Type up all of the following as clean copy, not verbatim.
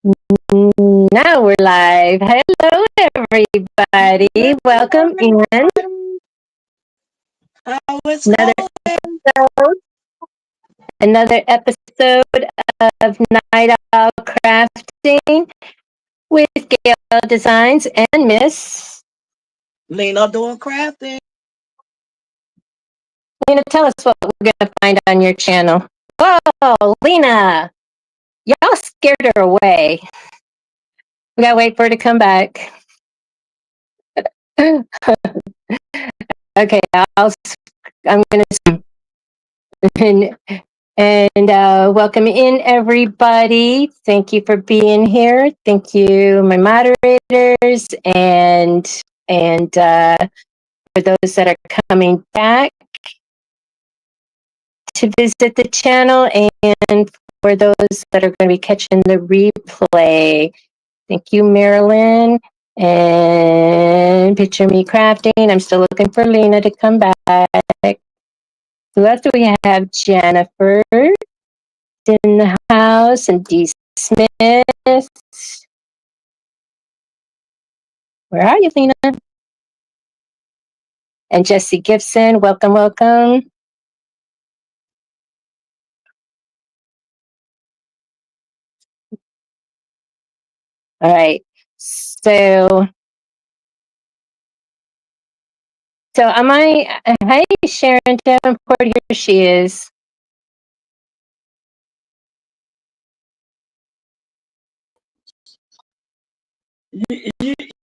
Now we're live. Hello, everybody. Welcome in. How is Another going? episode, another episode of Night Owl Crafting with Gail Designs and Miss Lena doing crafting. Lena. Tell us what we're going to find on your channel. Whoa, Lena, y'all scared her away. We got to wait for her to come back. Okay, I'm going to. And welcome in, everybody. Thank you for being here. Thank you, my moderators, and for those that are coming back to visit the channel, and for those that are going to be catching the replay. Thank you, Marilyn. And Picture Me Crafting. I'm still looking for Lena to come back. Who else do we have? Jennifer in the house, and Dee Smith. Where are you, Lena? And Jesse Gibson. Welcome, welcome. All right. So am I? Hi, Sharon Davenport. Here she is.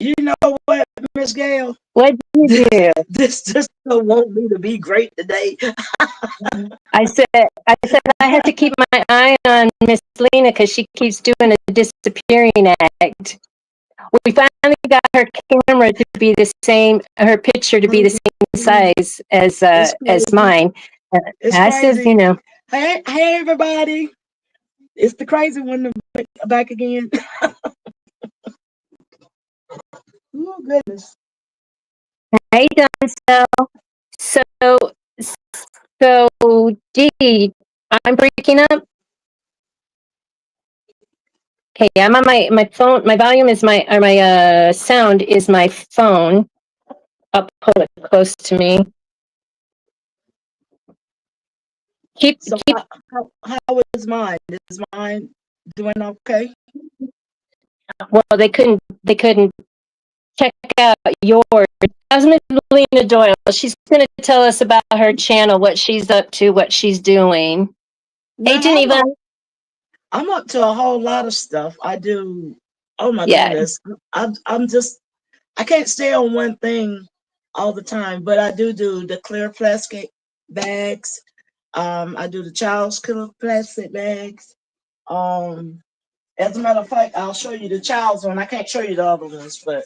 You know what, Miss Gail? What did you do? This just don't want me to be great today. I said I have to keep my eye on Miss Lena because she keeps doing a disappearing act. We finally got her camera to be the same, her picture to be the same size as mine. It's I said, crazy. Hey, everybody! It's the crazy one back again. Oh goodness! Hey, Don. So, Dee, I'm breaking up. Okay, I'm on my phone. My volume is my sound is my phone. I'll pull it close to me. So how is mine? Is mine doing okay? Well, they couldn't check out yours. That's Miss Lena Doyle. She's going to tell us about her channel, what she's up to, what she's doing. Hey, Geneva. I'm up to a whole lot of stuff. I do. Oh my goodness! I'm just. I can't stay on one thing all the time, but I do the clear plastic bags. I do the child's clear plastic bags. As a matter of fact, I'll show you the child's one. I can't show you the other ones, but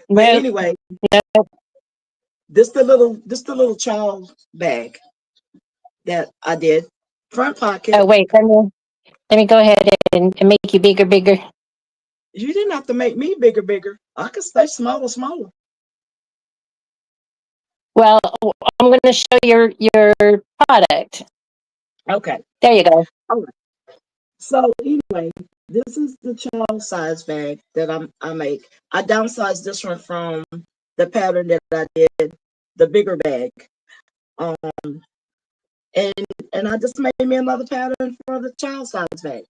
anyway, this the little child bag that I did front pocket. Oh wait, let me go ahead and make you bigger. You didn't have to make me bigger. I could stay smaller. Well, I'm going to show your product. Okay. There you go. All right. So anyway, this is the child size bag that I make. I downsized this one from the pattern that I did, the bigger bag. And I just made me another pattern for the child size bag.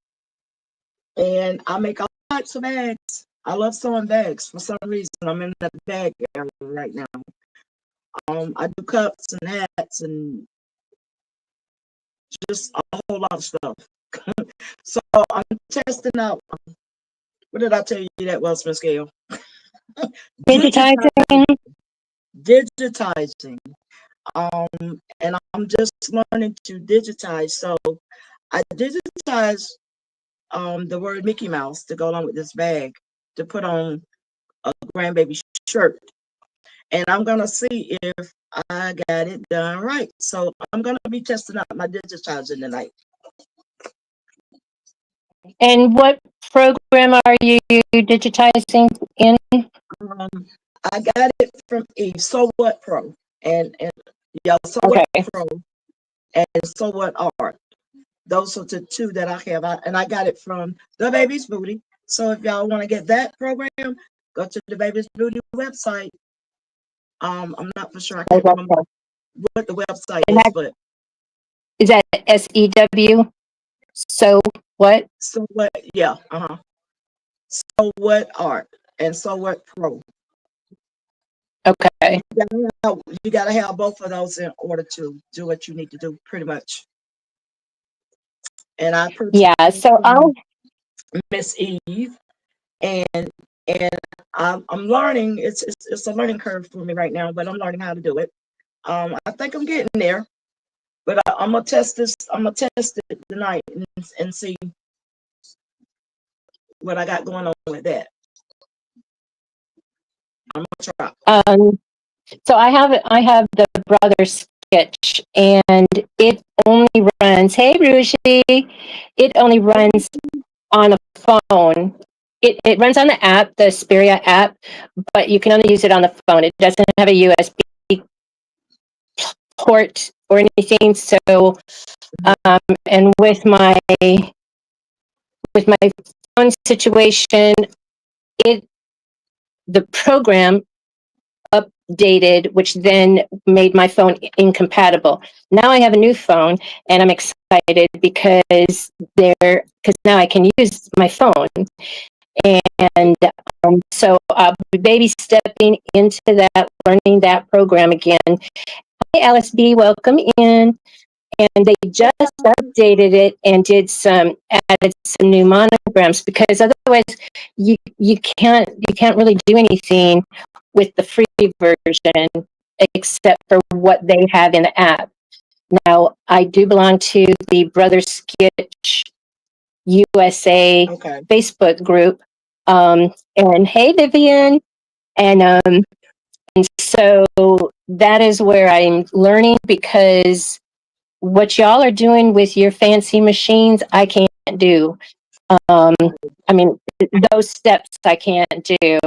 And I make all types of bags. I love sewing bags for some reason. I'm in that bag area right now. I do cups and hats and just a whole lot of stuff. So I'm testing out. What did I tell you that was, Miss Gail? Digitizing. Digitizing. And I'm just learning to digitize. So I digitized the word Mickey Mouse to go along with this bag to put on a grandbaby shirt. And I'm gonna see if I got it done right. So I'm gonna be testing out my digitizing tonight. And what program are you digitizing in? I got it from Eve, So What Pro, and yeah, So What Pro, and So What Art. those are the two that I have, and I got it from The Baby's Booty. So if y'all want to get that program, go to The Baby's Booty website. I'm not for sure. I can't remember what the website is, but is that SEW? So what? So what? Yeah. So what art and so what pro. Okay. You gotta have both of those in order to do what you need to do, pretty much. And I purchased So I'll Miss Eve, and I'm learning. It's a learning curve for me right now, but I'm learning how to do it. I think I'm getting there, but I'm gonna test this. I'm gonna test it tonight and see what I got going on with that. I'm gonna try. So I have the Brother Sketch, and it only runs. Hey, Rushi, it only runs on a phone. It runs on the app, the Xperia app, but you can only use it on the phone. It doesn't have a USB port or anything. So, and with my phone situation, the program updated, which then made my phone incompatible. Now I have a new phone, and I'm excited because now I can use my phone. And so I'll be baby stepping into that, learning that program again. Hi, Alice B, welcome in. And they just updated it and added some new monograms, because otherwise you can't really do anything with the free version except for what they have in the app. Now, I do belong to the Brother Sketch USA Facebook group. And hey, Vivian. And so that is where I'm learning, because what y'all are doing with your fancy machines, I can't do. I mean, those steps I can't do.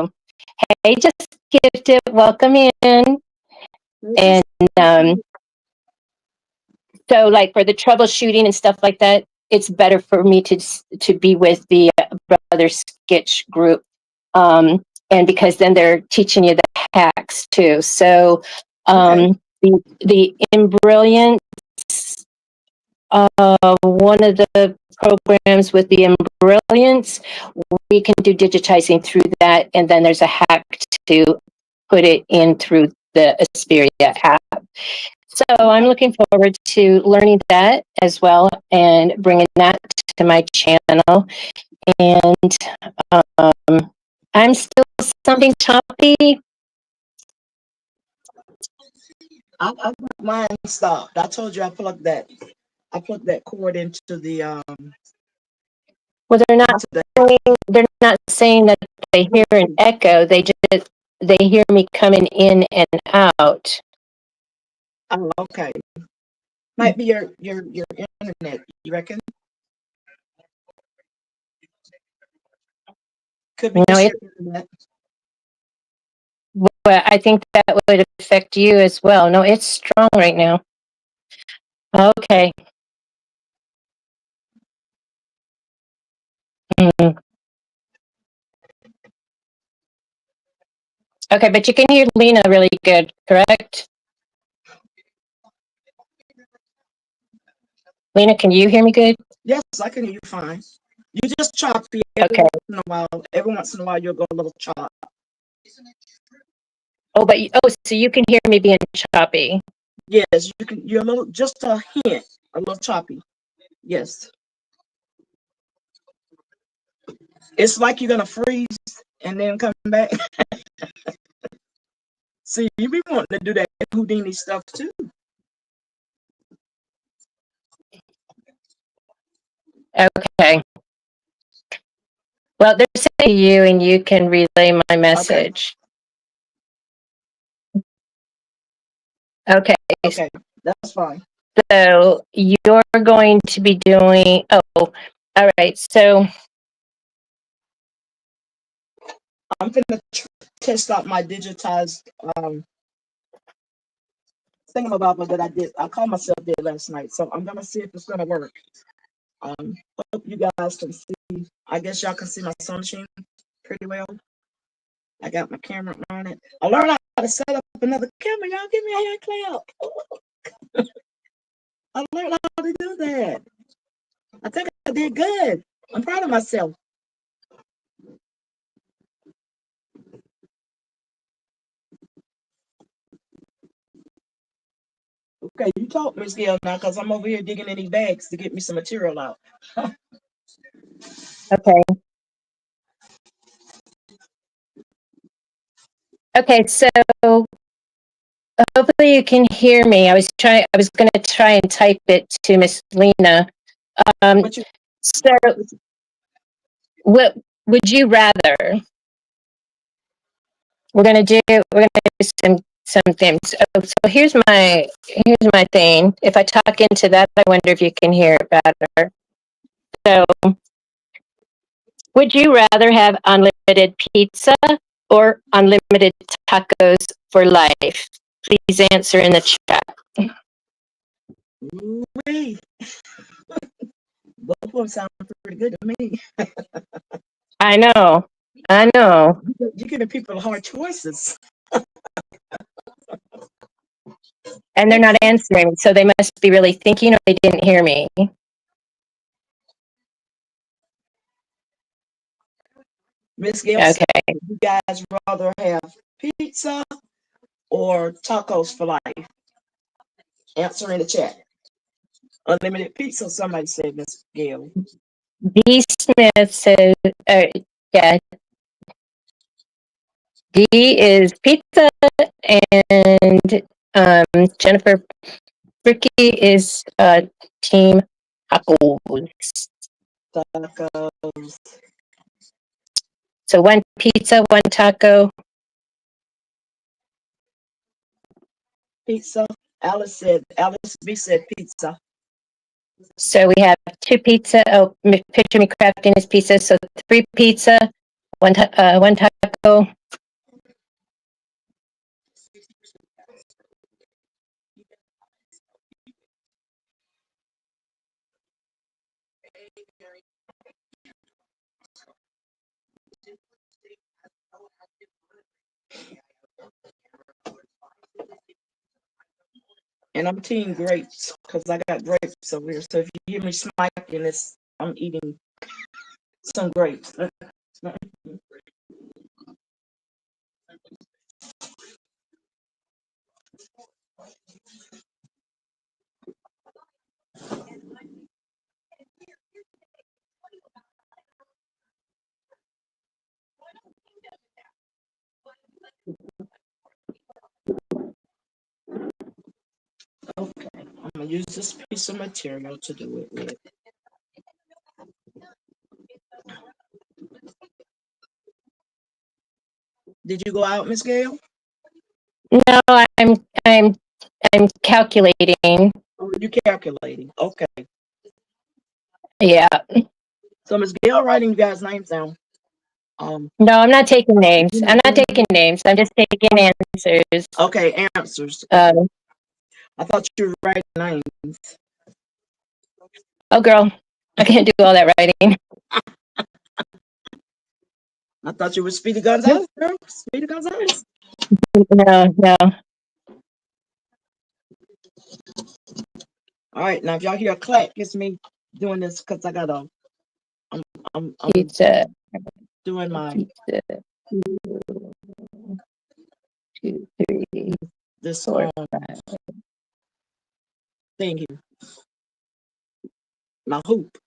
Hey, just gifted, welcome in. And so, like, for the troubleshooting and stuff like that, it's better for me to be with the Brother Sketch group, and because then they're teaching you the hacks too. So, the Embrilliance, one of the programs with the Embrilliance, we can do digitizing through that, and then there's a hack to put it in through the Xperia app. So I'm looking forward to learning that as well and bringing that to my channel. And I'm still something choppy. Mine stopped. I told you I plugged that cord into the Well, they're not saying that they hear an echo. They hear me coming in and out. Oh, okay. Might be your internet, you reckon? Could be your internet. Well, I think that would affect you as well. No, it's strong right now. Okay. Okay, but you can hear Lena really good, correct? Lena, can you hear me good? Yes, I can hear you fine. You just choppy okay. Every once in a while, you'll go a little chop. Oh, so you can hear me being choppy. Yes, you can. You're a little, just a hint, a little choppy. Yes. It's like you're gonna freeze and then come back. See, you be wanting to do that Houdini stuff too. Okay. Well, they're saying you, and you can relay my message. Okay. Okay, that's fine. So you're going to be doing. Oh, all right. So I'm gonna test out my digitized thingamabobber that I did. I called myself did last night, so I'm gonna see if it's gonna work. Hope you guys can see. I guess y'all can see my sewing machine pretty well. I got my camera on it. I learned how to set up another camera. Y'all give me a hand clap. I learned how to do that. I think I did good. I'm proud of myself. Okay, you talk, Miss Gail, now, because I'm over here digging in these bags to get me some material out. Okay. Okay, so hopefully you can hear me. I was going to try and type it to Miss Lena. So, what would you rather? We're gonna do some things. So here's my thing. If I talk into that, I wonder if you can hear it better. So, would you rather have unlimited pizza or unlimited tacos for life? Please answer in the chat. Wait. Both of them sound pretty good to me. I know. You're giving people hard choices. And they're not answering, so they must be really thinking or they didn't hear me. Miss Gail, okay. You guys rather have pizza or tacos for life? Answer in the chat. Unlimited pizza, somebody said, Miss Gail. B. Smith said, yeah. D is pizza, and Jennifer Ricky is team tacos. Tacos. So one pizza, one taco. Pizza. Alice B said pizza. So we have two pizza. Oh, Picture Me Crafting is pizza. So 3 pizza, one taco. And I'm team grapes because I got grapes over here. So if you hear me smacking, I'm eating some grapes. Okay, I'm gonna use this piece of material to do it with. Did you go out, Miss Gail? No, I'm calculating. Oh, you calculating? Okay. Yeah. So Miss Gail writing you guys' names down. No, I'm not taking names. I'm just taking answers. Okay, answers. I thought you were writing names. Oh, girl, I can't do all that writing. I thought you were Speedy Gonzalez, girl. Speedy Gonzalez. No. All right, now if y'all hear a clap, it's me doing this because I got I'm pizza. Doing my pizza. 2, 3, this 4, 5. thing here. My hoop.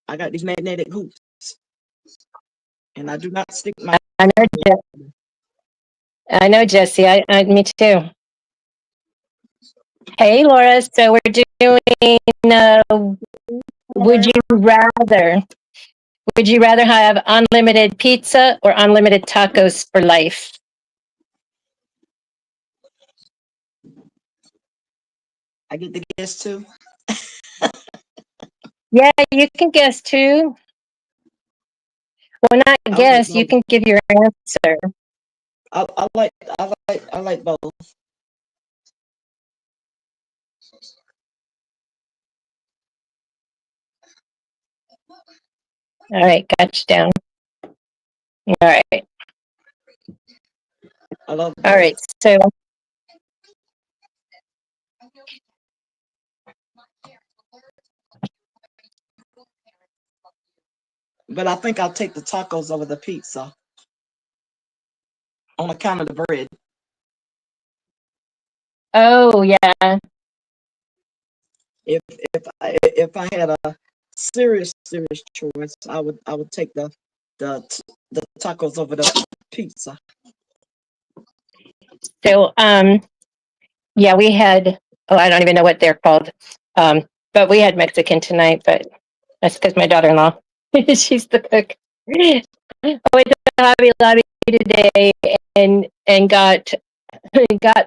I got these magnetic hoops, and I do not stick my. I know, Jesse. Me too. Hey, Laura. So we're doing. Would you rather have unlimited pizza or unlimited tacos for life? I get to guess too. Yeah, you can guess too. Well, not guess. You can give your answer. I like both. All right, got you down. All right. I love All right. both. So But I think I'll take the tacos over the pizza on account of the bread. oh yeah. If I had a serious choice, I would take the the tacos over the pizza. So yeah, we had, oh, I don't even know what they're called. But we had Mexican tonight, but that's because my daughter-in-law, she's the cook. I went to Hobby Lobby today and got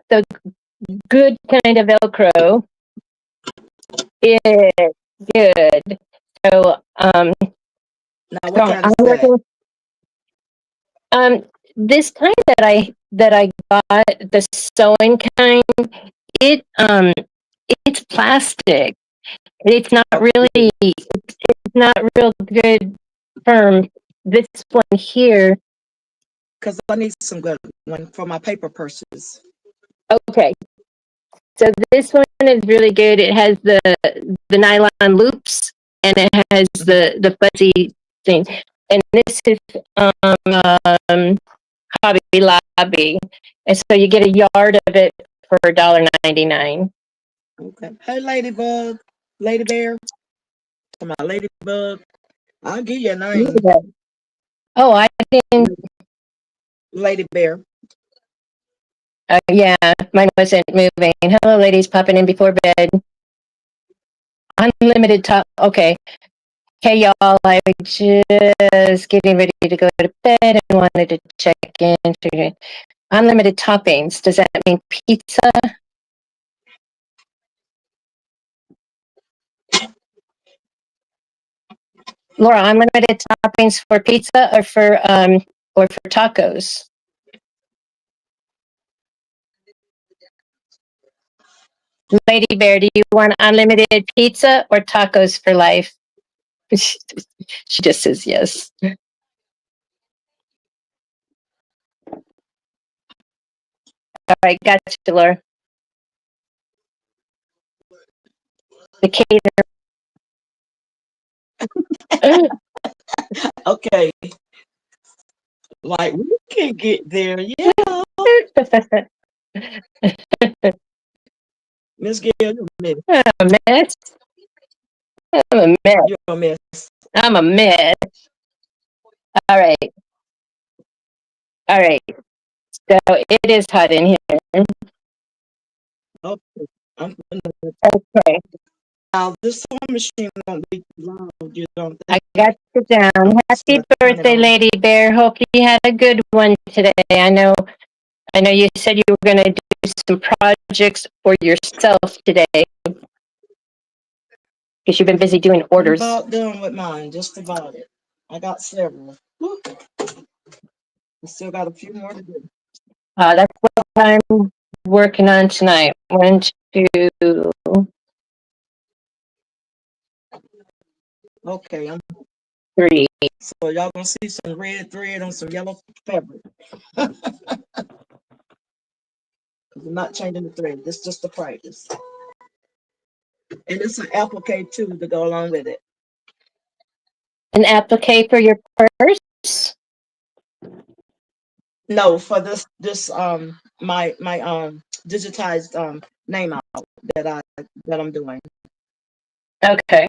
the good kind of Velcro. Yeah, good. So Now, so what kind I'm is that? working this kind that I got, the sewing kind, it it's plastic. It's not Okay, really, it's not real good firm. This one here, because I need some good one for my paper purses. okay. So this one is really good. It has the nylon loops and it has the fuzzy thing. And this is Hobby Lobby, and so you get a yard of it for $1.99. Okay. Hey, Ladybug, Lady Bear, to my Ladybug, I'll give you a name, Oh, I didn't. Lady Bear. Yeah, mine wasn't moving. Hello, ladies, popping in before bed. Unlimited talk. Okay. Hey, y'all. I was just getting ready to go to bed and wanted to check in. Unlimited toppings. Does that mean pizza? Laura, unlimited toppings for pizza or for tacos? Lady Bear, do you want unlimited pizza or tacos for life? She just says yes. All right, gotcha, Laura. The cater. Okay, like we can get there. Yeah, Miss Gail, you're a mess. I'm a mess. I'm a mess. You're a mess. I'm a mess. All right. All right. So it is hot in here. Okay, I'm gonna. Okay. Now this sewing machine won't be too loud. You don't I think? got you down. I'm just Happy gonna turn it birthday, on. Lady Bear. Hope you had a good one today. I know you said you were going to do some projects for yourself today because you've been busy doing I'm orders. about done with mine. Just about it. I got several. Woo. I still got a few more to do. That's what I'm working on tonight. 1, 2, Okay, 3. so y'all gonna see some red thread on some yellow fabric. I'm not changing the thread. This is just the practice. And it's an applique too to go along with it. An applique for your purse? No, for my digitized name out that I'm doing. Okay.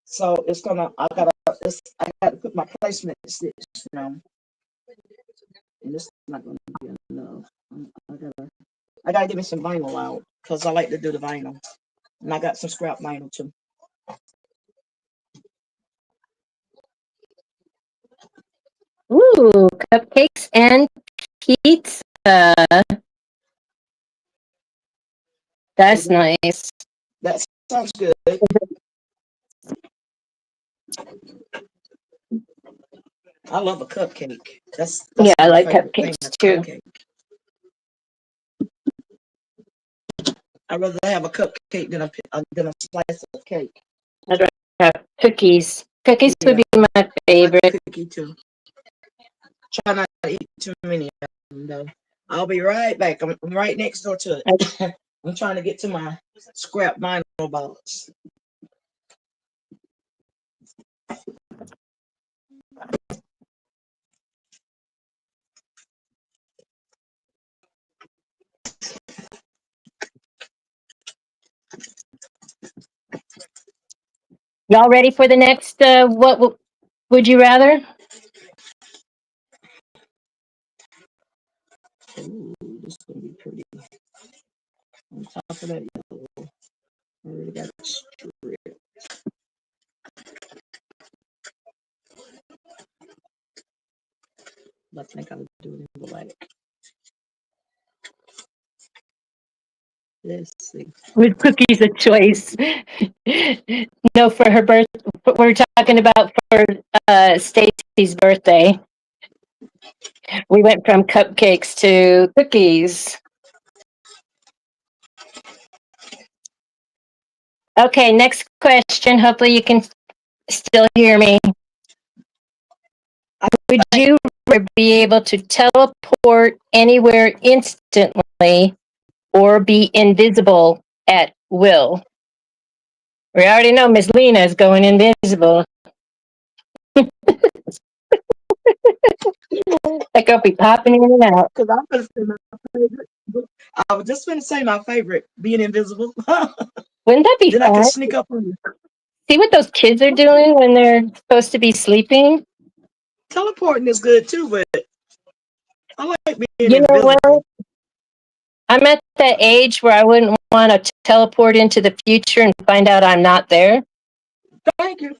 So it's gonna I gotta put my placement stitch, and this is not gonna be enough. I gotta get me some vinyl out because I like to do the vinyl. And I got some scrap vinyl too. Ooh, cupcakes and pizza. So That's nice. that sounds good. I love a cupcake. Yeah, That's I my like favorite thing, cupcakes a too. cupcake. I'd rather have a cupcake than a slice of cake. I'd rather have cookies. Cookies would be my I like favorite. cookie too. Try not to eat too many of them though. I'll be right back. I'm right next door to it. I'm trying to get to my scrap vinyl box. Y'all ready for the next, what would you rather? Ooh, this is gonna be pretty. On top of that yellow, I already got it stripped. I think I'll do it in black. Let's see. With cookies a choice. No, for her birth, we're talking about for Stacy's birthday. We went from cupcakes to cookies. Okay, next question. Hopefully you can still hear me. Would you rather be able to teleport anywhere instantly or be invisible at will? We already know Miss Lena is going invisible. That girl be popping in and out. Because I'm gonna say my favorite. I was just gonna say my favorite, being invisible. Wouldn't that be Then I can fun? sneak up on you. See what those kids are doing when they're supposed to be sleeping? Teleporting is good too, but I like being You know invisible. what? I'm at that age where I wouldn't want to teleport into the future and find out I'm not there. Thank you.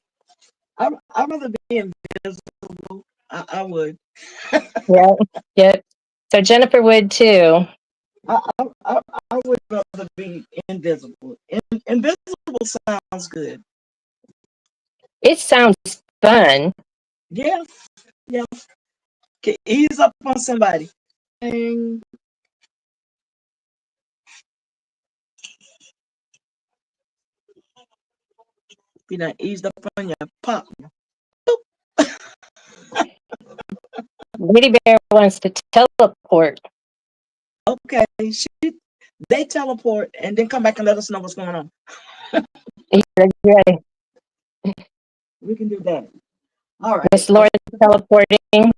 I'd rather be invisible. I would. Yeah, yeah. So Jennifer would too. I would rather be invisible. Invisible sounds good. It sounds fun. Yeah, yeah. Can ease up on somebody. And be not eased up on your pop. Lady Bear wants to teleport. Okay, they teleport and then come back and let us know what's going on. Yeah, We can do that. All right. Miss Laura's teleporting.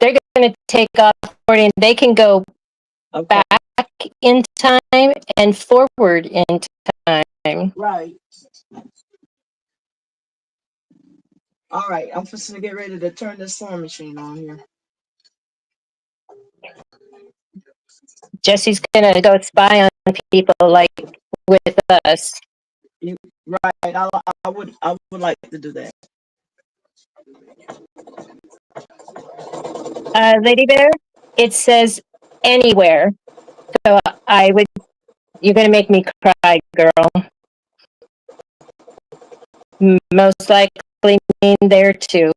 They're going to take off and they can go Okay. back in time and forward in time. Right. All right. I'm just gonna get ready to turn this sewing machine on here. Jesse's going to go spy on people like with us. Right. I would like to do that. Lady Bear, it says anywhere. So you're going to make me cry, girl. Most likely mean there too.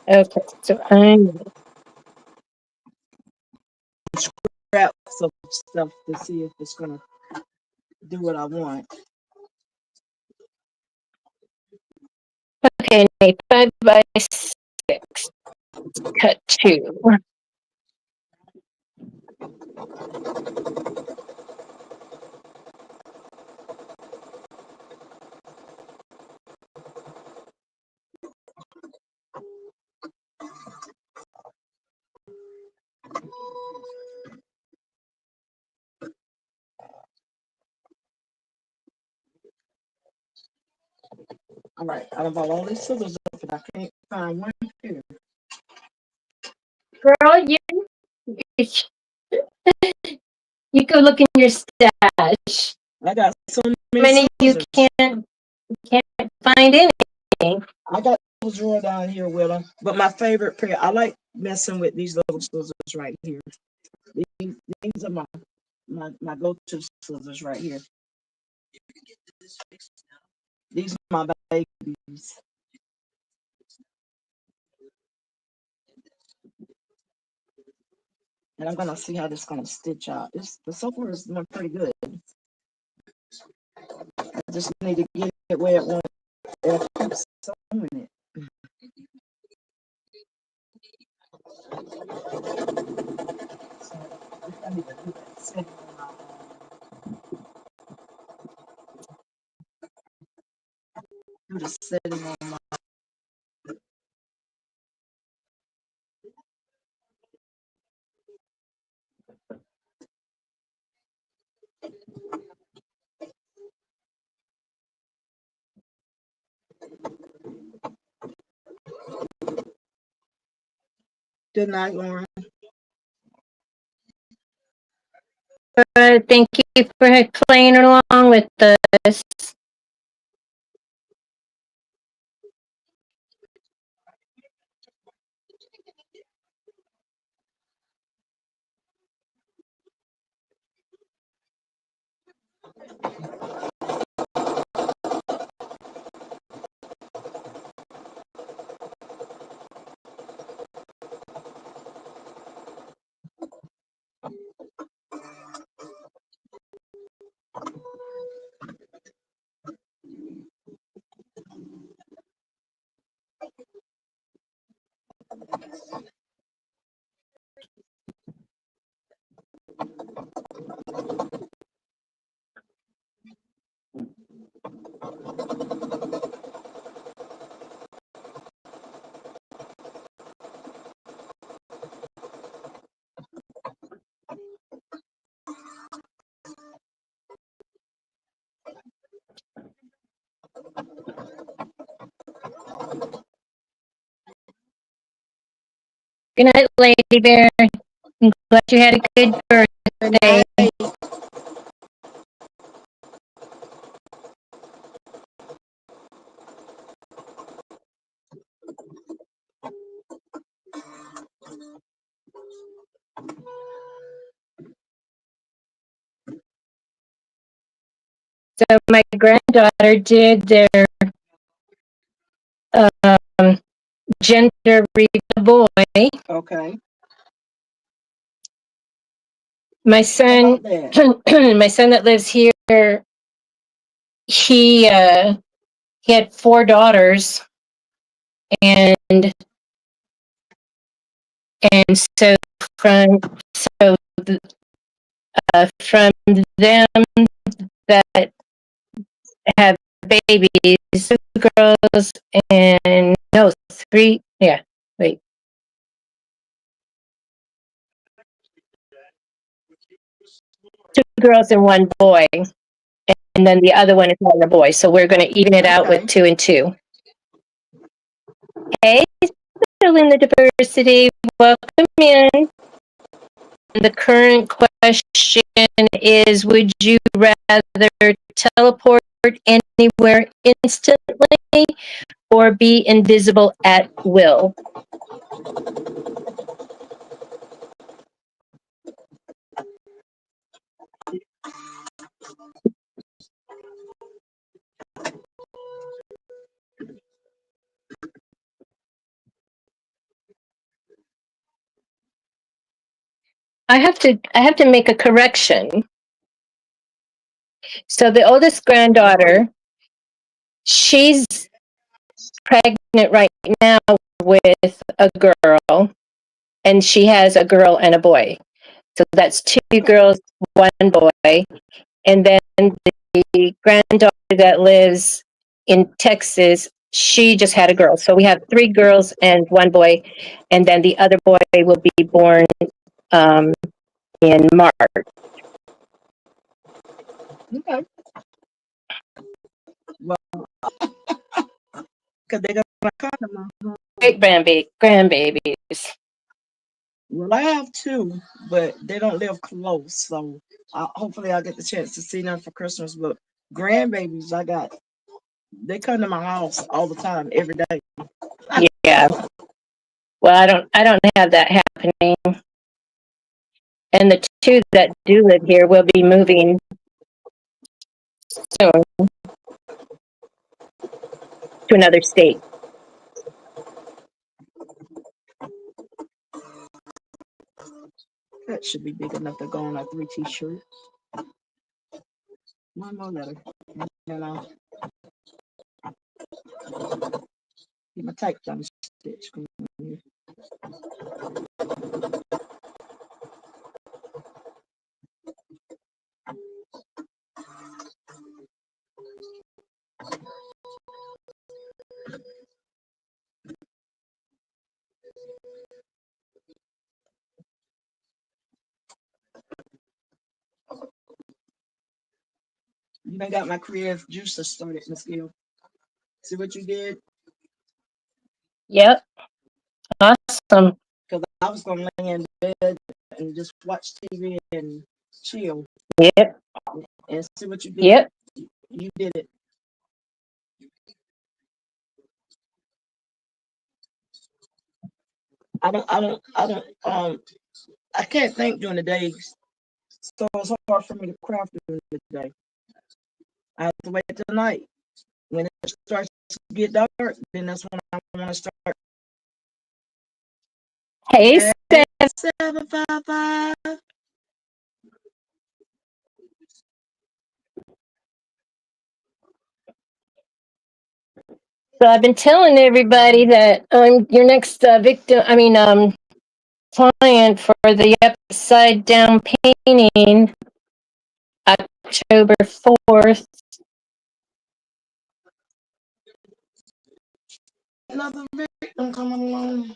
Okay, so I'm Scrap some stuff to see if it's gonna do what I want. okay. 5x6. Cut 2. All right. I bought all these scissors up and I can't find one here. Girl, you go look in your stash. I got so Many many you scissors. can't find anything. I got drawer down here with them. But my favorite pair, I like messing with these little scissors right here. These are my go-to scissors right here. These are my babies. And I'm gonna see how this is gonna stitch out. The so far is doing pretty good. I just need to get it where it won't sewing it. So I need to do that setting on my do the setting on my good night, Lauren. Thank you for playing along with us. Good night, Lady Bear. I'm glad you had a good birthday. So my granddaughter did their gender reveal boy. Okay. My son, my son that lives here, he had 4 daughters, and so from from them that have babies, 2 girls and no 3. Yeah, wait. 2 girls and 1 boy, and then the other one is another boy. So we're going to even it out with 2 and 2. Hey, still in the diversity. Welcome in. The current question is: would you rather teleport anywhere instantly or be invisible at will? I have to make a correction. So the oldest granddaughter, she's pregnant right now with a girl, and she has a girl and a boy. So that's 2 girls, 1 boy. And then the granddaughter that lives in Texas, she just had a girl. So we have 3 girls and 1 boy. And then the other boy will be born in March. Okay. Well, because they're gonna come. Great grandbabies. Well, I have 2, but they don't live close. So hopefully I'll get the chance to see them for Christmas. But grandbabies, I got They come to my house all the time, every day. Yeah. Well, I don't have that happening. And the two that do live here will be moving soon to another state. That should be big enough to go on a 3 t-shirt. One more letter. And I'll get my type down the stitch. You done got my creative juicer started, Miss Gill. See what you did? Yep. Awesome. Because I was going to lay in bed and just watch TV and chill. Yep. And see what you did. Yep. You did it. I can't think during the day. So it's hard for me to craft during the day. I have to wait till night. When it starts to get dark, then that's when I want to start. Hey, Hey, 755. So I've been telling everybody that I'm your next client for the upside down painting, October 4th. Another victim coming along.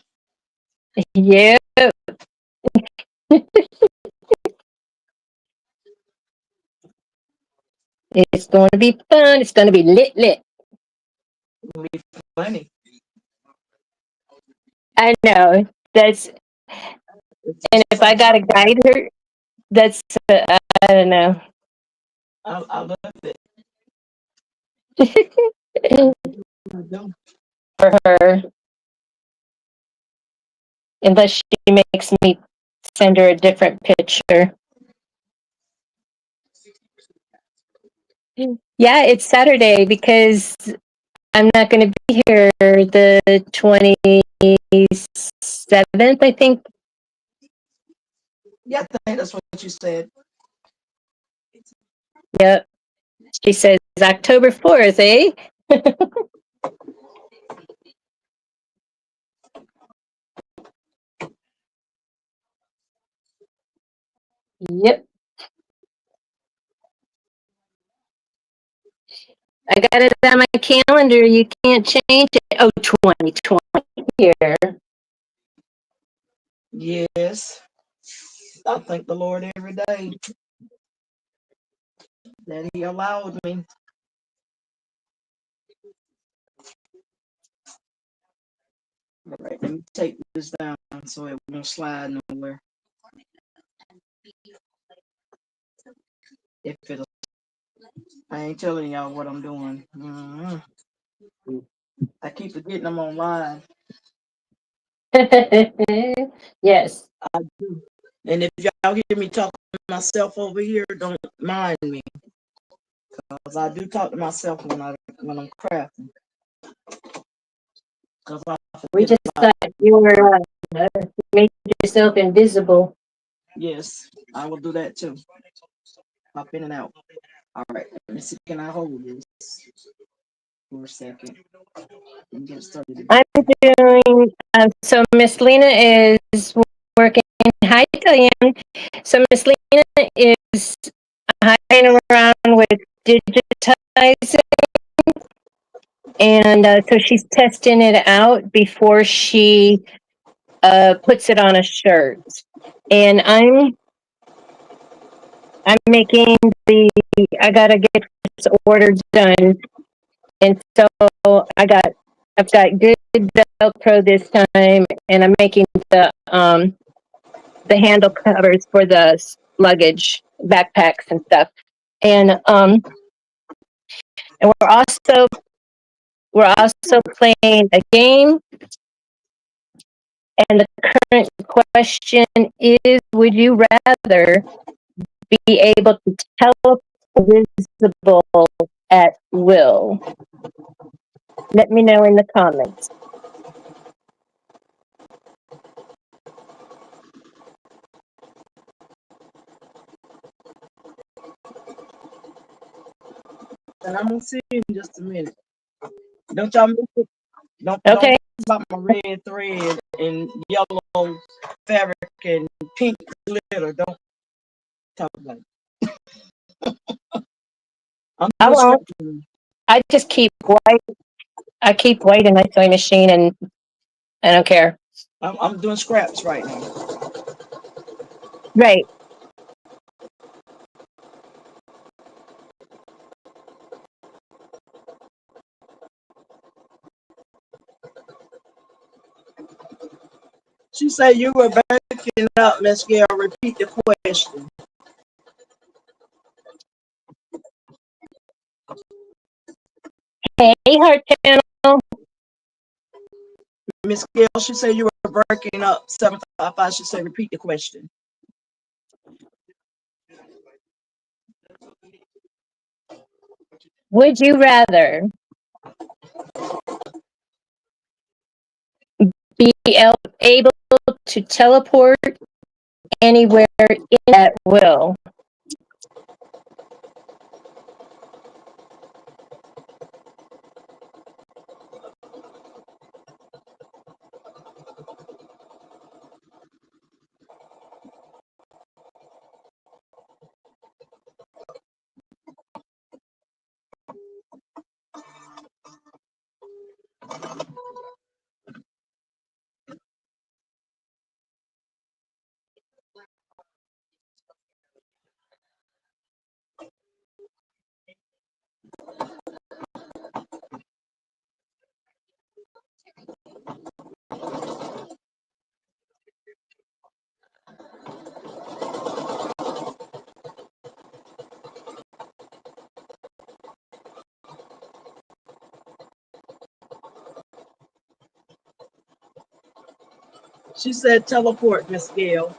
Yep. It's going to be fun. It's going to be lit. It'll be funny. I know. And if I got to guide her, I don't know. I love it. For her. Unless she makes me send her a different picture. Yeah, it's Saturday because I'm not going to be here the 27th, I think. Yeah, I think that's what you said. Yep. She says October 4th, eh? Yep. I got it on my calendar. You can't change it. Oh, 2020 here. Yes. I thank the Lord every day that He allowed me. All right, let me take this down so it won't slide nowhere. If it'll, I ain't telling y'all what I'm doing. I keep forgetting I'm on live. Yes. I do. And if y'all hear me talking to myself over here, don't mind me. Because I do talk to myself when I'm crafting. We just thought you were making yourself invisible. Yes, I will do that too. Pop in and out. All right, let me see. Can I hold this for a second? And get started. I'm doing, so Miss Lena is working. Hi, Diane. So Miss Lena is hiding around with digitizing. And so she's testing it out before she puts it on a shirt. And I'm making I gotta get this order done. And so I've got good Velcro this time, and I'm making the handle covers for the luggage, backpacks and stuff. And we're also we're also playing a game. And the current question is, would you rather be able to teleport visible at will? Let me know in the comments. And I'm gonna see in just a minute. Don't y'all miss it. Don't Okay. about my red thread and yellow fabric and pink glitter. Don't talk about it. I won't. I just keep white. I keep white in my sewing machine, and I don't care. I'm doing scraps right now. Right. She said you were backing up, Miss Gail. Repeat the question. Hey, Heart Channel. Miss Gail, she said you were breaking up 755. She said repeat the question. Would you rather be able to teleport anywhere at will? She said teleport, Miss Gail.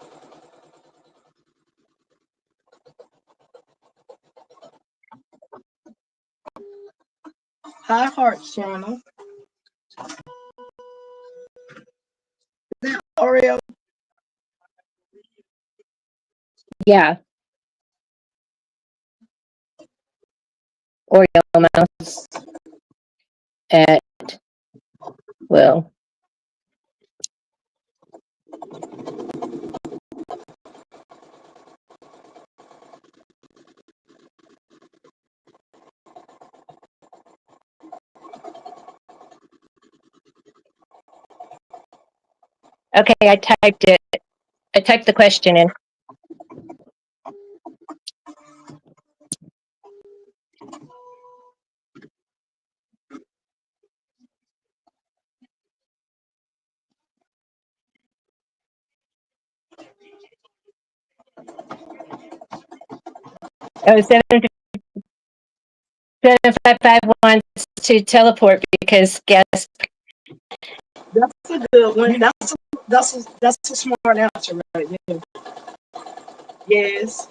Hi, Heart Channel. Is that Oreo? Yeah. Oreo mouse at will. Okay, I typed it. I typed the question in. Oh, 7555 wants to teleport because guess. That's a good one. That's a smart answer right there. Yes.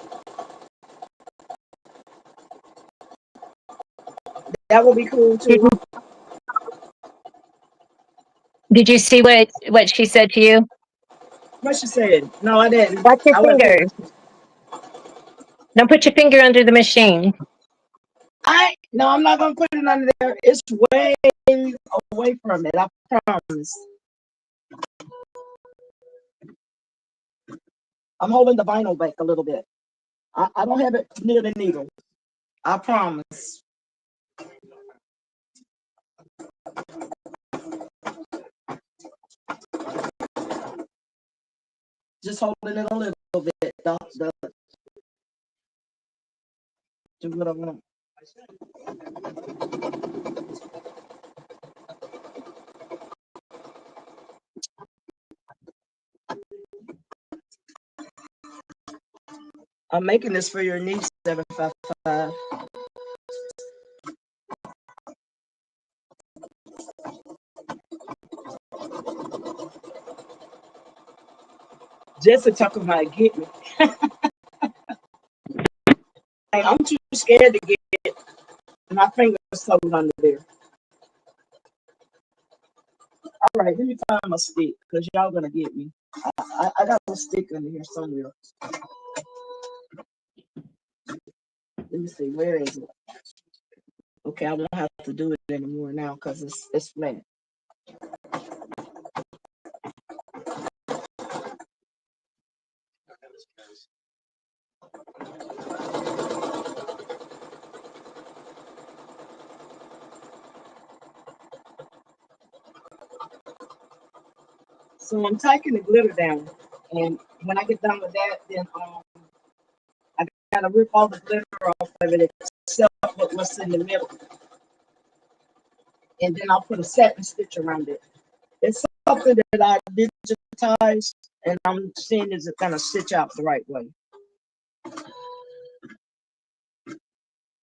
That would be cool too. Did you see what she said to you? What she said? No, I didn't. Watch your I fingers. Don't put your finger under the machine. No, I'm not gonna put it under there. It's way away from it. I promise. I'm holding the vinyl back a little bit. I don't have it near the needle. I promise. Just holding it a little bit. Do what I want. I'm making this for your niece, 755. Jesse talking about get me. Like, I'm too scared to get my fingers so under there. All right, let me find my stick because y'all gonna get me. I got a stick under here somewhere. Let me see, where is it? Okay, I won't have to do it anymore now because it's flat. So I'm taking the glitter down, and when I get done with that, then I gotta rip all the glitter off of it except what's in the middle, and then I'll put a satin stitch around it. It's something that I digitized, and I'm seeing is it gonna stitch out the right way.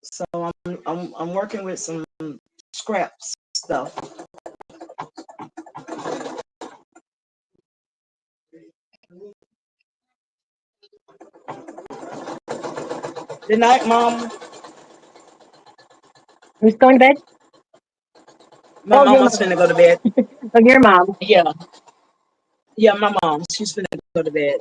So I'm working with some scraps stuff. Good night, Mom. Who's going to bed? My Oh, your mama's mom. finna go to bed. Oh, your mom. Yeah, my mom. She's finna go to bed.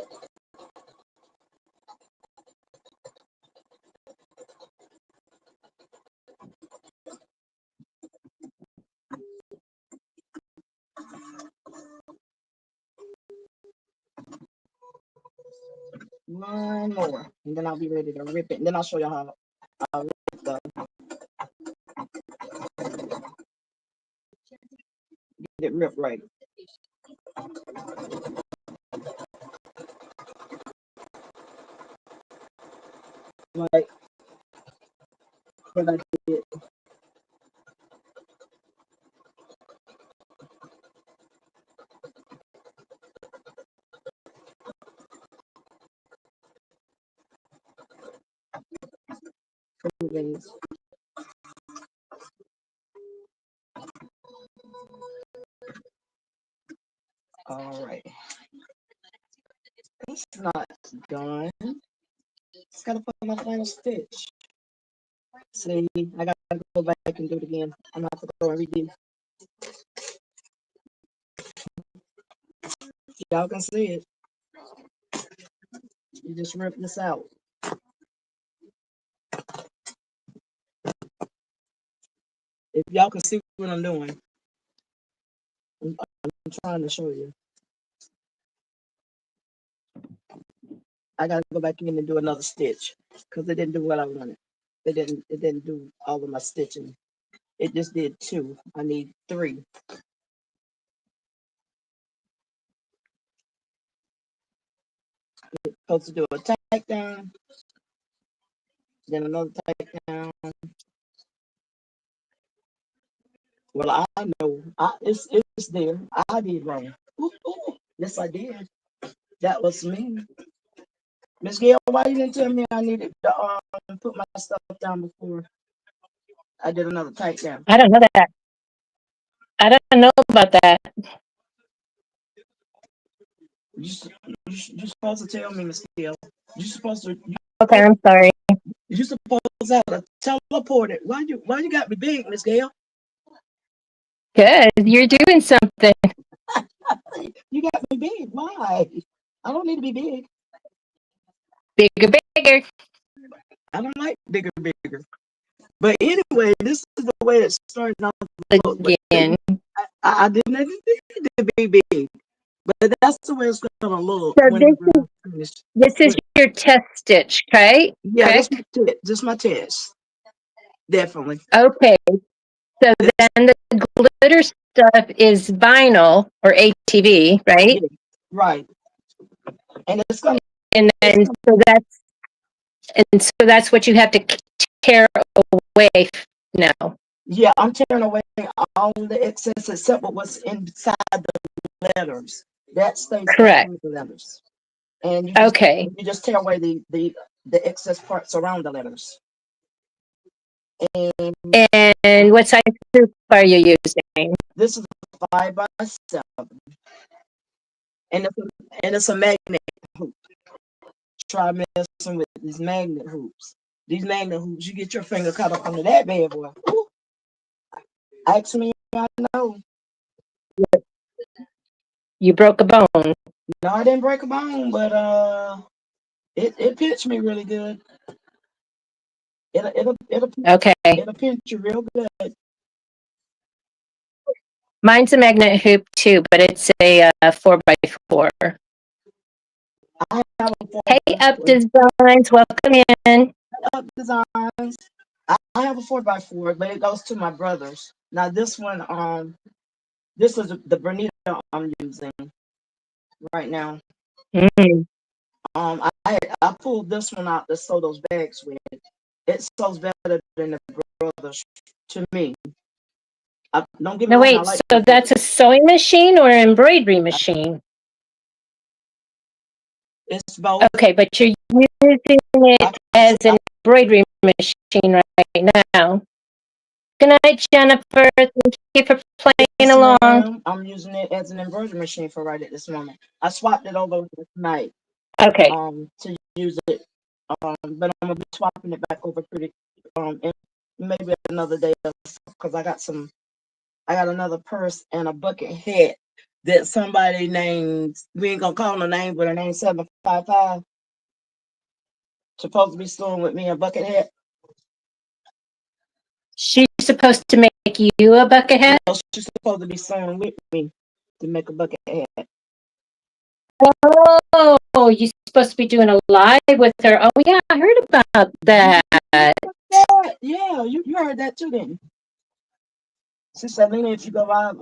One more, and then I'll be ready to rip it. And then I'll show you how I rip the get it ripped right. Like what I did. All right. It's not done. Just gotta put my final stitch. See, I gotta go back and do it again. I'm gonna have to go and redo. Y'all can see it. You just rip this out. If y'all can see what I'm doing, I'm trying to show you. I gotta go back in and do another stitch because it didn't do what I wanted. It didn't do all of my stitching. It just did 2. I need 3. Supposed to do a tack down, then another tack down. Well, I know it's there. I did wrong. Ooh, ooh. Yes, I did. That was me. Miss Gail, why you didn't tell me I needed to put my stuff down before I did another tack down? I don't know that. I don't know about that. You're supposed to tell me, Miss Gail. You're supposed to. Okay, I'm sorry. You're supposed to have teleport it. Why you got me big, Miss Gail? Good. You're doing something. You got me big. Why? I don't need to be big. Bigger, bigger. I don't like bigger. But anyway, this is the way it started off. Again. I didn't need to be big, but that's the way it's gonna look So when we're finished. this is your test stitch, right? Yeah, that's Correct? just my test. Definitely. Okay. So then the glitter stuff is vinyl or ATV, right? Yeah, right. And it's gonna. And then so that's what you have to tear away now. Yeah, I'm tearing away all the excess except what's inside the letters. That stays Correct. inside the letters. And Okay. you just tear away the excess parts around the letters. And what size hoop are you using? This is a 5x7, and it's a magnet. try messing with these magnet hoops. These magnet hoops, you get your finger caught up under that bad boy. Ooh. Ask me, I know. You broke a bone. No, I didn't break a bone, but it pinched me really good. Okay. It'll pinch you real good. Mine's a magnet hoop too, but it's a 4x4. I have a 4x4. Hey, Up Designs, welcome in. Up Designs. I have a 4x4, but it goes to my brothers. Now this one, this is the Bernita I'm using right now. Mm. I pulled this one out to sew those bags with. It sews better than the brothers to me. Don't get me No, wrong, I wait, like so that's a sewing machine or an embroidery machine? It's both. Okay, but you're using it as an embroidery machine right now. Good night, Jennifer. Thank you for playing along. I'm using it as an embroidery machine for right at this moment. I swapped it over tonight. Okay. To use it. But I'm gonna be swapping it back over pretty in maybe another day because I got another purse and a bucket hat that somebody named, we ain't gonna call no name, but her name's 755. Supposed to be sewing with me a bucket hat. She's supposed to make you a bucket hat? No, she's supposed to be sewing with me to make a bucket hat. Oh, you're supposed to be doing a live with her. Oh, yeah, I heard about that. Yeah, you heard that too, didn't you? She said, Lena, if you go live,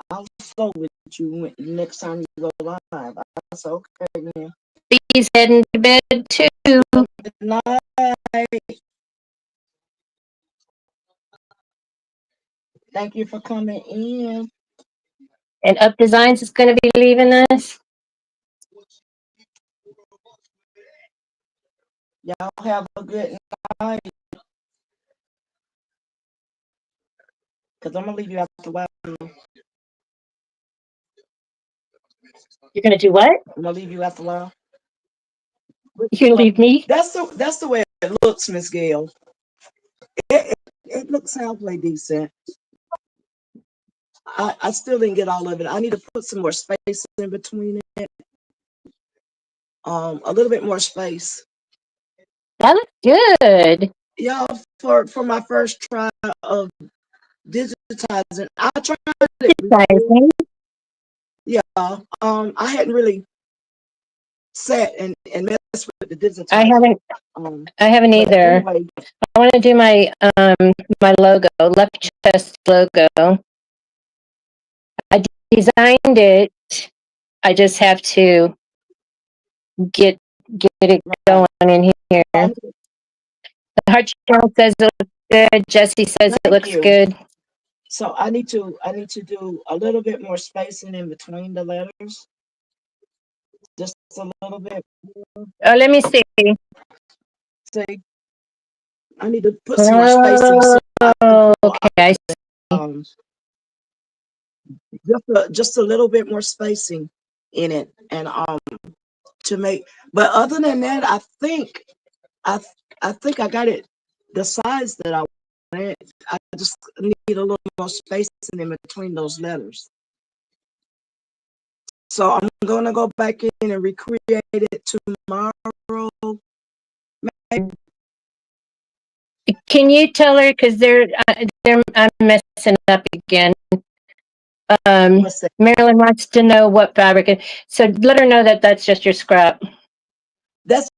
I'll sew with you next time you go live. I said, okay, man. Bee's heading to bed too. Good night. Thank you for coming in. And Up Designs is going to be leaving us. Y'all have a good night. Because I'm going to leave you after a while. You're going to do what? I'm going to leave you after a while. You're going to leave me? That's the way it looks, Miss Gail. It looks halfway decent. I still didn't get all of it. I need to put some more space in between it. A little bit more space. That looks good. Y'all, for my first try of digitizing, I tried it. Digitizing? Yeah. I hadn't really sat and messed with the digitizing. I haven't either. Anyway. I want to do my my logo, left chest logo. I designed it. I just have to get it going in here. The Heart Channel says it looks good. Jesse says it looks good. So I need to do a little bit more spacing in between the letters. Just a little bit. Oh, let me see. See, I need to put some more spacing. So okay. I see. Just a little bit more spacing in it, and to make. But other than that, I think I got it the size that I wanted. I just need a little more spacing in between those letters. So I'm gonna go back in and recreate it tomorrow. Maybe. Can you tell her, because I'm messing up again. Marilyn wants to know what fabric. So let her know that that's just your scrap. That's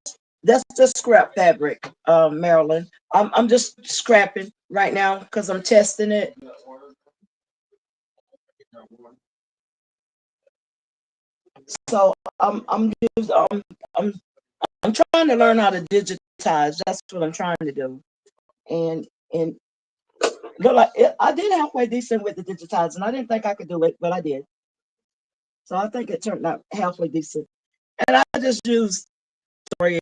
just scrap fabric, Marilyn. I'm just scrapping right now because I'm testing it. So I'm trying to learn how to digitize. That's what I'm trying to do, and look like I did halfway decent with the digitizing. I didn't think I could do it, but I did. So I think it turned out halfway decent. And I just used thread,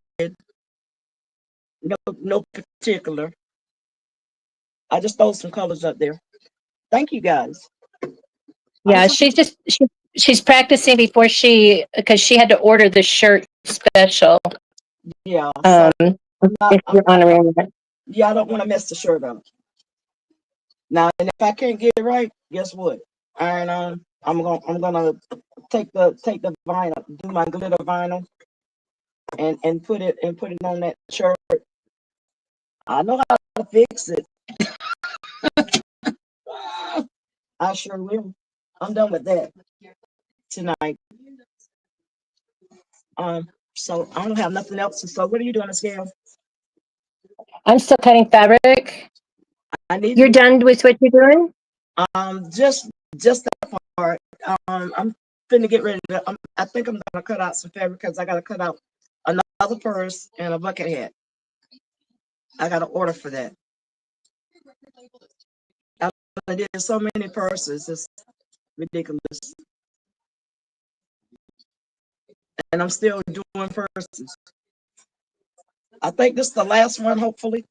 no particular. I just throw some colors up there. Thank you guys. Yeah, she's practicing because she had to order the shirt special. Yeah. So if you're honoring that. yeah, I don't want to mess the shirt up. Now, and if I can't get it right, guess what? Iron on. I'm gonna take the vinyl, do my glitter vinyl, and put it on that shirt. I know how to fix it. I sure will. I'm done with that tonight. So I don't have nothing else. So what are you doing, Scale? I'm still cutting fabric. I need You're done with what you're doing? just that part. I'm finna get ready to. I think I'm gonna cut out some fabric because I gotta cut out another purse and a bucket hat. I got to order for that. I did so many purses, it's ridiculous. And I'm still doing purses. I think this is the last one, hopefully.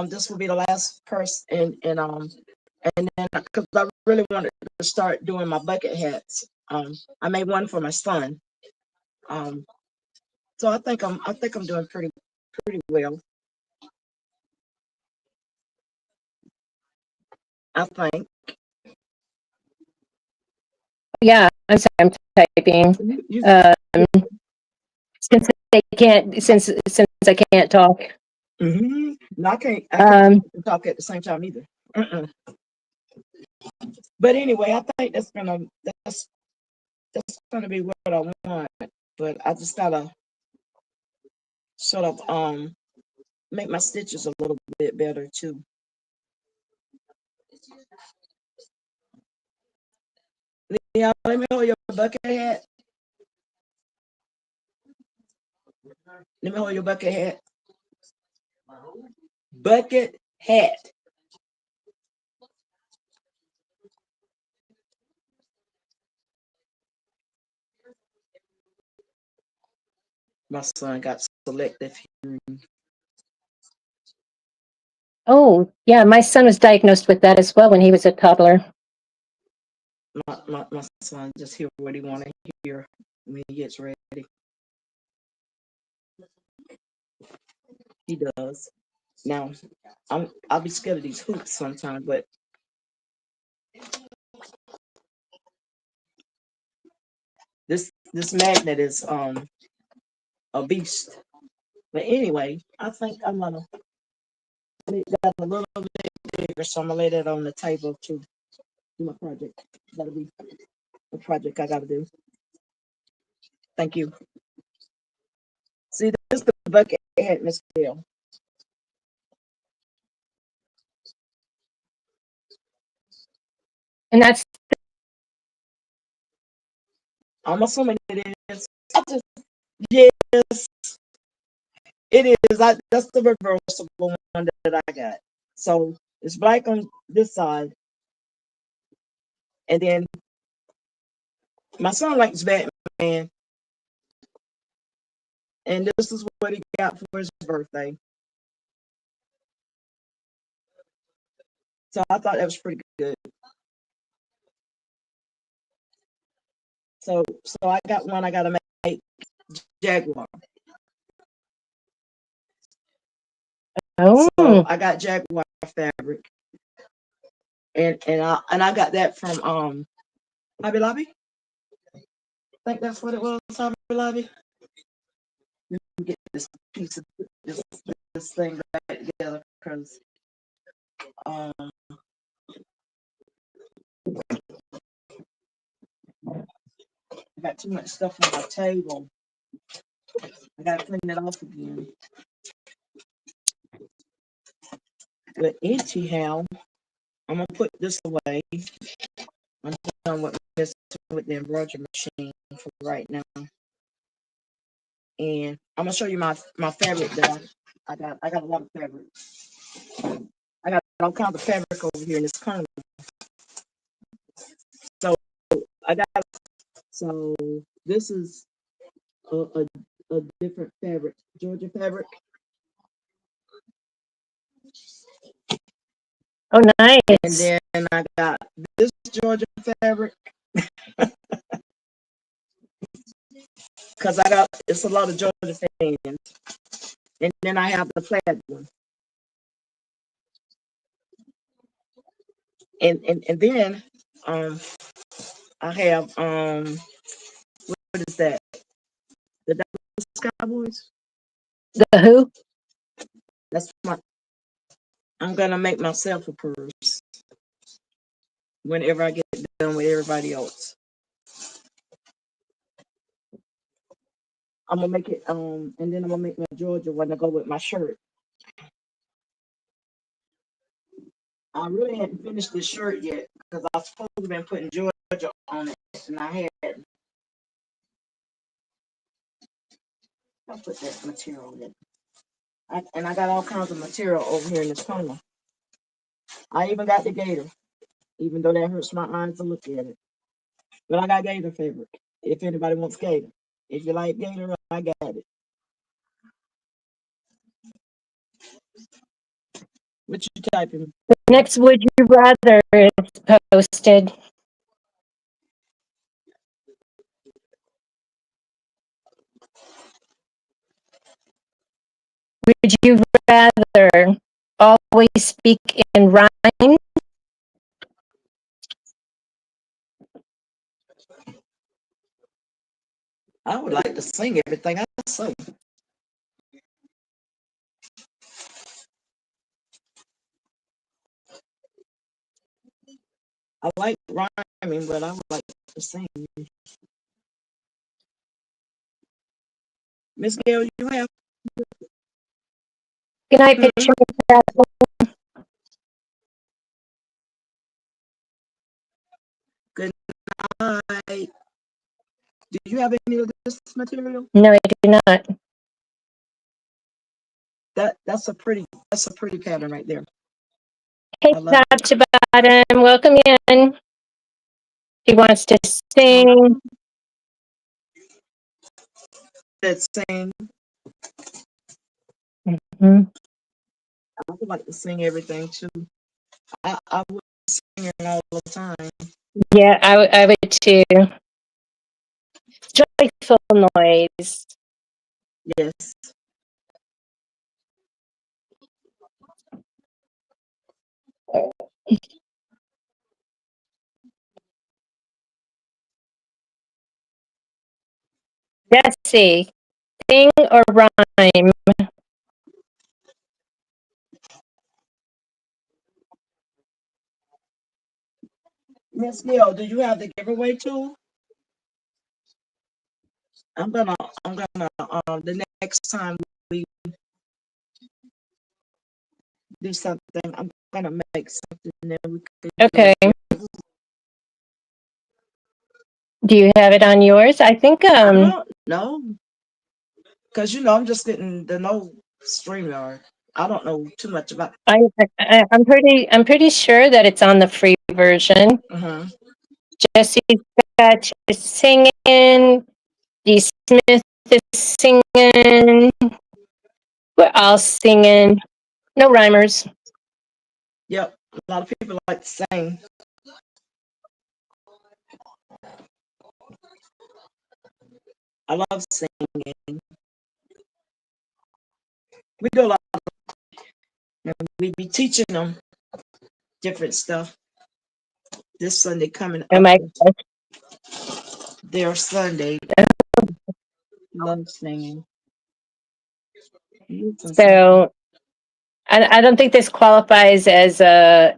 This will be the last purse, and then because I really wanted to start doing my bucket hats. I made one for my son. So I think I'm doing pretty well. I think. Yeah, I'm sorry, I'm typing. Since I can't talk. No, I can't talk at the same time either. But anyway, I think that's gonna be what I want. But I just gotta sort of make my stitches a little bit better too. Yeah, let me hold your bucket hat. Let me hold your bucket hat. Bucket hat. My son got selective hearing. Oh, yeah, my son was diagnosed with that as well when he was a toddler. My son just hear what he want to hear when he gets ready. He does. Now, I'll be scared of these hoops sometimes, but this magnet is a beast. But anyway, I think I'm gonna make that a little bit bigger, so I'm gonna lay that on the table to do my project. That'll be a project I gotta do. Thank you. See, this is the bucket hat, Miss Bill. And that's I'm assuming it is. Yes, it is. That's the reversible one that I got. So it's black on this side, and then my son likes Batman, and this is what he got for his birthday. So I thought that was pretty good. So I got one. I got to make Jaguar. Oh. So I got Jaguar fabric, and I got that from Hobby Lobby. I think that's what it was, Hobby Lobby. Let me get this piece of this thing back together because I got too much stuff on my table. I gotta clean it off again. But anyhow, I'm gonna put this away. I'm done with the embroidery machine for right now. And I'm gonna show you my fabric that I got. I got a lot of fabric. I got all kinds of fabric over here in this corner. So I got. So this is a different fabric, Georgia fabric. Oh, nice. And then I got this Georgia fabric. because it's a lot of Georgia fans. And then I have the plaid one. And then I have what is that? The Dallas Cowboys. The who? That's I'm gonna make myself a purse whenever I get done with everybody else. I'm gonna make it and then I'm gonna make my Georgia one to go with my shirt. I really hadn't finished this shirt yet because I was supposed to have been putting Georgia on it, and I had. I'll put that material in it. And I got all kinds of material over here in this corner. I even got the gator, even though that hurts my eyes to look at it. But I got gator fabric. If anybody wants gator, if you like gator, I got it. What you typing? The next Would You Rather is posted. Would you rather always speak in rhyme? I would like to sing everything I say. I like rhyming, but I would like to sing. Miss Gail, you have. Good night, picture me. Good night. Do you have any of this material? No, I do not. That's a pretty pattern right there. Hey, top to bottom, welcome in. He wants to sing. Let's sing. Mm-hmm. I would like to sing everything too. I would sing it all the time. Yeah, I would too. Joyful noise. Yes. Let's see. Sing or rhyme? Miss Gail, do you have the giveaway tool? I'm gonna the next time we do something, I'm gonna make something that we can. Okay. Do you have it on yours? I think I don't know. Because I'm just getting to know StreamYard. I don't know too much about. I'm pretty sure that it's on the free version. Uh-huh. Jesse's got you singing. D. Smith is singing. We're all singing. No rhymers. Yep. A lot of people like to sing. I love singing. We do a lot we be teaching them different stuff. This Sunday coming up. Oh my gosh. Their Sunday. Love singing. So I don't think this qualifies as a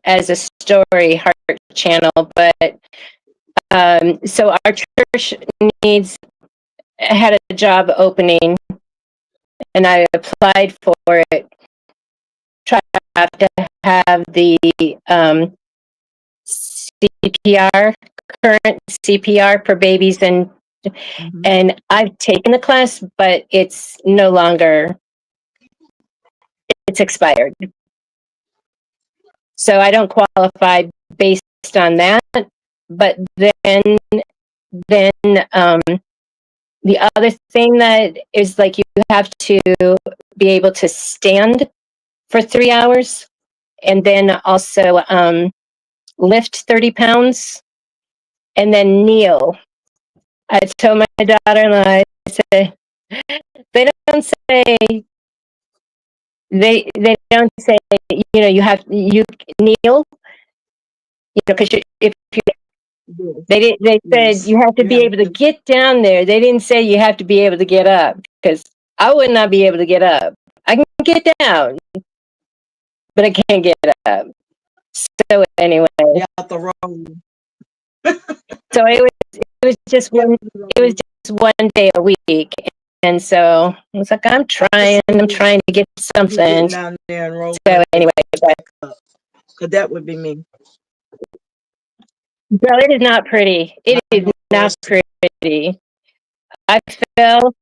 story heart channel, but so our church had a job opening, and I applied for it. Try to have the CPR, current CPR for babies, and I've taken the class, but it's no longer. It's expired. So I don't qualify based on that. But then the other thing that is like you have to be able to stand for 3 hours and then also lift 30 pounds and then kneel. I told my daughter-in-law, say, they don't say, they don't say, you know, you kneel, you know, because if you, Yes, they said yes. you have to You be have able to to. get down there. They didn't say you have to be able to get up, because I would not be able to get up. I can get down, but I can't get up. So anyway, You have to roll. so it was just You have one, to it was roll. just one day a week. And so I was like, I'm trying to get You getting something. down there and rolling So it anyway, but back up. Cause that would be me. girl, it is not pretty. It I is know not it's pretty. I fell,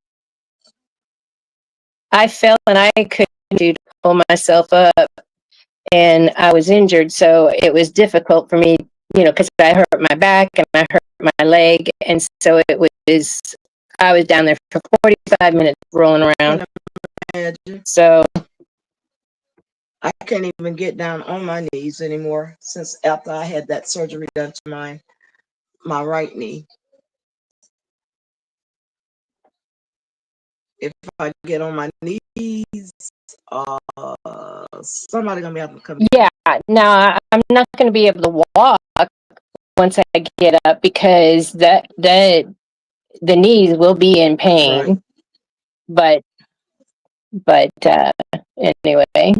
I fell and I couldn't do to pull myself up, and I was injured. So it was difficult for me, you know, because I hurt my back and I hurt my leg. And so I was down there for 45 minutes rolling around. imagine. So, I can't even get down on my knees anymore since after I had that surgery done to my right knee. If I get on my knees, somebody gonna be able to come. yeah, now I'm not going to be able to walk once I get up, because the knees will be in pain. Right. But anyway.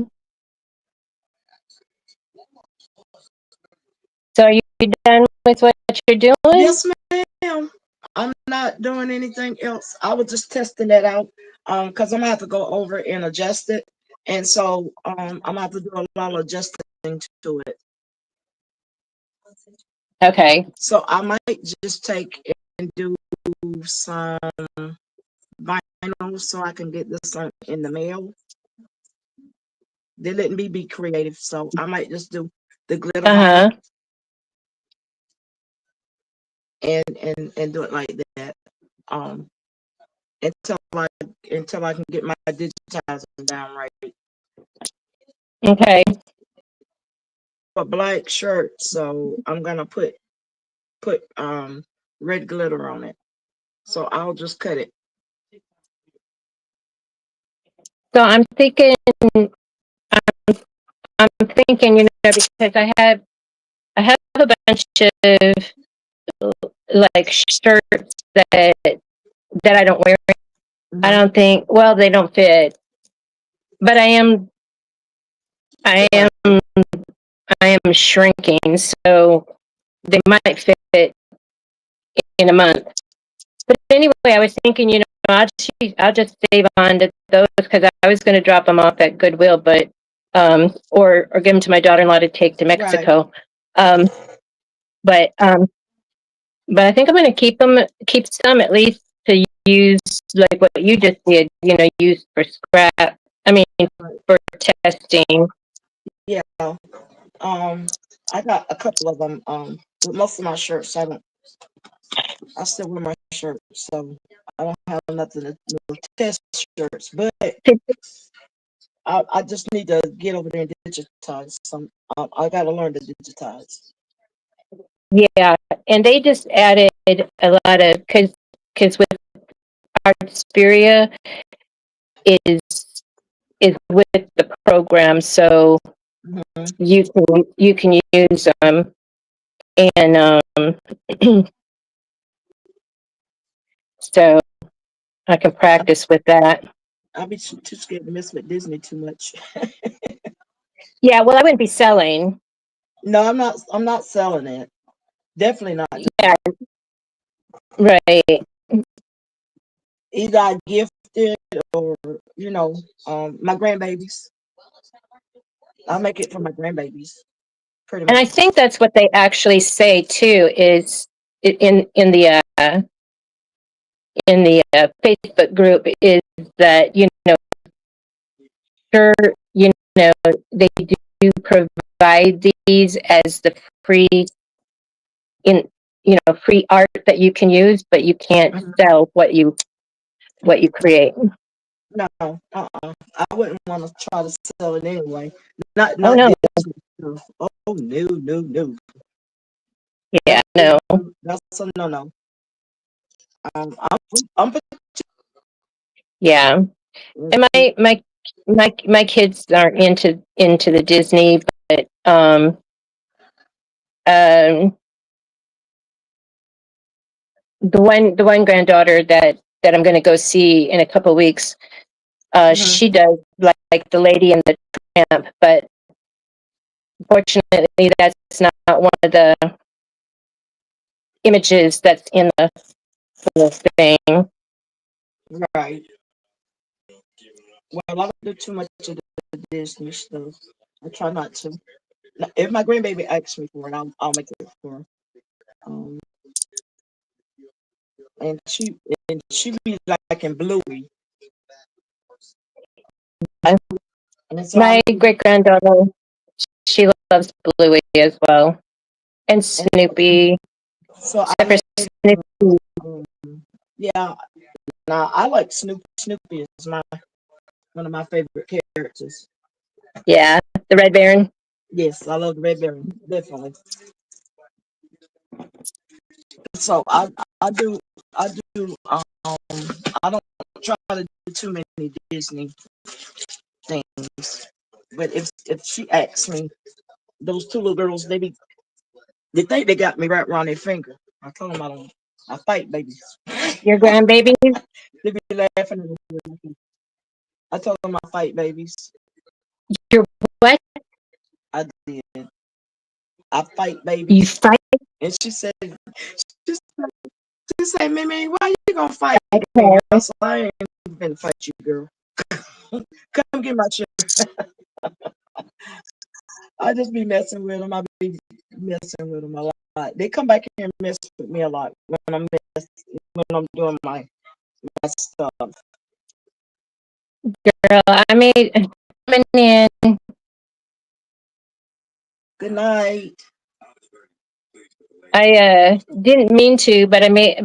So are you done with what you're doing? Yes, ma'am. I'm not doing anything else. I was just testing that out because I'm gonna have to go over and adjust it. And so I'm gonna have to do a lot of adjusting to it. Okay. So I might just take and do some vinyl so I can get this in the mail. They letting me be creative, so I might just do the glitter Uh-huh. vinyl and do it like that. Um, until I can get my digitizing down right. Okay. A black shirt, so I'm gonna put red glitter on it. So I'll just cut it. So I'm thinking, you know, because I have a bunch of like shirts that I don't wear. I don't think, well, they don't fit, but I am I am shrinking, so they might fit in a month. But anyway, I was thinking, you know, I'll just save on to those, because I was going to drop them off at Goodwill, but or give them to my daughter-in-law to take to Right. Mexico. Um, but I think I'm going to keep some at least to use, like what you just did. You know, use for scrap. I mean, for testing. Yeah. I got a couple of them. With most of my shirts, I still wear my shirts, so I don't have nothing to no test shirts. But I just need to get over there and digitize some. I got to learn to digitize. Yeah, and they just added a lot of, because with Artspiria is with the program, so Mhm. you can use them, and so I can practice with that. I'll be too scared to mess with Disney too much. Yeah, well, I wouldn't be selling. No, I'm not. I'm not selling it. Definitely not. Yeah, right. Either I gift it or my grandbabies. I'll make it for my grandbabies. Pretty And I much. think that's what they actually say too, is in the Facebook group, is that, you know, sure, you know, they do provide these as the free, in you know, free art that you can use, but you can't sell what you create. No, I wouldn't want to try to sell it anyway. Not Oh not no, this one. Oh no, no, no. yeah, That is no. that's a no no. I'm particular Yeah. And my kids aren't into the Disney, but um the one granddaughter that I'm going to go see in a couple of weeks, she does like the Lady and the Tramp, but fortunately that's not one of the images that's in the whole thing. Right. Well, I don't do too much of the Disney stuff. I try not to. If my grandbaby asks me for it, I'll make it for her. Um, and she be like in Bluey, and so My great granddaughter, she loves Bluey as well, and Snoopy. so I Except for made Snoopy. yeah. Now I like Snoopy. Snoopy is one of my favorite characters. Yeah, the Red Baron. Yes, I love the Red Baron, definitely. So I do I don't try to do too many Disney things. But if she asks me, those two little girls, they think they got me right around their finger. I told them I fight babies. Your grandbaby. They be laughing at me. I told them I fight babies. Your what? I did. I fight You babies. fight? And she said, Mimi, why you gonna fight me? Okay. I said, I ain't gonna fight you, girl. Come get my chair. I just be messing with them. I be messing with them a lot. They come back here and mess with me a lot when I'm doing my stuff. Girl, I made coming in. Good night. I didn't mean to, but made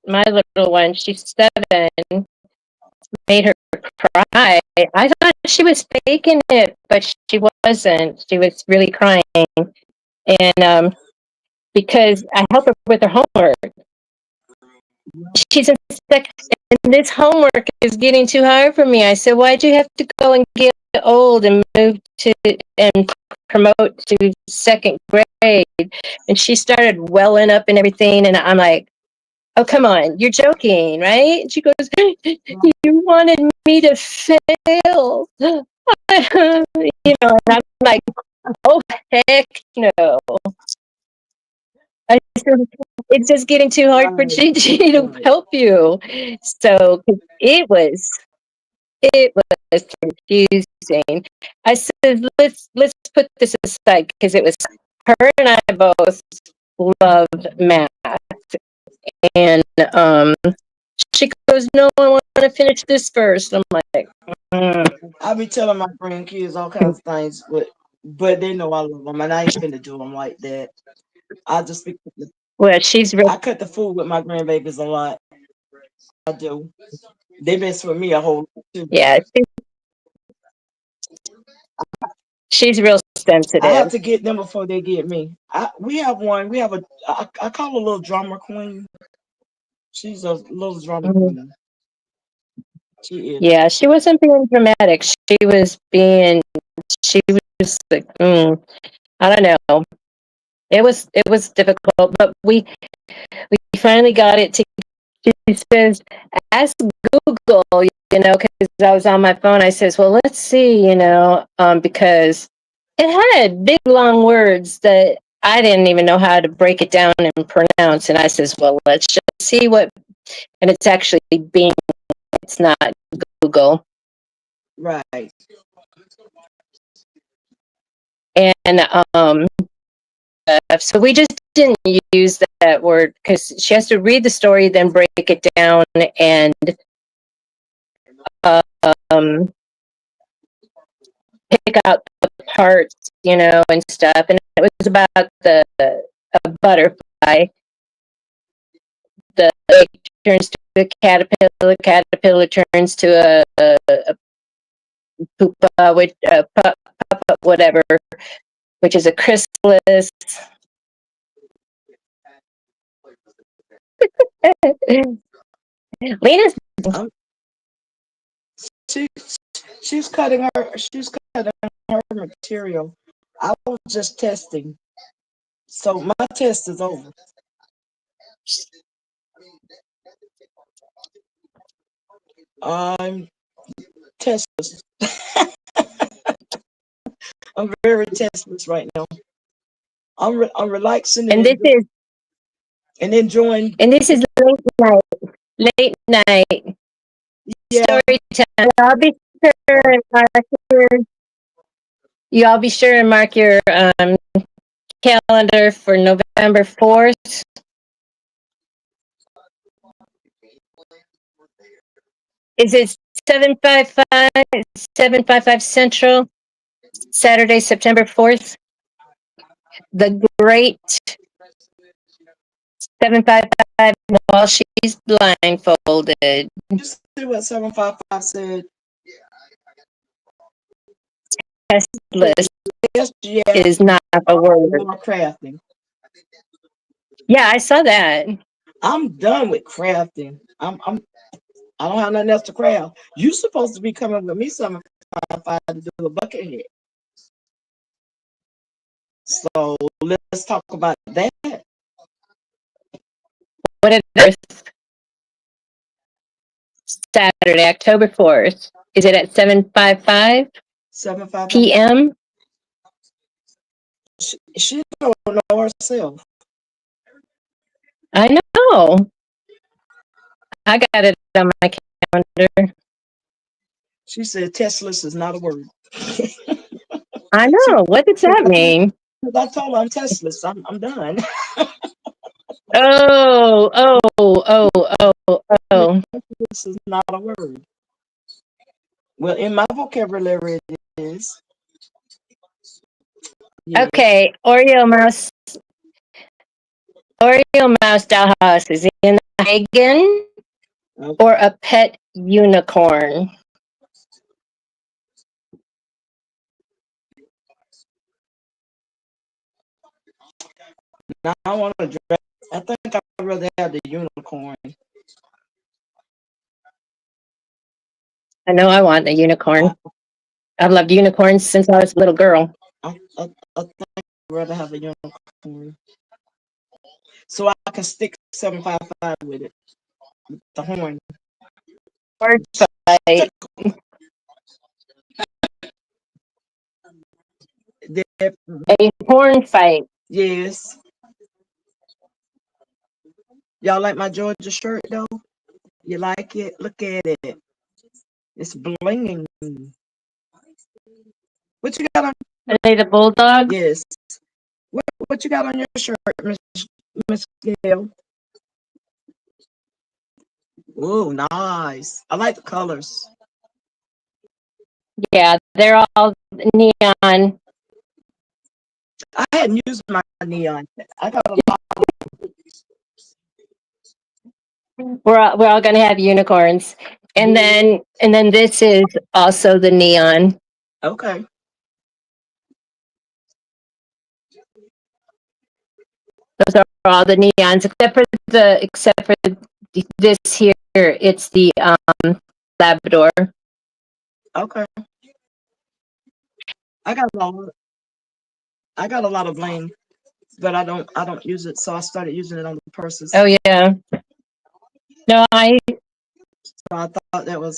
my little one. She's 7. Made her cry. I thought she was faking it, but she wasn't. She was really crying, and because I help her with her homework. She's in sec, and this homework is getting too hard for me. I said, why'd you have to go and get old and move to and promote to 2nd grade? And she started welling up and everything, and I'm like, oh, come on, you're joking, right? And she goes, you wanted me to fail. And I'm like, oh, heck no. I said, it's just getting too hard for Gigi to help you. So it was confusing. I said, let's put this aside because it was her and I both loved math. And she goes, no, I want to finish this first. I'm like, I be telling my grandkids all kinds of things, but they know I love them, and I ain't finna do them like that. I just be well, I cut the food with my grandbabies a lot. I do. They mess with me a whole lot too. yeah, she's real I have sensitive. to get them before they get me. We have one. We have I call her a little drama queen. She's a little drama queen. She is. Yeah, she wasn't being dramatic. She was like, I don't know. It was difficult, but we finally got it to. She says, ask Google, because I was on my phone. I says, well, let's see, because it had big long words that I didn't even know how to break it down and pronounce. And I says, well, let's just see and it's actually Bing. It's not Google. Right. And so we just didn't use that word because she has to read the story, then break it down and pick out the parts, and stuff. And it was about a butterfly. The egg turns to a caterpillar turns to a pupa, which pupa, whatever, which is a chrysalis. Lena's She she's cutting her material. I was just testing. So my test is over. I'm testless. I'm very testless right now. I'm relaxing and this is and enjoying. and this is late night Yeah, story time. I'll be sure and mark your, you all be sure and mark your calendar for November 4th. Is it 755 Central, Saturday, September 4th? The great 755 while she's blindfolded. you see what 755 said? Testless Yes, yeah, is not a word. more crafting. Yeah, I saw that. I'm done with crafting. I don't have nothing else to craft. You supposed to be coming with me 755 to do a bucket head. So let's talk about that. What is Saturday, October 4th? Is it at 7:55 755. p.m.? She don't know herself. I know. I got it on my calendar. She said testless is not a word. I know. What does that mean? I told her I'm testless. I'm done. Oh. This is not a word. Well, in my vocabulary, it is. Yeah. Okay, Oreo Mouse dollhouse is in the Hagen or a pet unicorn? Now I want to dress. I think I'd rather have the unicorn. I know I want a unicorn. I've loved unicorns since I was a little girl. I think I'd rather have a unicorn. So I can stick 755 with it. With the horn. Word fight. A horn fight. Yes. Y'all like my Georgia shirt though? You like it? Look at it. It's blinging. What you got on? Are they the bulldog? Yes. What you got on your shirt, Miss Gail? Oh, nice. I like the colors. Yeah, they're all neon. I hadn't used my neon. I got a lot. We're all going to have unicorns, and then this is also the neon. Okay. Those are all the neons, except for this here. It's the Labrador. Okay. I got a lot of bling, but I don't use it, so I started using it on the purses. Oh yeah. No, So I thought they were.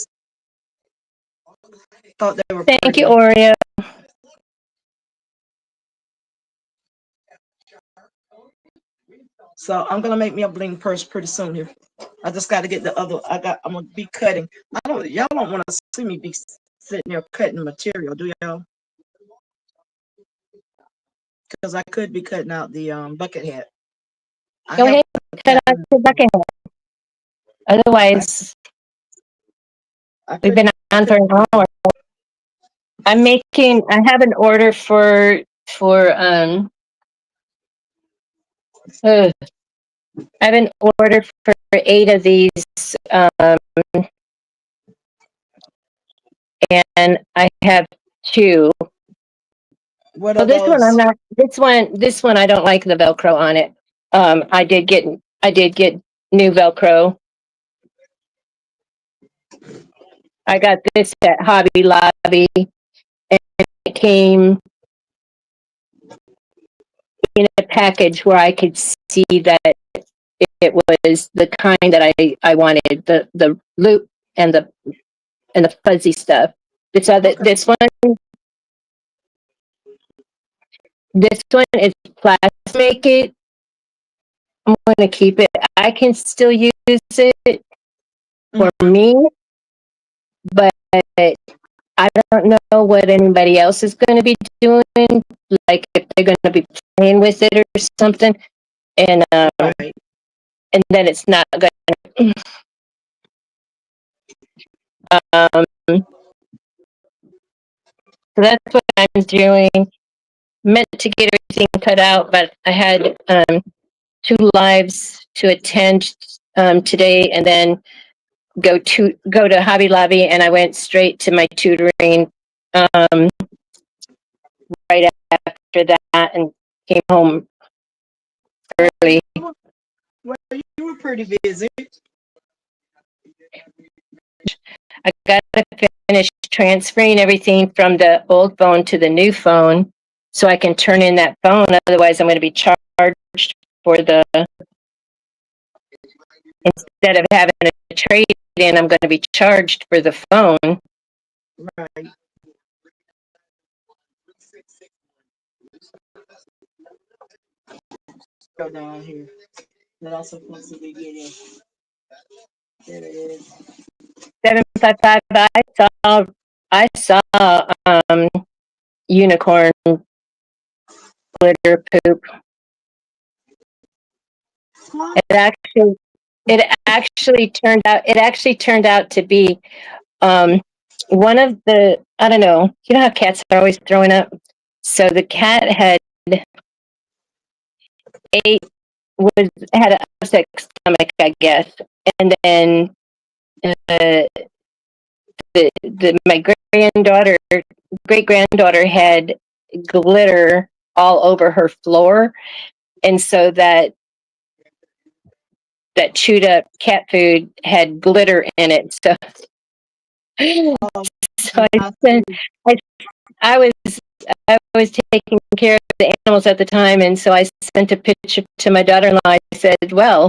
Thank pretty. you, Oreo. So I'm gonna make me a bling purse pretty soon here. I just got to get the other. I'm gonna be cutting. Y'all don't want to see me be sitting there cutting material, do y'all? Because I could be cutting out the bucket hat. Go ahead, cut out the bucket hat. Otherwise, we've been on for an hour. I have an order for I have an order for 8 of these, and I have 2. What Well, are those? This one I don't like the Velcro on it. I did get new Velcro I got this at Hobby Lobby, and it came in a package where I could see that it was the kind that I wanted, the loop and the fuzzy stuff. So that Okay. this one is plastic. I'm going to keep it. I can still use it for me, but I don't know what anybody else is going to be doing. Like if they're going to be playing with it or something, and Right. and then it's not going. So that's what I'm doing. Meant to get everything cut out, but I had 2 lives to attend today, and then go to Hobby Lobby, and I went straight to my tutoring right after that, and came home early. Well, you were pretty busy. I got to finish transferring everything from the old phone to the new phone so I can turn in that phone. Otherwise, I'm going to be charged for instead of having a trade in, I'm going to be charged for the phone. Right. Go down here. That also supposed to be getting. There it is. 755. I saw unicorn glitter poop. Huh? It actually turned out to be one of the, I don't know, you know how cats are always throwing up? So the cat had an upset stomach, I guess, and then my great granddaughter had glitter all over her floor, and so that chewed up cat food had glitter in it. So, so I, I was I was taking care of the animals at the time, and so I sent a picture to my daughter-in-law. I said, "Well,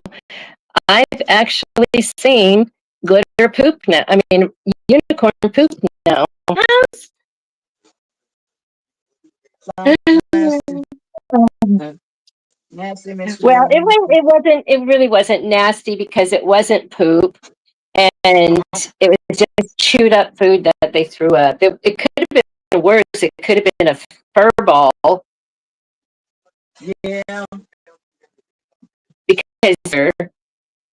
I've actually seen glitter poop now. I mean, unicorn poop now." Nasty, Miss Well, Sharon. it really wasn't nasty because it wasn't poop, and it was just chewed up food that they threw up. It could have been worse. It could have been a fur ball Yeah. because,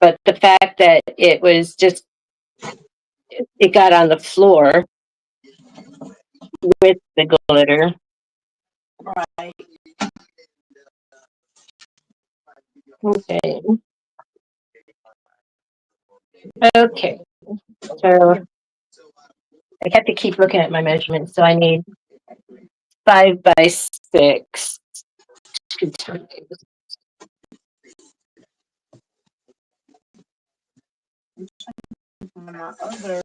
but the fact that it was just, it got on the floor with the glitter. Right. Okay. Okay. So I have to keep looking at my measurements. So I need 5 by 6. My other,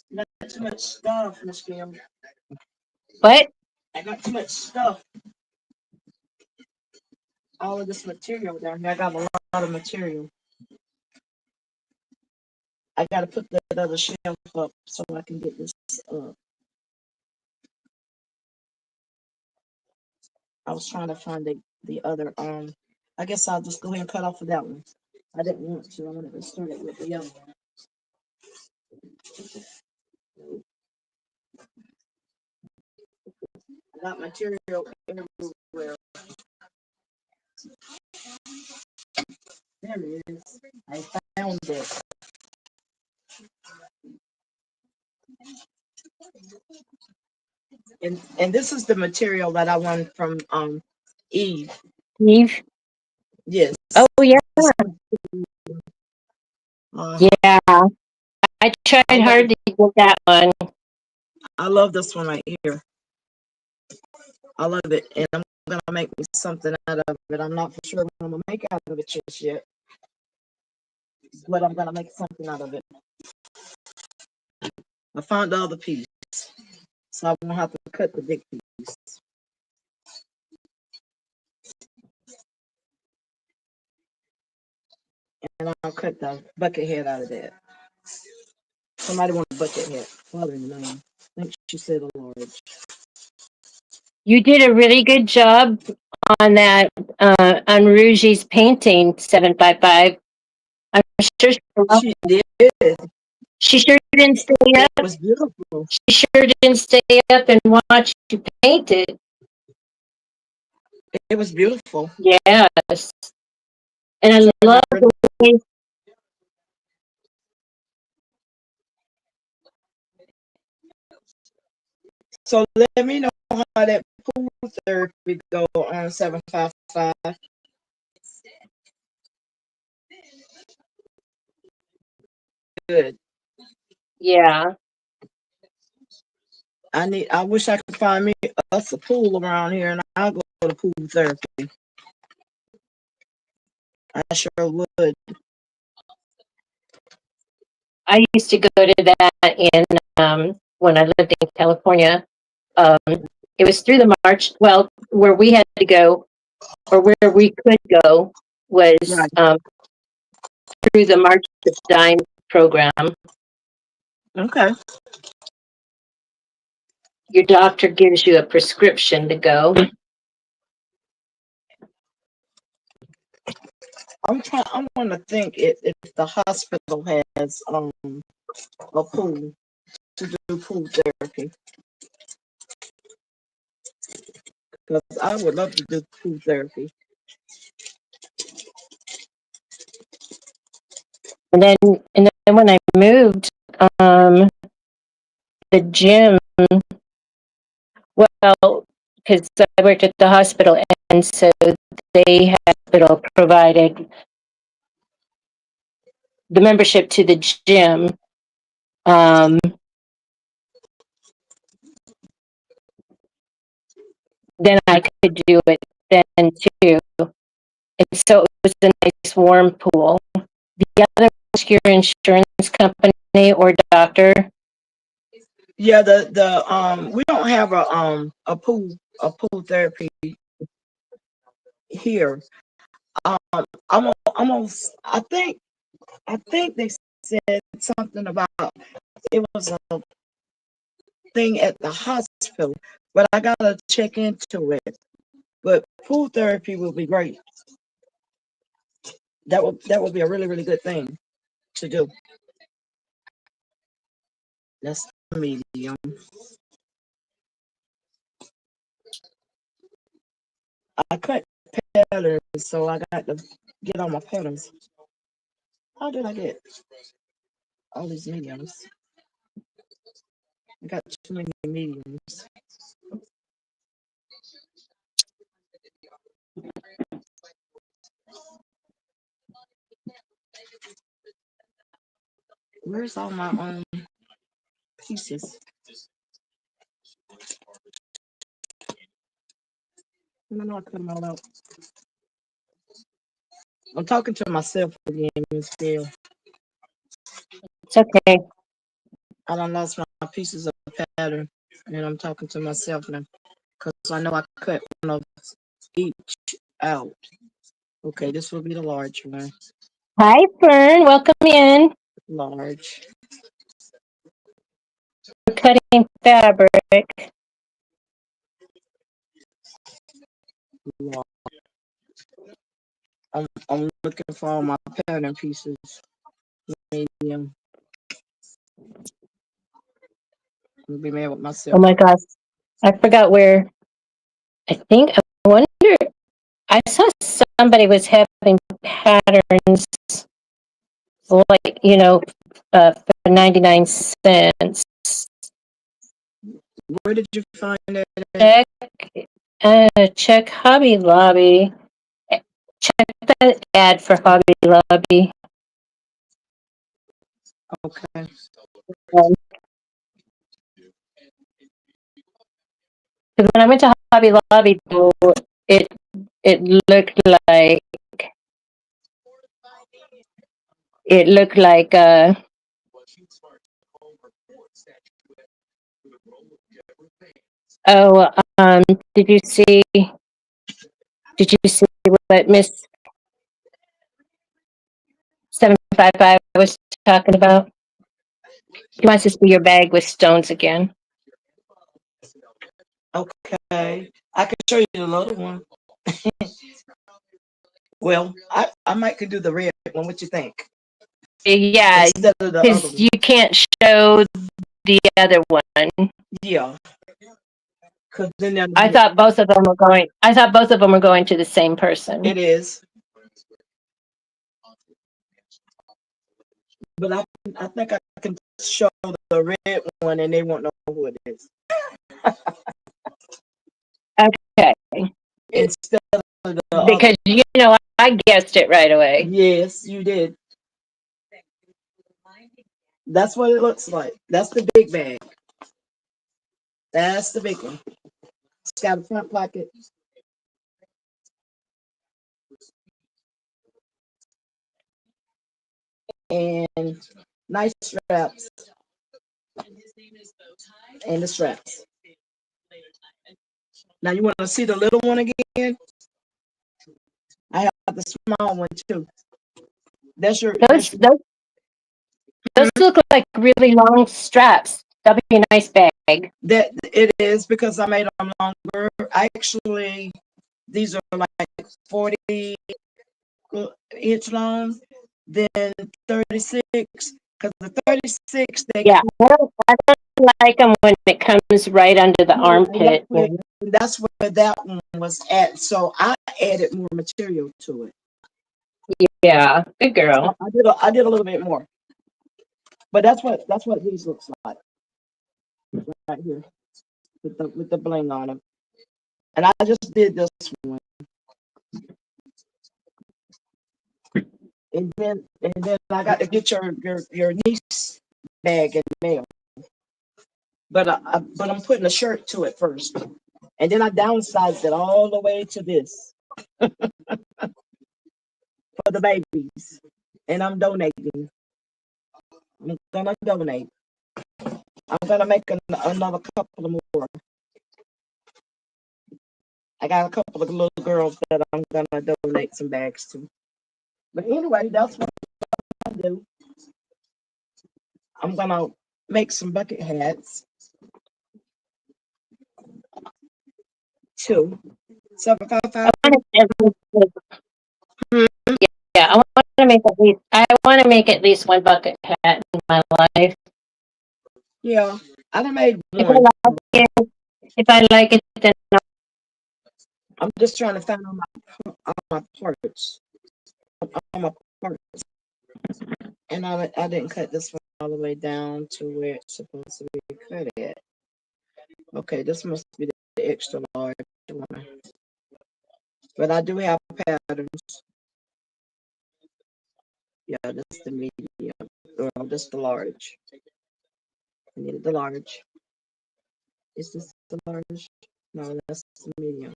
not too much stuff, Miss Kim. What? I got too much stuff. All of this material down here. I got a lot of material. I got to put that other shelf up so I can get this up. I was trying to find the other. I guess I'll just go ahead and cut off of that one. I didn't want to. I wanted to start it with the other one. I got material everywhere. There it is. I found it. And this is the material that I won from Eve. Eve? Yes. Oh, yeah. Uh-huh. Yeah. I tried hard to get that one. I love this one right here. I love it. And I'm going to make me something out of it. I'm not for sure what I'm going to make out of it just yet. But I'm going to make something out of it. I found the other piece, so I won't have to cut the big piece. And I'll cut the bucket head out of that. Somebody want a bucket head. Father in the name. I think she said a large. You did a really good job on that, on Rugi's painting 755. I'm sure She did. she sure didn't stay It up. was beautiful. She sure didn't stay up and watch you paint it. It was beautiful. Yes. And I love the way. So let me know how that pool therapy go on 755. Good. Yeah. I wish I could find me us a pool around here, and I'll go to pool therapy. I sure would. I used to go to that in when I lived in California. It was through the March. Well, where we had to go, or where we could go, was Right. through the March of Dime program. Okay. Your doctor gives you a prescription to go. I want to think if the hospital has a pool to do pool therapy, because I would love to do pool therapy. And then when I moved, the gym. Well, because I worked at the hospital, and so they hospital provided the membership to the gym. Then I could do it then too. And so it was a nice warm pool. The other was your insurance company or doctor. Yeah, the we don't have a pool therapy here. Almost I think they said something about it was a thing at the hospital, but I gotta check into it. But pool therapy will be great. That would be a really really good thing to do. That's the medium. I cut patterns, so I got to get on my patterns. How did I get all these mediums? I got too many mediums. Where's all my pieces? I know I cut them all out. I'm talking to myself again, Miss Phil. It's okay. I done lost my pieces of pattern, and I'm talking to myself now because I know I cut one of each out. Okay, this will be the large one. Hi, Fern. Welcome in. Large. We're cutting fabric. Large. I'm looking for all my pattern pieces. Medium. I'll be mad with myself. Oh my gosh. I forgot where. I wonder, I saw somebody was having patterns like, for 99 cents. Where did you find that? Check Hobby Lobby. Check the ad for Hobby Lobby. Okay. Because when I went to Hobby Lobby, it looked like it looked like Oh, did you see what Miss 755 was talking about? He wants to see your bag with stones again. Okay, I can show you the little one. Well, I might could do the red one. What you think? Yeah, Instead of the other because one. you can't show the other one. Yeah. 'Cause then I thought both of them were going. I thought both of them were going to the same person. it is. But I think I can show the red one and they won't know who it is. Okay. Instead of the Because I guessed it right away. Yes, you did. That's what it looks like. That's the big bag. That's the big one. It's got a front pocket. And nice straps. And the straps. Now you want to see the little one again? I have the small one too. Those look like really long straps. That'd be a nice bag. That it is because I made them longer. Actually, these are like 40 inch long, then 36. Because the 36, I don't like them when it comes right under the armpit. That's where that one was at. So I added more material to it. Yeah, good girl. I did a little bit more, but that's what these looks like right here with the bling on them. And I just did this one. And then I got to get your niece bag in the mail. But I'm putting a shirt to it first. And then I downsized it all the way to this for the babies. And I'm donating. I'm gonna donate. I'm gonna make another couple of more. I got a couple of little girls that I'm gonna donate some bags to. But anyway, that's what I do. I'm gonna make some bucket hats. 2. 755. Yeah, I want to make at least one bucket hat in my life. Yeah, I done made one. If I like it, then I'm just trying to find all my parts. All my parts. And I didn't cut this one all the way down to where it's supposed to be cut at. Okay, this must be the extra large one. But I do have patterns. Yeah, this is the medium. Well, this is the large. I needed the large. Is this the large? No, that's the medium.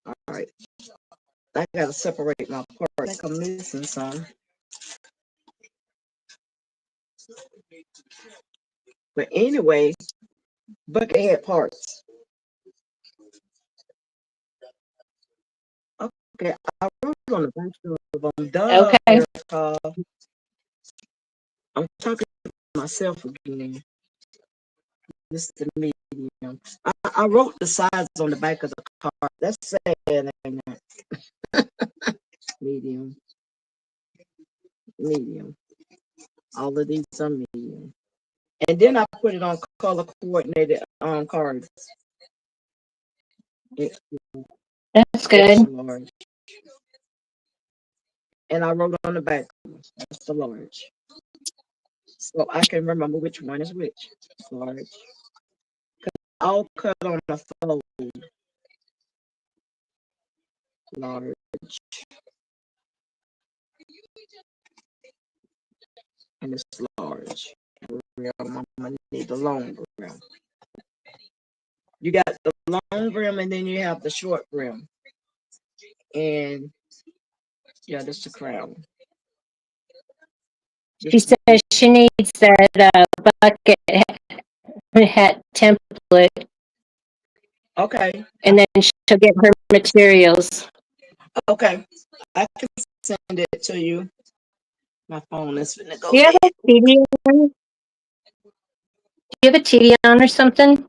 All right. I gotta separate my parts. I'm missing some. But anyway, bucket head parts. Okay, I wrote on the back of them. Duh, okay. I'm talking to myself again. This is the medium. I wrote the size on the back of the card. That's sad, ain't it? Medium. Medium. All of these are medium. And then I put it on color coordinated cards. That's good. And I wrote on the back, that's the large. So I can remember which one is which. Large. I'll cut on the fold. Large. And it's large. I'm gonna need the long brim. You got the long brim and then you have the short brim. And yeah, that's the crown. She says she needs that bucket hat template it. Okay. And then she'll get her materials. Okay. I can send it to you. My phone is finna go Do you have dead. a TV on? Do you have a TV on or something?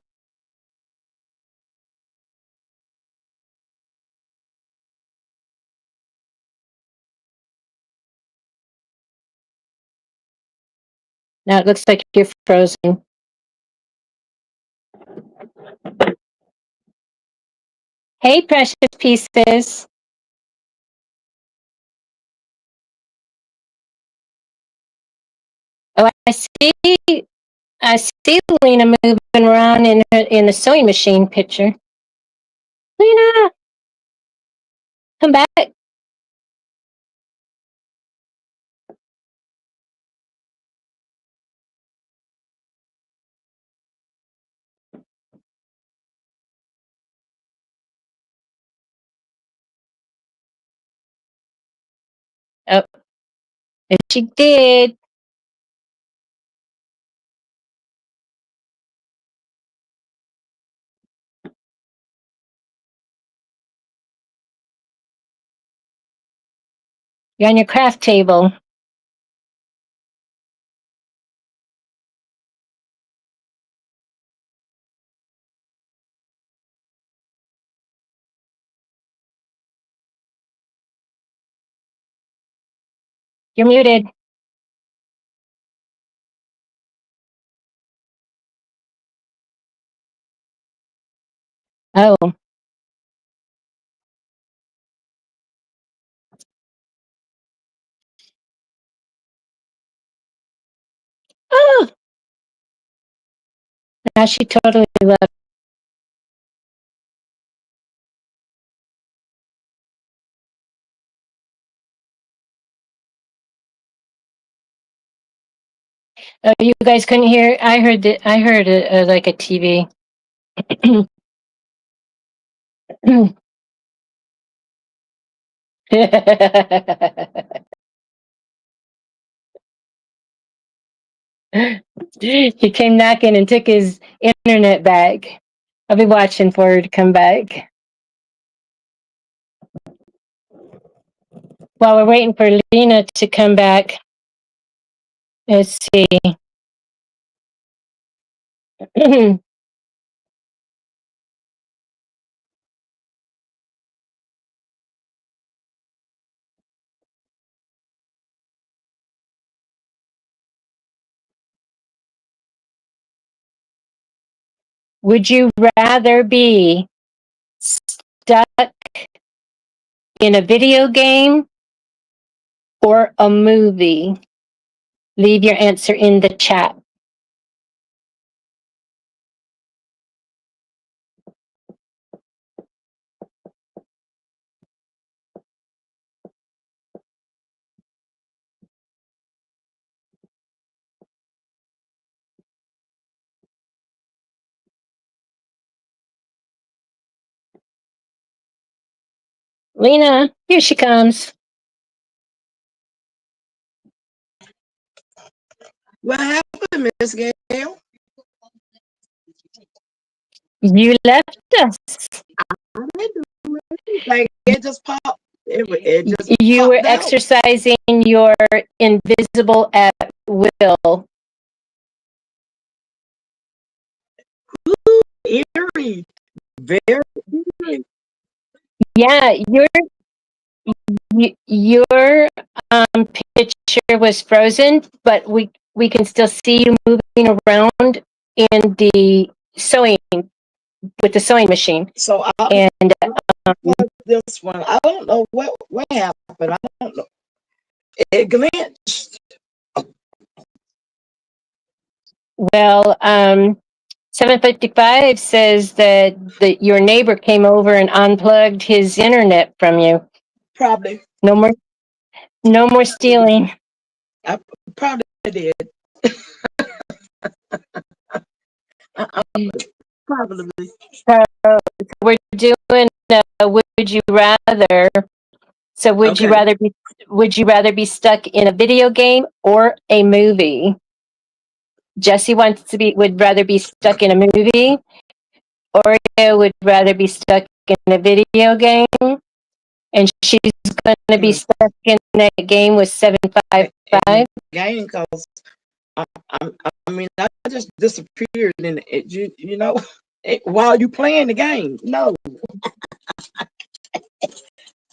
No, it looks like you're frozen. Hey, precious pieces. Oh, I see Lena moving around in the sewing machine picture. Lena, come back. Oh, and she did. You're on your craft table. You're muted. Oh. Oh. Now she totally left. You guys couldn't hear? I heard it. I heard it like a TV. He came knocking and took his internet back. I'll be watching for her to come back. While we're waiting for Lena to come back, let's see. Would you rather be stuck in a video game or a movie? Leave your answer in the chat. Lena, here she comes. What happened, Miss Gail? You left us. Like it just popped. It just You were popped out. exercising your invisible at will. Ooh, eerie. Very eerie. Yeah, your picture was frozen, but we can still see you moving around in the sewing with the sewing machine. So and this one, I don't know what happened. I don't know. It glitched. well, 755 says that your neighbor came over and unplugged his internet from you. Probably. No more stealing. I probably did. Probably. We're doing would you rather. So would you rather be stuck in a video game or a movie? Jesse would rather be stuck in a movie. would rather be stuck in a video game, and she's going to be stuck in that game with 755. Game, cause I mean, I just disappeared in it. You know, while you playing the game. No,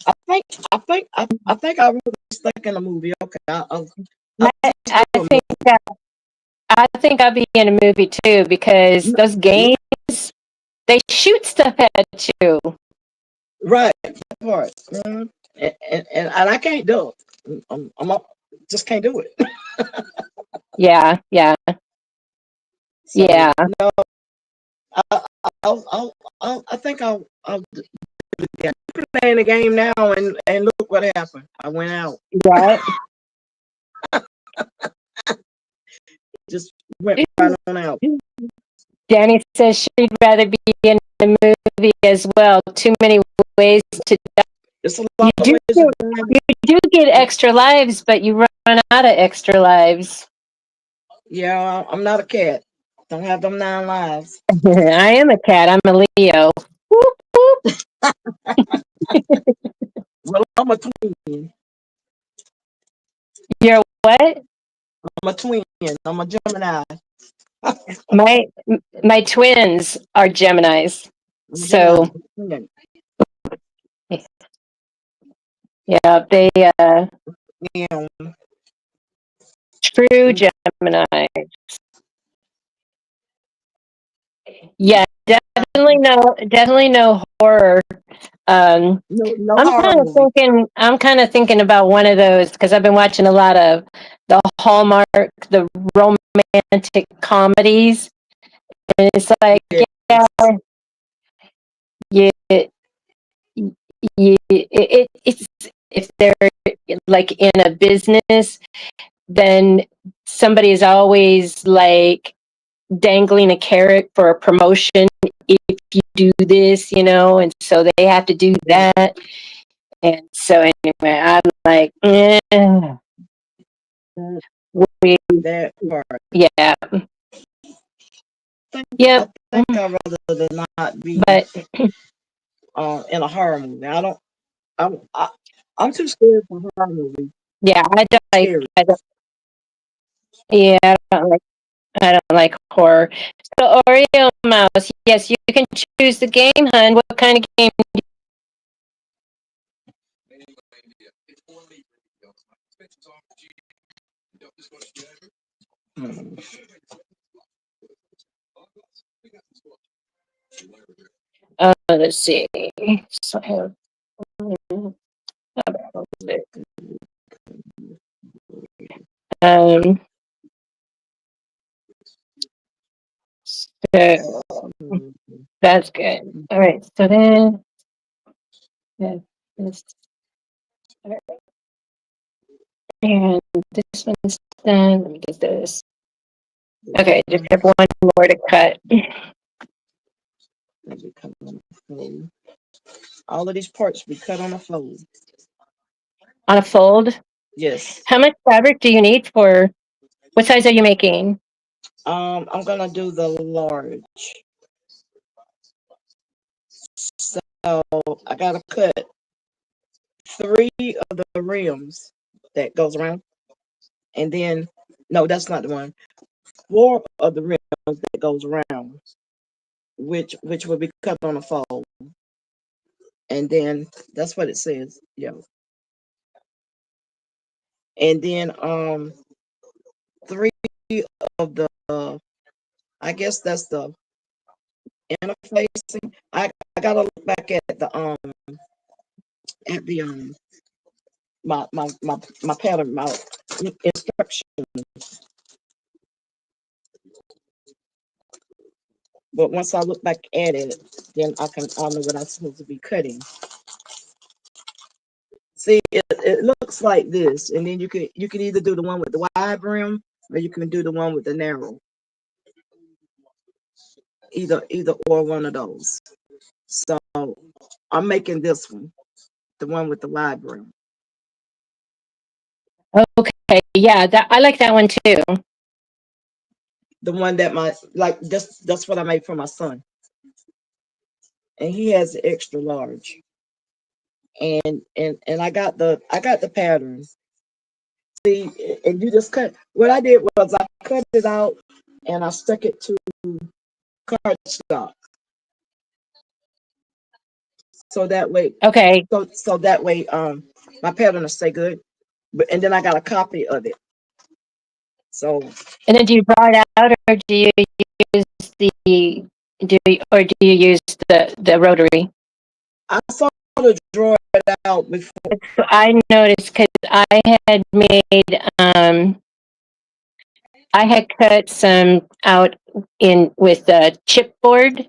I think I was stuck in a movie. Okay, I think I think I'll be in a movie too, because those games, they shoot stuff at you. Right, that part. And I can't do it. Just can't do it. Yeah, yeah, So, yeah. no, I think I'll do it again. I'm playing the game now, and look what happened. I went out. Right. Just went right on out. Danny says she'd rather be in a movie as well. Too many ways to die. It's a lot of ways You do get extra lives, but you run out of extra lives. Yeah, I'm not a cat. Don't have them 9 lives. I am a cat. I'm a Leo. Whoop, whoop. Well, I'm a twin. You're what? I'm a twin. I'm a Gemini. My twins are Geminis. So yeah, they Yeah. true Gemini. Yeah, definitely no horror. No I'm kind of thinking about one of those, because I've been watching a lot of the Hallmark, the romantic comedies, and it's like, yeah, it's, if they're like in a business, then somebody is always like dangling a carrot for a promotion if you do this, and so they have to do that. And so anyway, I'm like, that part. Yeah. I think I'd rather than not be But in a horror movie. I'm too scared for horror movies. yeah, I don't like horror. So Oreo Mouse, yes, you can choose the game, hun. What kind of game? Let's see. So, so that's good. All right. So then, this, and this one's done. Let me get this. Okay, just have one more to cut. All of these parts be cut on a fold. On a fold? Yes. How much fabric do you need for? What size are you making? I'm gonna do the large. So I gotta cut 3 of the rims that goes around, and then no, that's not the one. 4 of the rims that goes around, which will be cut on a fold, and then that's what it says. Yeah. And then 3 of the I guess that's the interfacing. I gotta look back at the my pattern, my instruction. But once I look back at it, then I'll know what I'm supposed to be cutting. See, it looks like this, and then you can either do the one with the wide brim, or you can do the one with the narrow. Either or one of those. So I'm making this one, the one with the wide brim. Okay, yeah, I like that one too. The one that that's what I made for my son. and he has the extra large. And I got the pattern. See, and you just cut. What I did was I cut it out and I stuck it to cardstock. So that way, Okay. so that way, my pattern will stay good. But and then I got a copy of it. So And then do you draw it out, or do you use do you use the rotary? I saw the draw it out before. So I noticed because I had made I had cut some out in with the chipboard,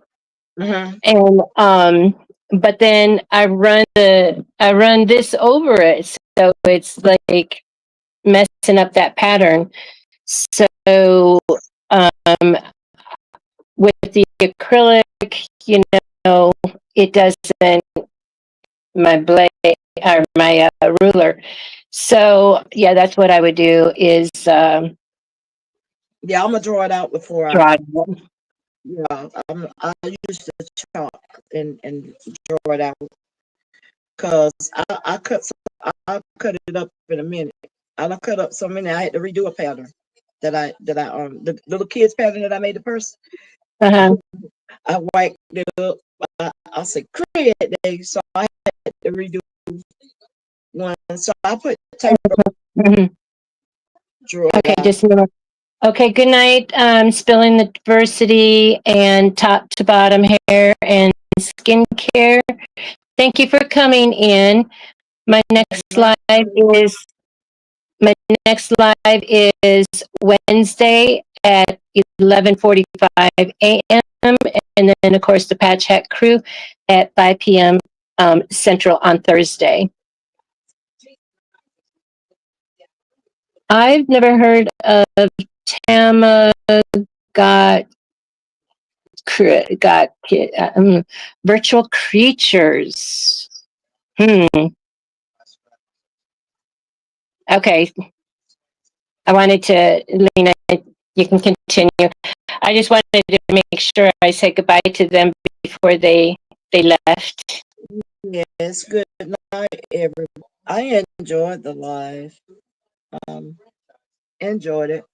and but then I run this over it, so it's like messing up that pattern. So um, with the acrylic, you know, it doesn't my blade or my ruler. So yeah, that's what I would do is Yeah, I'm gonna draw it out before draw I. it. Yeah, I use the chalk and draw it out because I cut it up in a minute. I done cut up so many I had to redo a pattern that I the little kids pattern that I made the purse. Uh-huh. I wiped it up. I said create day, so I had to redo one. So I put tape Mhm. draw it Okay, out. just a minute. Okay, good night. Spilling the diversity and top to bottom hair and skincare. Thank you for coming in. My next live is my next live is Wednesday at 11:45 a.m. and then of course the Patch Hat Crew at 5 p.m. Central on Thursday. I've never heard of Tama got got virtual creatures. Okay. I wanted to, Lena, you can continue. I just wanted to make sure I said goodbye to them before they left. Yes, good night, everyone. I enjoyed the live. Um, enjoyed it.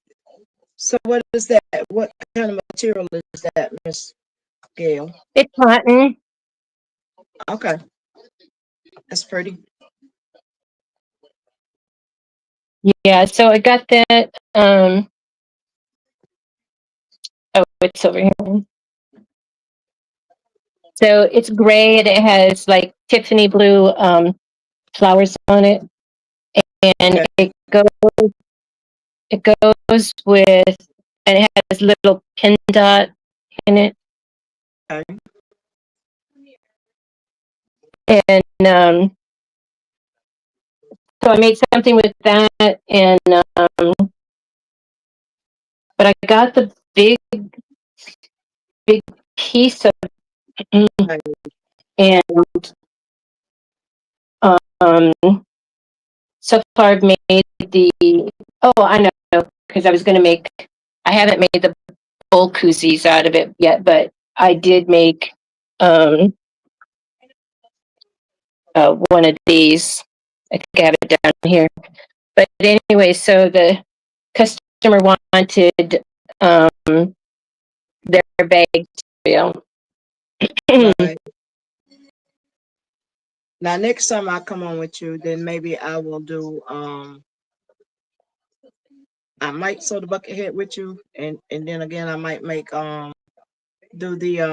So what is that? What kind of material is that, Miss Gail? It's cotton. Okay, that's pretty. Yeah, so I got that. Oh, it's over here. So it's gray and it has like Tiffany blue flowers on it, and Okay. it goes with, and it has little pin dot in it, Okay. and so I made something with that, and but I got the big piece of, and um, so far I've made the, oh, I know, because I was going to make, I haven't made the bowl koozies out of it yet, but I did make one of these. I think I have it down here. But anyway, so the customer wanted their bag cereal. Right. Now next time I come on with you, then maybe I will do I might sew the bucket head with you, and then again I might make do the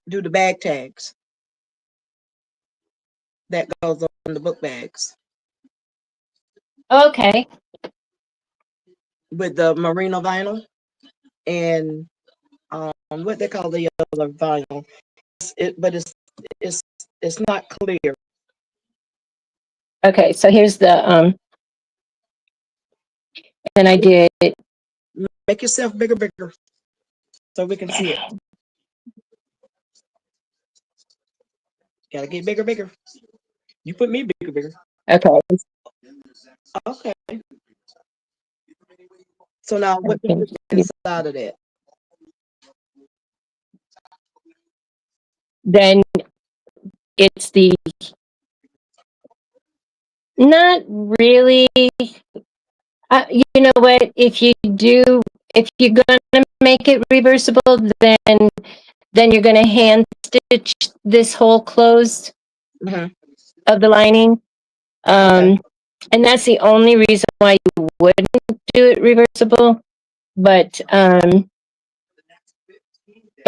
do the bag tags that goes on the book bags Okay. with the merino vinyl and what they call the other vinyl. But it's it's not clear. Okay, so here's the and I did. Make yourself bigger so we can see it. Gotta get bigger. You put me bigger. Okay. Okay. So now what do you put inside of that? then it's the, not really, you know what, if you're gonna make it reversible, then you're gonna hand stitch this hole closed Mhm. of the lining. Okay. And that's the only reason why you wouldn't do it reversible. But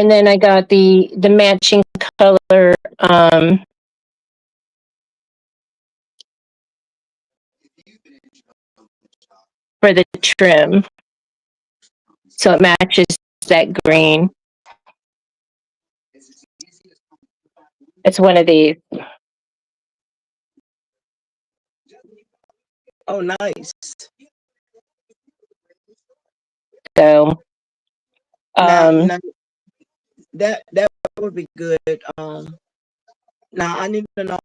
and then I got the matching color for the trim, so it matches that green. It's one of these. Oh, nice. So Now that would be good. Now I need to know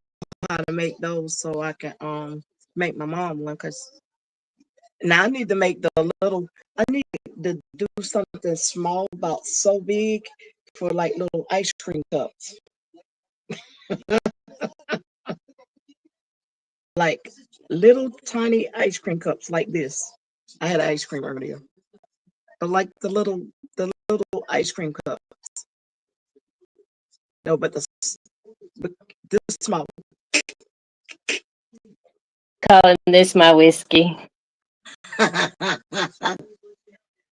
how to make those so I can make my mom one, because now I need to make the little. I need to do something small, about so big, for like little ice cream cups, like little tiny ice cream cups like this. I had ice cream earlier, but like the little ice cream cup. No, but this small. calling this my whiskey.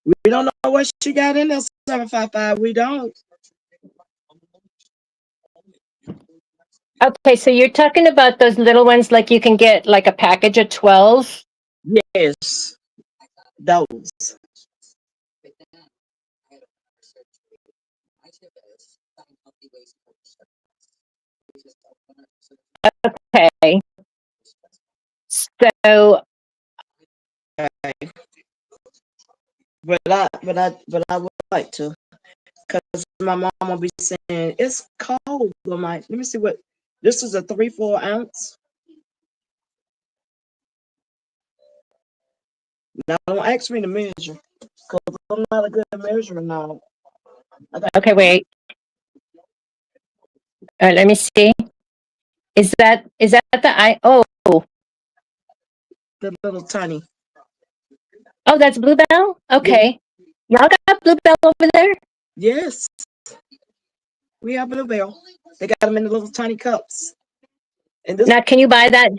We don't know what she got in there. 755. We don't. Okay, so you're talking about those little ones, like you can get like a package of 12. Yes, those. Okay. So Okay. But I would like to, because my mom will be saying it's cold. Let me see what this is, a 3/4 ounce. Now don't ask me to measure, because I'm not a good measurer now. okay, wait. All right, let me see. Is that The little tiny. that's Bluebell? Yeah. Okay. Y'all got Bluebell over there? Yes, we have Bluebell. They got them in the little tiny cups. And this, Now, can you buy that,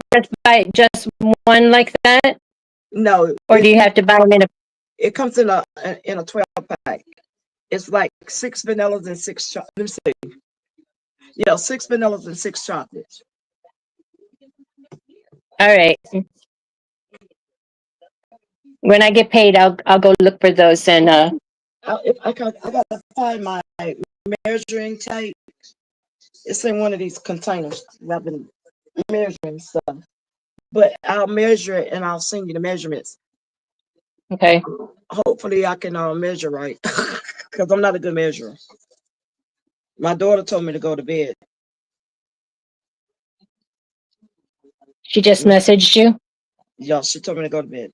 just one like that? no, Or do you have to buy them in a, it comes in a 12 pack. It's like 6 vanillas and 6 let me see. Yeah, 6 vanillas and 6 chocolates. all right. When I get paid, I'll go look for those and I gotta find my measuring tape. It's in one of these containers. I've been measuring stuff, but I'll measure it and I'll send you the measurements. okay. Hopefully, I can measure right, because I'm not a good measurer. My daughter told me to go to bed. She just messaged you? Yeah, she told me to go to bed,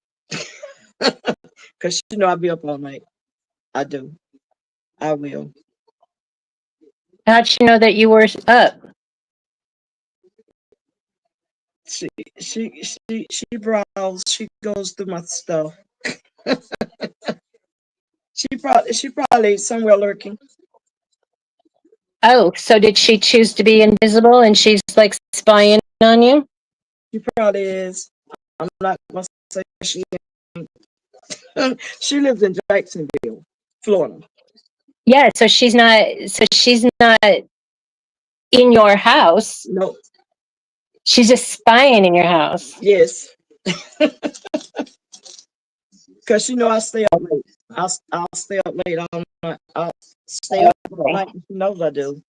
because she know I'll be up all night. I do. I will. How'd she know that you were up? She browses. She goes through my stuff. She probably somewhere lurking. Oh, so did she choose to be invisible and she's like spying on you? She probably is. I'm not gonna say she ain't. She lives in Jacksonville, Florida. Yeah, so she's not in your house. No. She's just spying in your house. Yes. Because she know I stay up late. I'll stay up late all night. I'll stay up all night. She knows I do.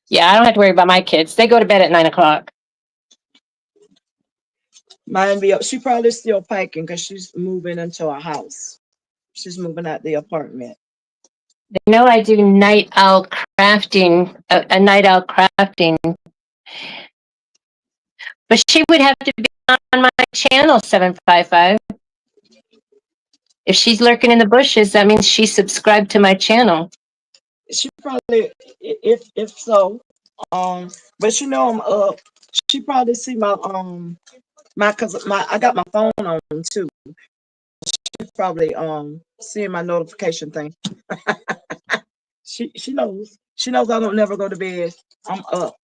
Yeah, I don't have to worry about my kids. They go to bed at 9 o'clock. Mine be up. She probably still packing because she's moving into a house. She's moving out the apartment. They know I do night owl crafting, a night owl crafting. But she would have to be on my channel, 755. If she's lurking in the bushes, that means she's subscribed to my channel. She probably, if so, but you know I'm up. She probably see my cause I got my phone on too. She probably seeing my notification thing. She knows. She knows I don't never go to bed. I'm up.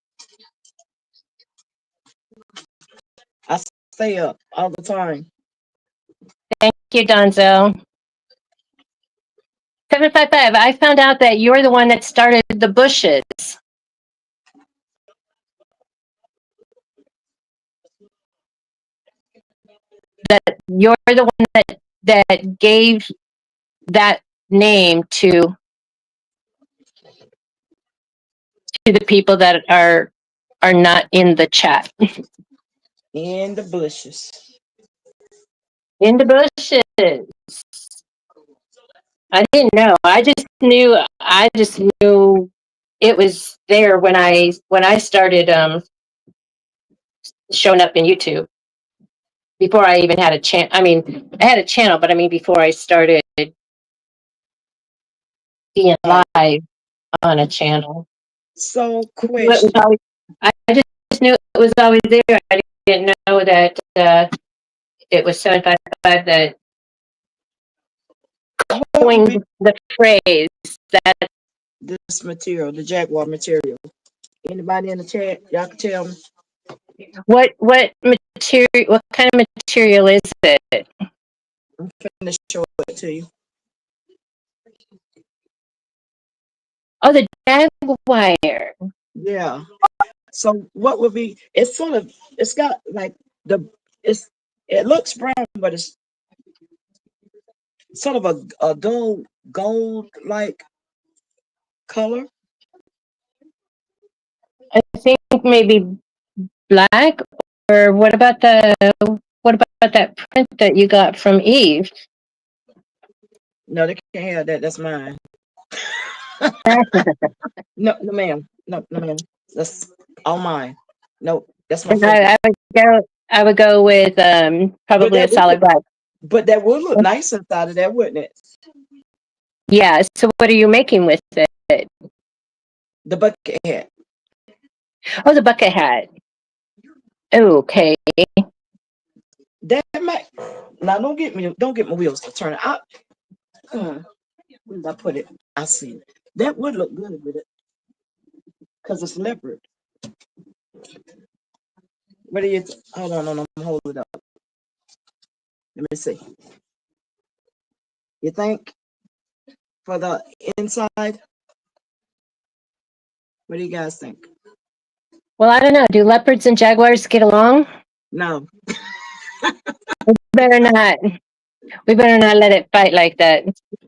I stay up all the time. Thank you, Donzo. 755, I found out that you're the one that started the bushes. That you're the one that gave that name to the people that are not in the chat. In the bushes. In the bushes. I didn't know. I just knew it was there when I started showing up in YouTube. Before I even had a channel. I mean, I had a channel, but I mean before I started being live on a channel. So It always, I just knew it was always there. I didn't know that it was 755 that coined the phrase that this material, the Jaguar material. Anybody in the chat, y'all can tell me. what material? What kind of material is it? I'm finna show it to you. Oh, the Jaguar. Yeah. So what would be? It's sort of. It's got like it looks brown, but it's sort of a gold like color. I think maybe black. Or what about that print that you got from Eve? No, they can't have that. That's mine. No, no, ma'am. No, no, ma'am. That's all mine. No, that's my favorite. I would go with probably a solid black. But that would look nice inside of that, wouldn't it? Yeah. So what are you making with it? The bucket hat. Oh, the bucket hat. Okay. That might. Now don't get my wheels to turn out. Where did I put it? I see it. That would look good with it. Because it's leopard. What do you hold on, I'm holding it up. Let me see. You think for the inside? What do you guys think? Well, I don't know. Do leopards and jaguars get along? No. We better not. We better not let it fight like that.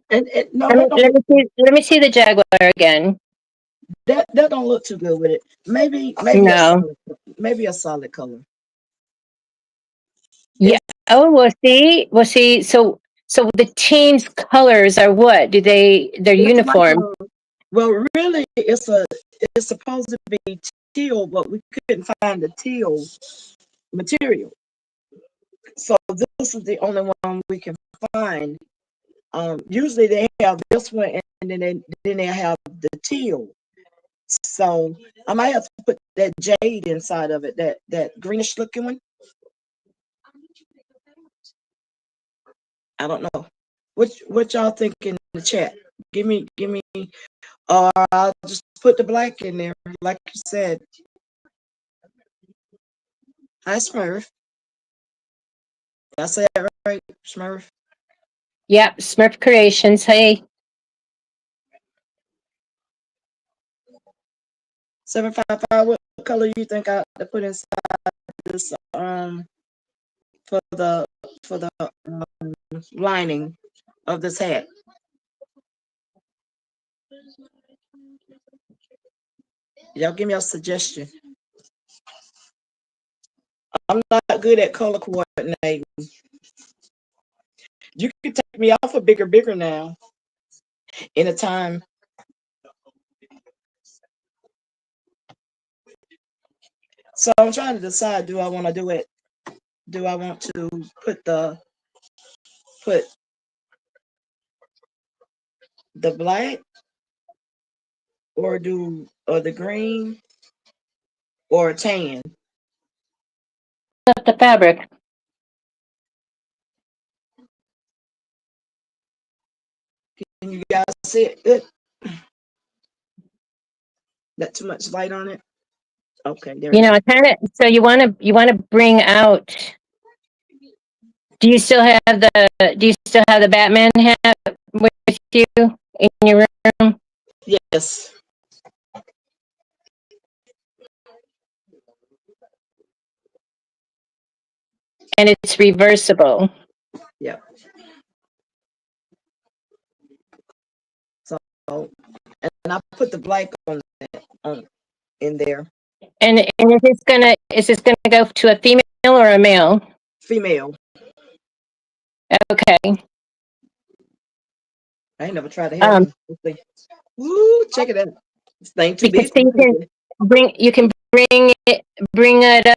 And no, let me see the jaguar again. That don't look too good with it. Maybe no. maybe a solid color. Yeah. Oh, we'll see. So the team's colors are what? They're uniform? Like well, really, it's supposed to be teal, but we couldn't find the teal material. So this is the only one we can find. Usually they have this one, and then they have the teal. So I might have to put that jade inside of it, that greenish looking one. I don't know. What y'all think in the chat? Give me, or I'll just put the black in there, like you said. Hi, Smurf. Did I say that right, Smurf? Yep, Smurf Creations. Hey. 755. What color you think I to put inside this for the lining of this hat? Y'all give me a suggestion. I'm not good at color coordinating. You can take me off a bigger now. Anytime. So I'm trying to decide, do I want to do it? Do I want to put the black or the green or a tan? Up the fabric. Can you guys see it? Good. Not too much light on it. Okay, there. You know, kind of. So you want to bring out. Do you still have the Batman hat with you in your room? Yes. And it's reversible. Yep. So, and I put the black on in there. And is this gonna go to a female or a male? Female. Okay. I ain't never tried to have one. Woo, check it out. This thing too Because big for me. you can bring it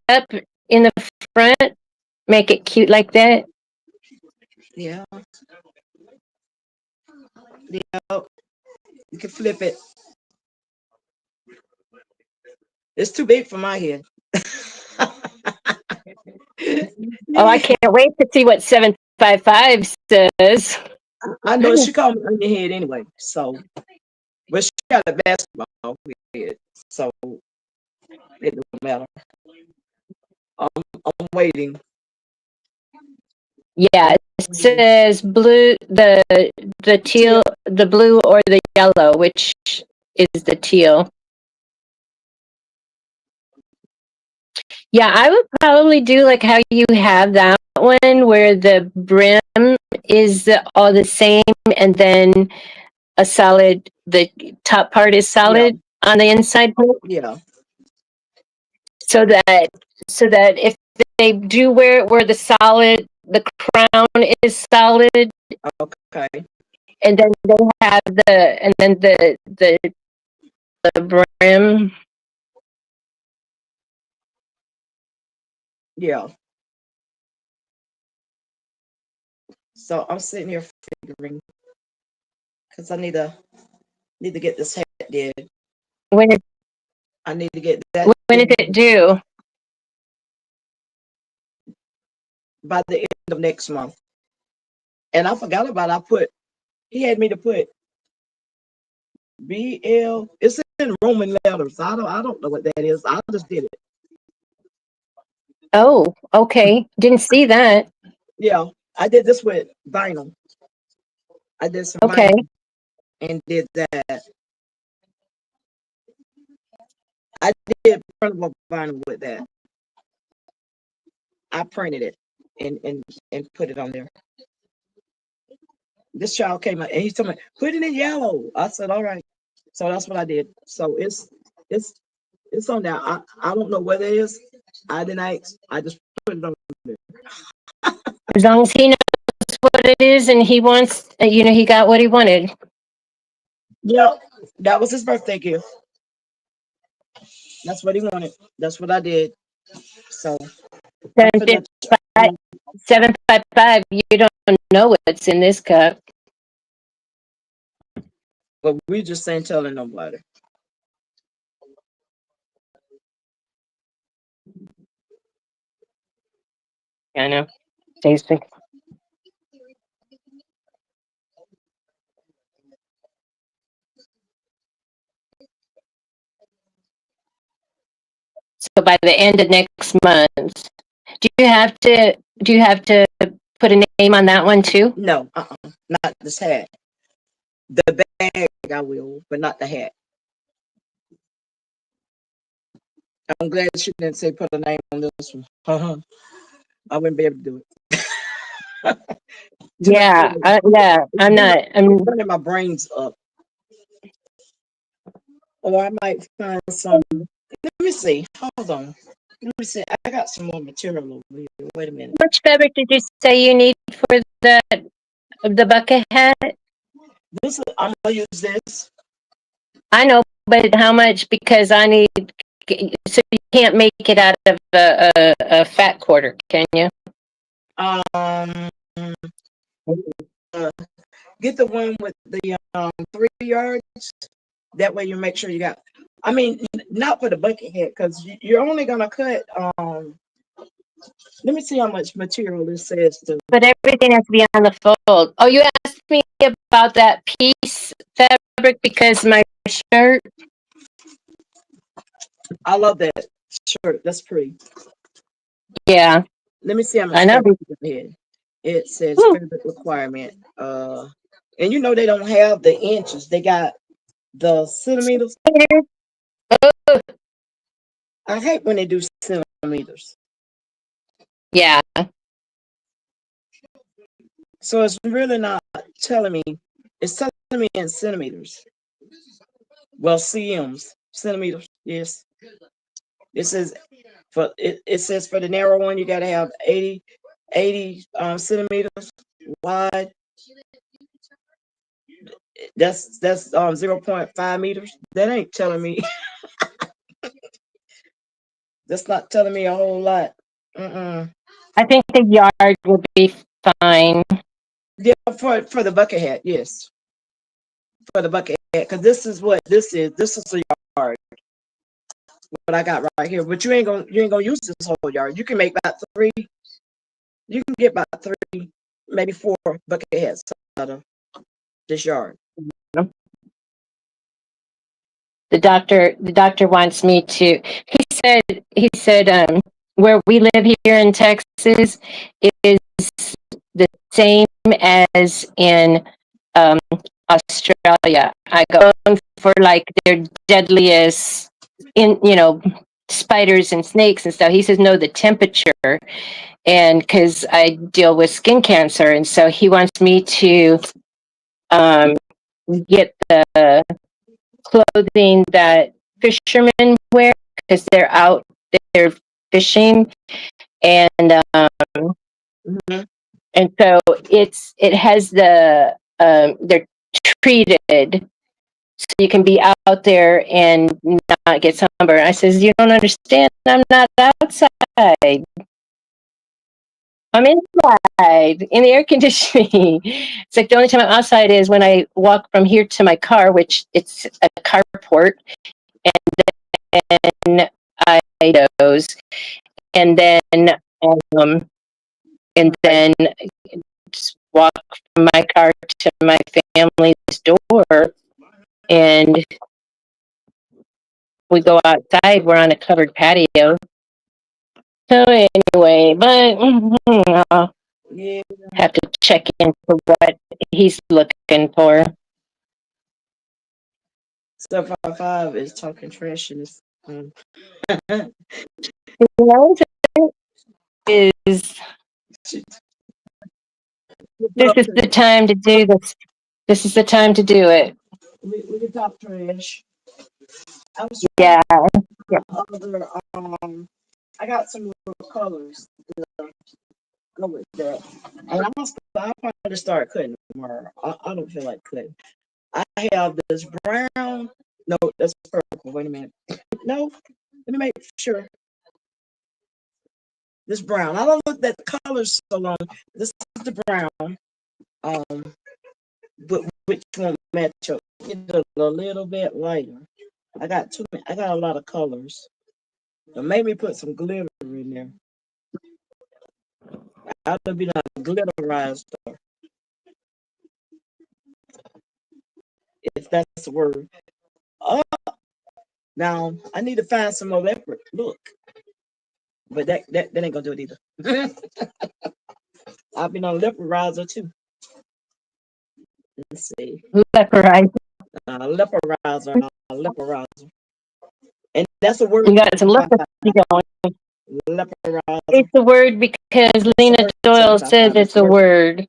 up in the front, make it cute like that. Yeah. Yeah. You can flip it. It's too big for my head. Oh, I can't wait to see what 755 says. I know she called me on your head anyway. So, but she got a basketball head, so it don't matter. I'm waiting. Yeah, it says blue, the teal, the blue or the yellow, which is the teal. Yeah, I would probably do like how you have that one where the brim is all the same and then the top part is solid on the inside part. Yeah. So that if they do wear it where the crown is solid, Okay. and then they have the brim. Yeah. So I'm sitting here figuring because I need to get this hat did. I need to get that. When is it due? By the end of next month. And I forgot about he had me to put BL. It's in Roman letters. I don't know what that is. I just did it. Oh, okay. Didn't see that. Yeah, I did this with vinyl. I did some Okay. vinyl and did that. I did printable vinyl with that. I printed it and put it on there. This child came out and he told me, put it in yellow. I said, all right. So that's what I did. So it's on there. I don't know what it is. I didn't ask. I just put it on there. As long as he knows what it is and he wants, he got what he wanted. Yep, that was his birthday gift. That's what he wanted. That's what I did. So 755, you don't know what's in this cup. But we just ain't telling nobody. I know. Tasting. So by the end of next month, do you have to put a name on that one too? No, not this hat. The bag I will, but not the hat. I'm glad she didn't say put a name on this one. I wouldn't be able to do it. Yeah, I'm not. I'm burning my brains up. Or I might find some. Let me see. Hold on. Let me see. I got some more material over here. Wait a minute. How much fabric did you say you need for the bucket hat? I'm gonna use this. I know, but how much? Because I need. So you can't make it out of a fat quarter, can you? Get the one with the 3 yards. That way you make sure you got, I mean, not for the bucket head, because you're only gonna cut, let me see how much material this says to. But everything has to be on the fold. Oh, you asked me about that piece fabric because my shirt. I love that shirt. That's pretty. Yeah. Let me see how much I know. fabric ahead. It says fabric requirement. And you know they don't have the inches. They got the centimeters. Oh, I hate when they do centimeters. yeah. So it's really not telling me. It's telling me in centimeters. Well, cms, centimeters. Yes. It says it says for the narrow one you got to have 80 centimeters wide. That's 0.5 meters. That ain't telling me. That's not telling me a whole lot. I think the yard will be fine. Yeah, for the bucket hat, yes. For the bucket hat, because this is what this is. This is a yard. What I got right here, but you ain't gonna use this whole yard. You can make about 3. You can get about 3, maybe 4 bucket hats out of this yard. The doctor wants me to. He said where we live here in Texas is the same as in Australia. I go for like their deadliest spiders and snakes and stuff. He says no, the temperature, and because I deal with skin cancer, and so he wants me to get the clothing that fishermen wear because they're out there fishing, and and so it has the they're treated so you can be out there and not get sunburned. I says, you don't understand. I'm not outside. I'm inside in the air conditioning. It's like the only time I'm outside is when I walk from here to my car, which it's a carport, and then I those, and then just walk from my car to my family's door, and we go outside. We're on a covered patio. So anyway, but I'll have to check in for what he's looking for. Stuff 5 is talking trash in this. This is the time to do this. This is the time to do it. We can talk trash. Yeah. I got some little colors to go with that. And I'll probably start cutting tomorrow. I don't feel like cutting. I have this brown. No, that's purple. Wait a minute. No, let me make sure. This brown. I don't look at the colors so long. This is the brown. But which one match up? Get a little bit lighter. I got a lot of colors. So maybe put some glitter in there. I'll be not glitterized though. If that's the word. Now I need to find some more leopard. Look. But that ain't gonna do it either. I've been on leoparizer too. Let's see. Leperizer. Leparizer. And that's a word. You got some leprosy going. Leparizer. It's a word because Lena Doyle says it's a word.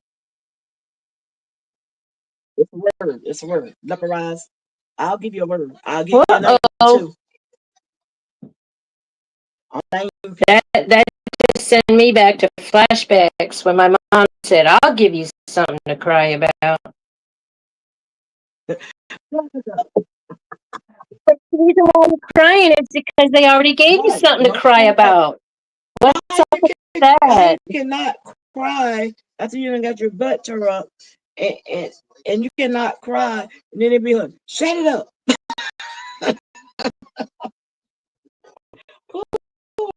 It's a word. It's a word. Leparize. I'll give you a word. I'll give you a name too. That just sent me back to flashbacks when my mom said, "I'll give you something to cry about." But the reason why you're crying is because they already gave you something to cry about. What's up with that? You cannot cry after you done got your butt tore up, and you cannot cry, and then they be like, "Shut it up."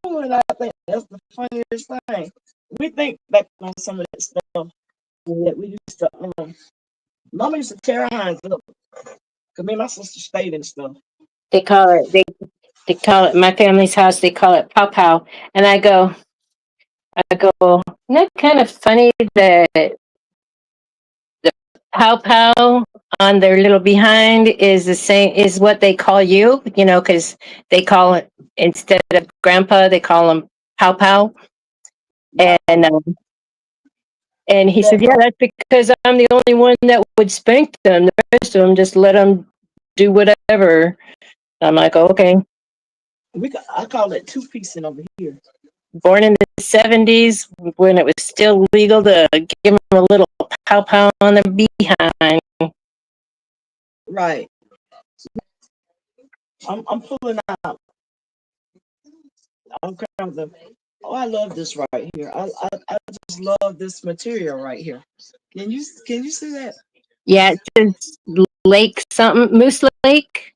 And I think that's the funniest thing. We think back on some of that stuff that we used to. Mama used to tear our hands up. Cause me and my sister stayed and stuff. They call it they call it my family's house. They call it pow pow, and I go, isn't that kind of funny that the pow pow on their little behind is the same is what they call you, because they call it instead of grandpa, they call him pow pow, Right. and he said, yeah, that's because I'm the only one that would spank them. The rest of them just let them do whatever. I'm like, okay. I call it two-piecing over here. Born in the 70s when it was still legal to give them a little pow pow on their behind. Right. I'm pulling out. I'm kind of. Oh, I love this right here. I just love this material right here. Can you see that? Yeah, it says Lake something, Moose Lake.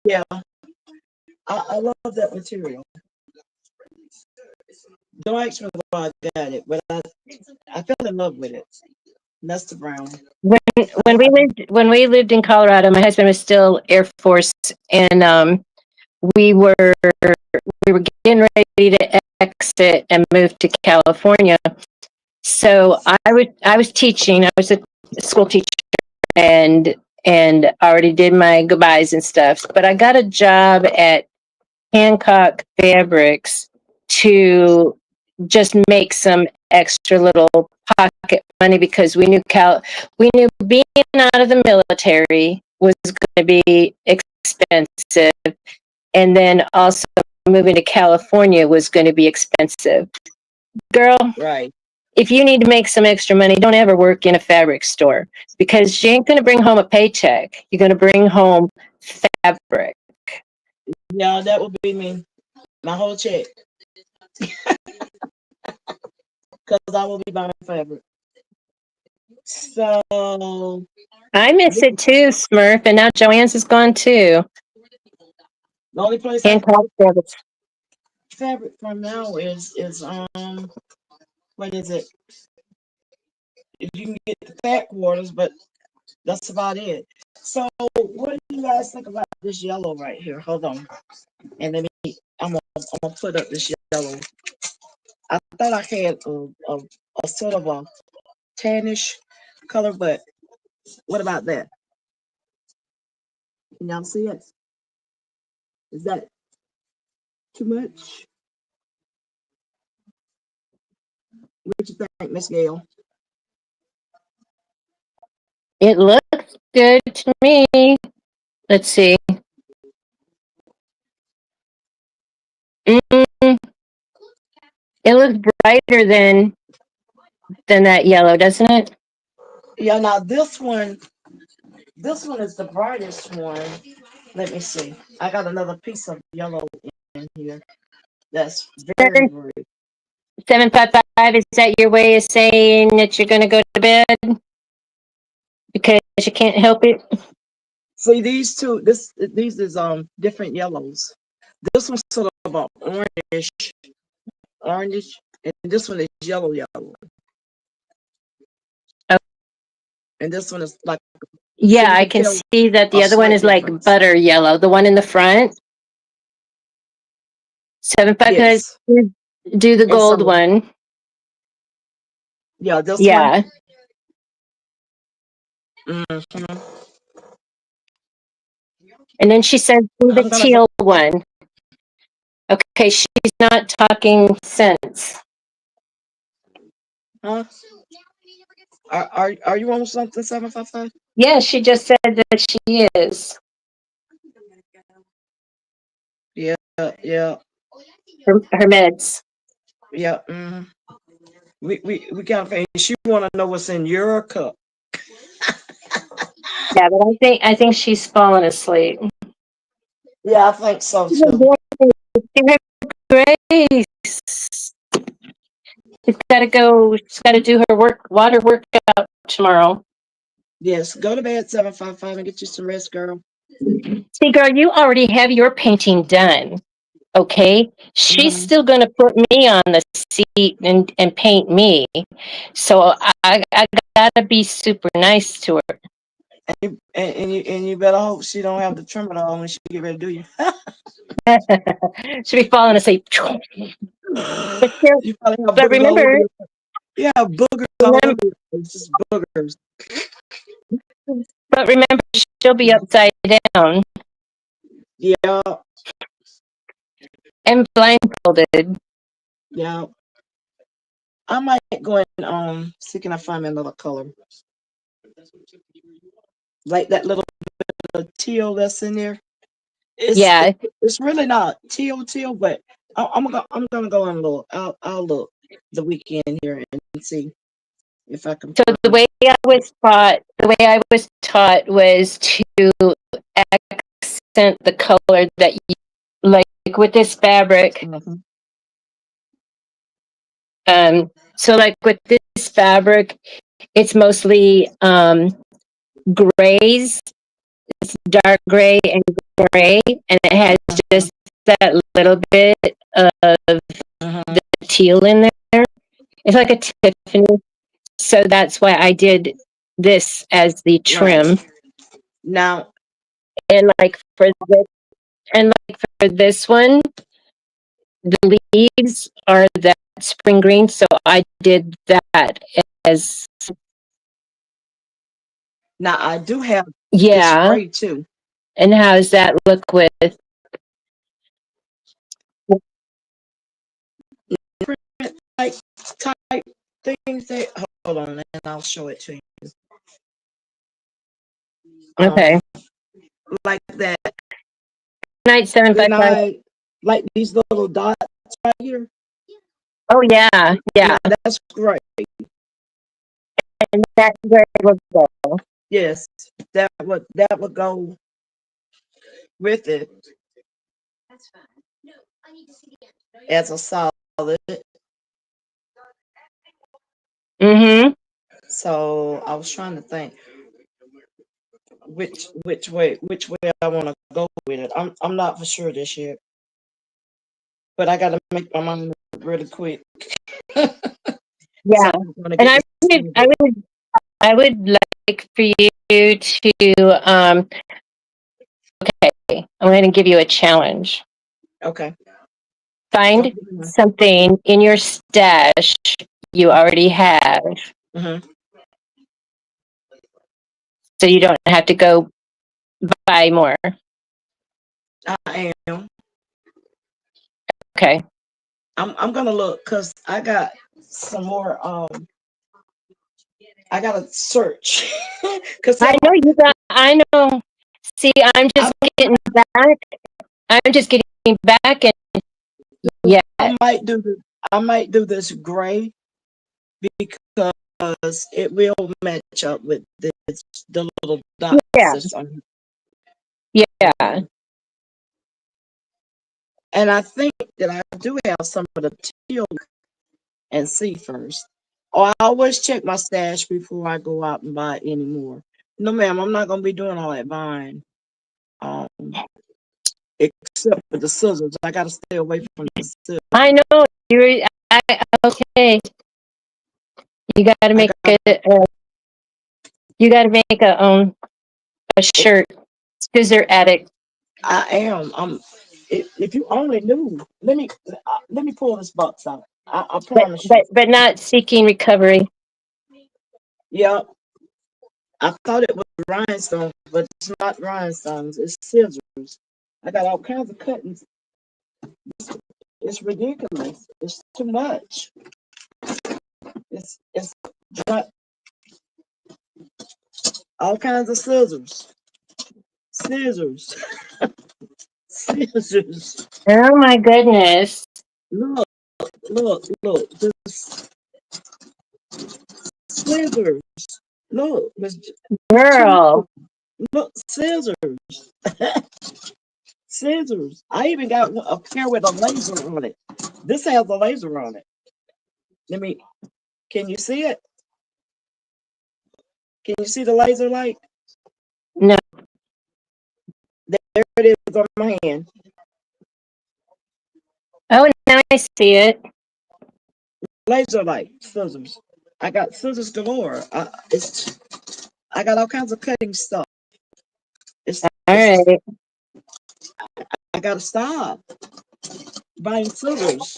Yeah, I love that material. Don't ask me why I got it, but I fell in love with it. And that's the brown. When we lived in Colorado, my husband was still Air Force, and we were getting ready to exit and move to California. So I was teaching. I was a school teacher, and already did my goodbyes and stuff. But I got a job at Hancock Fabrics to just make some extra little pocket money because we knew being out of the military was going to be expensive, and then also moving to California was going to be expensive. Girl, Right. if you need to make some extra money, don't ever work in a fabric store because you ain't going to bring home a paycheck. You're going to bring home fabric. Yeah, that would be me. My whole check. Because I will be buying fabric. So I miss it too, Smurf, and now Joanne's is gone too. the only place Hancock Fabrics. fabric from now is what is it? You can get the fat quarters, but that's about it. So what do you guys think about this yellow right here? Hold on. And let me I'm gonna put up this yellow. I thought I had a sort of a tannish color, but what about that? Can y'all see it? Is that too much? What you think, Miss Gail? It looks good to me. Let's see. Mm, it looks brighter than that yellow, doesn't it? Yeah, now this one is the brightest one. Let me see. I got another piece of yellow in here. That's very bright. 755, is that your way of saying that you're going to go to bed because you can't help it? See these two. These is different yellows. This one's sort of a orange, and this one is yellow. Oh. And this one is like. Yeah, I can see that the other one is like butter yellow. The one in the front. 755, yes. Do the gold one. Yeah, this one. Mm-hmm. And then she said, do the teal one. Okay, she's not talking sense. Huh? Are you on something, 755? Yeah, she just said that she is. Yeah. Her meds. Yeah. Mm-hmm. We got to. She want to know what's in your cup. Yeah, but I think she's fallen asleep. Yeah, I think so too. Grace. She's got to go. She's got to do her water workout tomorrow. Yes, go to bed, 755, and get you some rest, girl. See, girl, you already have your painting done. Okay, she's still going to put me on the seat and paint me. So I gotta be super nice to her. And you better hope she don't have the trimmer on when she get ready to do you. She'll be falling asleep. But, You probably have but boogers all over remember, your. Yeah, boogers all over your face. Just boogers. but remember, she'll be upside down Yeah, and blindfolded. yeah. I might go and see can I find me another color. Like that little bit of teal that's in there. Yeah. It's really not teal, but I'm gonna go and look. I'll look the weekend here and see if I can So find. the way I was taught was to accent the color that you like with this fabric. So like with this fabric, it's mostly grays. It's dark gray and gray, and it has just that little bit of the teal in there. It's like a Tiffany. So that's why I did this as the trim. Right. Now, And like for this one, the leaves are that spring green, so I did that as now I do have this yeah. gray too. And how does that look with Like type things that hold on and I'll show it to you. okay. Like that. Night 755. Like these little dots right here. Oh yeah, yeah. That's great. And that's where it would go. Yes, that would go with it as a solid. Mm-hmm. So I was trying to think which way I want to go with it. I'm not for sure this year, but I got to make my mind up really quick. Yeah, So and I would like for you to okay, I'm going to give you a challenge. Okay. Find something in your stash you already have, so you don't have to go buy more. I am. Okay. I'm gonna look because I got some more. I gotta search because I know you got. I know. See, I'm just getting back. I'm just getting back, and yeah, I might do this gray because it will match up with the little dots. Yeah. And I think that I do have some of the teal and see first. Or I always check my stash before I go out and buy any more. No, ma'am, I'm not gonna be doing all that buying. Except for the scissors, I gotta stay away from the scissors. I know you. Okay. You got to make you got to make a shirt. Scissor addict. I am. If you only knew, let me pull this box out. I promise you. But not seeking recovery. Yep. I thought it was rhinestones, but it's not rhinestones. It's scissors. I got all kinds of cuttings. It's ridiculous. It's too much. It's not all kinds of scissors. Scissors. Scissors. Oh my goodness. Look. This scissors. Look, girl. Look, scissors. Scissors. I even got a pair with a laser on it. This has a laser on it. Can you see it? Can you see the laser light? No. there it is on my hand. Oh, now I see it. Laser light scissors. I got scissors galore. I got all kinds of cutting stuff. All right. I gotta stop buying scissors.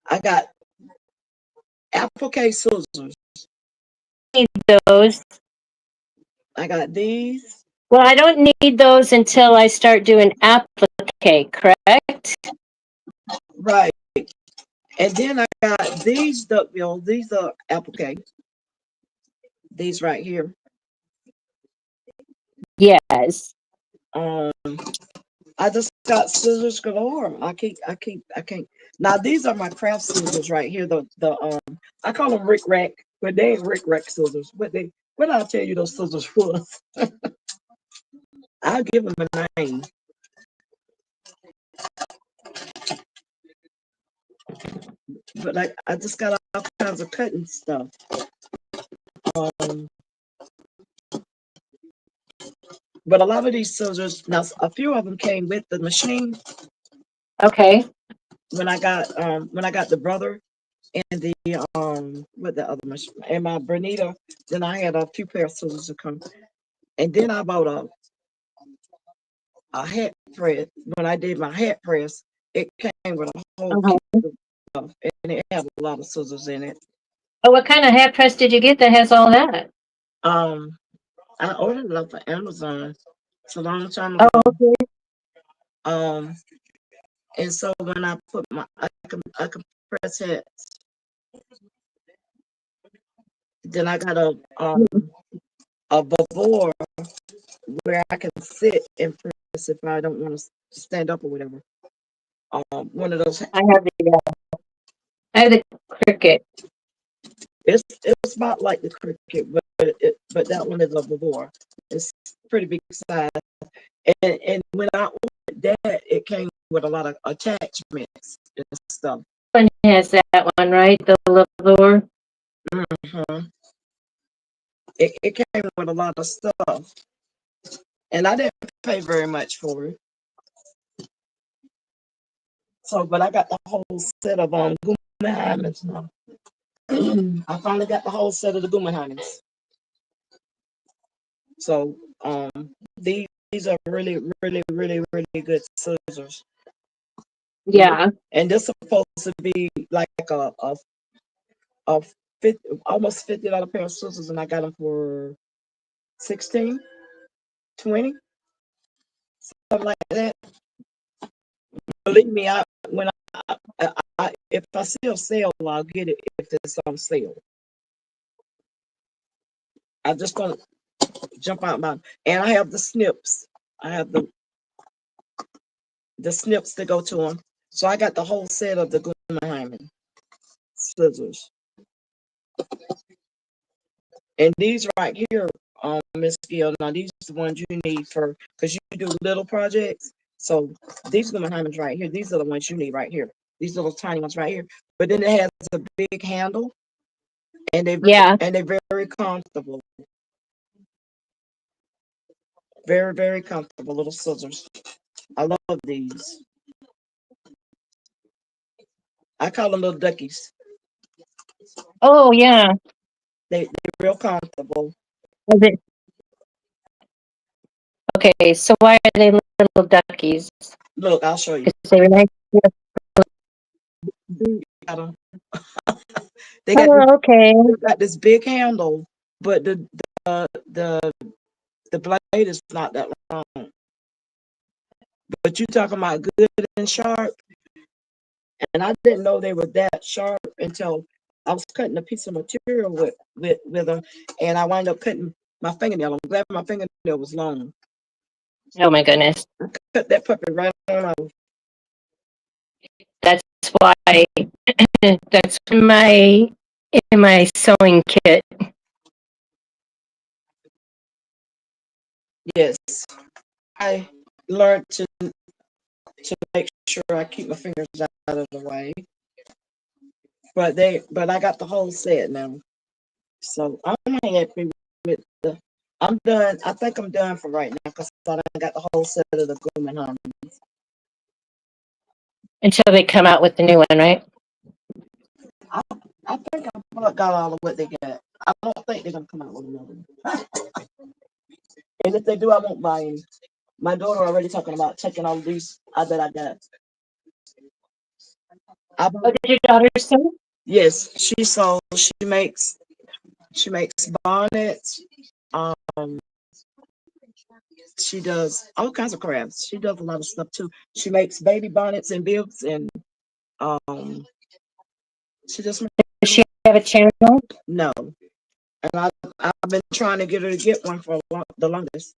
I got applique scissors. Need those. I got these. Well, I don't need those until I start doing applique, correct? Right. And then I got these duckbill. These are applique. These right here. Yes. I just got scissors galore. I can't. Now these are my craft scissors right here. I call them Rick Rack, but they ain't Rick Rack scissors. What I'll tell you those scissors was. I'll give them a name. But I just got all kinds of cutting stuff. But a lot of these scissors, now a few of them came with the machine. Okay. When I got the brother and the with the other machine and my Bernita, then I had a few pair of scissors to come. And then I bought a hat press. When I did my hat press, it came with a whole kit of stuff, and it had a lot of scissors in it. Oh, what kind of hat press did you get that has all that? I ordered it off of Amazon. It's a long time Oh, ago. okay. And so when I put I can press hats. Then I got a before where I can sit and press if I don't want to stand up or whatever. One of those. I have the Cricut. It's about like the Cricut, but that one is a before. It's pretty big size. And when I ordered that, it came with a lot of attachments and stuff. One has that one, right? The Lavore. Mm-hmm. It came with a lot of stuff, and I didn't pay very much for it. So, but I got the whole set of Guggenheimers now. I finally got the whole set of the Guggenheimers. So, these are really, really, really, really good scissors. Yeah. And this is supposed to be like a almost $50 pair of scissors, and I got them for 16, 20, something like that. Believe me, if I see a sale, I'll get it if it's on sale. I just gonna jump out and I have the snips. I have the snips to go to them. So I got the whole set of the Guggenheim scissors. And these right here, Miss Gill, now these are the ones you need because you do little projects. So these Guggenheimers right here, these are the ones you need right here. These little tiny ones right here. But then it has a big handle, and they're very comfortable. Very, very comfortable little scissors. I love these. I call them little duckies. Oh, yeah. They're real comfortable. Okay, so why are they little duckies? Look, I'll show you. They remind you of... They got okay. They got this big handle, but the blade is not that long. But you talking about good and sharp, and I didn't know they were that sharp until I was cutting a piece of material with them, and I wound up cutting my fingernail. I'm glad my fingernail was long. Oh my goodness. I cut that puppy right on off. That's why that's in my sewing kit. Yes, I learned to make sure I keep my fingers out of the way. But I got the whole set now, so I'm happy with I'm done. I think I'm done for right now because I got the whole set of the Gourmet Harmonies. Until they come out with the new one, right? I, I think I got all of what they got. I don't think they're gonna come out with another one. And if they do, I won't buy any. My daughter already talking about checking all these that I got. Oh, did your daughter sing? Yes, she sold. She makes bonnets. Um, she does all kinds of crafts. She does a lot of stuff too. She makes baby bonnets and bibs, and she just Does she have a channel? no. And I've been trying to get her to get one for the longest.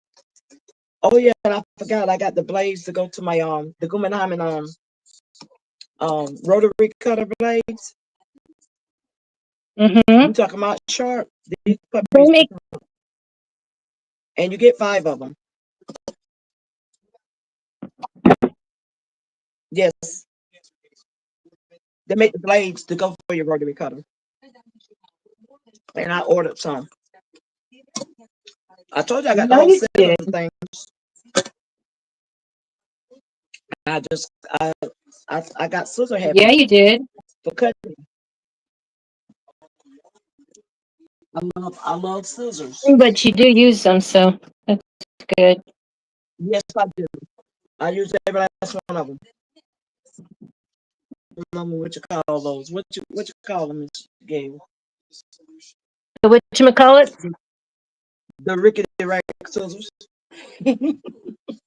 Oh yeah, and I forgot I got the blades to go to my the Guggenheim rotary cutter blades. Mm-hmm. You talking about sharp? These They puppies, make and you get 5 of them. Yes, they make the blades to go for your rotary cutter. And I ordered some. I told you I got the no, whole you set did. of the things. I just I got scissor heavy Yeah, you did. for cutting. I love scissors. But you do use them, so that's good. Yes, I do. I use every last one of them. I don't know what you call those. What you call them, Miss Gail? So whatchamacallit? The rickety rack scissors.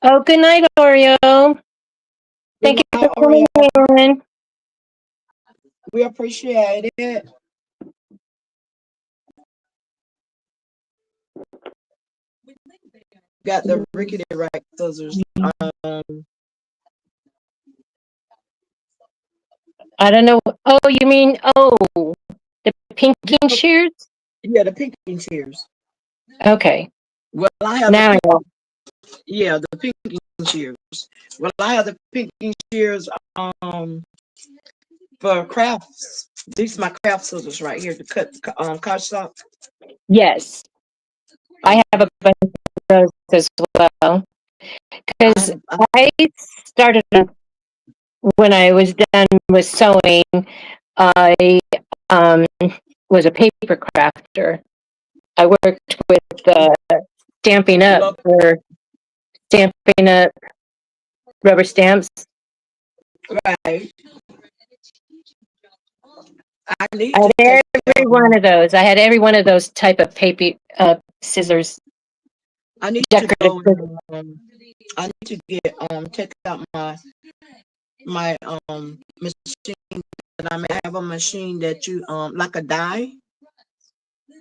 Oh, good night, Oreo. Good Thank you night, for coming, Oreo. Marilyn. We appreciate it. Got the rickety rack scissors. I don't know. Oh, you mean the pinking shears? Yeah, the pinking shears. Okay. Well, I have Now I know. the pinking shears. Well, I have the pinking shears for crafts. These are my craft scissors right here to cut cardstock. Yes, I have a bunch of those as well. Because I started when I was done with sewing. I um, was a paper crafter. I worked with stamping up or stamping up rubber stamps. Right. I need I to take had every one of those. I had every one of those type of paper scissors, I need to decorative go scissors. I need to get check out my machine. And I may have a machine that you like a die.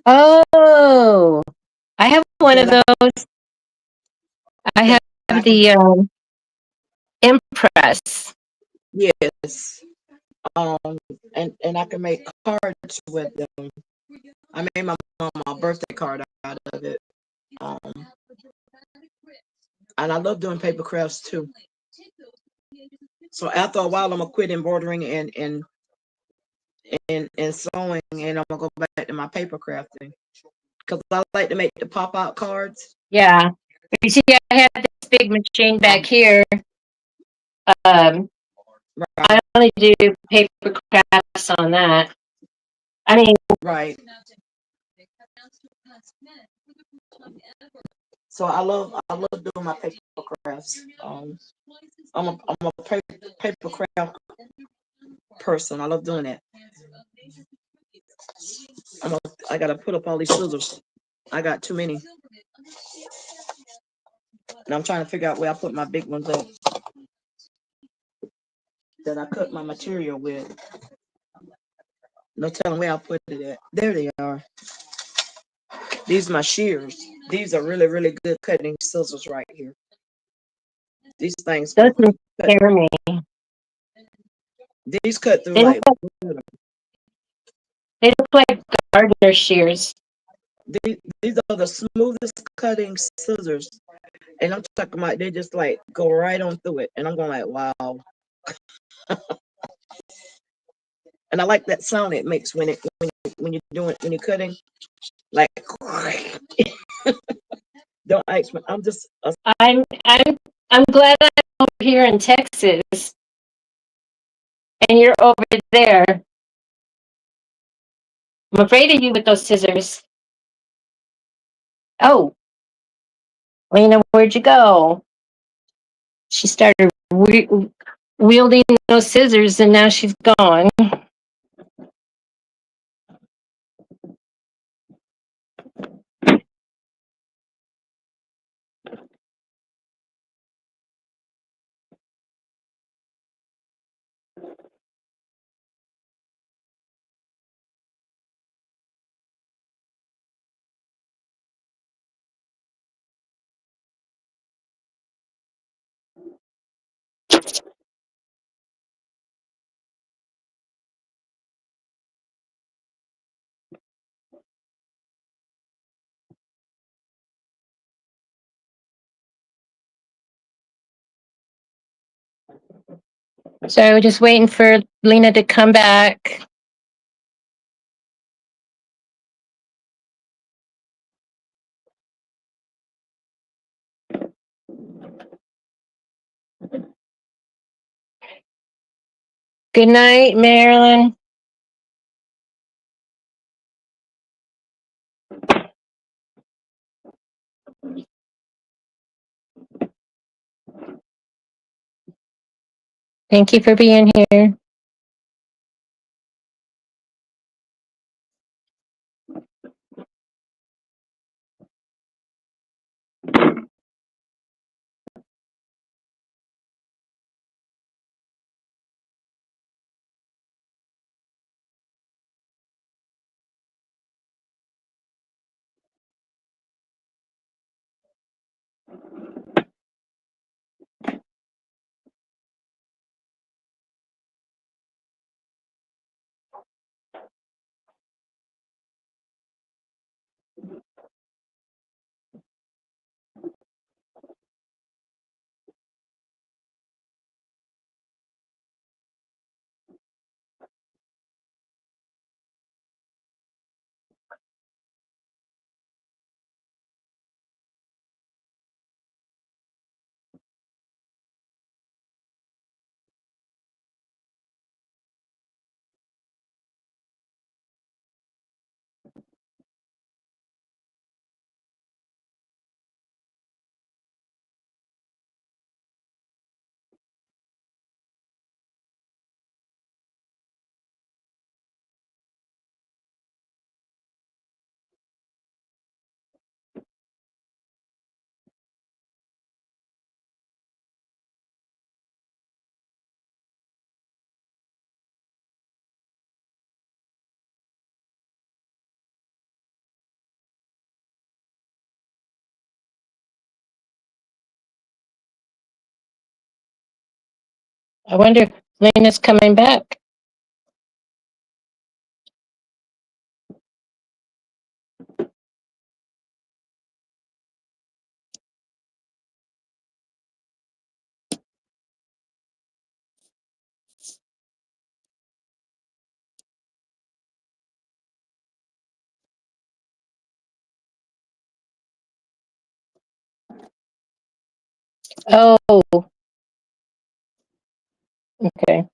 Oh, I have one of those. I have the Impress. Yes. And I can make cards with them. I made my mom a birthday card out of it. And I love doing paper crafts too. So after a while, I'm gonna quit embroidering and sewing, and I'm gonna go back to my paper crafting because I like to make the pop out cards. Yeah. You see, I have this big machine back here. I Right. only do paper crafts on that. I mean, Right. So I love doing my paper crafts. I'm a paper craft person. I love doing that. I gotta put up all these scissors. I got too many, and I'm trying to figure out where I put my big ones at that I cut my material with. No telling where I put it at. There they are. These are my shears. These are really, really good cutting scissors right here. These things those cut. scare me. These cut through They look like. like gardener shears. These are the smoothest cutting scissors, and I'm talking about they just like go right on through it, and I'm going like, wow. And I like that sound it makes when you're doing when you're cutting, like. Don't ask me. I'm just. I'm glad I'm over here in Texas and you're over there. I'm afraid of you with those scissors. Oh, Lena, where'd you go? She started wielding those scissors and now she's gone. So we're just waiting for Lena to come back. Good night, Marilyn. Thank you for being here. I wonder if Lena's coming back. Oh, okay.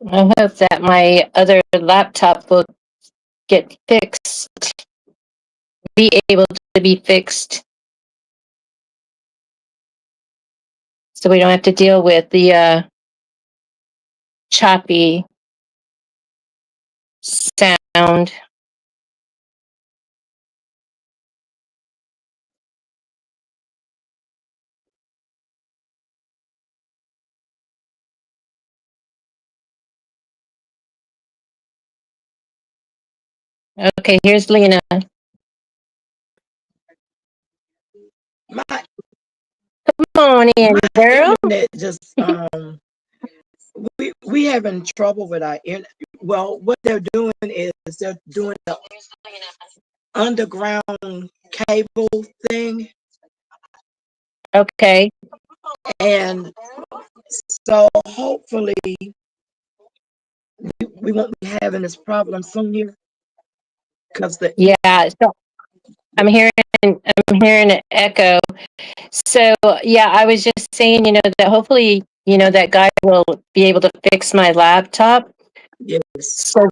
I hope that my other laptop will get fixed, be able to be fixed, so we don't have to deal with the choppy sound. Okay, here's Lena. My Come on in, my girl. internet just we having trouble with our internet. Well, what they're doing is they're doing the underground cable thing, Okay. and so hopefully we won't be having this problem soon here because Yeah. So I'm hearing an echo. So yeah, I was just saying, that hopefully, that guy will be able to fix my laptop. yes. So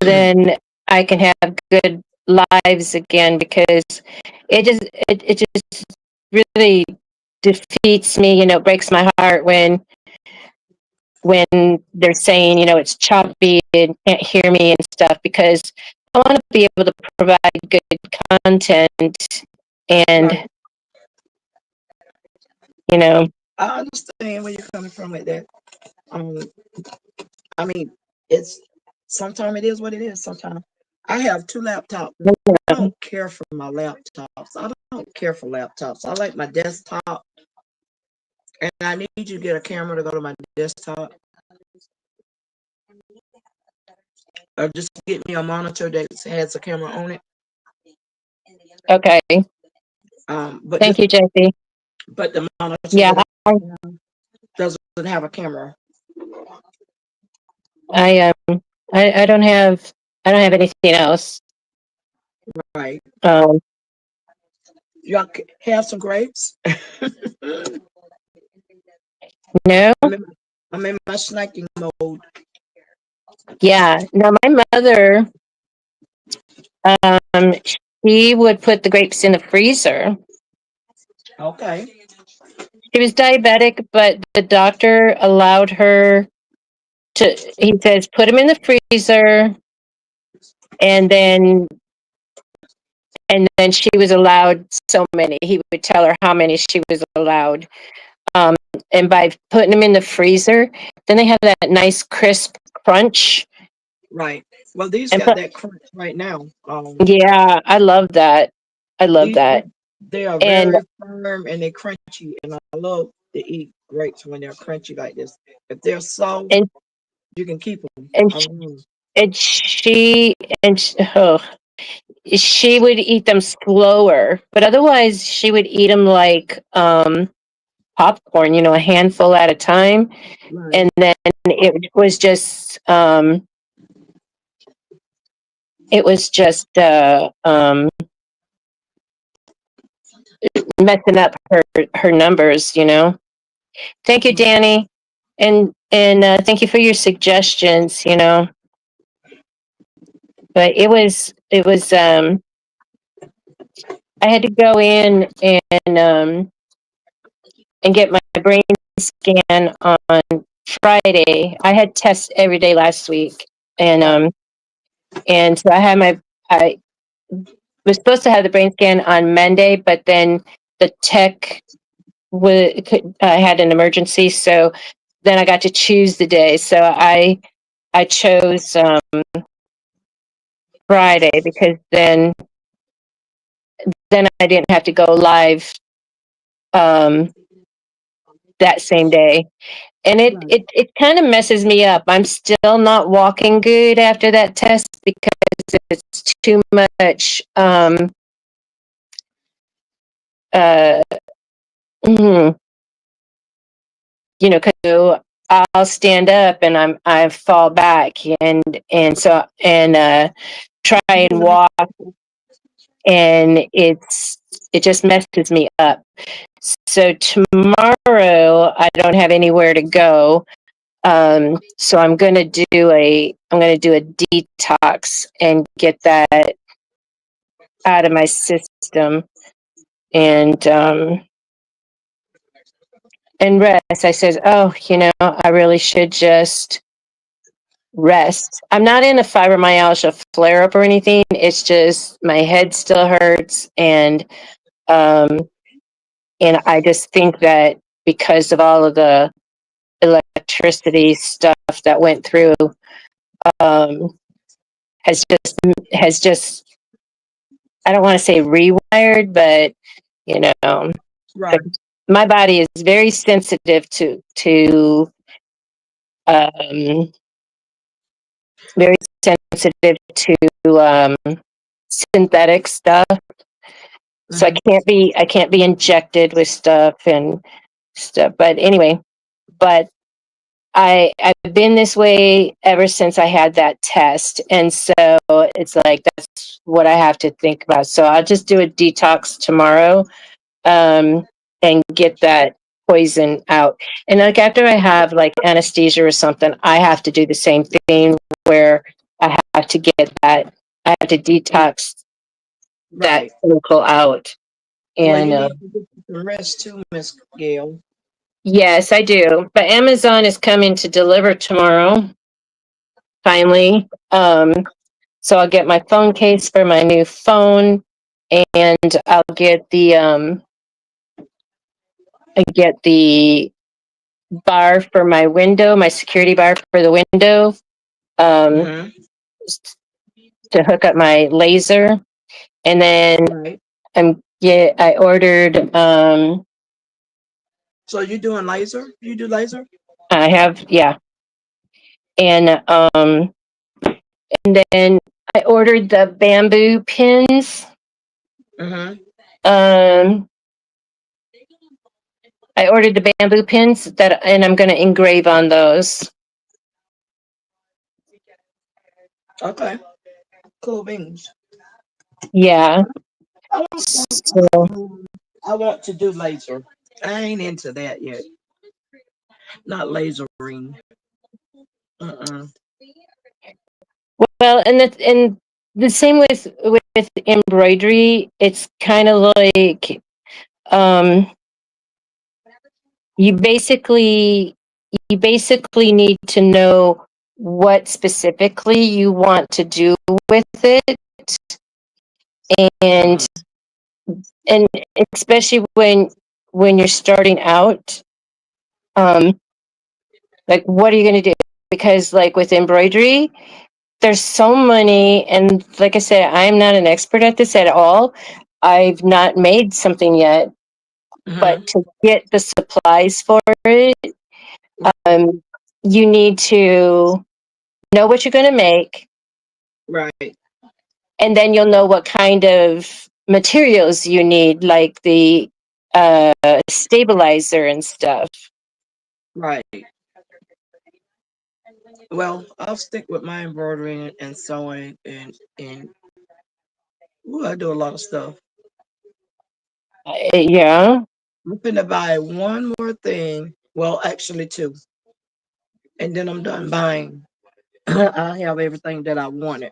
then I can have good lives again, because it just really defeats me, breaks my heart when they're saying, it's choppy and can't hear me and stuff, because I want to be able to provide good content, and Right. you know I understand where you're coming from with that. I mean, it's sometimes it is what it is. Sometimes I have two laptops. I don't care for my laptops. I don't care for laptops. I like my desktop, and I need you to get a camera to go to my desktop, or just get me a monitor that has a camera on it. Okay. But Thank you, Jesse. but the monitor Yeah, that doesn't have a camera. I don't have anything else. Right. Um, Y'all have some grapes. no. I'm in my snacking mode. Yeah. No, my mother, um, she would put the grapes in the freezer. Okay. She was diabetic, but the doctor allowed her to. He says, put them in the freezer, and then she was allowed so many. He would tell her how many she was allowed. And by putting them in the freezer, then they have that nice crisp crunch. Right. Well, these And got that crunch right now. yeah, I love that. I love These that. they are And very firm and they crunchy, and I love to eat grapes when they're crunchy like this. If they're soft, and you can keep them. and and she and sh oh, she would eat them slower, but otherwise she would eat them like popcorn, a handful at a time. Right. And then it was just messing up her numbers. Thank you, Danny, and thank you for your suggestions. But it was I had to go in and get my brain scan on Friday. I had tests every day last week, and so I was supposed to have the brain scan on Monday, but then the tech had an emergency, so then I got to choose the day. So I chose Friday, because then I didn't have to go live that same day. And it kind of messes me up. I'm still not walking good after that test, because it's too much mm, because I'll stand up and I fall back, and so try and walk, and it just messes me up. So tomorrow I don't have anywhere to go. So I'm gonna do a detox and get that out of my system, and rest. I said, oh, I really should just rest. I'm not in a fibromyalgia flare up or anything. It's just my head still hurts, um, and I just think that because of all of the electricity stuff that went through, um, has just I don't want to say rewired, but you know, Right. my body is very sensitive to um, very sensitive to synthetic stuff. So I can't be injected with stuff and stuff. But anyway, but I've been this way ever since I had that test, and so it's like that's what I have to think about. So I'll just do a detox tomorrow, and get that poison out. And like after I have like anesthesia or something, I have to do the same thing where I have to get that. I have to detox that Right. chemical out. Well, you And need to get some rest too, Miss Gail. yes, I do. But Amazon is coming to deliver tomorrow, finally. So I'll get my phone case for my new phone, and I'll get the bar for my window, my security bar for the window, Mm-hmm. to hook up my laser. And then Right. I ordered, So you doing laser? You do laser? I have, yeah. And then I ordered the bamboo pins. Mm-hmm. Um, I ordered the bamboo pins and I'm going to engrave on those. Okay. Cool beans. Yeah. I want, So, I want to do laser. I ain't into that yet. Not lasering. Uh-uh. well, and the same with embroidery. It's kind of like, um, you basically need to know what specifically you want to do with it, and and especially when you're starting out, um like what are you going to do? Because like with embroidery, there's so many, and like I said, I'm not an expert at this at all. I've not made something yet, but Mm-hmm. to get the supplies for it, um you need to know what you're going to make, Right. and then you'll know what kind of materials you need, like the stabilizer and stuff. Right. Well, I'll stick with my embroidery and sewing and ooh, I do a lot of stuff. Yeah. I'm gonna buy one more thing. Well, actually two. And then I'm done buying. I have everything that I wanted.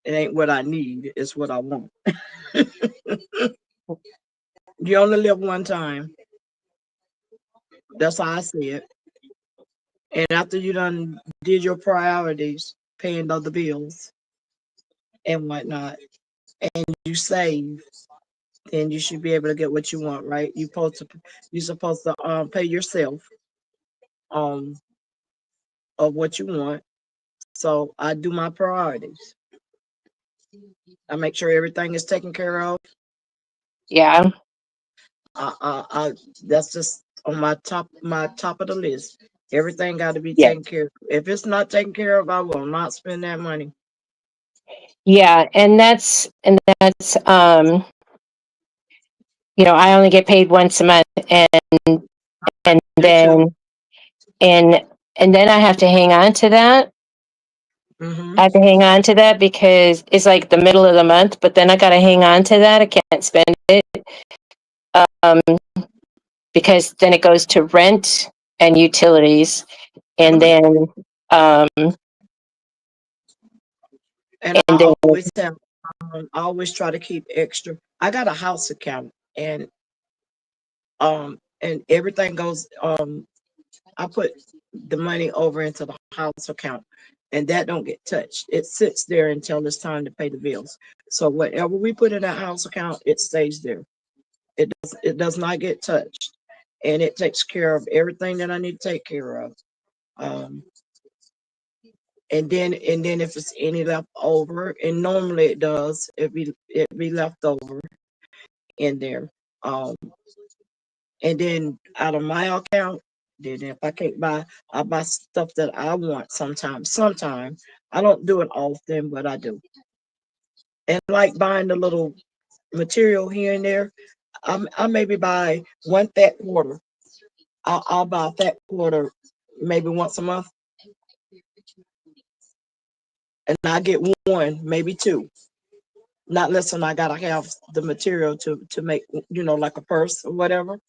It ain't what I need, it's what I want. You only live one time. That's how I see it. And after you done did your priorities, paying other bills and whatnot, and you save, then you should be able to get what you want, right? You supposed to pay yourself um of what you want. So I do my priorities. I make sure everything is taken care of. Yeah. That's just on my top of the list. Everything got to be Yeah. taken care of. If it's not taken care of, I will not spend that money. Yeah. And that's I only get paid once a month, and Me too. then and then I have to hang on to that. Hmm. I have to hang on to that because it's like the middle of the month, but then I got to hang on to that. I can't spend it, um, because then it goes to rent. and utilities. And then, um, And and then, I always try to keep extra. I got a house account, and everything goes. I put the money over into the house account, and that don't get touched. It sits there until it's time to pay the bills. So whatever we put in that house account, it stays there. It does not get touched, and it takes care of everything that I need to take care of. Um, and then if it's any left over, and normally it does, it be left over in there. Um, and then out of my account, then if I can't buy, I buy stuff that I want sometimes. Sometimes I don't do it often, but I do. And like buying the little material here and there, I maybe buy one fat quarter. I'll buy a fat quarter maybe once a month, and I get one, maybe two. Not less than I gotta have the material to make, like a purse or whatever.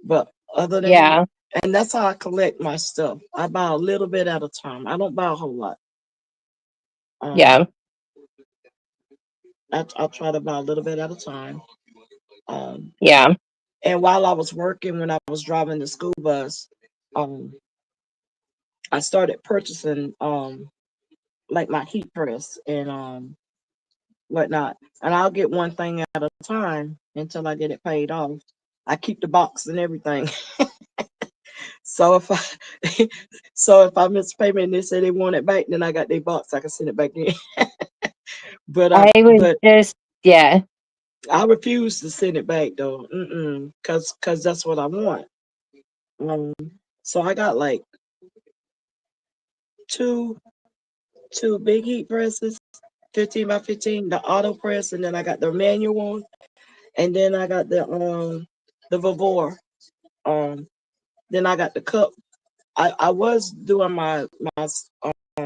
But other than that, yeah, and that's how I collect my stuff. I buy a little bit at a time. I don't buy a whole lot. Um, yeah, I try to buy a little bit at a time. Um, yeah, and while I was working, when I was driving the school bus, um, I started purchasing like my heat press and whatnot. And I'll get one thing at a time until I get it paid off. I keep the box and everything. So if I so if I miss payment and they say they want it back, then I got their box. I can send it back in. But I I was but just, yeah, I refuse to send it back though. Cause that's what I want. Um, so I got like two two big heat presses, 15 by 15, the auto press, and then I got the manual one, and then I got the Vavor. Um, then I got the cup. I was doing my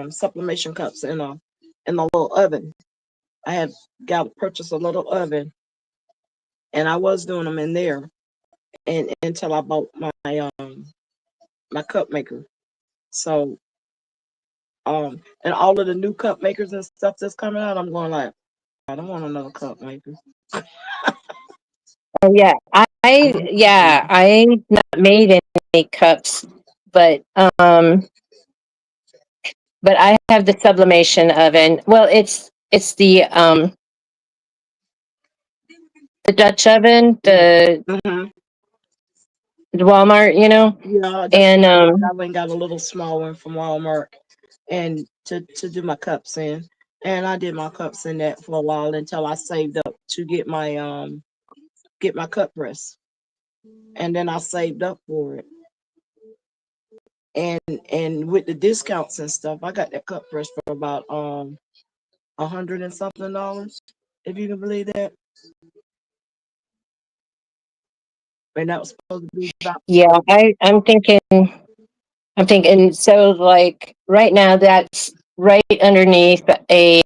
sublimation cups in a little oven. I had got to purchase a little oven, and I was doing them in there, and until I bought my cup maker. So and all of the new cup makers and stuff that's coming out, I'm going like, I don't want another cup maker. oh yeah, I yeah, I not made any cups, but but I have the sublimation oven. Well, it's the Dutch oven, Mm-hmm. the Walmart, Yeah, that's and I went and got a little small one from Walmart, and to do my cups in, and I did my cups in that for a while until I saved up to get my cup press, and then I saved up for it, and with the discounts and stuff, I got that cup press for about $100 and something, if you can believe that. And that was supposed to be about yeah, I'm thinking so like right now that's right underneath a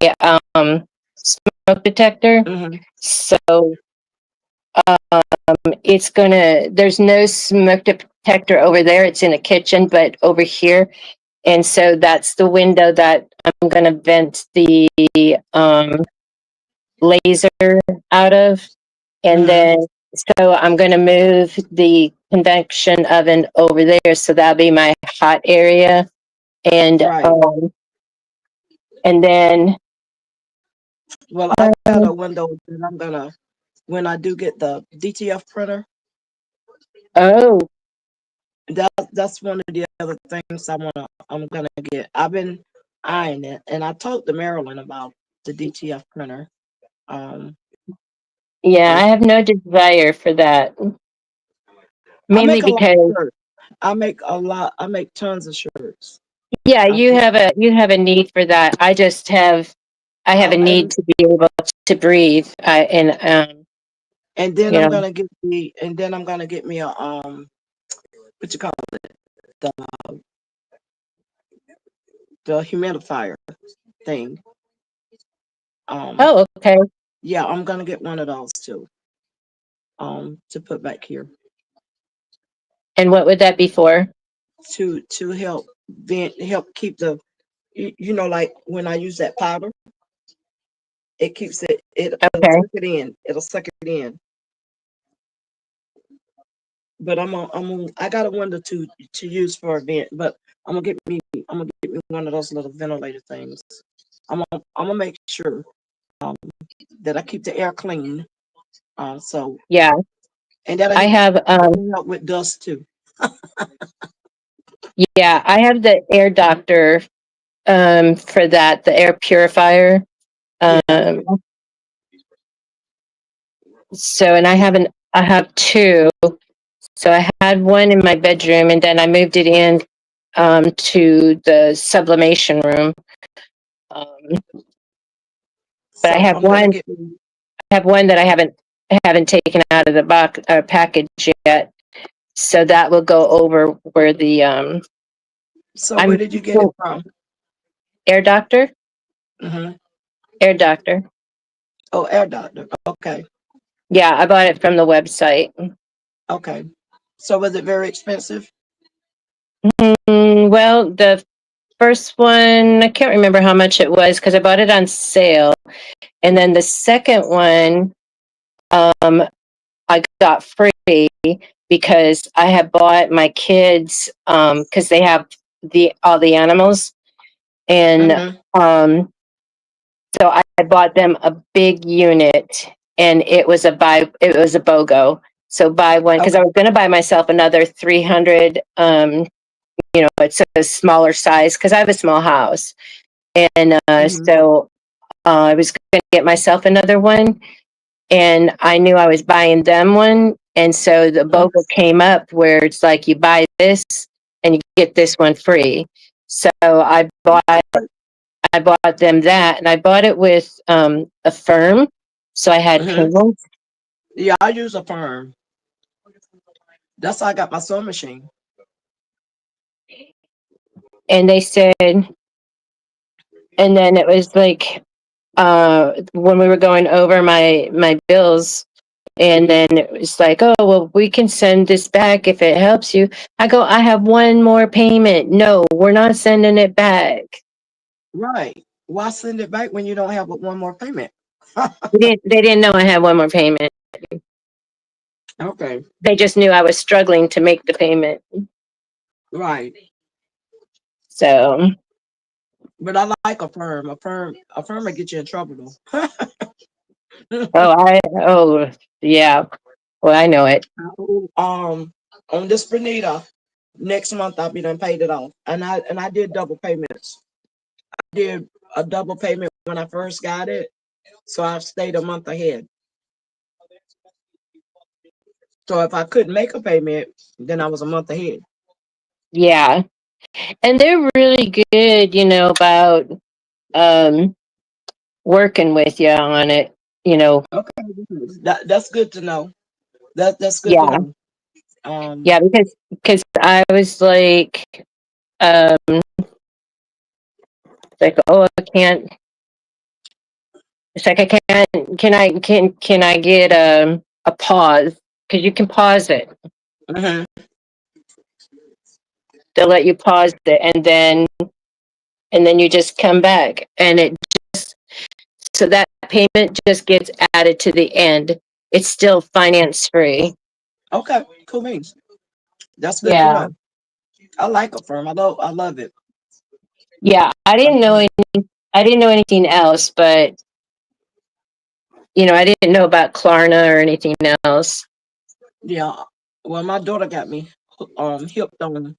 smoke detector. hmm So there's no smoke detector over there. It's in the kitchen, but over here. And so that's the window that I'm gonna vent the laser out of. And hmm then so I'm gonna move the convection oven over there. So that'll be my hot area. And right. and then Well, I got a window that I'm gonna when I do get the DTF printer. oh That's one of the other things I'm gonna get. I've been eyeing it, and I talked to Marilyn about the DTF printer. Um, yeah, and I have no desire for that. I Mainly make a lot of because shirts. I make a lot. I make tons of shirts. yeah, I do. you have a need for that. I have a need And to be able to breathe. And and then you I'm know, gonna get me a what you call the the humidifier thing. Um, oh, okay. yeah, I'm gonna get one of those too. To put back here. And what would that be for? to help help keep the like when I use that powder, it keeps it'll Okay. suck it in. It'll suck it in. But I got a window to use for a vent, but I'm gonna get me one of those little ventilator things. I'm gonna make sure um that I keep the air clean. So Yeah. and that'll I have help with dust too. yeah, I have the air doctor for that, the air purifier. Yeah. Um so and I have two. So I had one in my bedroom and then I moved it in to the sublimation room. Um but So I'm gonna get me. I have one that I haven't taken out of the box package yet. So that will go over where the So I'm where did you get it from? air doctor, Hmm. air doctor. Oh, air doctor. Okay. Yeah, I bought it from the website. Okay. So was it very expensive? Well, the first one, I can't remember how much it was because I bought it on sale. And then the second one, I got free because I had bought my kids, because they have all the animals. And Hmm. so I bought them a big unit and it was a BOGO. So buy one, because I Okay. was going to buy myself another 300, it's a smaller size because I have a small house. And Hmm. so I was going to get myself another one and I knew I was buying them one. And so the BOGO came up where it's like you buy this and you get this one free. So I bought them that, and I bought it with a firm, so I had Hmm. payments. Yeah, I use a firm. That's how I got my sewing machine. And they said, and then it was like when we were going over my bills, and then it was like, oh well, we can send this back if it helps you. I go, I have one more payment. No, we're not sending it back. Right. Why send it back when you don't have one more payment? They didn't know I had one more payment. Okay. They just knew I was struggling to make the payment. Right. So, But I like a firm. A firm will get you in trouble though. oh yeah. Well, I know it. On this Bonita, next month I'll be done paid it off. And I did double payments. I did a double payment when I first got it. So I've stayed a month ahead. So if I couldn't make a payment, then I was a month ahead. Yeah. And they're really good, about um working with you on it, you know. Okay. That's good to know. That's good to Yeah. know. Um, Yeah, because I was um like, oh, I can't. It's like I can't. Can I get a pause? Because you can pause it. mhm. They'll let you pause it, and then you just come back, and it so that payment just gets added to the end. It's still finance free. Okay, cool beans. That's good to Yeah. know. I like a firm. I love it. Yeah. I didn't know anything else, but I didn't know about Klarna or anything else. Yeah. Well, my daughter got me hipped on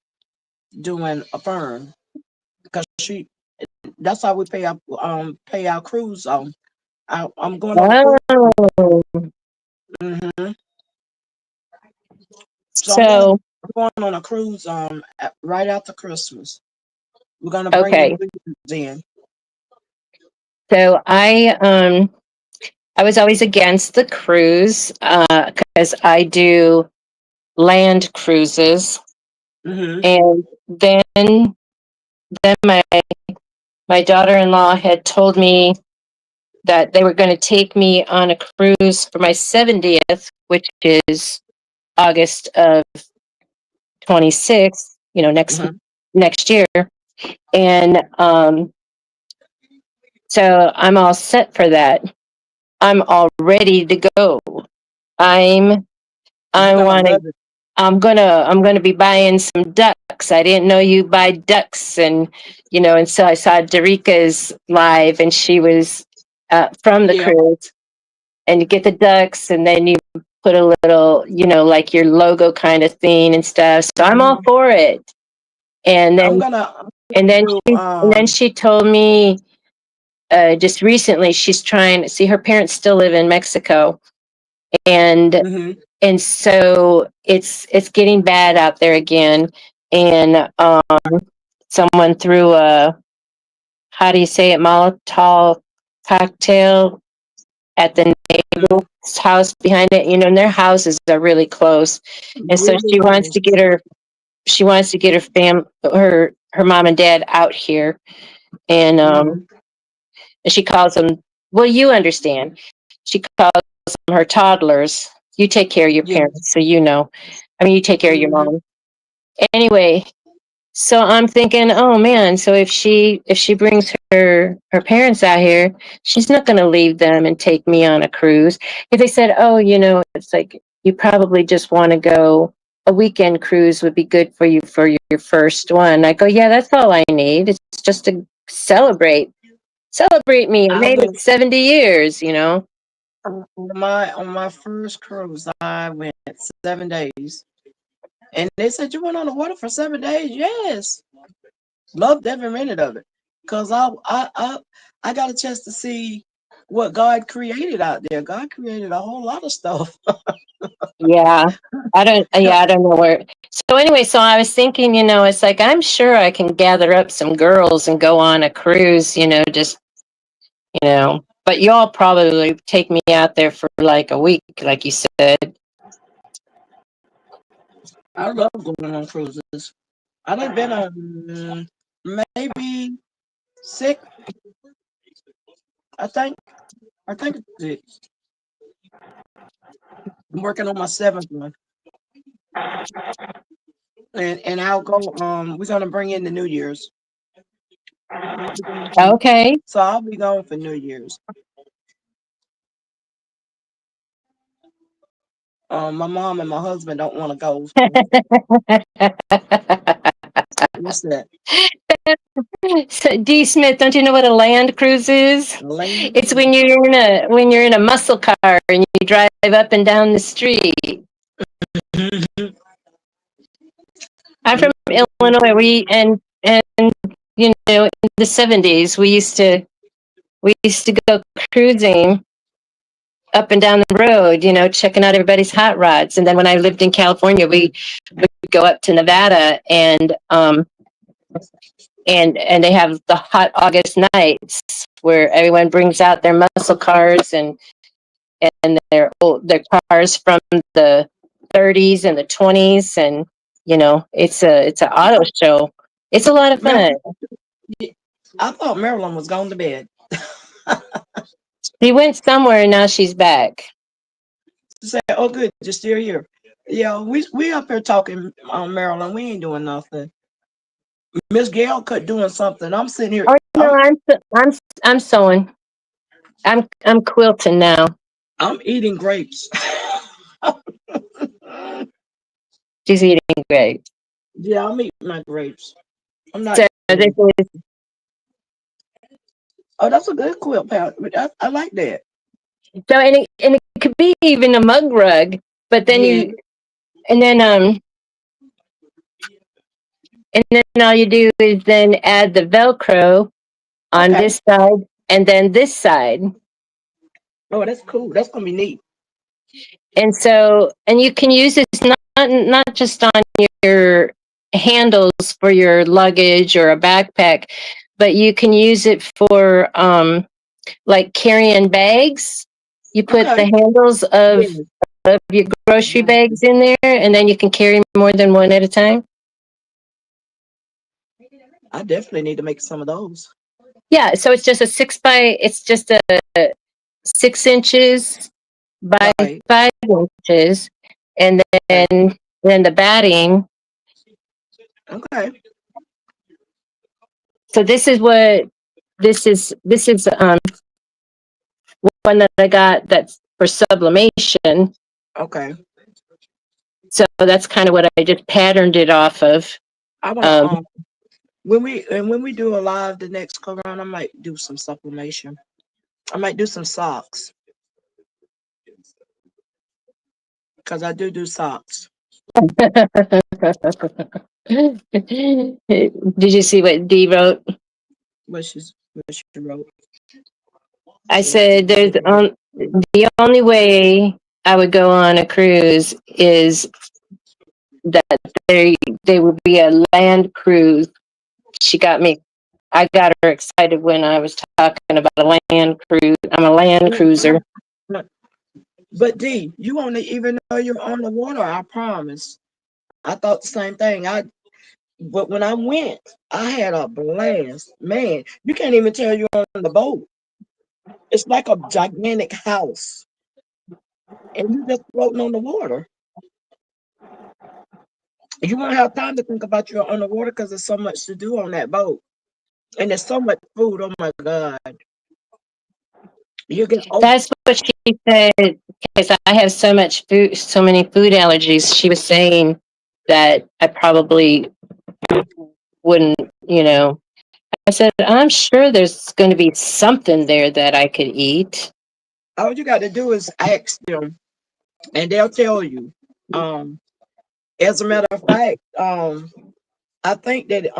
doing a firm because she. That's how we pay our cruise. I'm going on a cruise. Oh, Hmm. So so I'm going on a cruise right after Christmas. We're gonna bring okay. ingredients in. So I was always against the cruise because I do land cruises, Hmm. and then my daughter-in-law had told me that they were going to take me on a cruise for my 70th, which is August of 26th. next year. And so I'm all set for that. I'm all ready to go. I'm gonna be buying some ducks. I didn't know you buy ducks, and and so I saw Derica's live, and she was from the cruise, and you get the ducks, and then you put a little, like your logo kind of thing and stuff. So I'm all for it. And then she told me just recently she's trying to see, her parents still live in Mexico, and so it's getting bad out there again. And someone threw a, how do you say it, Molotov cocktail at the neighbor's house behind it, and their houses are really close. And so she wants to get her her mom and dad out here. And she calls them, well, you understand, she calls them her toddlers. You take care of your parents, so you take care of your mom. Anyway, so I'm thinking, oh man, so if she brings her parents out here, she's not going to leave them and take me on a cruise. If they said, oh, it's like, you probably just want to go, a weekend cruise would be good for you for your first one. I go, yeah, that's all I need. It's just to celebrate me. I made it 70 years, On my first cruise, I went 7 days. And they said, you went on the water for 7 days? Yes. Loved every minute of it. Because I got a chance to see what God created out there. God created a whole lot of stuff. Yeah. I don't know where. So anyway, so I was thinking, it's like, I'm sure I can gather up some girls and go on a cruise, just, but y'all probably take me out there for like a week, like you said. I love going on cruises. I've been on maybe 6. I think it's 6. I'm working on my 7th one. And I'll go, we're gonna bring in the New Year's. Okay. So I'll be going for New Year's. My mom and my husband don't want to go. What's that? So, D. Smith, don't you know what a land cruise is? It's when you're in a muscle car and you drive up and down the street. I'm from Illinois. In the 70s, we used to go cruising up and down the road, checking out everybody's hot rods. And then when I lived in California, we would go up to Nevada, and they have the hot August nights where everyone brings out their muscle cars and their cars from the 30s and the 20s, and it's an auto show. It's a lot of fun. I thought Marilyn was gone to bed. She went somewhere and now she's back. She said, oh good, you're still here. Yeah, we up here talking on Marilyn. We ain't doing nothing. Miss Gail could doing something. I'm sitting here. Oh no, I'm sewing. I'm quilting now. I'm eating grapes. She's eating grapes. Yeah, I'm eating my grapes. I'm not. So oh, that's a good quilt pouch. I like that. So and it could be even a mug rug, but then and then all you do is then add the Velcro on this side and then this side. Oh, that's cool. That's gonna be neat. And so, and you can use it not just on your handles for your luggage or a backpack, but you can use it for like carrying bags. You put the handles of your grocery bags in there, and then you can carry more than one at a time. I definitely need to make some of those. Yeah, so it's just a 6 inches by 5 inches, and then the batting Okay. So this is one that I got that's for sublimation. Okay. So that's kind of what I just patterned it off of. I wanna when we do a live the next go round, I might do some sublimation. I might do some socks because I do socks. Did you see what Dee wrote? What she wrote. I She like said the only way I would go on a cruise is that they would be a land cruise. She got me. I got her excited when I was talking about a land cruise. I'm a land cruiser. But D, you won't even know you're on the water. I promise. I thought the same thing. But when I went, I had a blast. Man, you can't even tell you're on the boat. It's like a gigantic house, and you just floating on the water. You won't have time to think about you're on the water because there's so much to do on that boat, and there's so much food. Oh my God, you get That's what she said. Because I have so much food, so many food allergies. She was saying that I probably wouldn't. I said I'm sure there's going to be something there that I could eat. all you got to do is ask them, and they'll tell you. Um, as a matter of fact, I think that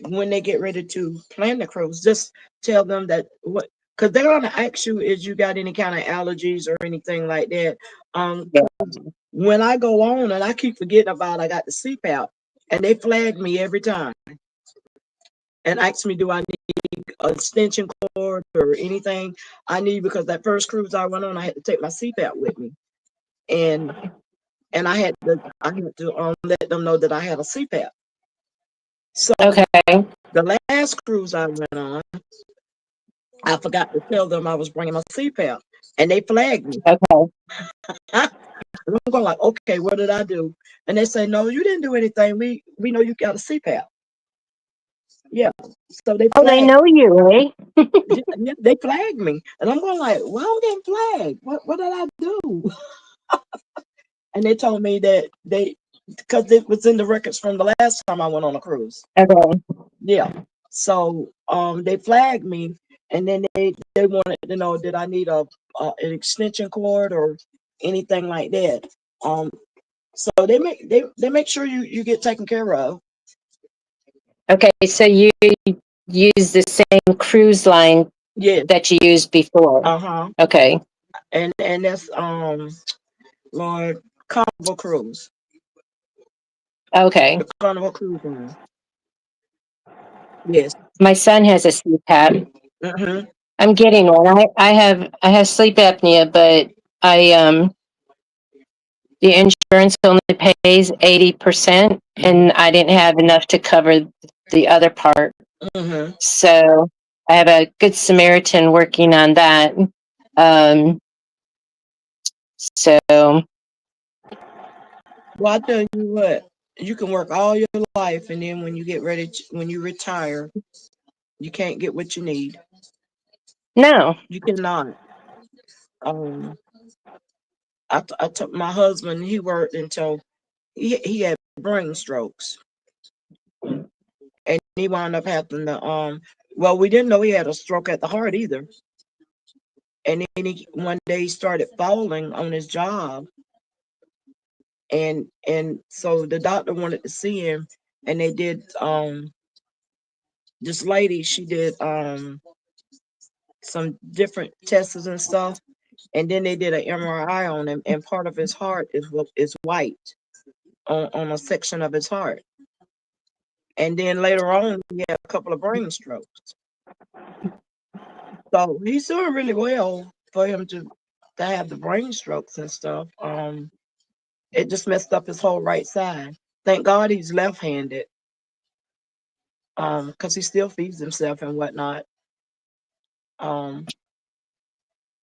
when they get ready to plan the cruise, just tell them that what because they're gonna ask you if you got any kind of allergies or anything like that. Yeah. When I go on and I keep forgetting about I got the CPAP and they flag me every time and ask me do I need an extension cord or anything I need because that first cruise I went on I had to take my CPAP with me and I had to let them know that I had a CPAP. So Okay. the last cruise I went on, I forgot to tell them I was bringing my CPAP, and they flagged me. Okay. And I'm going like, okay, what did I do? And they say, no, you didn't do anything. We know you got a CPAP. Yeah, so they Oh, they flagged. know you, eh? Yeah, they flagged me, and I'm going like, why am I getting flagged? What did I do? And they told me that because it was in the records from the last time I went on a cruise. Okay. Yeah. So they flagged me and then they wanted to know did I need an extension cord or anything like that. Um so they make sure you get taken care of. Okay. So you use the same cruise line Yeah. that you used before. Uh-huh. Okay. And that's Lord Carnival Cruise. Okay. The Carnival Cruise line. Yes. My son has a CPAP. Mm-hmm. I'm getting one. I have sleep apnea, but I the insurance only pays 80%, and I didn't have enough to cover the other part. Mm-hmm. So I have a Good Samaritan working on that. Um, so Well, I tell you what, you can work all your life and then when you get ready when you retire, you can't get what you need. no. You cannot. Um, I took my husband. He worked until he had brain strokes, and he wound up having to. Well, we didn't know he had a stroke at the heart either. And then one day he started falling on his job, and so the doctor wanted to see him, and they did. This lady, she did some different tests and stuff, and then they did an MRI on him, and part of his heart is white on a section of his heart. And then later on, he had a couple of brain strokes. So he's doing really well for him to have the brain strokes and stuff. It just messed up his whole right side. Thank God he's left-handed, because he still feeds himself and whatnot. Um,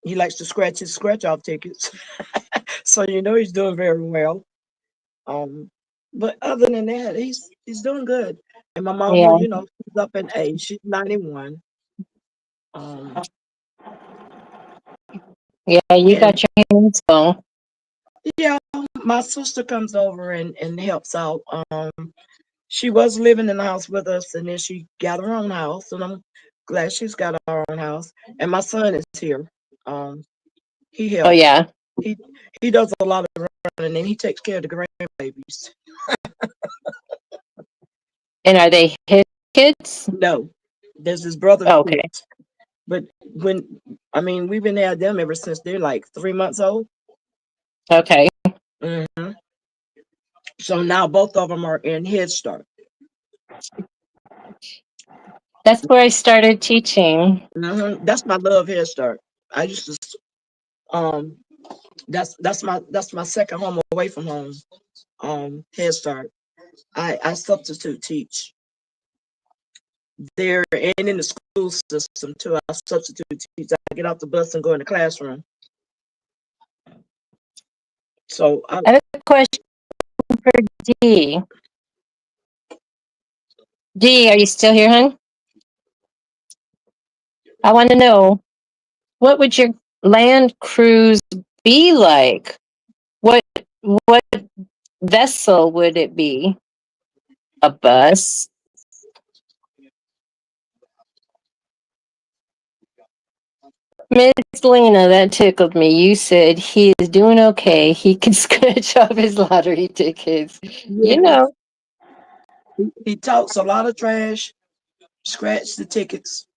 he likes to scratch his scratch-off tickets, so you know he's doing very well. Um, But other than that, he's doing good. And my mama, Yeah. she's up in age. She's 91. Um, Yeah, you and got your hands full. yeah, my sister comes over and helps out. She was living in the house with us, and then she got her own house, and I'm glad she's got her own house. And my son is here. Um, he Oh, helps. yeah. He he does a lot of running, and he takes care of the grandbabies. And are they his kids? No, there's his brother's Okay. kids. But we've been had them ever since they're like 3 months old. Okay. hmm So now both of them are in Head Start. That's where I started teaching. That's my love, Head Start. I used to um that's my second home away from home. Head Start. I substitute teach there and in the school system too. I substitute teach. I get off the bus and go in the classroom. So I have a question for D. D, are you still here, hon? I want to know, what would your land cruise be like? What vessel would it be? A bus? Miss Lena, that tickled me. You said he is doing okay. He can scratch off his lottery tickets. You yes, know, he talks a lot of trash, scratch the tickets,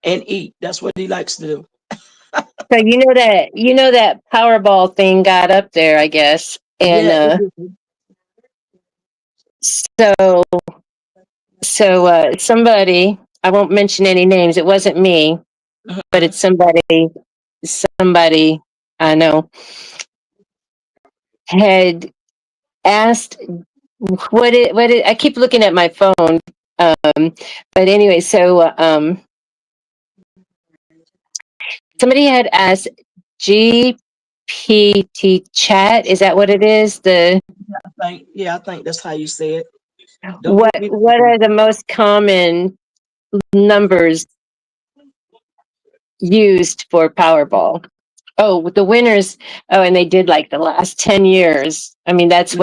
and eat. That's what he likes to do. so you know that Powerball thing got up there, I guess. And Yeah, it did. so somebody, I won't mention any names. It wasn't me, but Mhm. it's somebody I know had asked what it I keep looking at my phone. But anyway, so somebody had asked GPT chat. Is that what it is? I think that's how you say it. Don't What get me what wrong. are the most common numbers used for Powerball? Oh, the winners. Oh, and they did like the last 10 years. I mean, Mhm. that's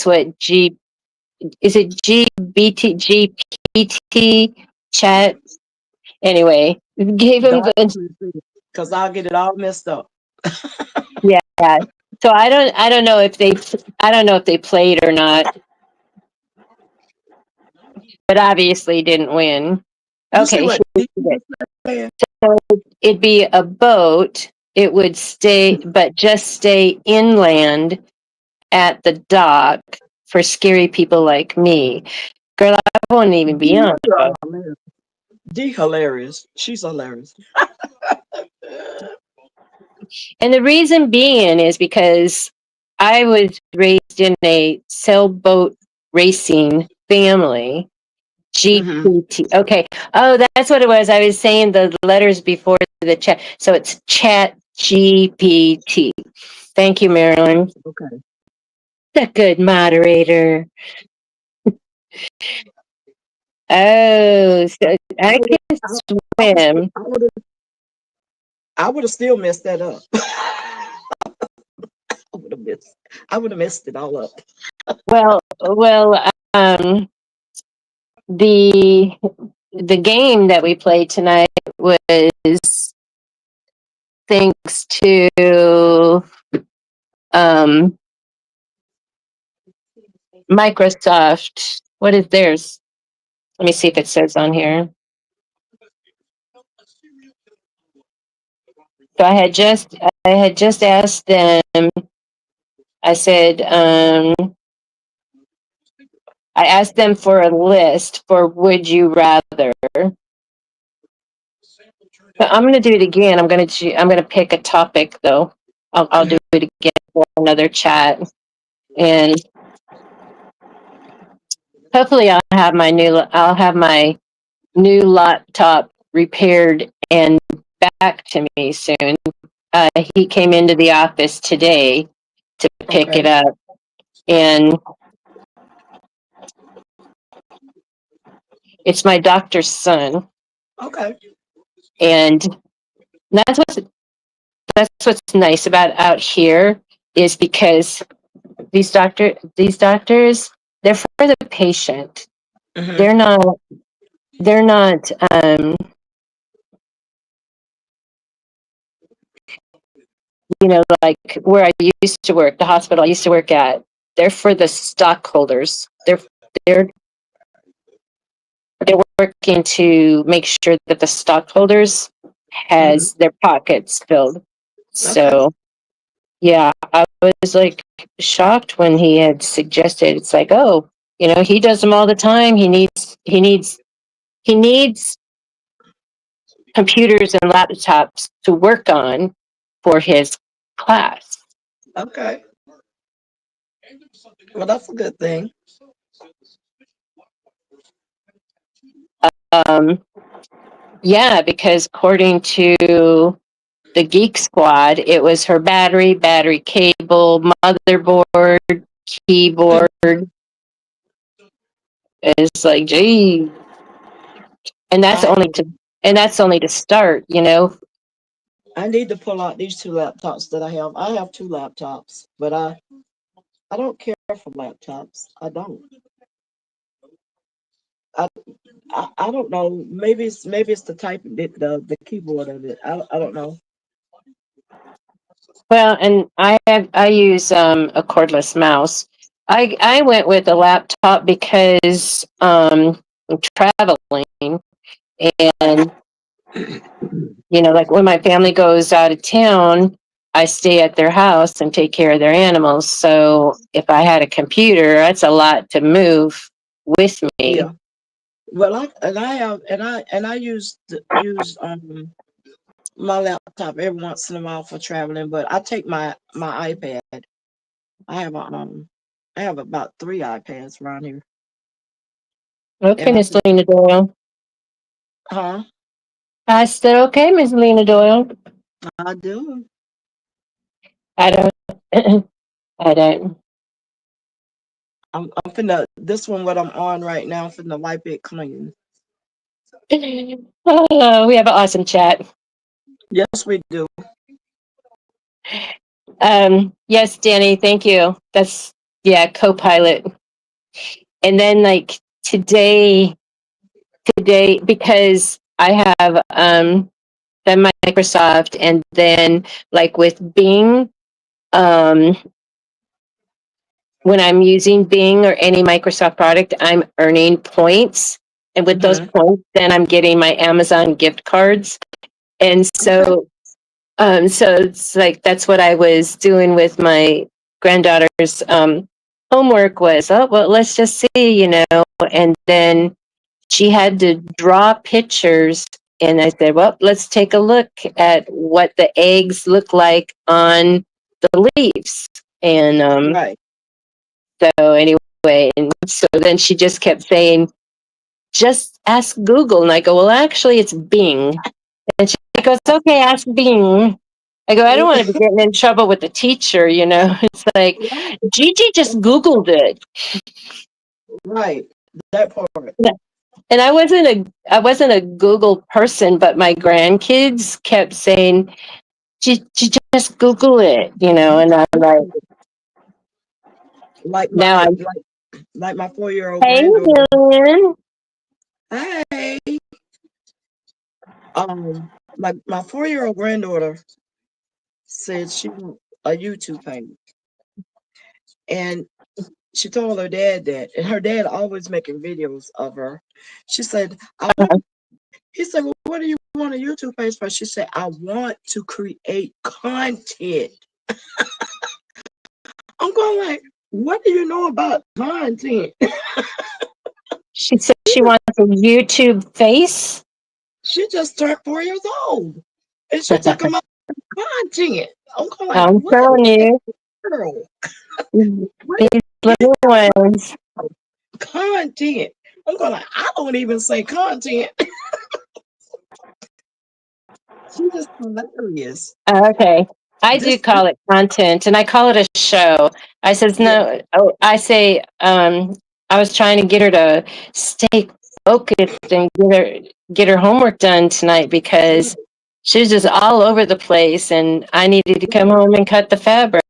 what G is it GBT GPT chat? Anyway, gave him Don't the because I'll get it all messed up. yeah. So I don't know if they played or not, but obviously didn't win. You see Okay, what here D we go. said? So it'd be a boat. It would stay, but just stay inland at the dock for scary people like me. Girl, I won't even be D, on the boat. hilarious. D hilarious. She's hilarious. And the reason being is because I was raised in a sailboat racing family. hmm GPT. Okay. Oh, that's what it was. I was saying the letters before the chat. So it's Chat GPT. Thank you, Marilyn. Okay. The good moderator. Oh, so I I would can have swim. I would have still messed that up. I would have messed it all up. Well, the the game that we played tonight was thanks to um, Microsoft. What is theirs? Let me see if it says on here. So I had just asked them. I said I asked them for a list for would you rather. But I'm going to do it again. I'm going to pick a topic though. I'll do it again for another chat, and hopefully I'll have my new laptop repaired and back to me soon. He came into the office today to pick it Okay. up, and It's my doctor's son, Okay. and that's what's nice about out here is because these doctors, they're for the patient. Hmm. They're not like where I used to work, the hospital I used to work at. They're for the stockholders. They're working to make sure that the stockholders Hmm. has their pockets filled. Okay. So yeah, I was like shocked when he had suggested. It's like, oh, he does them all the time. He needs computers and laptops to work on for his class. Okay. Well, that's a good thing. Um, yeah, because according to the Geek Squad, it was her battery cable, motherboard, keyboard. It's like, gee, and that's I only to start. I need to pull out these two laptops that I have. I have two laptops, but I don't care for laptops. I don't. I I don't know. Maybe it's the type the keyboard of it. I don't know. Well, and I use a cordless mouse. I went with a laptop because I'm traveling, and like when my family goes out of town, I stay at their house and take care of their animals. So if I had a computer, that's a lot to move with me. Yeah. Well, I have and I use my laptop every once in a while for traveling, but I take my iPad. I have a I have about 3 iPads around here, Okay, and Miss Lena Doyle. huh? I said, okay, Miss Lena Doyle. I do. I don't. I don't. I'm finna this one what I'm on right now. I'm finna wipe it clean. Oh, we have an awesome chat. Yes, we do. Yes, Danny, thank you. That's co-pilot. And then like today, because I have then Microsoft, and then like with Bing, um, when I'm using Bing or any Microsoft product, I'm earning points. And with those Hmm. points, then I'm getting my Amazon gift cards. And Okay. so it's like that's what I was doing with my granddaughter's homework was, oh, well, let's just see. And then she had to draw pictures. And I said, well, let's take a look at what the eggs look like on the leaves. And Right. so anyway, and so then she just kept saying, just ask Google. And I go, well, actually, it's Bing. And she goes, okay, ask Bing. I go, I don't want to be getting in trouble with the teacher. It's like, Gigi just Googled it. Right. That part. And I wasn't a Google person, but my grandkids kept saying, "She just Google it," and I'm like, Like my now I'm, like my 4-year-old hey, granddaughter. Dylan. Hey. Like my 4-year-old granddaughter said she want a YouTube page, and she told her dad that, and her dad always making videos of her. She said, "I want." He said, "Well, what do you want a YouTube page for?" She said, "I want to create content." I'm going like, "What do you know about content?" She said she wants a YouTube face. She just turned 4 years old, and she talking about content. I'm going like, I'm "What telling in you, the world? What these is little ones. content?" I'm going like, "I don't even say content." She just hilarious. Okay. I do This call it content, and I call it a show. I says yeah, no. Oh, I say I was trying to get her to stay focused and get her homework done tonight because she was just all over the place, and I needed to come home and cut the fabric.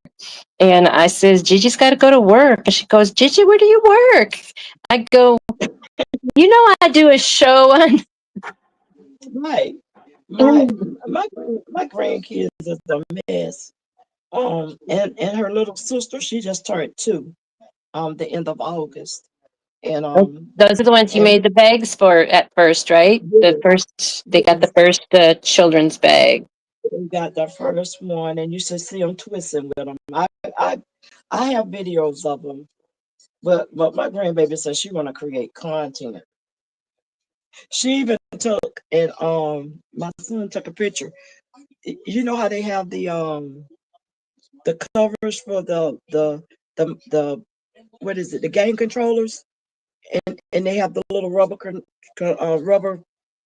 And I says, Gigi's got to go to work. And she goes, Gigi, where do you work? I go, you know, I do a show on. Right. My my grandkids is a mess. And her little sister, she just turned 2, the end of August. And Those are the ones you and made the bags for at first, right? The first, they got the first children's bag. we got the first one, and you should see them twisting with them. I have videos of them, but my grandbaby says she want to create content. She even took and my son took a picture. You know how they have the covers for the what is it, the game controllers, and they have the little rubber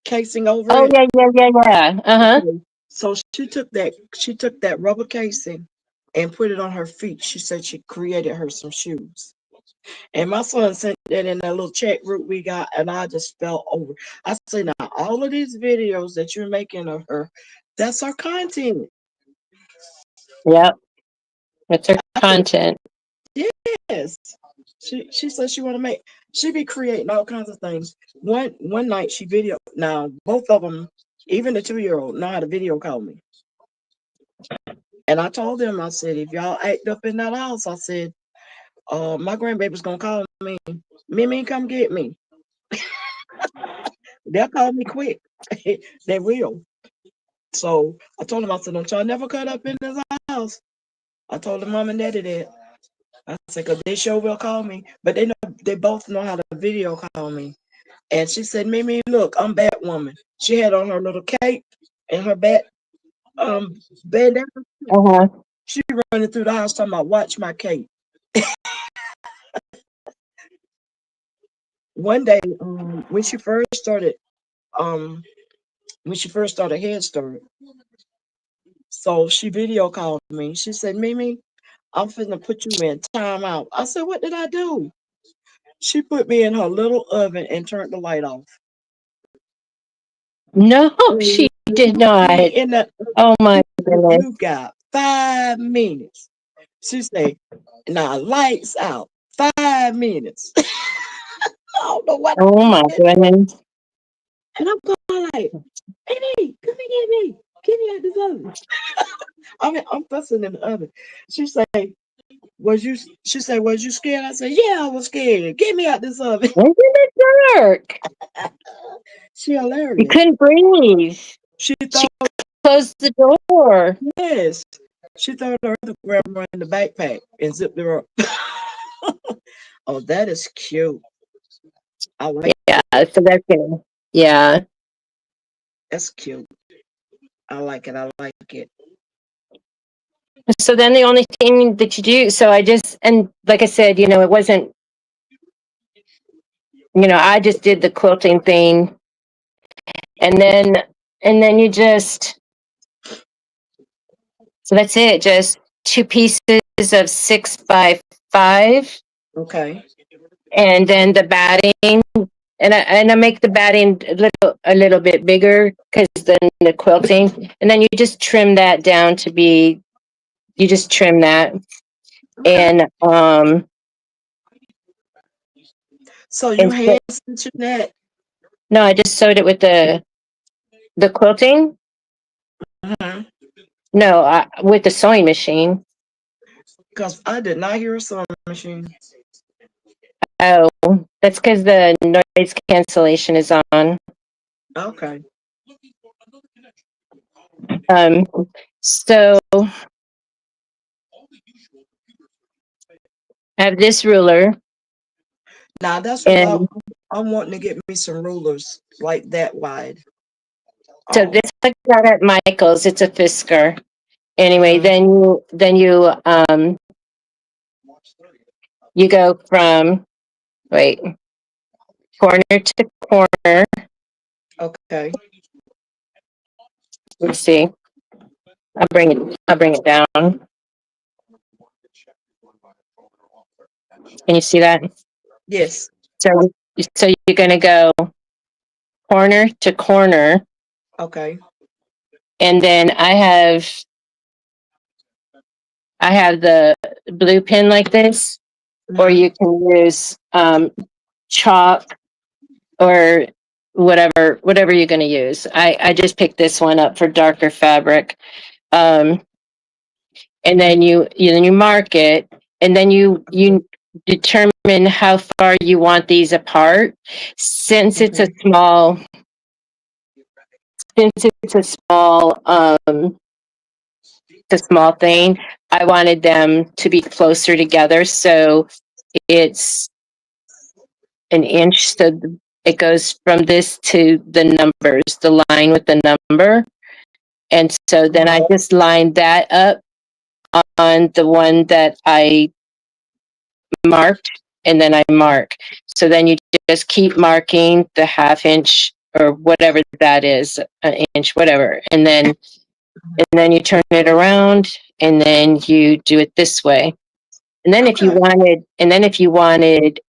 casing over Oh, it. yeah. Uh-huh. So she took that rubber casing and put it on her feet. She said she created her some shoes. And my son sent that in that little chat group we got, and I just fell over. I said, now all of these videos that you're making of her, that's our content. Yep. It's her content. Yes. She said she want to make. She be creating all kinds of things. One night she video. Now both of them, even the 2-year-old, know how to video call me. And I told them, I said, if y'all act up in that house, I said, my grandbaby's gonna call me. Mimi, come get me. They'll call me quick. They will. So I told them, I said, don't y'all never cut up in this house. I told the mom and daddy that. I said, because they sure will call me. But they both know how to video call me. And she said, Mimi, look, I'm Batwoman. She had on her little cape and her bandana. Uh-huh. She running through the house talking about watch my cape. One day, when she first started Head Start, so she video called me. She said, Mimi, I'm finna put you in timeout. I said, what did I do? She put me in her little oven and turned the light off. No, she did not. In that, Oh my goodness. you got 5 minutes. She said, now lights out. 5 minutes. I don't know what. Oh my goodness. And I'm going like, Mimi, come and get me. Get me out this oven. I mean, I'm fussing in the oven. She said, was you scared? I said, yeah, I was scared. Get me out this oven. When did it work? She hilarious. You couldn't breathe. She closed the door. Yes. She threw her other grandma in the backpack and zipped her up. Oh, that is cute. I like so that's good. Yeah. That's cute. I like it. I like it. So then the only thing that you do, so I just, and like I said, you know, it wasn't, you know, I just did the quilting thing. And then you just, so that's it. Just 2 pieces of 6x5. Okay. And then the batting, and I make the batting a little bit bigger because then the quilting, and then you just trim that down to be, you just trim that. And so you hand stitching that? No, I just sewed it with the quilting. No, with the sewing machine. Because I did not hear a sewing machine. Oh, that's because the noise cancellation is on. Okay. So I have this ruler. Now that's what I'm wanting to get me some rulers like that wide. So this I got at Michael's. It's a Fisker. Anyway, then you go from corner to corner. Okay. Let's see. I'll bring it down. Can you see that? Yes. So you're gonna go corner to corner. Okay. And then I have the blue pen like this, or Mhm. you can use chalk or whatever you're going to use. I just picked this one up for darker fabric. And then you mark it, and then you determine how far you want these apart. Since it's a Okay. small since it's a small thing, I wanted them to be closer together, so it's an inch, so it goes from this to the numbers, the line with the number. And so then I just lined that up on the one that I marked, and then I mark. So then you just keep marking the half inch or whatever that is, an inch, whatever. And then you turn it around, and then you do it this way. And then Okay. if you wanted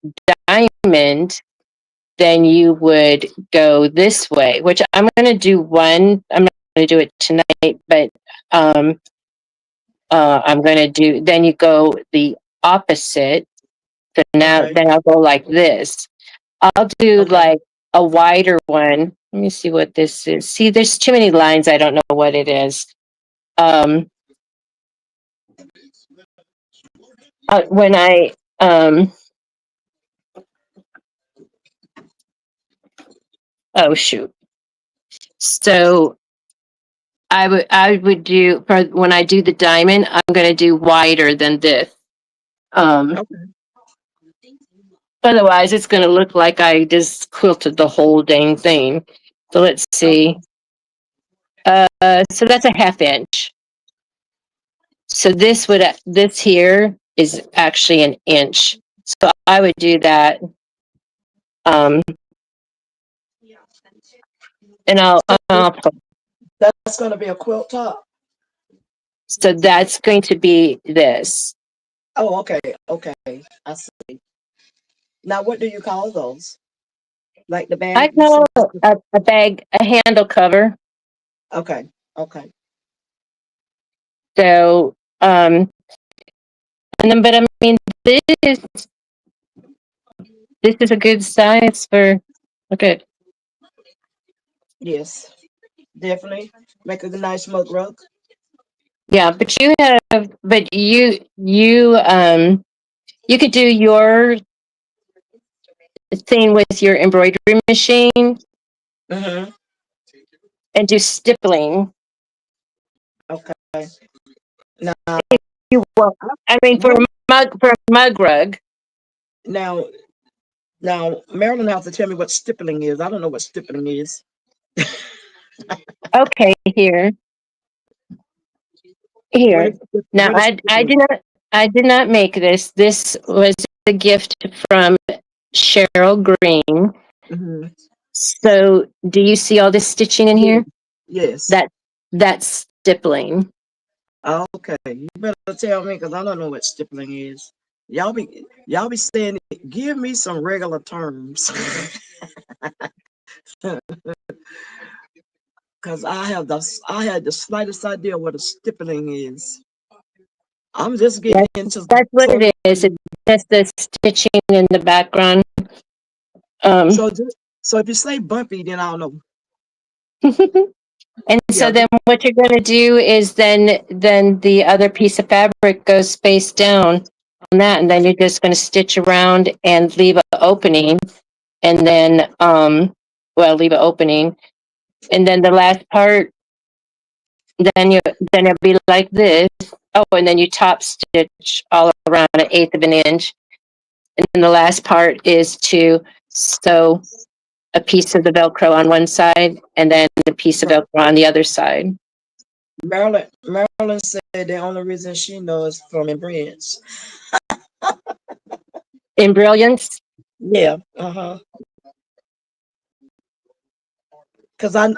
diamond, then you would go this way, which I'm going to do one. I'm not going to do it tonight, but I'm going to do, then you go the opposite. So now, Okay. then I'll go like this. I'll do Okay. like a wider one. Let me see what this is. See, there's too many lines. I don't know what it is. When oh shoot. So I would do, for when I do the diamond, I'm going to do wider than this. Okay. Otherwise, it's going to look like I just quilted the whole dang thing. So let's see. So that's a half inch. So this here is actually an inch. So I would do that. And That's going to be a quilt top. so that's going to be this. Oh, okay. Okay. I see. Now, what do you call those? Like the I bag you call said? a bag, a handle cover. Okay. Okay. So, and then, but I mean, this is a good size for, okay. Yes. Definitely. Make a nice mug rug. Yeah, but you could do your thing with your embroidery machine Mm-hmm. and do stippling. Okay. Now, You will. I mean, what? for a mug rug. Now, now, Marilyn has to tell me what stippling is. I don't know what stippling is. Okay, here. What Here. is Now, what is stippling? I did not make this. This was a gift from Cheryl Green. Mm-hmm. So, do you see all this stitching in Yeah. here? Yes. That that's stippling. Okay. You better tell me because I don't know what stippling is. Y'all be saying, give me some regular terms. Because I had the slightest idea what a stippling is. I'm just getting into That's what some. it is. It's just the stitching in the background. So so if you say bumpy, then I'll know. And so Yeah. then what you're going to do is then the other piece of fabric goes face down on that, and then you're just going to stitch around and leave an opening, and then leave an opening, and then the last part, then it'll be like this. Oh, and then you top stitch all around 1/8 of an inch, and then the last part is to sew a piece of the Velcro on one side and then a piece of Velcro on the other side. Marilyn said the only reason she knows from Embridge. In Brilliance, Yeah. Uh-huh. Because I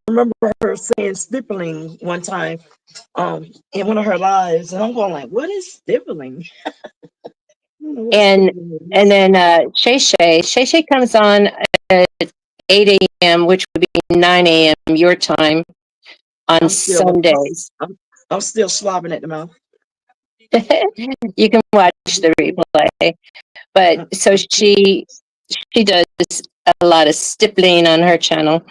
remember her saying stippling one time in one of her lives, and I'm going like, what is stippling? I don't know what and stippling and is. then Shay Shay comes on 8 a.m., which would be 9 a.m. your time on Sundays. I'm still slobbing at the mouth. You can watch the replay. But so she does a lot of stippling on her channel.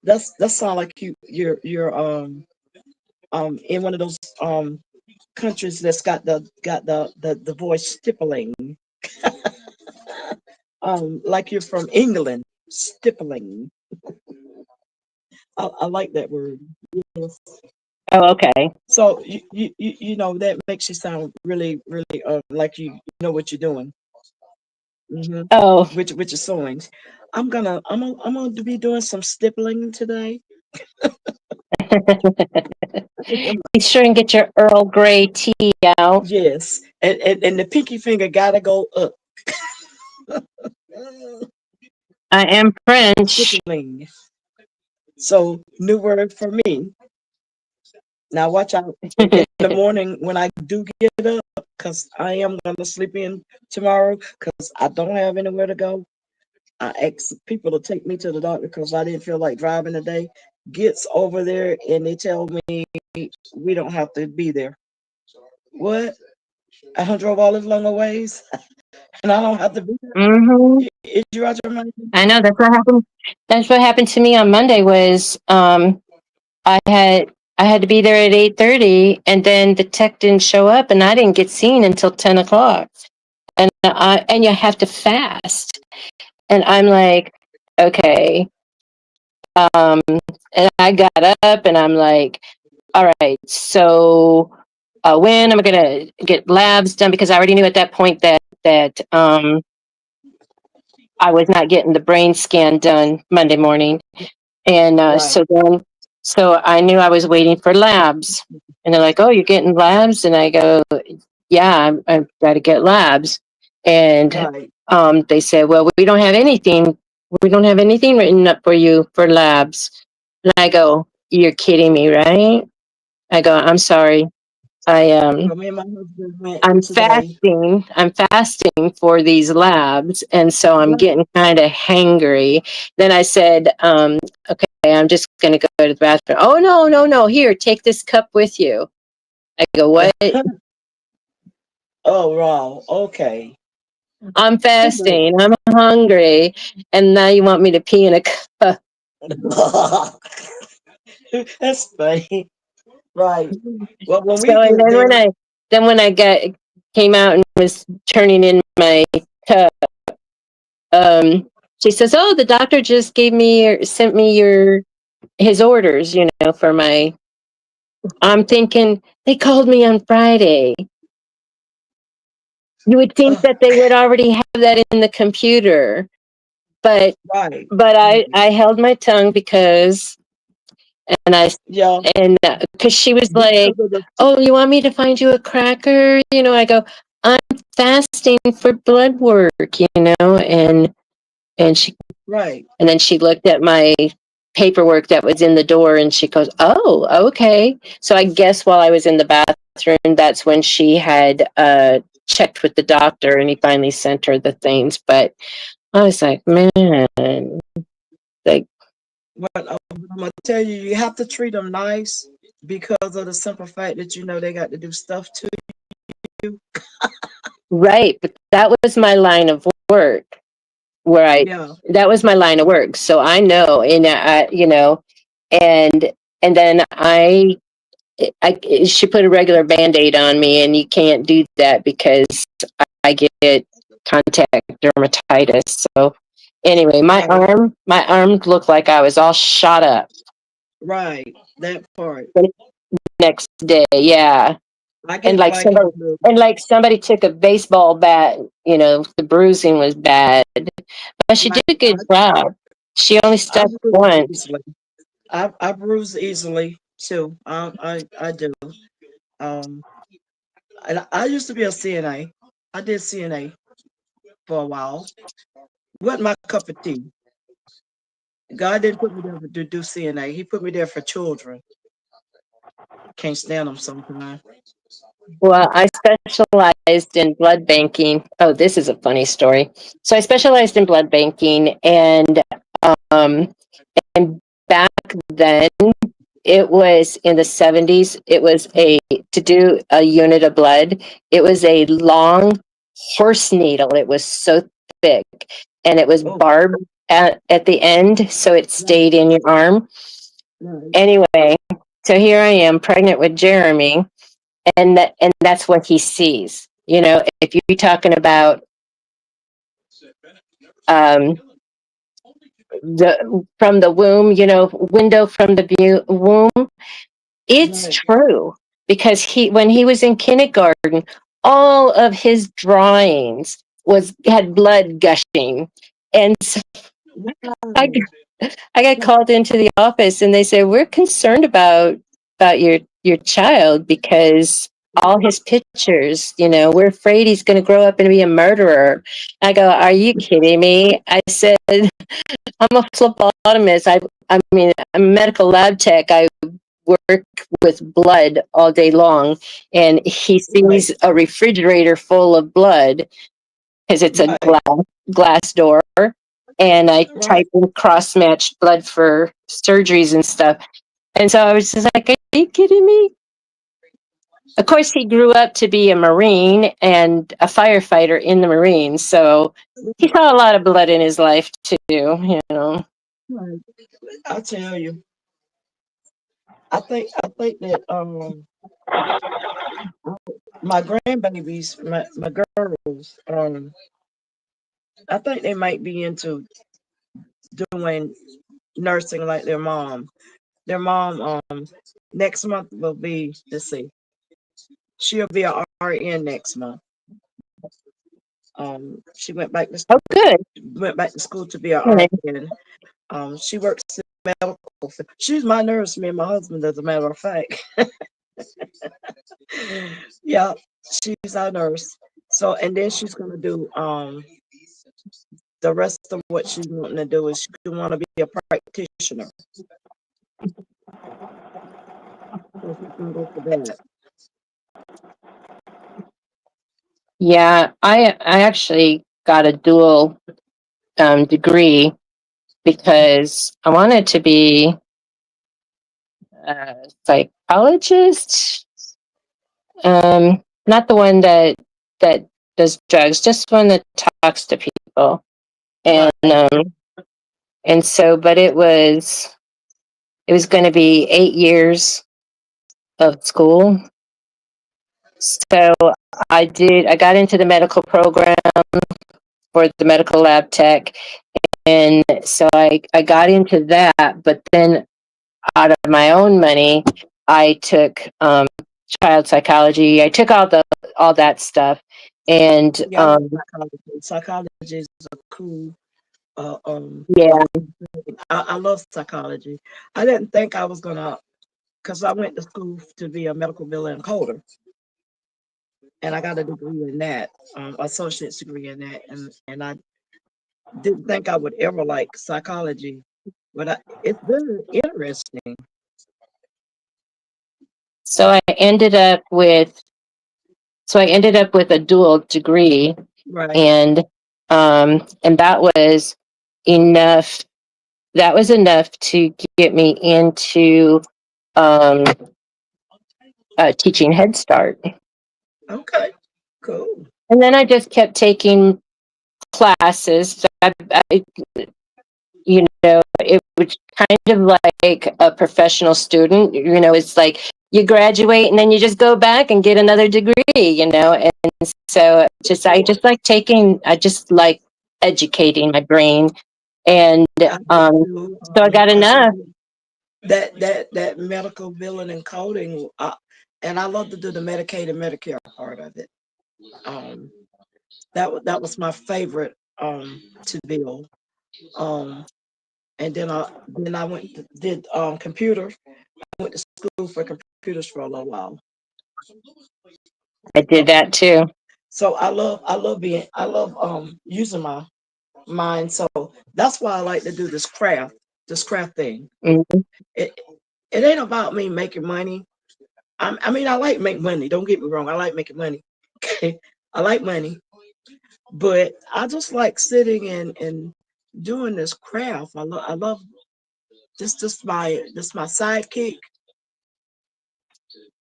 That sound like you're in one of those countries that's got the voice stippling. Like you're from England, stippling. I like that word. Yes. Oh, okay. So you know that makes you sound really like you know what you're doing. Mm-hmm. Oh, With your sewings. I'm gonna be doing some stippling today. be sure and get your Earl Grey tea out. Yes, and the pinky finger gotta go up. I am French. Stippling. So new word for me. Now watch out in the morning when I do get up, because I am gonna sleep in tomorrow because I don't have anywhere to go. I asked people to take me to the doctor because I didn't feel like driving today. Gets over there and they tell me we don't have to be there. What? I drove all this long ways and I don't have to be there. Mm-hmm. Is you out your mind? I know that's what happened. That's what happened to me on Monday. Was I had to be there at 8:30, and then the tech didn't show up, and I didn't get seen until 10 o'clock. And you have to fast, and I'm like, okay. And I got up, and I'm like, all right, so when am I gonna get labs done? Because I already knew at that point that I was not getting the brain scan done Monday morning. And Right. so I knew I was waiting for labs. And they're like, oh, you're getting labs? And I go, yeah, I've got to get labs. And Right. they said, well, we don't have anything. We don't have anything written up for you for labs. And I go, you're kidding me, right? I go, I'm sorry. Well, me and my husband went I'm today. fasting. I'm fasting for these labs, and so I'm Right. getting kind of hangry. Then I said, "Okay, I'm just going to go to the bathroom." Oh no! Here, take this cup with you. I go, "What?" Oh wow. Okay. I'm fasting. I'm hungry, and now you want me to pee in a cup? That's funny. Right. Well, when we So, and get there, then when I came out and was turning in my cup, she says, "Oh, the doctor just sent me his orders, for my." I'm thinking they called me on Friday. You would think that they would already have that in the computer, but right. I held my tongue because Yeah. because she was like, "Oh, you want me to find you a cracker?" I go, "I'm fasting for blood work," and she Right. and then she looked at my paperwork that was in the door and she goes, "Oh, okay." So I guess while I was in the bathroom, that's when she had checked with the doctor and he finally sent her the things. But I was like, man, like, But I'm gonna tell you, you have to treat them nice because of the simple fact that they got to do stuff to you. right. But that was my line of work Yeah. that was my line of work. So I know, and and then she put a regular Band-Aid on me, and you can't do that because I get contact dermatitis. So anyway, my arm looked like I was all shot up. Right. That part. The next day, yeah. And like somebody took a baseball bat, the bruising was bad. But she did a good job. She only stuck once. I bruise easily too. I do. Um, and I used to be a CNA. I did CNA for a while. Wasn't my cup of tea. God didn't put me there to do CNA. He put me there for children. Can't stand them sometimes. Well, I specialized in blood banking. Oh, this is a funny story. So I specialized in blood banking, um, and back then it was in the 70s. It was to do a unit of blood. It was a long horse needle. It was so thick, and it was Oh, barbed at the end, so it right, stayed in your arm. right, Anyway, so here I am, pregnant with Jeremy, and that's what he sees. You know, if you're talking about um, the from the womb, you know, window from the womb, it's right. true because when he was in kindergarten, all of his drawings was had blood gushing, and so I Wow. I got called into the office and they said, "We're concerned about your child because all his pictures, you know, we're afraid he's going to grow up and be a murderer." I go, "Are you kidding me?" I said, "I'm a phlebotomist. I mean, I'm a medical lab tech. I work with blood all day long, and he Right, sees a refrigerator full of blood because it's a right, glass door, and I right. type in cross matched blood for surgeries and stuff." And so I was just like, "Are you kidding me?" Of course, he grew up to be a Marine and a firefighter in the Marines, so he saw a lot of blood in his life too. You know. Right. I tell you, I think that my grandbabies, my girls, I think they might be into doing nursing like their mom. Their mom, next month will be, let's see, she'll be a RN next month. She Oh, good. went back to school to be a Good. RN. She works in medical. She's my nurse, me and my husband, as a matter of fact. Yeah, she's our nurse. So, and then she's gonna do the rest of what she's wanting to do is she want to be a practitioner. So she's gonna go for that. Yeah, I actually got a dual degree because I wanted to be a psychologist. Not the one that does drugs, just one that talks to people. And Right. and so, but it was going to be 8 years of school. So I got into the medical program for the medical lab tech, and so I got into that. But then out of my own money, I took child psychology. I took all that stuff, and Yeah, I like psychology. Psychology is a cool. yeah, I love psychology. I didn't think I was gonna, because I went to school to be a medical billing encoder, and I got a degree in that, associate's degree in that, and I didn't think I would ever like psychology, but it's very interesting. so I ended up with a dual degree, Right. and that was enough. That was enough to get me into um, teaching Head Start. Okay. Cool. And then I just kept taking classes. It was kind of like a professional student. You know, it's like you graduate and then you just go back and get another degree, you know. And so I just like educating my brain. And I do too. so I got I do enough. that medical billing and coding, and I love to do the Medicaid and Medicare part of it. Um, that was my favorite to bill. Um, and then I went did computer. I went to school for computers for a little while. I did So that too. so I love using my mind. So that's why I like to do this craft thing. Mhm. It it ain't about me making money. I mean, I like make money. Don't get me wrong. I like making money. Okay, I like money, but I just like sitting and doing this craft. I love this my sidekick.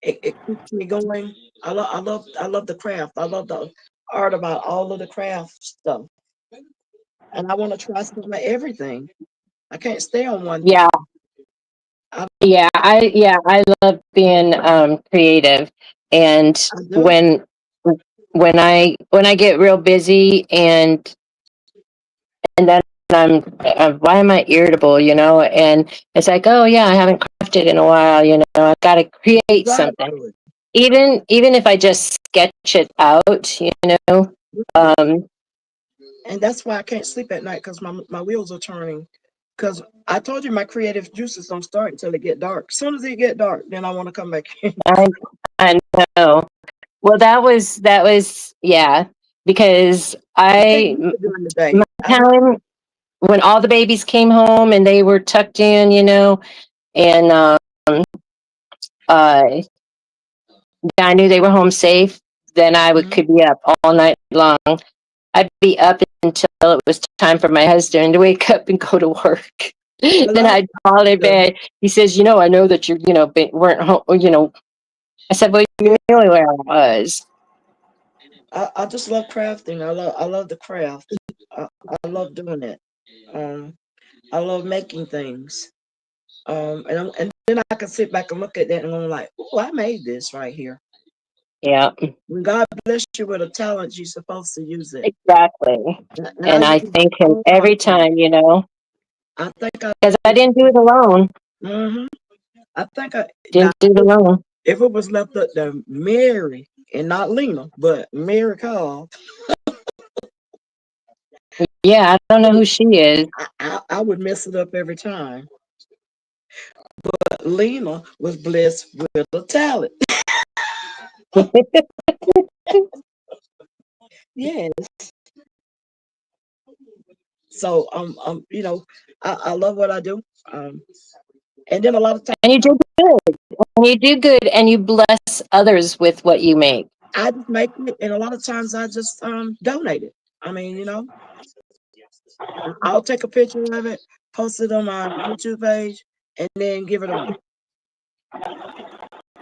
It keeps me going. I love the craft. I love the art about all of the craft stuff, and I want to try some of everything. I can't stay on one thing. Yeah, I, I love being creative, and I do. when I get real busy and then why am I irritable, and it's like, oh yeah, I haven't crafted in a while, I've got to create Drive something, to even if I just sketch it out, it. um And that's why I can't sleep at night because my wheels are turning. Because I told you my creative juices don't start until it get dark. As soon as it get dark, then I want to come back in. I I know. Well, that was yeah, because I can't do it during the day. my time when all the babies came home and they were tucked in, and uh I knew they were home safe, then I would Mhm. could be up all night long. I'd be up until it was time for my husband to wake up and go to work. Well, Then I'd call it bed. He says, I know that you, weren't home, I said, well, you knew where I was. I just love crafting. I love the craft. I love doing it. Um, I love making things. And then I can sit back and look at that and I'm like, oh, I made this right here. Yeah, When God bless you with a talent, you're supposed to use it. exactly. And I And I use thank him all my every talent. time, I think I. because I didn't do it alone. Hmm I think I now Didn't do it alone. if it was left up to Mary and not Lena, but Mary Call, Yeah, I don't know who she is. I would mess it up every time. But Lena was blessed with a talent. Yes. So I love what I do. Um, and then a lot of times And you do good. And you do good, and you bless others with what you make. I just make it, and a lot of times I just donate it. I mean, I'll take a picture of it, post it on my YouTube page, and then give it away.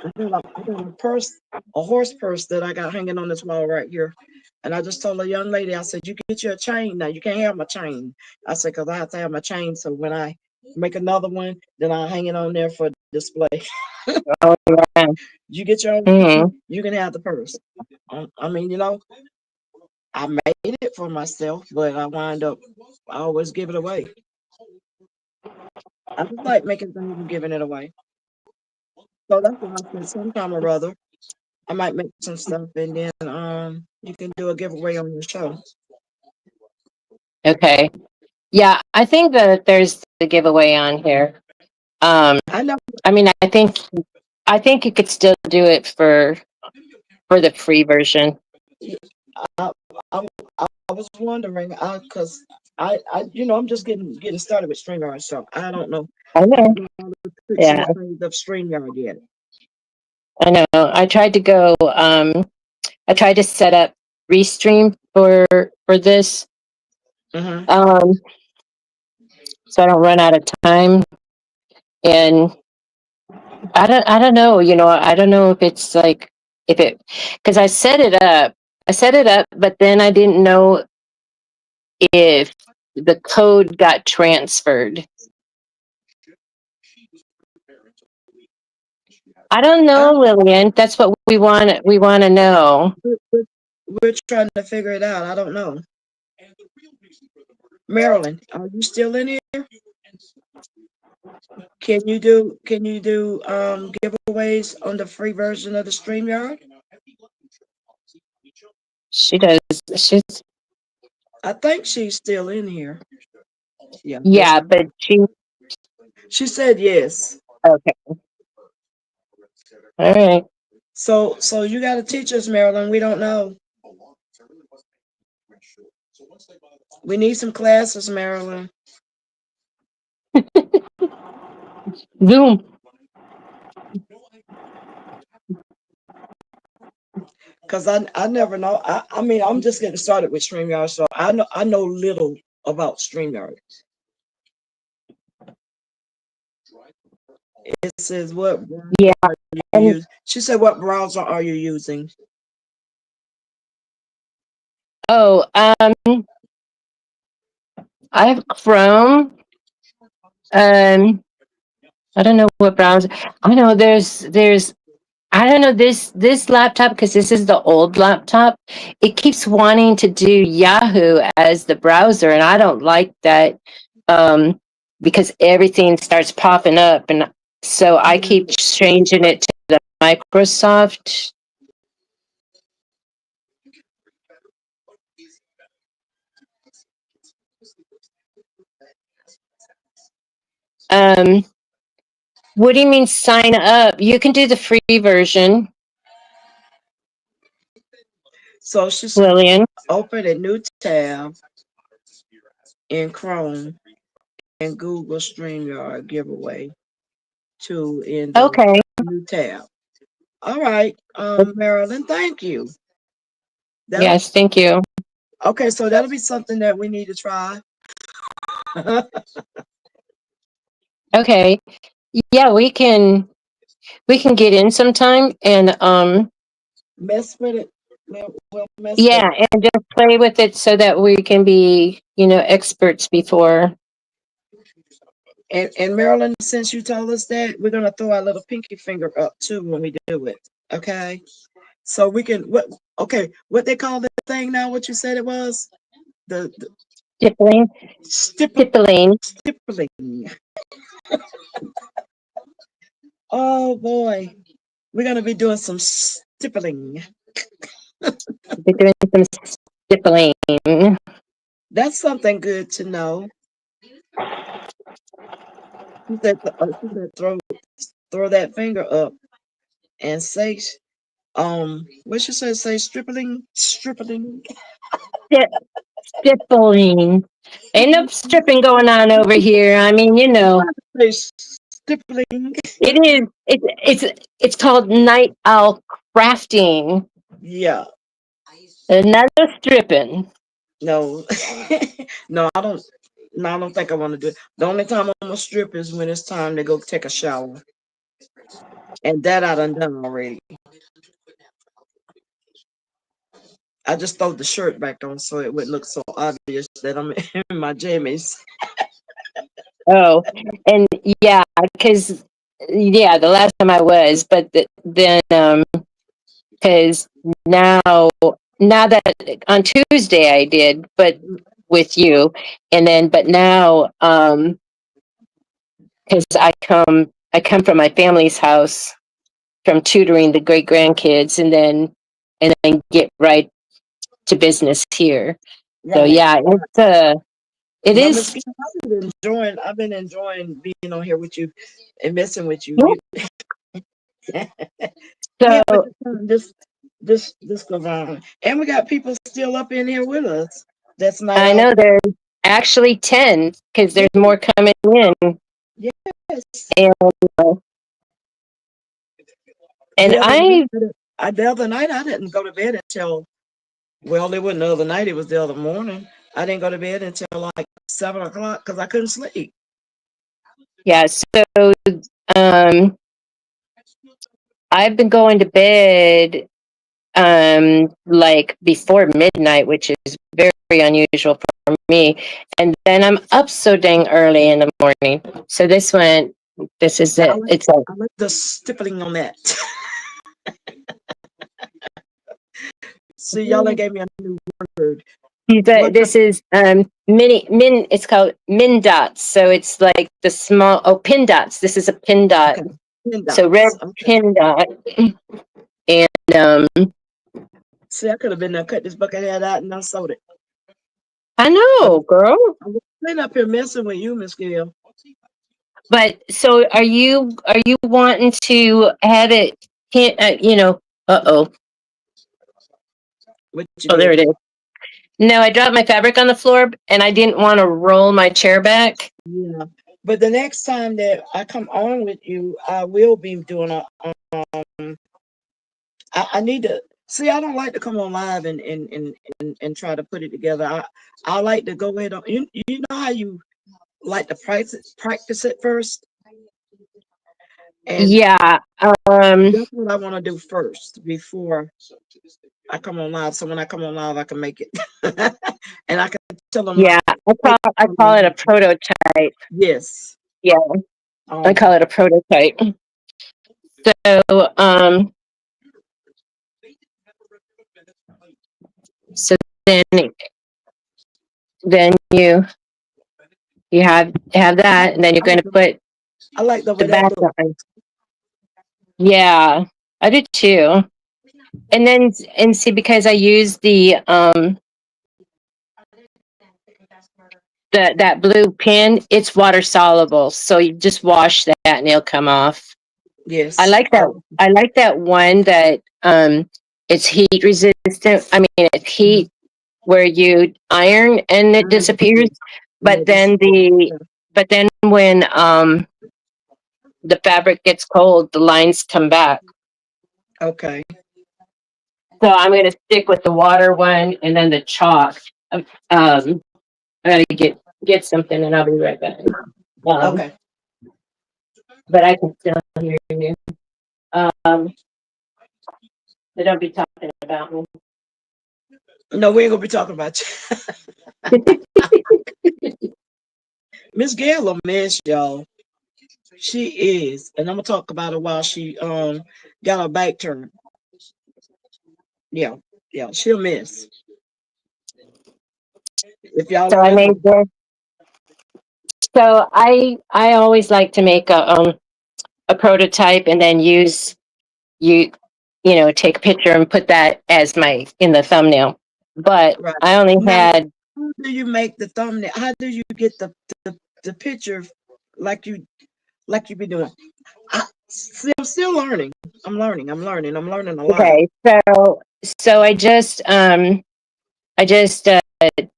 I got a purse, a horse purse that I got hanging on this wall right here. And I just told a young lady, I said, you get you a chain now. You can't have my chain. I said, because I have to have my chain. So when I make another one, then I'll hang it on there for display. Oh, yeah. You get your own, Hmm. you can have the purse. I mean, I made it for myself, but I always give it away. I just like making things and giving it away. So that's why I said sometime or other, I might make some stuff and then you can do a giveaway on your show. Okay. Yeah, I think that there's the giveaway on here. Um, I know I mean, I think you could still do it for the free version. I, I, I was wondering because I'm just getting started with StreamYard, so I don't know I know. the tricks and Yeah, the things of StreamYard yet. I know. I tried to set up Restream for this, Hmm um, so I don't run out of time. And I don't know. I don't know if it's like if it because I set it up. I set it up, but then I didn't know if the code got transferred. I don't I know, Lillian. That's what we want to know. we're trying to figure it out. I don't know. Marilyn, are you still in here? Can you do giveaways on the free version of the StreamYard? She does. She's I think she's still in here. Yeah, yes. yeah, but She said yes. okay. All right. So you got to teach us, Marilyn. We don't know. We need some classes, Marilyn. Zoom. Cause I never know. I mean, I'm just getting started with StreamYard, so I know little about StreamYard. It says what browser Yeah. are you And using? She said, what browser are you using? oh, I have Chrome. I don't know what browser. I know there's I don't know this laptop because this is the old laptop. It keeps wanting to do Yahoo as the browser, and I don't like that because everything starts popping up, and so I keep changing it to the Microsoft. Um, what do you mean sign up? You can do the free version, So she said, Lillian. open a new tab in Chrome and Google StreamYard giveaway to in the Okay. new tab. All right, Marilyn, thank you. That'll Yes, thank you. okay. So that'll be something that we need to try. Okay. Yeah, we can get in sometime and Mess with it. We'll mess with yeah, it. and just play with it so that we can be, experts before. And Marilyn, since you told us that, we're gonna throw our little pinky finger up too when we do it. Okay. So we can what? Okay, what they call the thing now? What you said it was? The Stippling, stippling. stippling. Oh boy, we're gonna be doing some stippling. We're doing some stippling. That's something good to know. She said throw that finger up and say what she said, say stripling. Stip, stippling. Ain't no stripping going on over here. I mean, Say stippling. it is. It's called night owl crafting. Yeah. Another stripping. No. No, I don't. No, I don't think I want to do it. The only time I'm gonna strip is when it's time to go take a shower, and that I done already. I just throw the shirt back on so it would look so obvious that I'm in my jammies. Oh, and yeah, because yeah, the last time I was, but then because now now that on Tuesday I did, but with you, and then but now because I come from my family's house from tutoring the great grandkids, and then get right to business here. So Right. yeah, it Now, Miss is. Kim, I've been enjoying being on here with you and messing with you. Yep. Yeah, but So this goes on. And we got people still up in here with us. That's night I out. know there's actually 10 because Yeah, there's more coming in, yes. and uh, and The other night, I the other night I didn't go to bed until, well, it wasn't the other night, it was the other morning. I didn't go to bed until like 7 o'clock because I couldn't sleep. yeah. So um, I've been going to bed like before midnight, which is very unusual for me, and then I'm up so dang early in the morning. So this is Now, it. It's like I like the stippling on that. See, y'all done gave me a new word. What kind this is min. It's called min dots. So it's like the small pin dots. This is a pin dot. okay. 10 So red dots. Okay. pin dot, and See, I could have been there, cut this bucket head out and I sold it. I I know, girl. was sitting up here messing with you, Miss Gail. But so are you wanting to have it? Uh oh. What you Oh, there did. it is. No, I dropped my fabric on the floor, and I didn't want to roll my chair back. Yeah. But the next time that I come on with you, I will be doing a I need to See, I don't like to come on live and try to put it together. I like to go ahead on you know how you like to practice it first, and Yeah. that's what I want to do first before I come on live. So when I come on live, I can make it, and I can tell them Yeah. I call it a prototype. yes. Yeah. I call it a prototype. So, so then you have that, and then you're going to put I like the way the that look. background. Yeah, I do too. And then and see, because I use that blue pen, it's water soluble, so you just wash that and it'll come off. Yes, I like that. I like that one that it's heat resistant. I mean, it's heat where you iron and it disappears. But then when the fabric gets cold, the lines come back. Okay. So I'm going to stick with the water one and then the chalk. I gotta get something and I'll be right back. Okay. But I can still hear you. So don't be talking about me. No, we ain't gonna be talking about you. Miss Gail will miss y'all. She is, and I'm gonna talk about her while she got her back turned. Yeah, she'll miss. If y'all So don't I ever, made this. So I always like to make a prototype and then you take a picture and put that as my in the thumbnail. But right I only now, had. how do you make the thumbnail? How do you get the picture like you be doing? I'm still learning. I'm learning a lot. Okay, so I just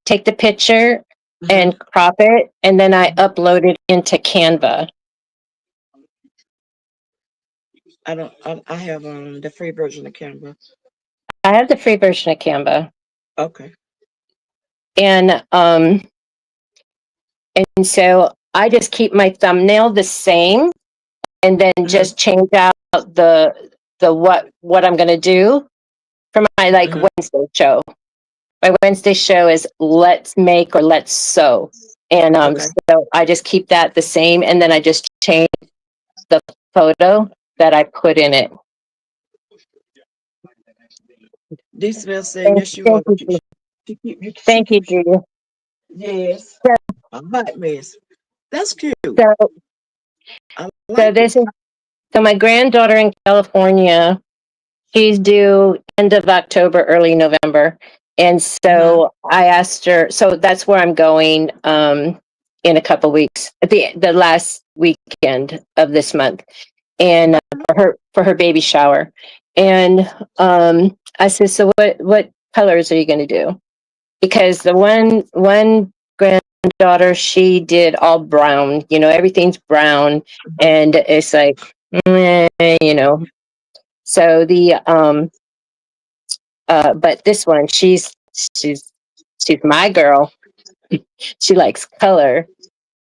take the picture Mhm. and crop it, and then I upload it into Canva. I have the free version of Canva. I have the free version of Canva, Okay. and so I just keep my thumbnail the same, and then just change out the what I'm going to do for my Wednesday show. My Wednesday show is let's make or let's sew. And Okay. so I just keep that the same, and then I just change the photo that I put in it. This will say yes, you are. Thank you, Judy. Yes. A hot mess. That's cute. So, I so like this it. is so my granddaughter in California. She's due end of October, early November, and so I asked her. So that's where I'm going in a couple weeks, at the last weekend of this month, and for her baby shower. And I said, so what colors are you going to do? Because the one granddaughter, she did all brown. Everything's brown, and it's like, you know. So but this one, she's my girl. She likes color.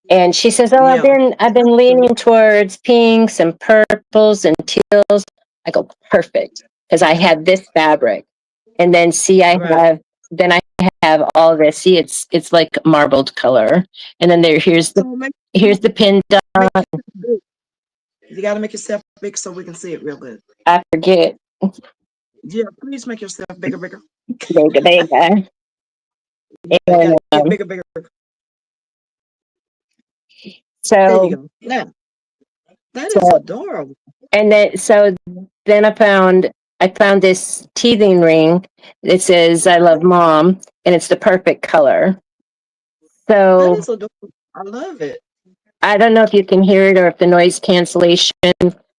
And she says, "Oh, Yeah. I've been leaning towards pinks and purples and teals." I go, "Perfect," because I have this fabric, and then see, I have all this. See, it's like marbled color, and then here's the pin dot. You got to make yourself big so we can see it real good. I forget. Yeah, please make yourself bigger. Bigger. And Get bigger. so there you go. Now, that is adorable. And then I found this teething ring. It says "I love mom," and it's the perfect color. That So is adorable. I love it. I don't know if you can hear it or if the noise cancellation,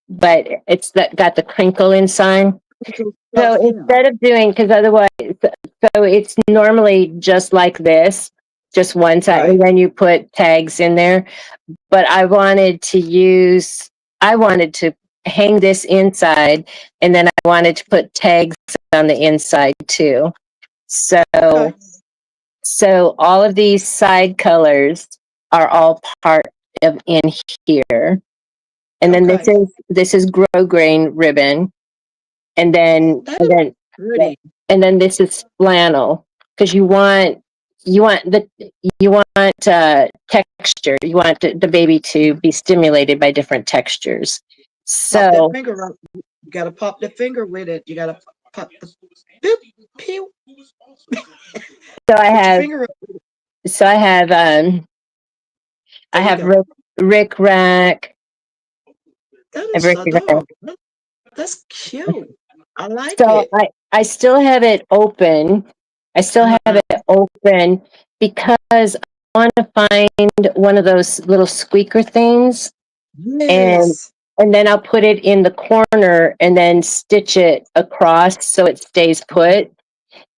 but it's got the crinkle inside. So instead of doing, because otherwise, so it's normally just like this, just one side, and then you put tags in there. But I wanted to hang this inside, and then I wanted to put tags on the inside too. So, Okay. so all of these side colors are all part of in here. And then Okay. this is grosgrain ribbon, and then That and is then pretty. and then this is flannel, because you want texture. You want the baby to be stimulated by different textures. Pop that So finger up. You gotta pop the finger with it. You gotta pop the boop, pew. so I Put your have finger up. so I have I There you have go. Rick Rack. That I have is Rick Rack. adorable. That's cute. I like So it. I still have it open. I still have Uh-huh. it open because I want to find one of those little squeaker things, and Yes. then I'll put it in the corner and then stitch it across so it stays put,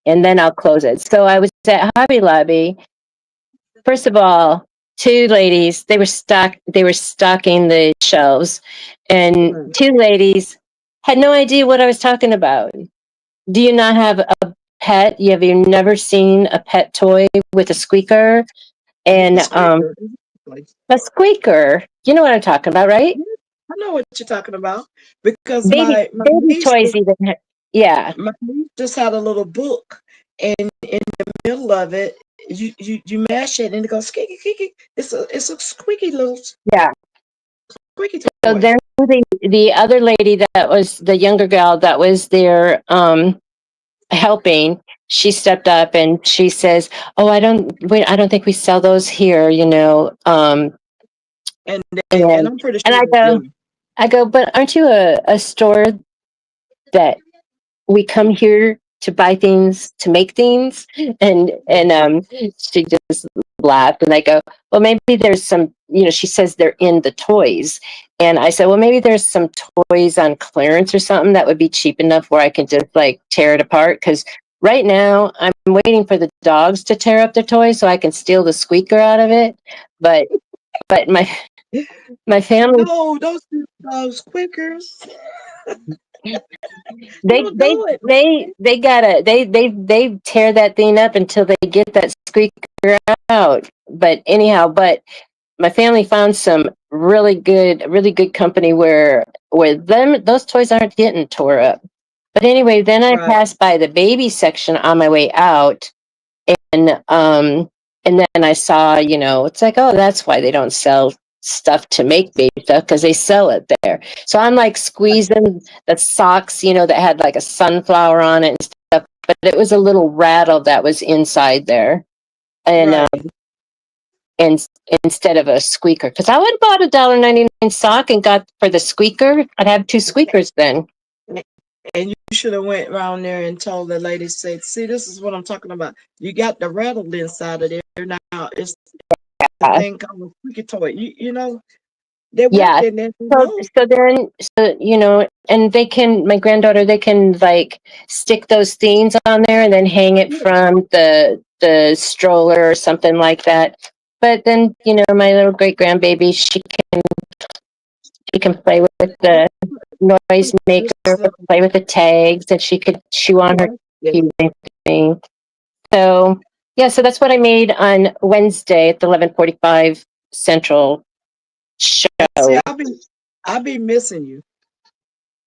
and then I'll close it. So I was at Hobby Lobby. First of all, two ladies, they were stocking the shelves, and Mhm. two ladies had no idea what I was talking about. Do you not have a pet? Have you never seen a pet toy with a squeaker? With And the squeaker. Exactly. a squeaker. You know what I'm talking about, right? I know what you're talking about because my Baby niece toys even. Yeah, my niece just had a little book, and in the middle of it, you mash it and it goes squeaky squeaky. It's a squeaky little yeah. squeaky So toy. then the other lady that was the younger gal that was there helping, she stepped up and she says, "Oh, I don't think we sell those here, you know." And And I'm pretty and sure they do. I go, "But aren't you a store that we come here to buy things, to make things?" And she just laughed, and I go, "Well, maybe there's some, you know," she says they're in the toys, and I said, "Well, maybe there's some toys on clearance or something that would be cheap enough where I could just like tear it apart, because right now I'm waiting for the dogs to tear up their toys so I can steal the squeaker out of it, but my family, No, those squeakers. they Don't they do it. they gotta they tear that thing up until they get that squeaker out. But anyhow, but my family found some really good company where those toys aren't getting tore up. But anyway, then I Right. passed by the baby section on my way out, and then I saw, you know, it's like, oh, that's why they don't sell stuff to make baby stuff, because they sell it there. So I'm like squeezing the socks, you know, that had like a sunflower on it and stuff, but it was a little rattle that was inside there, and Right. and instead of a squeaker, because I would have bought $1.99 sock and got for the squeaker. I'd have two squeakers then. And you should have went around there and told the lady, say, see, this is what I'm talking about. You got the rattle inside of there. Now it's the Uh, thing called a squeaky toy. You know, they worked yeah. in there. So No. you know, and my granddaughter, they can like stick those things on there and then hang it from the stroller or something like that. But then, you know, my little great grandbaby, she can play with the noise maker, play with the tags, and she could chew on her Yeah. thing. So yeah, so that's what I made on Wednesday at the 11:45 Central show. See, I'll be missing you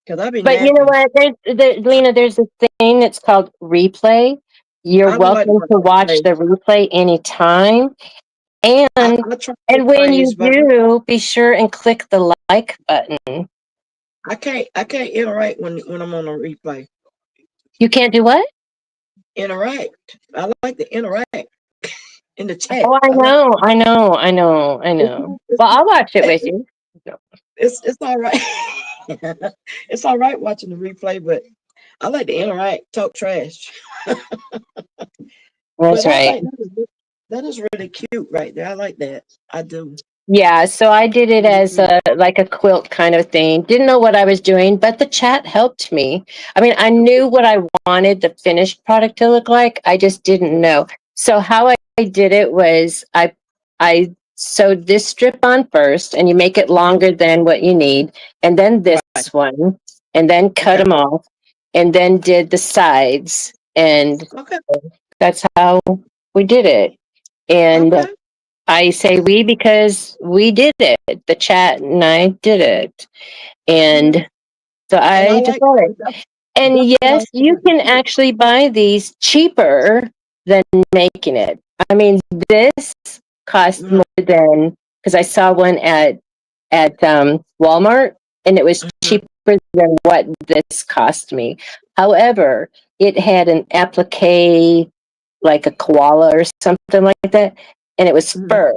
because I'll be But you know napping. what? Lena, there's a thing that's called replay. You're I don't like welcome to watch the replay anytime. And I try when you replays, but do, be sure and click the like button. I can't interact when I'm on a replay. You can't do what? Interact. I like to interact in the chat. Oh, I I like know, I know, I know, I know. Well, I'll watch it with you. it's all right. It's all right watching the replay, but I like to interact, talk trash. That's But I right. think that is really cute right there. I like that. I do. Yeah, so I did it as like a quilt kind of thing. Didn't know what I was doing, but the chat helped me. I mean, I knew what I wanted the finished product to look like. I just didn't know. So how I did it was I sew this strip on first, and you make it longer than what you need, and then this one, and then cut them off, and then did the sides, and that's how we did it. And I say we because we did it. The chat and I did it, and so I just love it. And yes, you can actually buy these cheaper than making it. I mean, this cost more than, because I saw one at Walmart, and it was cheaper than what this cost me. However, it had an applique, like a koala or something like that, and it was fur.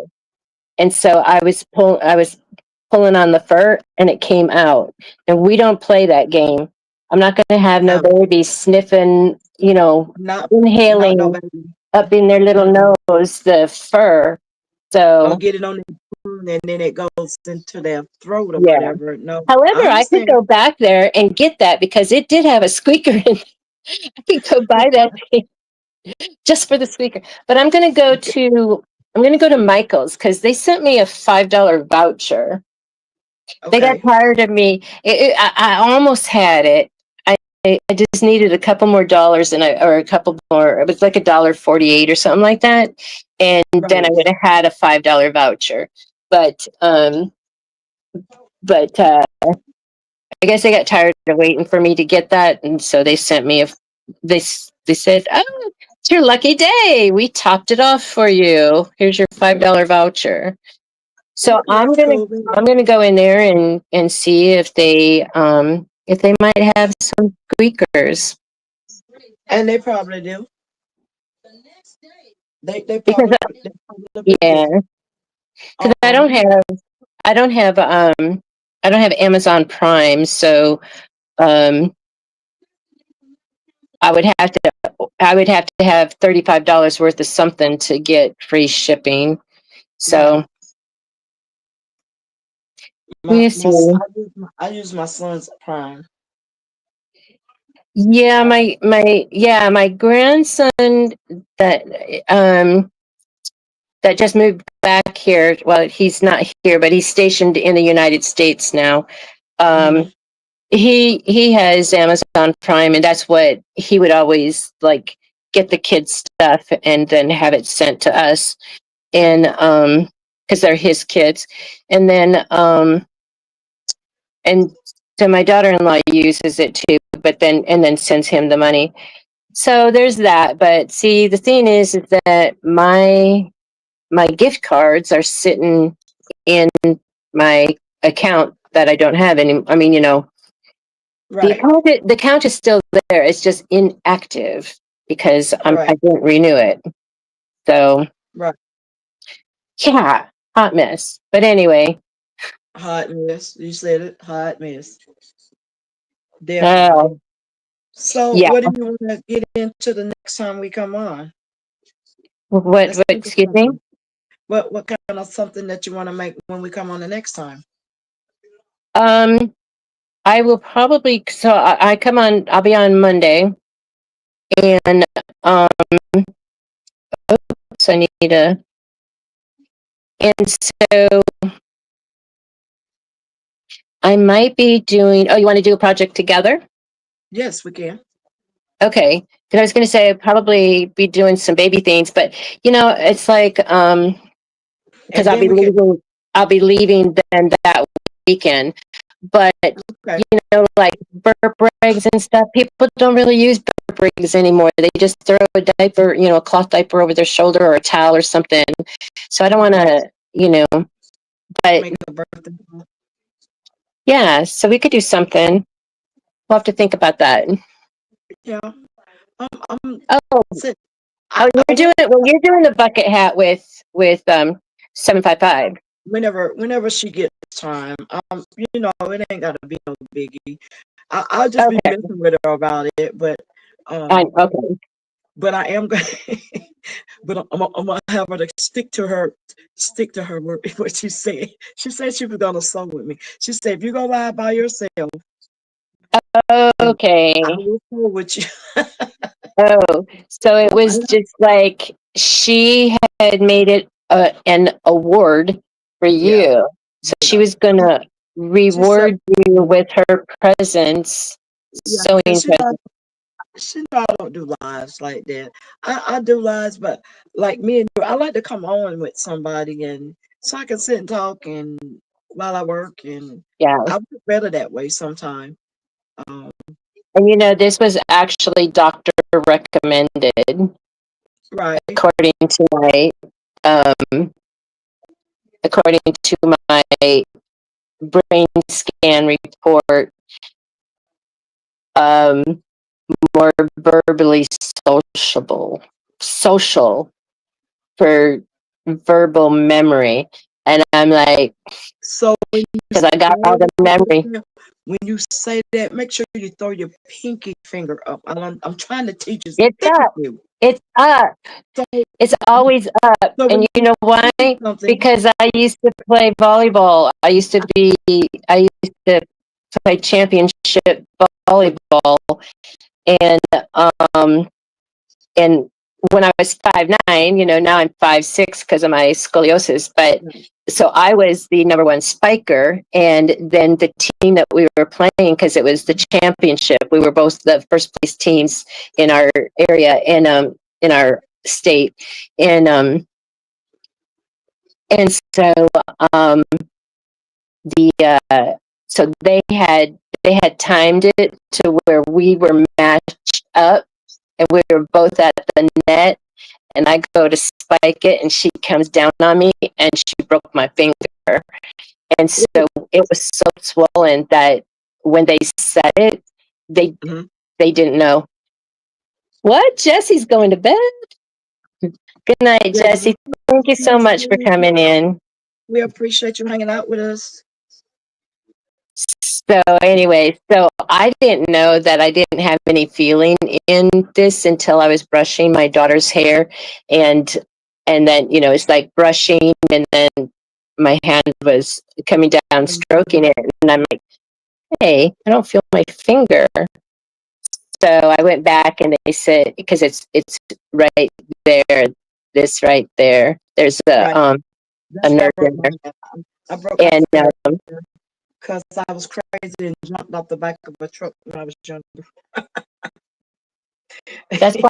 And so I was pulling on the fur, and it came out. And we don't play that game. I'm not going to have no babies sniffing, inhaling up in their little nose the fur. So get it on their tongue, and then it goes into their throat or whatever. No. However, I could go back there and get that because it did have a squeaker in it. I could go buy that thing just for the squeaker. But I'm going to go to Michael's because they sent me a $5 voucher. They got tired of me. I almost had it. I just needed a couple more dollars or a couple more. It was like $1.48 or something like that, and then I would have had a $5 voucher. But I guess they got tired of waiting for me to get that, and so they sent me they said, "Oh, it's your lucky day. We topped it off for you. Here's your $5 voucher." So I'm gonna go in there and see if they might have some squeakers. And they probably do. They because I don't have Amazon Prime, so I would have to have $35 worth of something to get free shipping. So I use my son's Prime. Yeah, my grandson that just moved back here. Well, he's not here, but he's stationed in the United States now. He has Amazon Prime, and that's what he would always like get the kids stuff and then have it sent to us, and because they're his kids, and then and so my daughter-in-law uses it too, but then sends him the money. So there's that. But see, the thing is that my gift cards are sitting in my account that I don't have any. I mean, the account is still there. It's just inactive because I didn't renew it. So yeah, hot mess. But anyway. Hot mess. You said it. Hot mess. Definitely. So what do you want to get into the next time we come on? What excuse me? What kind of something that you want to make when we come on the next time? I will probably, so I come on, I'll be on Monday, and oops, I need a, and so I might be doing, you want to do a project together? Yes, we can. Okay, because I was going to say I'd probably be doing some baby things, but it's like because I'll be leaving then that weekend, but like burp rags and stuff, people don't really use burp rags anymore. They just throw a diaper, a cloth diaper over their shoulder or a towel or something. So I don't want to, but yeah, so we could do something. We'll have to think about that. Yeah. You're doing it. Well, you're doing the bucket hat with 755. Whenever she gets time, it ain't gotta be no biggie. I'll just be messing with her about it, but okay. But I am going, but I'm gonna have her to stick to her what she said. She said she was gonna sew with me. She said if you go live by yourself, okay, I will sew with you. So it was just like she had made it an award for Yeah, you. So she yeah. was gonna She said, reward you with her presence, yeah, sewing she know, presents. she know I don't do lives like that. I do lives, but like me and you, I like to come on with somebody and so I can sit and talk and while I work and Yeah. I work better that way sometimes. Um, And this was actually doctor recommended right. according to um according to my brain scan report, um more verbally social for verbal memory. And I'm like, So when you because I got all say the memory. when you say that, make sure you throw your pinky finger up. I'm trying to teach you. It's Thank up. you. It's up. So, It's always up. so when And you you know why? say something, Because I used to play volleyball. I used to play championship volleyball. And um and when I was 5'9", now I'm 5'6" because of my scoliosis. But so I was the number one spiker, and then the team that we were playing, because it was the championship, we were both the first place teams in our area and in our state, and so um the so they had timed it to where we were matched up, and we were both at the net, and I go to spike it, and she comes down on me, and she broke my finger. And so it was so swollen that when they said it, they Mhm. they didn't know. What? Jesse's going to bed. Good night, Yeah, Jesse. Thank you so much for coming in. we appreciate you hanging out with us. So anyway, so I didn't know that I didn't have any feeling in this until I was brushing my daughter's hair, and then it's like brushing, and then my hand was coming down, stroking it, and I'm like, hey, I don't feel my finger. So I went back, and they said, because it's right there, this right there. There's Right. a That's where I nerve broke in my there, hand. I broke my and finger because I was crazy and jumped off the back of a truck when I was younger. that's why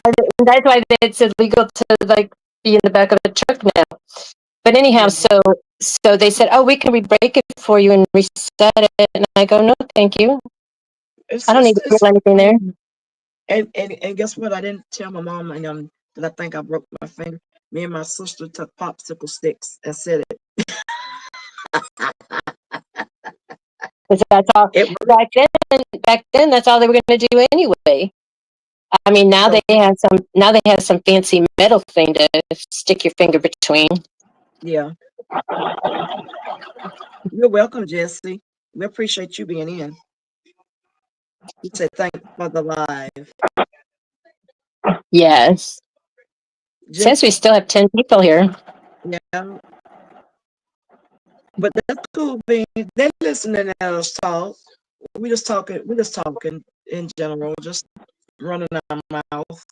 it's illegal to like be in the back of a truck now. But anyhow, Yeah. so they said, oh, we can re-break it for you and reset it, and I go, no, thank you. It's, I don't it's, need to it's feel anything there. and guess what? I didn't tell my mom and that I think I broke my finger. Me and my sister took popsicle sticks and said it. Because that's all It worked. back then. Back then, that's all they were going to do anyway. I mean, now So they have some fancy metal thing to stick your finger between. yeah, you're welcome, Jesse. We appreciate you being in. You said thank you for the live. Yes. Jesse, Says we still have 10 people here. yeah, but that's cool. Being they listening to us talk. We just talking. We just talking in general, just running our mouth.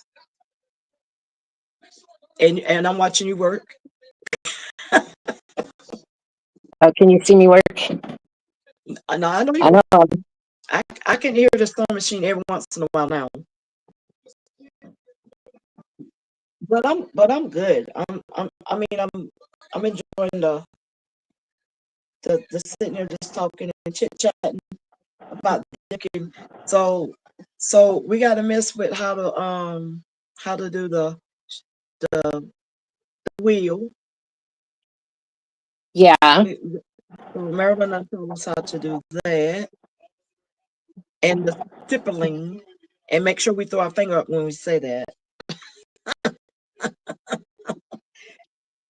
And I'm watching you work. Oh, can you see me work? No, I know you I work. know. I can hear the storm machine every once in a while now. But I'm good. I mean I'm enjoying the sitting there just talking and chit chatting about thinking. So we gotta mess with how to do the wheel. Yeah. So Marilyn told us how to do that and the stippling and make sure we throw our finger up when we say that.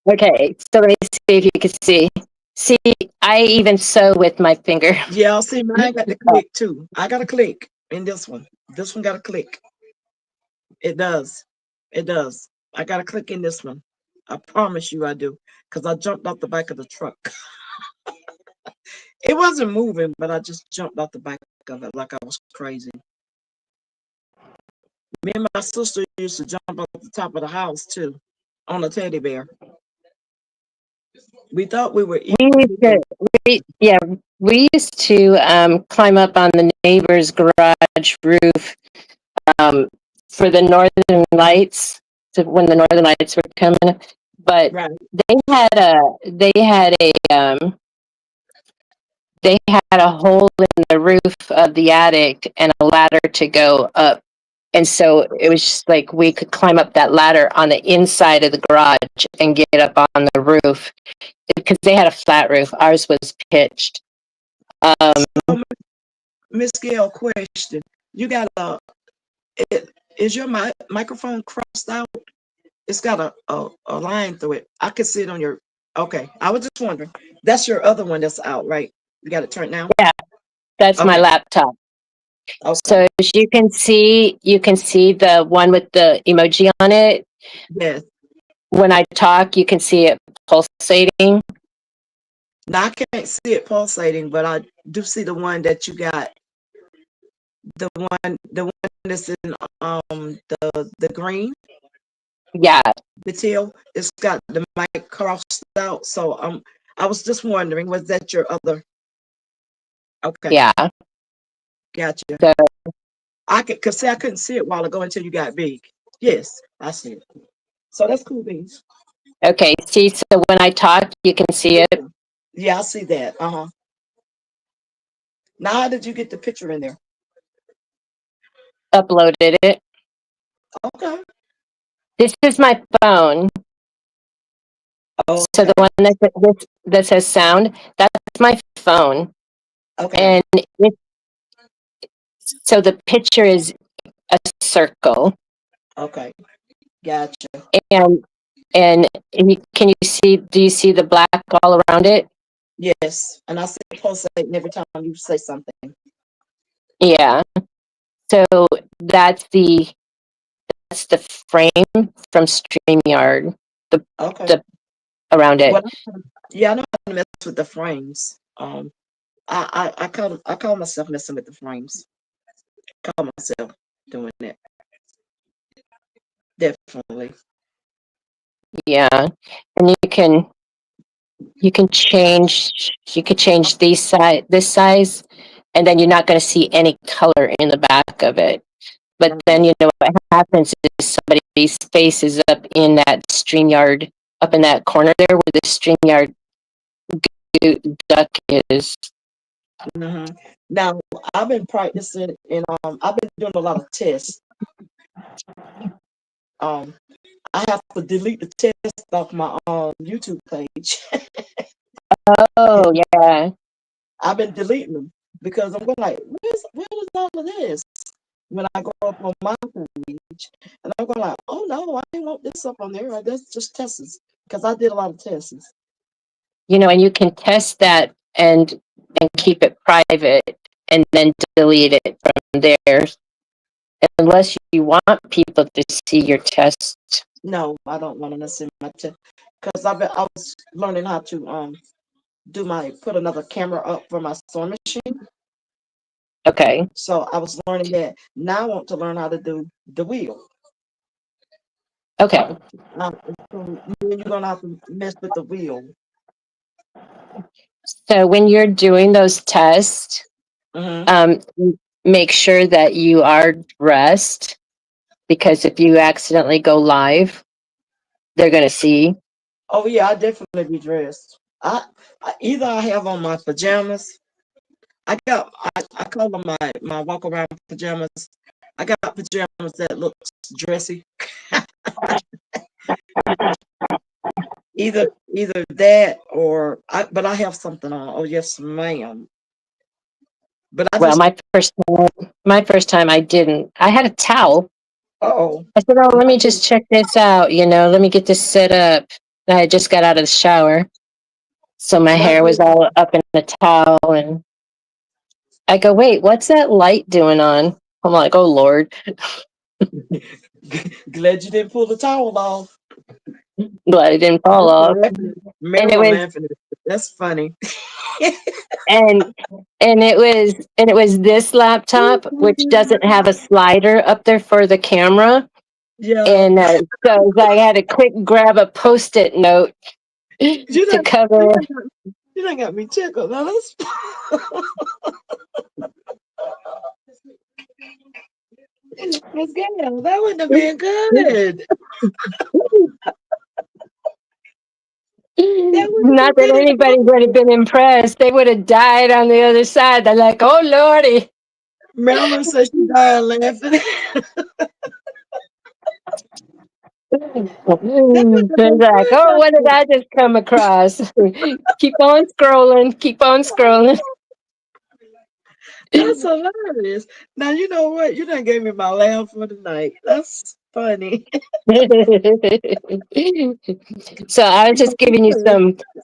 Okay. So let me see if you can see. See, I even sew with my finger. Yeah, see mine got the click too. I got a click in this one. This one got a click. It does. It does. I got a click in this one. I promise you I do. Because I jumped off the back of the truck. It wasn't moving, but I just jumped off the back of it like I was crazy. Me and my sister used to jump off the top of the house too on a teddy bear. We thought we were We used to, equal. yeah, we used to climb up on the neighbor's garage roof um, for the Northern Lights, to when the Northern Lights were coming. But Right. they had a hole in the roof of the attic and a ladder to go up. And so it was just like we could climb up that ladder on the inside of the garage and get up on the roof because they had a flat roof. Ours was pitched. So, Miss Gail, question. You got is your microphone crossed out? It's got a line through it. I can see it on your, okay. I was just wondering. That's your other one that's out, right? You got it turned now? Yeah, that's my Okay. laptop. Okay. So as you can see the one with the emoji on it. Yes. When I talk, you can see it pulsating. Now I can't see it pulsating, but I do see the one that you got. The one that's in the green, Yeah, the teal. It's got the mic crossed out. So I was just wondering, was that your other? Okay, yeah. gotcha. So, Cause see, I couldn't see it a while ago until you got big. Yes, I see it. So that's cool beans. okay, see, so when I talk, you can see it. Yeah, I see that. Uh-huh. Now, how did you get the picture in there? Uploaded it. Okay. This is my phone. Oh, So the one that says sound, that's my phone. okay. And so the picture is a circle. Okay. Gotcha. And can you see, do you see the black all around it? Yes. And I see it pulsating every time you say something. Yeah. So that's the frame from StreamYard. Okay. The around it. Well, yeah, I know how to mess with the frames. I call myself messing with the frames. Call myself doing it. Definitely. Yeah. And you can change this size, and then you're not going to see any color in the back of it. But then you know what happens is somebody's face is up in that StreamYard, up in that corner there where the StreamYard duck is. Mm-hmm. Now I've been practicing and I've been doing a lot of tests. I have to delete the test off my YouTube page. Oh yeah. I've been deleting them because I'm going like, where is all of this? When I go up on my page, and I'm going like, oh no, I didn't want this up on there. That's just tests because I did a lot of tests. You know, and you can test that and keep it private and then delete it from there, unless you want people to see your test. No, I don't want to see my test because I was learning how to put another camera up for my sewing machine. Okay. So I was learning that. Now I want to learn how to do the wheel. Okay. So you're gonna have to mess with the wheel. So when you're doing those tests, make sure that you are dressed, because if you accidentally go live, they're going to see. Oh yeah, I definitely be dressed. Either I have on my pajamas. I call them my walk around pajamas. I got pajamas that looks dressy. either that or but I have something on. Oh yes, ma'am. But I Well, just my first time I didn't. I had a towel. oh I said, "Oh, let me just check this out. You know, let me get this set up." And I just got out of the shower, so my hair was all up in the towel, and I go, "Wait, what's that light doing on?" I'm like, "Oh Lord." glad you didn't pull the towel off. Glad it didn't fall off. Marilyn laughing. That's funny. and it was this laptop, which doesn't have a slider up there for the camera. Yeah. And so I had to quick grab a post-it note You to done, cover. you done got me tickled. Now that's Miss Gail, that wouldn't have been good. That wouldn't Not have that been good at anybody all. would have been impressed. They would have died on the other side. They're like, oh Lordy. Marilyn said she died laughing. That wouldn't have They're been like, good. oh, what did I just come across? Keep on scrolling, keep on scrolling. That's hilarious. Now you know what? You done gave me my laugh for the night. That's funny. So I was just giving you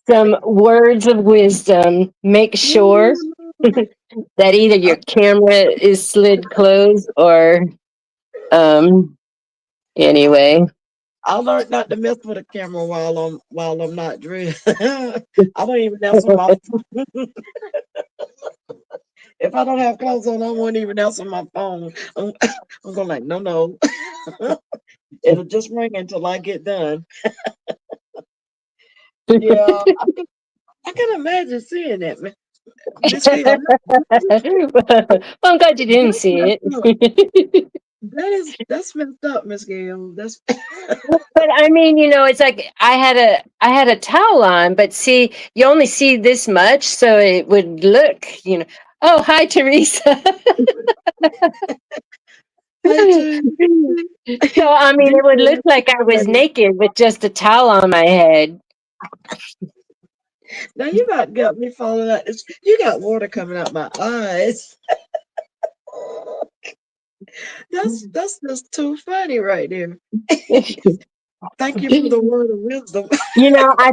some words of wisdom. Make sure that either your camera is slid closed or anyway. I learned not to mess with a camera while I'm not dressed. I don't even answer my phone. If I don't have clothes on, I won't even answer my phone. I'm going like, no. It'll just ring until I get done. Yeah, I can imagine seeing that, man. Miss Gail, Well, I'm glad you didn't that's see messed up. it. That's messed up, Miss Gail. That's But I mean, it's like I had a towel on, but see, you only see this much, so it would look. Oh, hi, Teresa. hi too. So I mean, it would look like I was Now naked with just a towel on my head. you got me falling out. You got water coming out my eyes. That's just too funny right there. Thank you for the word of wisdom. I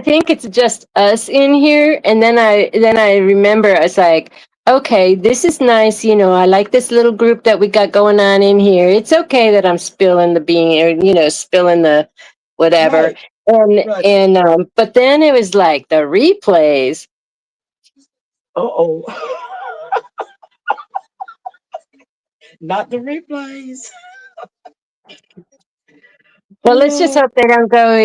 think it's just us in here, and then I remember I was like, okay, this is nice. I like this little group that we got going on in here. It's okay that I'm spilling the bean or spilling the whatever. Right, right. But then it was like the replays. Uh-oh. Not the replays. Well, let's just Oh, hope they don't go.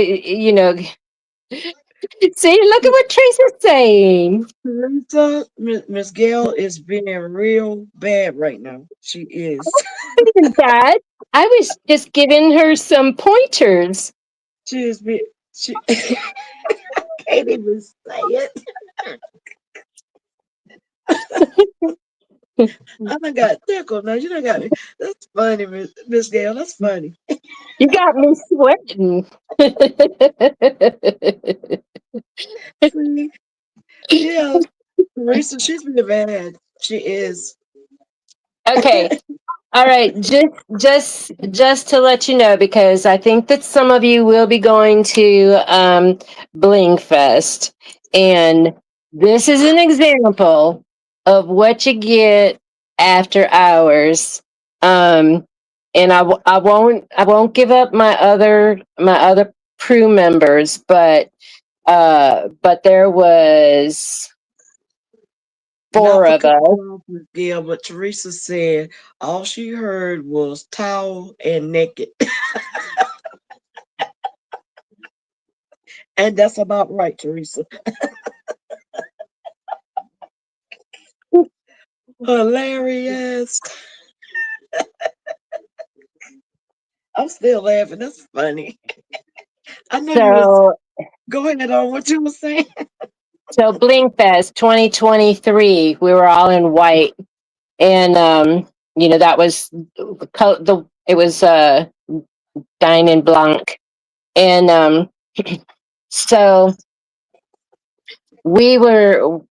See, look at what Teresa's saying. Teresa, Miss Gail is being real bad right now. She is. Dad, I was just giving her some pointers. She is being. She can't even say it. I done got tickled. Now you done got me. That's funny, Miss Gail. That's funny. You got me sweating. See? Yeah, Teresa, she's being bad. She is. Okay. All right. Just to let you know, because I think that some of you will be going to Bling Fest, and this is an example of what you get after hours. And I won't give up my other crew members, but there was Not four for of us. cutting you off, Miss Gail, but Teresa said all she heard was towel and naked. And that's about right, Teresa. Hilarious. I'm still laughing. That's funny. I know you was So go ahead on what you were saying. So Blinkfest 2023, we were all in white, and that was it was Dine in Blanc, and so we were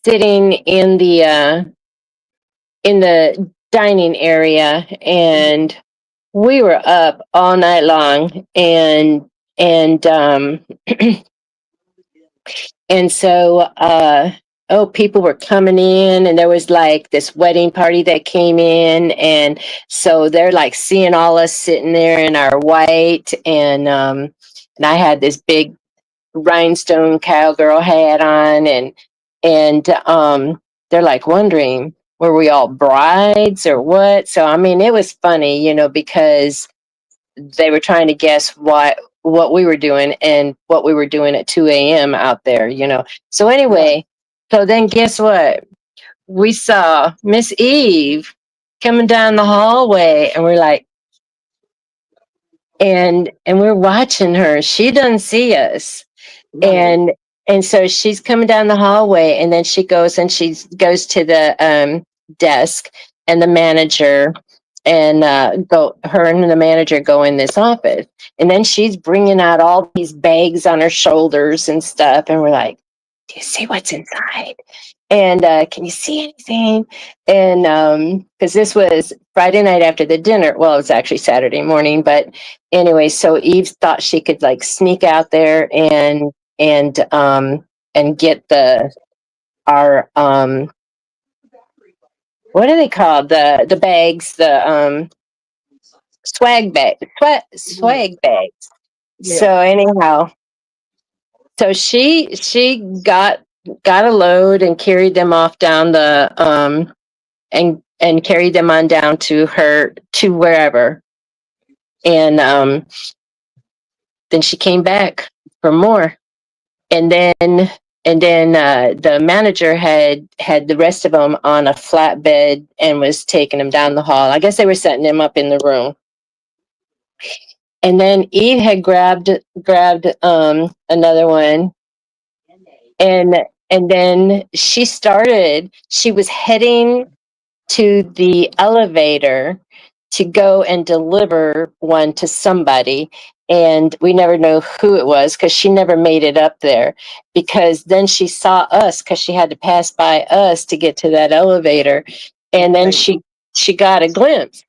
sitting in the dining area, and we were up all night long, and And so, people were coming in, and there was like this wedding party that came in. And so they're like seeing all us sitting there in our white. And I had this big rhinestone cowgirl hat on. And they're like wondering, were we all brides or what? So, I mean, it was funny, because they were trying to guess what we were doing and what we were doing at 2 a.m. out there, you know. So anyway, so then guess what? We saw Miss Eve coming down the hallway, and we're like, and we're watching her. She doesn't see us. Right. And so she's coming down the hallway, and then she goes to the desk, and the manager and her and the manager go in this office, and then she's bringing out all these bags on her shoulders and stuff, and we're like, do you see what's inside? And can you see anything? And because this was Friday night after the dinner, well, it was actually Saturday morning, but anyway, so Eve thought she could like sneak out there and get our what are they called, the bags, the swag bags. Yeah. So anyhow, so she got a load and carried them off down the and carried them on down to wherever, and then she came back for more. And then the manager had the rest of them on a flatbed and was taking them down the hall. I guess they were setting them up in the room. And then Eve had grabbed another one, and then she was heading to the elevator to go and deliver one to somebody. And we never know who it was because she never made it up there, because then she saw us because she had to pass by us to get to that elevator. And then she got a glimpse,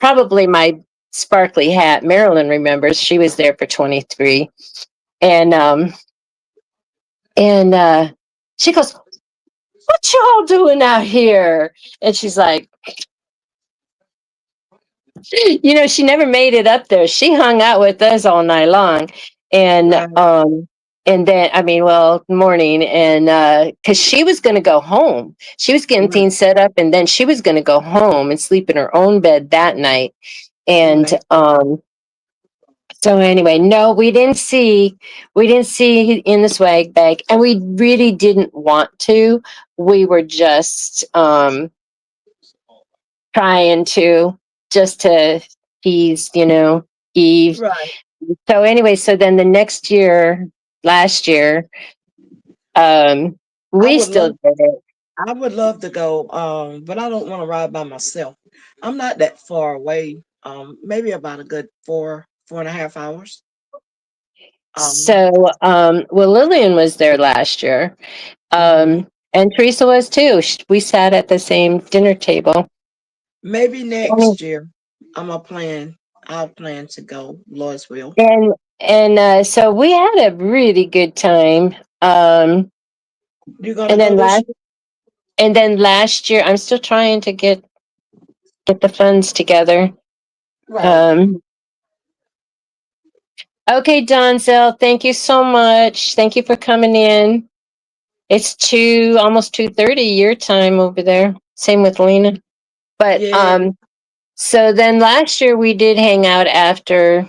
probably my sparkly hat. Marilyn remembers, she was there for 23. And she goes, what y'all doing out here? And she's like, you know, she never made it up there. She hung out with us all night long. And then, I mean, well, morning, and because she was going to go home. She was getting things set up, and then she was going to go home and sleep in her own bed that night. And so anyway, no, we didn't see in the swag bag, and we really didn't want to. We were just trying to tease, you know, Eve. Right. So anyway, so then last year, we still did it. I would love to go, but I don't want to ride by myself. I'm not that far away. Maybe about a good 4.5 hours. So, well, Lillian was there last year, and Teresa was too. We sat at the same dinner table. Maybe next year, I'll plan to go, Lord's will. And so we had a really good time. You're gonna go this year? And then last year, I'm still trying to get the funds together. Right. Okay, Donzel, thank you so much. Thank you for coming in. It's almost 2:30 your time over there. Same with Lena. But so then last year we did hang out afterwards,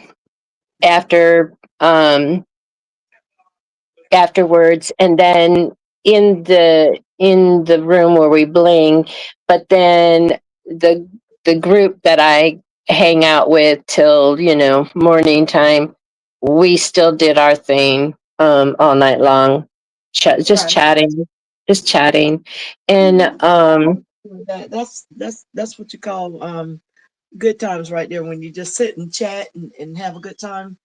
and then in the room where we bling. But then the group that I hang out with till, you know, morning time, we still did our thing all night long, just chatting, and that's what you call good times right there, when you just sit and chat and have a good time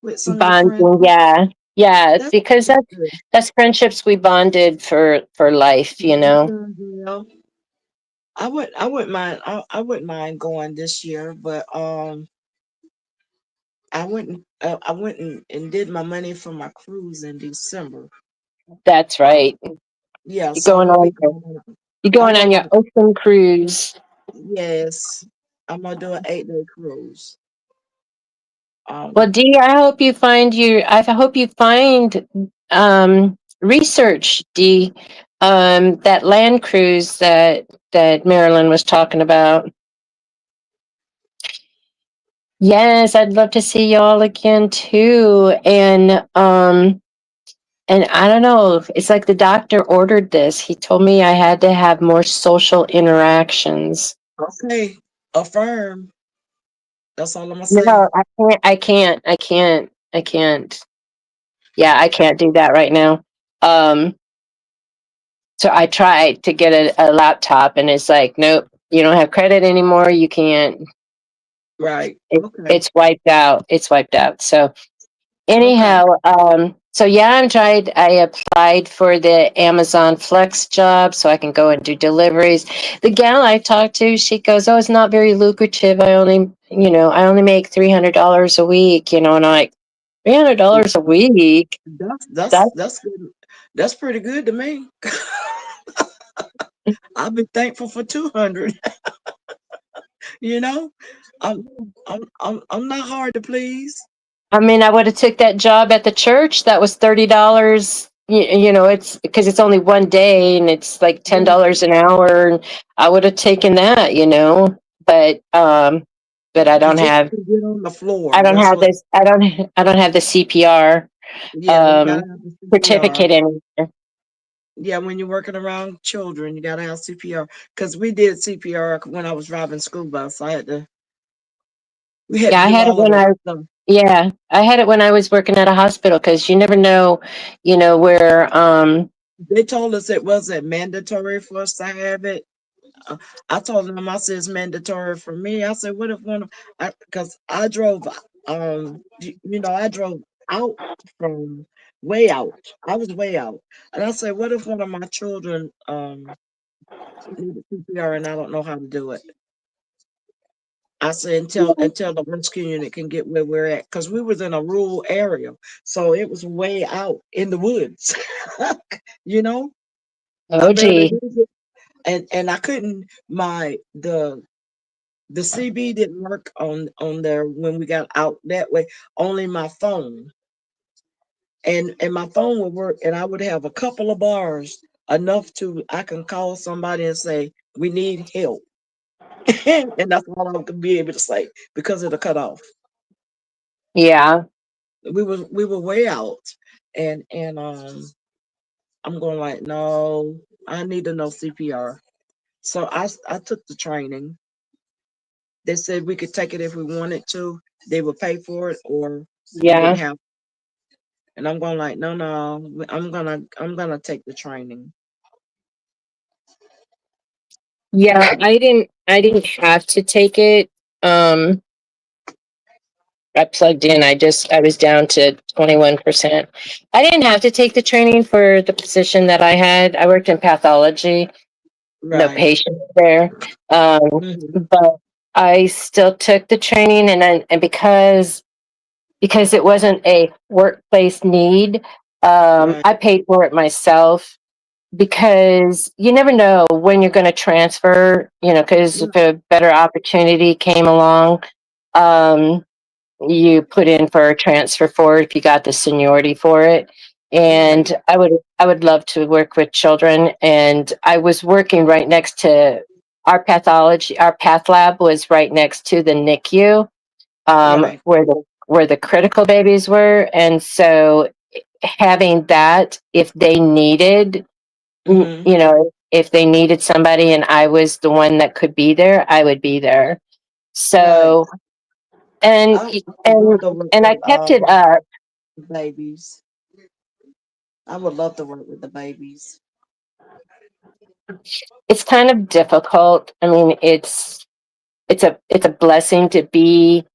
with some of your friends. bonding. Yeah, because that's friendships we bonded for life, you know. I wouldn't mind going this year, but I went and did my money for my cruise in December. That's right. Yeah, you're going on your ocean cruise. Yes, I'm gonna do an 8-day cruise. Well, Dee, I hope you find research, Dee, that land cruise that Marilyn was talking about. Yes, I'd love to see y'all again too. And I don't know, it's like the doctor ordered this. He told me I had to have more social interactions. Okay, affirm. That's all I'm gonna say. No, I can't. Yeah, I can't do that right now. Um, so I tried to get a laptop and it's like, nope, you don't have credit anymore. You can't. Right. It, Okay. it's wiped out. It's wiped out. So Okay. anyhow, so yeah, I applied for the Amazon Flex job so I can go and do deliveries. The gal I talked to, she goes, "Oh, it's not very lucrative. I only make $300 a week, and I'm like, $300 a week? That's That's good. That's pretty good to me. I'll be thankful for 200. You know, I'm I'm not hard to please. I mean, I would have took that job at the church. That was $30. It's because it's only one day and it's like $10 an hour. And I would have taken that, but I You don't just have, have to get on the I floor. don't That's have what. this, I don't have the CPR, Yeah, you gotta um, have the CPR. certificate anymore. Yeah, when you're working around children, you gotta have CPR. Because we did CPR when I was driving school bus. We had to Yeah, do all of that stuff. I had it when I was working at a hospital because you never know, where, They told us it wasn't mandatory for us to have it. Uh, I told them, I said, it's mandatory for me. I said, what if one of, because I drove, I drove out from way out. I was way out. And I said, what if one of my children needed CPR and I don't know how to do it? I said, until the rescue unit can get where we're at. Because we was in a rural area. So it was way out in the woods. you know? I oh, barely gee. did it. And I couldn't, the CB didn't work on there when we got out that way. Only my phone, and my phone would work, and I would have a couple of bars enough to I can call somebody and say we need help, and that's all I could be able to say because of the cutoff. Yeah. We were way out, and I'm going like no, I need to know CPR. So I took the training. They said we could take it if we wanted to. They would pay for it, or we Yeah. didn't have. And I'm going like, no, no, I'm gonna take the training. Yeah. I didn't have to take it. Um, I plugged in. I was down to 21%. I didn't have to take the training for the position that I had. I worked in pathology, no Right. patients there. Hmm. But I still took the training and because it wasn't a workplace need, Right. I paid for it myself because you never know when you're going to transfer, because Right. if a better opportunity came along, um, you put in for a transfer for it if you got the seniority for it. Right. And I would love to work with children. And I was working right next to our path lab was right next to the NICU, Right. where the critical babies were. And so having that, if they needed, Hmm. if they needed somebody and I was the one that could be there, I would be there. Right. So, and, I would and, love to work and I with kept it up. babies. I would love to work with the babies. It's kind of difficult. I mean, it's a blessing to be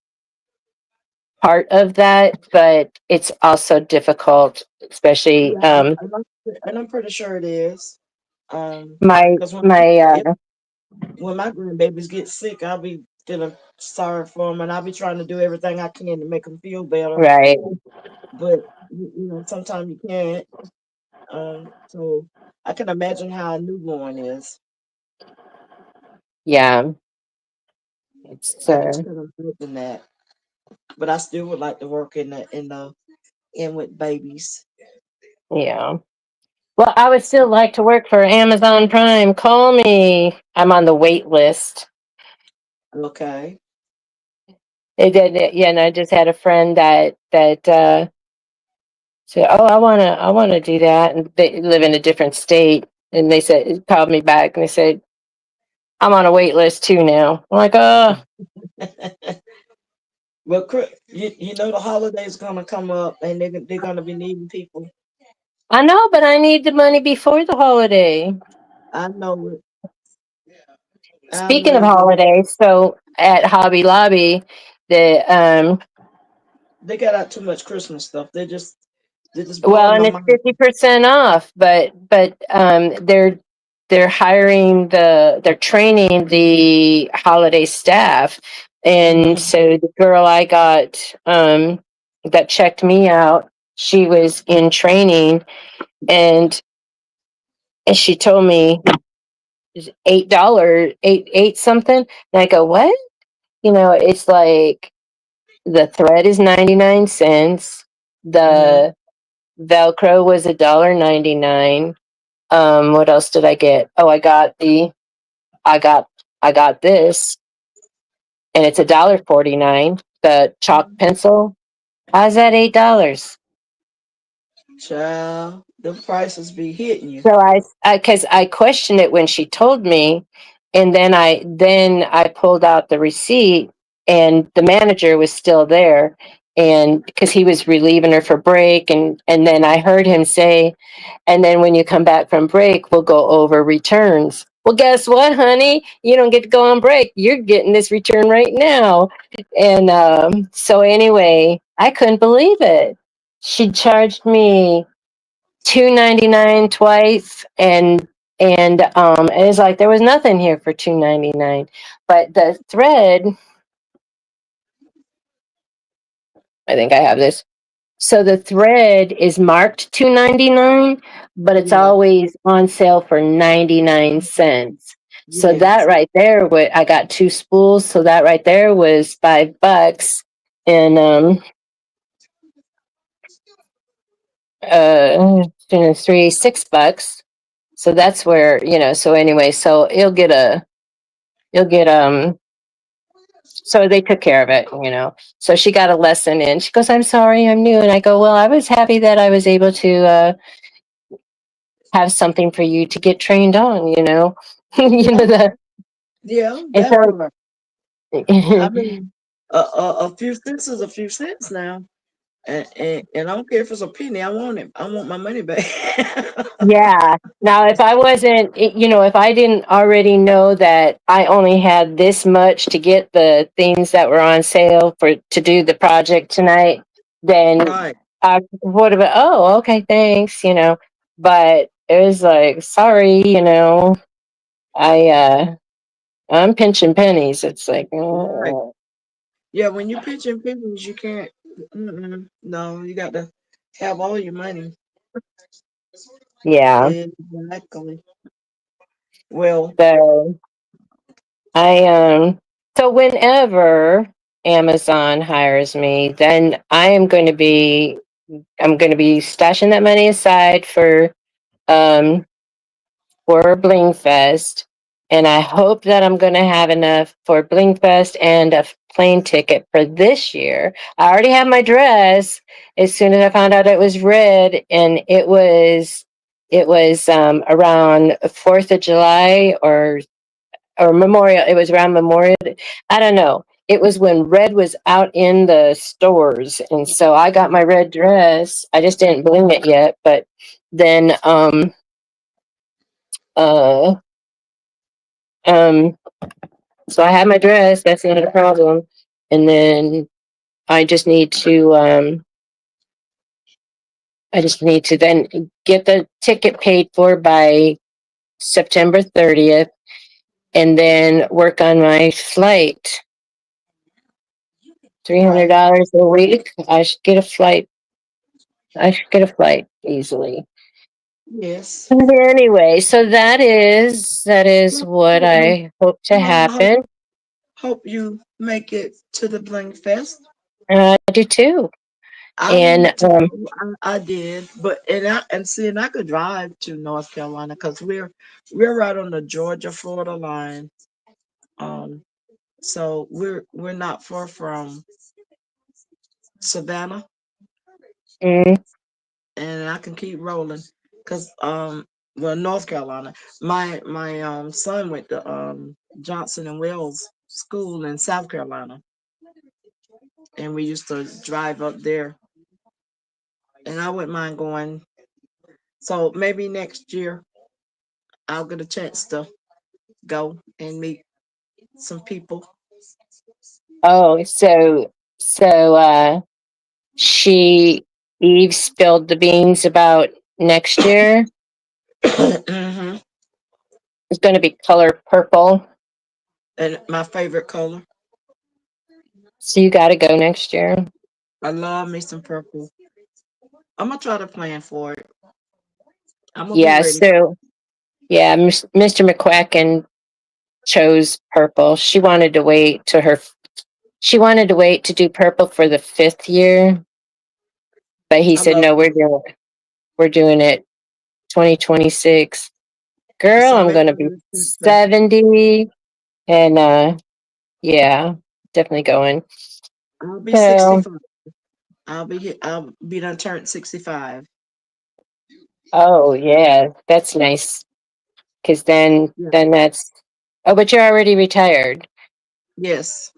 part of that, but it's also difficult, especially Yeah, and I'm pretty sure it is. my Because my when my grandbabies get sick, I'll be feeling sorry for them, and I'll be trying to do everything I can to make them feel better. right. But sometimes you can't. So I can imagine how a newborn is. Yeah, it's I can still imagine that. But I still would like to work in with babies. yeah. Well, I would still like to work for Amazon Prime. Call me. I'm on the wait list. Okay. It did, yeah, and I just had a friend that said, "Oh, I wanna do that," and they live in a different state, and they said called me back, and they said, "I'm on a wait list too now." I'm like, "Oh, Well, you know the holidays gonna come up, and they're gonna be needing people. I know, but I need the money before the holiday." I know it. I Speaking of know it. holidays, so at Hobby Lobby, the They got out too much Christmas stuff. They're just well, blowing my and it's mind. 50% off, but they're hiring they're training the holiday staff, and Mhm. so the girl I got that checked me out, she was in training, and she told me it's $8, eight something, and I go, what? It's like the thread is 99 cents. Mhm. The Velcro was $1.99. What else did I get? Oh, I got I got this, and it's $1.49. The chalk pencil. How's that $8? Child, the prices be hitting you. So because I questioned it when she told me, and then I pulled out the receipt, and the manager was still there, and because he was relieving her for break, and then I heard him say, and then when you come back from break, we'll go over returns. Well, guess what, honey? You don't get to go on break. You're getting this return right now. And so anyway, I couldn't believe it. She charged me $2.99 twice, and it's like there was nothing here for $2.99. But the thread, I think I have this. So the thread is marked $2.99, but it's Yeah. always on sale for 99 cents. So that Yes. right there, I got two spools. So that right there was $5, and three, $6. So that's where So anyway, so you'll get So they took care of it. So she got a lesson in. She goes, "I'm sorry, I'm new," and I go, "Well, I was happy that I was able to have something for you to get trained on." You Yeah. know the Yeah. and That so part. I mean, a few cents is a few cents now, and I don't care if it's a penny. I want it. I want my money back. yeah. Now, if I wasn't, if I didn't already know that I only had this much to get the things that were on sale for to do the project tonight, then Right. I would have been, oh, okay, thanks. But it was like, sorry, I I'm pinching pennies. It's like, Right. Yeah. When you pitching pennies, you can't. No, you got to have all your money. yeah. Exactly. Well, So I so whenever Amazon hires me, then I'm going to be stashing that money aside um for Bling Fest, and I hope that I'm going to have enough for Bling Fest and a plane ticket for this year. I already have my dress. As soon as I found out it was red, and it was around 4th of July or Memorial. It was around Memorial. I don't know. It was when red was out in the stores, and so I got my red dress. I just didn't bling it yet, but then uh um so I had my dress. That's not a problem, and then I just need to um I just need to then get the ticket paid for by September 30th, and then work on my flight. Three hundred right. dollars a week. I should get a flight. I should get a flight easily. Yes. Anyway, so that is what Well, I hope to I happen. hope you make it to the Bling Fest. I do too. I And wanted to go. I did, but and I could drive to North Carolina because we're right on the Georgia Florida line. Um, So we're not far from Savannah, Mm. and I can keep rolling because well, North Carolina. My son went to Johnson and Wales School in South Carolina, and we used to drive up there, and I wouldn't mind going. So maybe next year I'll get a chance to go and meet some people. Oh, so she Eve spilled the beans about next year. Hmm. It's going to be color purple. And my favorite color. So you got to go next year. I love me some purple. I'm gonna try to plan for it. I'm gonna be Yeah. ready. So yeah, Mr. McQuacken chose purple. She wanted to wait to her. She wanted to wait to do purple for the 5th year, but he I said love no. it. We're doing it 2026. Girl, So I'm make going to be sure it's special. 70, and yeah, definitely going. I'll be So 65. I'll be done turned 65. oh yeah, that's nice. Because Yeah. then that's oh, but you're already retired. Yes.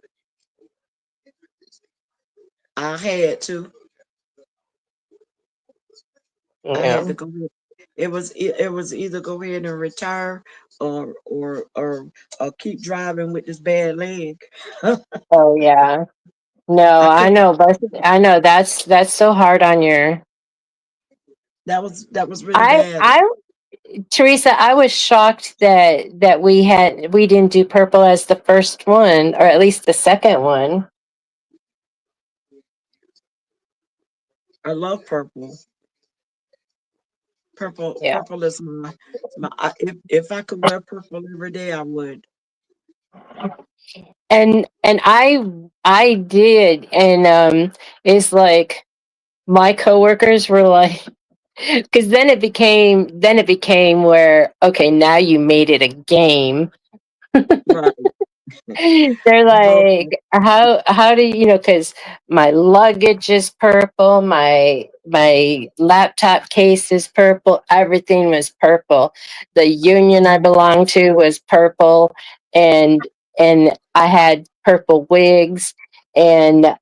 I had to. I had Yeah. to go ahead. It was either go ahead and retire or keep driving with this bad leg. Oh yeah. No, I I couldn't. know, but I know that's so hard on your. That was really I bad. I Teresa, I was shocked that we didn't do purple as the first one, or at least the second one. I love purple. Purple Yeah. purple is if I could wear purple every day, I would. And I did, and it's like my coworkers were like, because then it became where okay, now you made it a game. Right. They're I love purple. like, how do you know? Because my luggage is purple, my laptop case is purple, everything was purple. The union I belonged to was purple, and I had purple wigs, and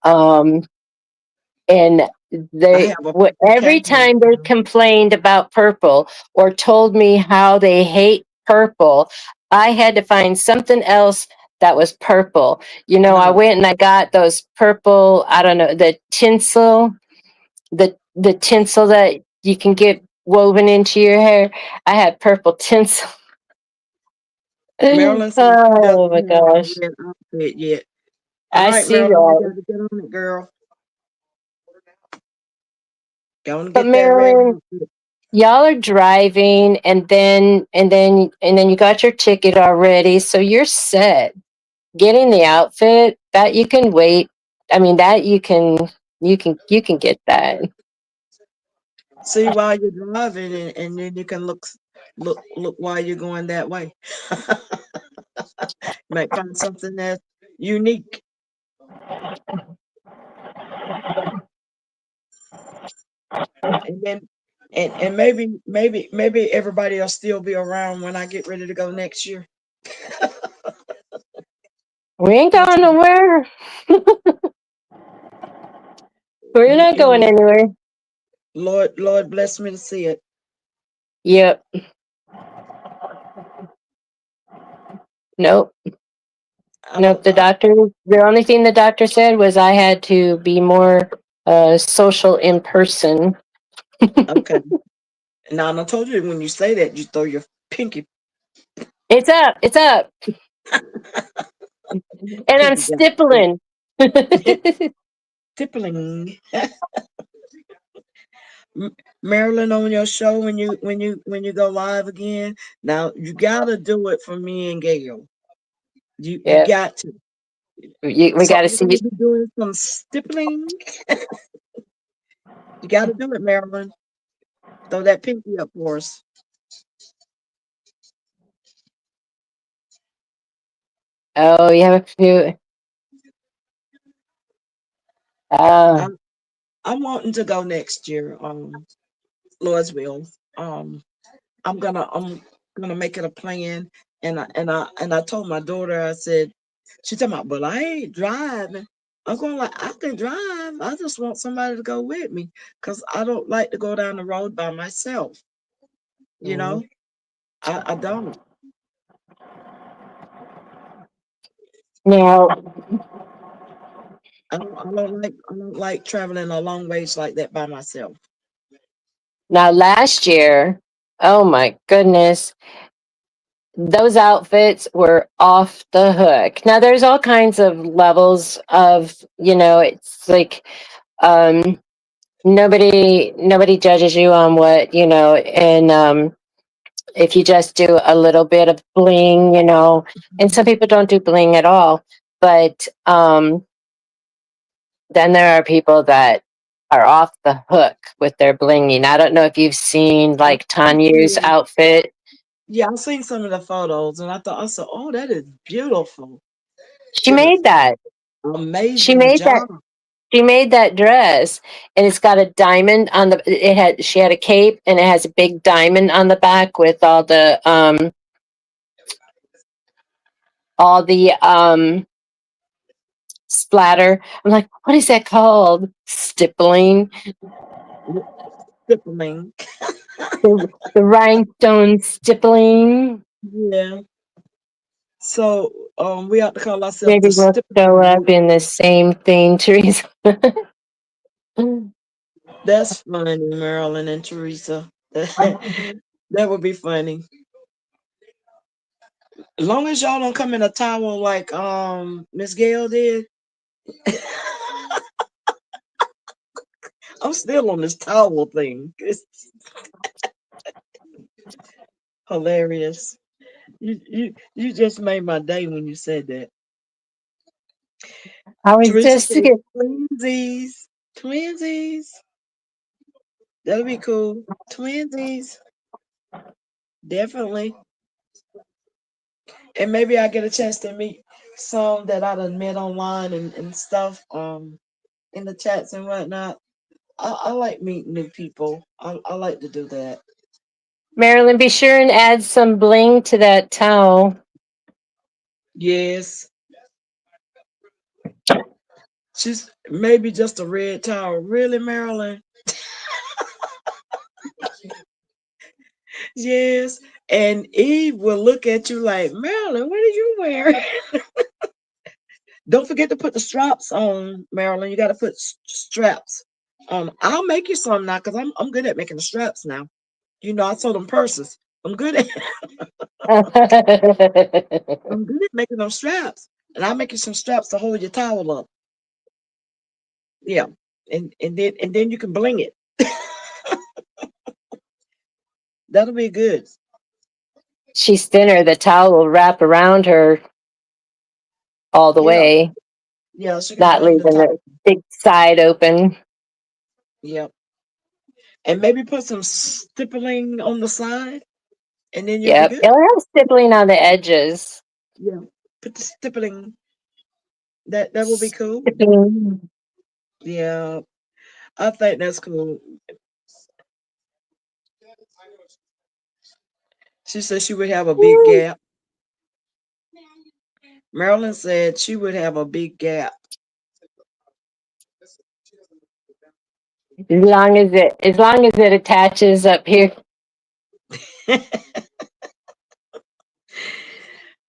and I have a purple every cane. time they complained about purple or told me how they hate purple, I had to find something else that was purple. I Right. went and I got those purple, I don't know, the tinsel that you can get woven into your hair. I had purple tinsel. Marilyn says she Oh my doesn't have a gosh. red outfit yet. All I right, see Marilyn, you that. got to get on it, girl. Go and But get that red Marilyn, outfit. y'all are driving, and then you got your ticket already, so you're set. Getting the outfit, that you can wait. I mean, that you can get that. See while you're driving, and then you can look while you're going that way. You might find something that's unique, and then and maybe everybody will still be around when I get ready to go next year. We ain't I'll going try. nowhere. We're not You going know, anywhere. Lord bless me to see it. Yep. Nope. I'm a, Nope. The only thing the doctor said was I had to be more social in person. okay. Now, I told you when you say that, you throw your pinky It's up. It's up. And I'm pinky down. stippling. Tippling. Marilyn, on your show when you go live again. Now you gotta do it for me and Gail. You Yeah. got to. We So got to I'm see gonna be doing some stippling. You gotta do it, Marilyn. Throw that pinky up for us. Oh, you have a few. Oh, I'm I'm wanting to go next year. Lord's will. I'm gonna make it a plan. And I told my daughter, I said, she told me, "Well, I ain't driving." I'm going like, I can drive. I just want somebody to go with me because I don't like to go down the road by myself. You mm. know, I don't. Now, I don't like traveling a long ways like that by myself. now, last year, oh my goodness, those outfits were off the hook. Now, there's all kinds of levels of, it's like, um, nobody judges you on what, and if you just do a little bit of bling, and some people don't do bling at all. But then there are people that are off the hook with their blinging. I don't know if you've seen I, like I Tanya's see. outfit. Yeah, I've seen some of the photos, and I said, "Oh, that is beautiful. She Did an made that. She amazing made that. job." She made that dress, and it's got a diamond on the. It had. She had a cape, and it has a big diamond on the back with all the splatter. I'm like, what is that called? Stippling. Stippling. The rhinestone stippling. Yeah. So we have to call ourselves Maybe the we'll show Stippling up Group. in the same thing, Teresa. That's funny, Marilyn and Teresa. That would be funny. As long as y'all don't come in a towel like Miss Gail did. I'm still on this towel thing. It's hilarious. You just made my day when you said that. I was Teresa just said thinking, twinsies. Twinsies. That'll be cool. Twinsies. Definitely. And maybe I get a chance to meet some that I done met online and stuff, in the chats and whatnot. I like meeting new people. I like to do that. Marilyn, be sure and add some bling to that towel. Yes. She's maybe just a red towel. Really, Marilyn? Yes. And Eve will look at you like, Marilyn, what are you wearing? Don't forget to put the straps on, Marilyn. You got to put straps. I'll make you some now because I'm good at making the straps now. I sold them purses. I'm good at I'm good at making them straps, and I'll make you some straps to hold your towel up. Yeah, and then you can bling it. That'll be good. She's thinner. The towel will wrap around her all the Yeah, way, yeah. So you can not bling the leaving towel. the big side open. Yeah, and maybe put some stippling on the side, and then you'll be Yep. good. It'll have stippling on the edges. Yeah, put the stippling. That will be cool. Stippling. Yeah, I think that's cool. She said she would have a big gap. Marilyn said she would have a big gap. As long as it attaches up here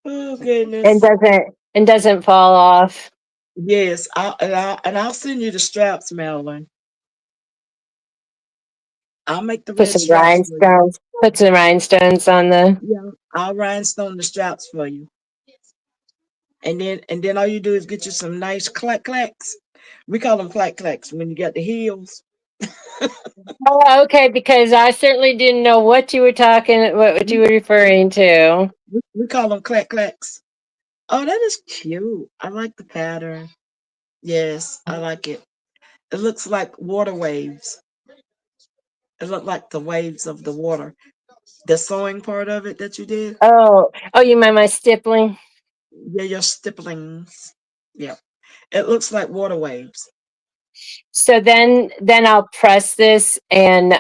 Oh and goodness. doesn't fall off. Yes, I'll send you the straps, Marilyn. I'll make the Put red some straps for you. rhinestones. Put some rhinestones on the. Yeah, I'll rhinestone the straps for you. And then all you do is get you some nice clack clacks. We call them clack clacks when you got the heels. Oh, okay, because I certainly didn't know what you We, were referring to. we call them clack clacks. Oh, that is cute. I like the pattern. Yes, I like it. It looks like water waves. It looked like the waves of the water. The sewing part of it that you did. Oh, you meant my stippling? Yeah, your stipplings. Yeah. It looks like water waves. So then I'll press this and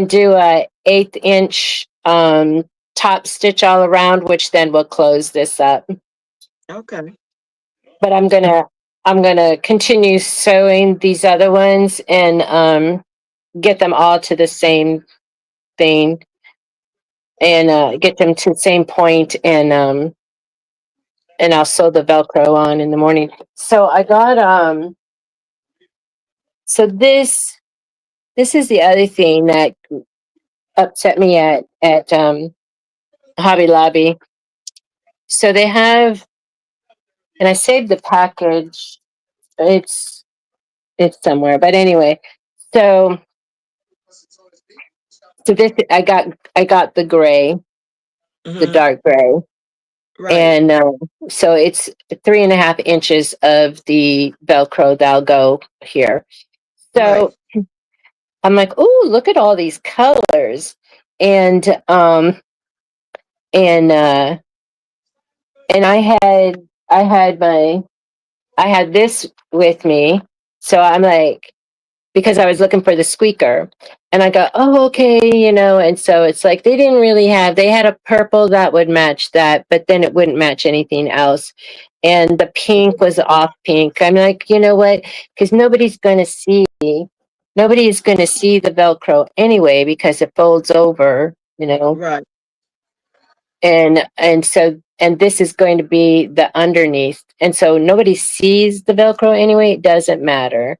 do a 1/8 inch top stitch all around, which then will close this up. Okay. But I'm gonna continue sewing these other ones and get them all to the same thing and get them to the same point and I'll sew the Velcro on in the morning. So I got so this is the other thing that upset me at Hobby Lobby. So they have, and I saved the package. It's it's somewhere, but anyway. So so this I got the gray, the Hmm. dark gray, Right. and so it's 3.5 inches of the Velcro that'll go here. Right. So I'm like, oh, look at all these colors, and and uh, and I had my I had this with me, so I'm like, because I was looking for the squeaker. And I go, oh, okay, and so it's like they didn't really they had a purple that would match that, but then it wouldn't match anything else. And the pink was off pink. I'm like, you know what? Because nobody is going to see the Velcro anyway because it folds over. Right. And this is going to be the underneath. And so nobody sees the Velcro anyway. It doesn't matter.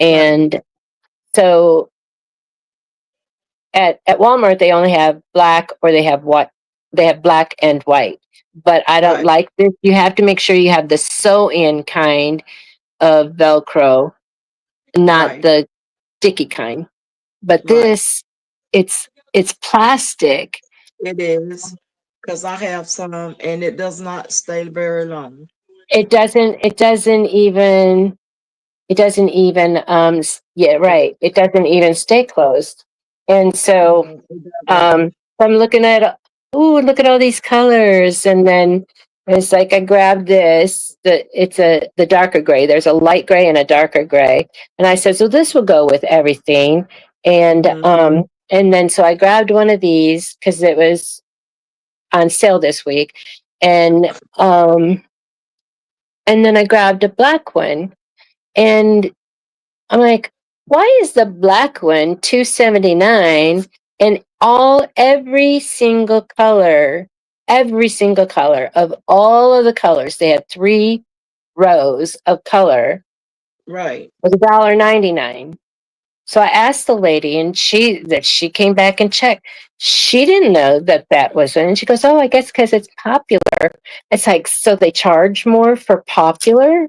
Right. And so at Walmart they only have black or they have what they have black and white. But I don't Right. like this. You have to make sure you have the sew in kind of Velcro, not Right. the sticky kind. But Right. this, it's plastic. It is. Because I have some and it does not stay very long. It doesn't even yeah, right, it doesn't even stay closed. And so It doesn't. I'm looking at, ooh, look at all these colors. And then it's like I grabbed it's the darker gray. There's a light gray and a darker gray. And I said, so this will go with everything. And Hmm. and then so I grabbed one of these because it was on sale this week. And and then I grabbed a black one. And I'm like, why is the black one $2.79 and every single color of all of the colors, they had 3 rows of color, Right. was $1.99. So I asked the lady, and she came back and checked. She didn't know that was it. And she goes, "Oh, I guess because it's popular." It's like, so they charge more for popular.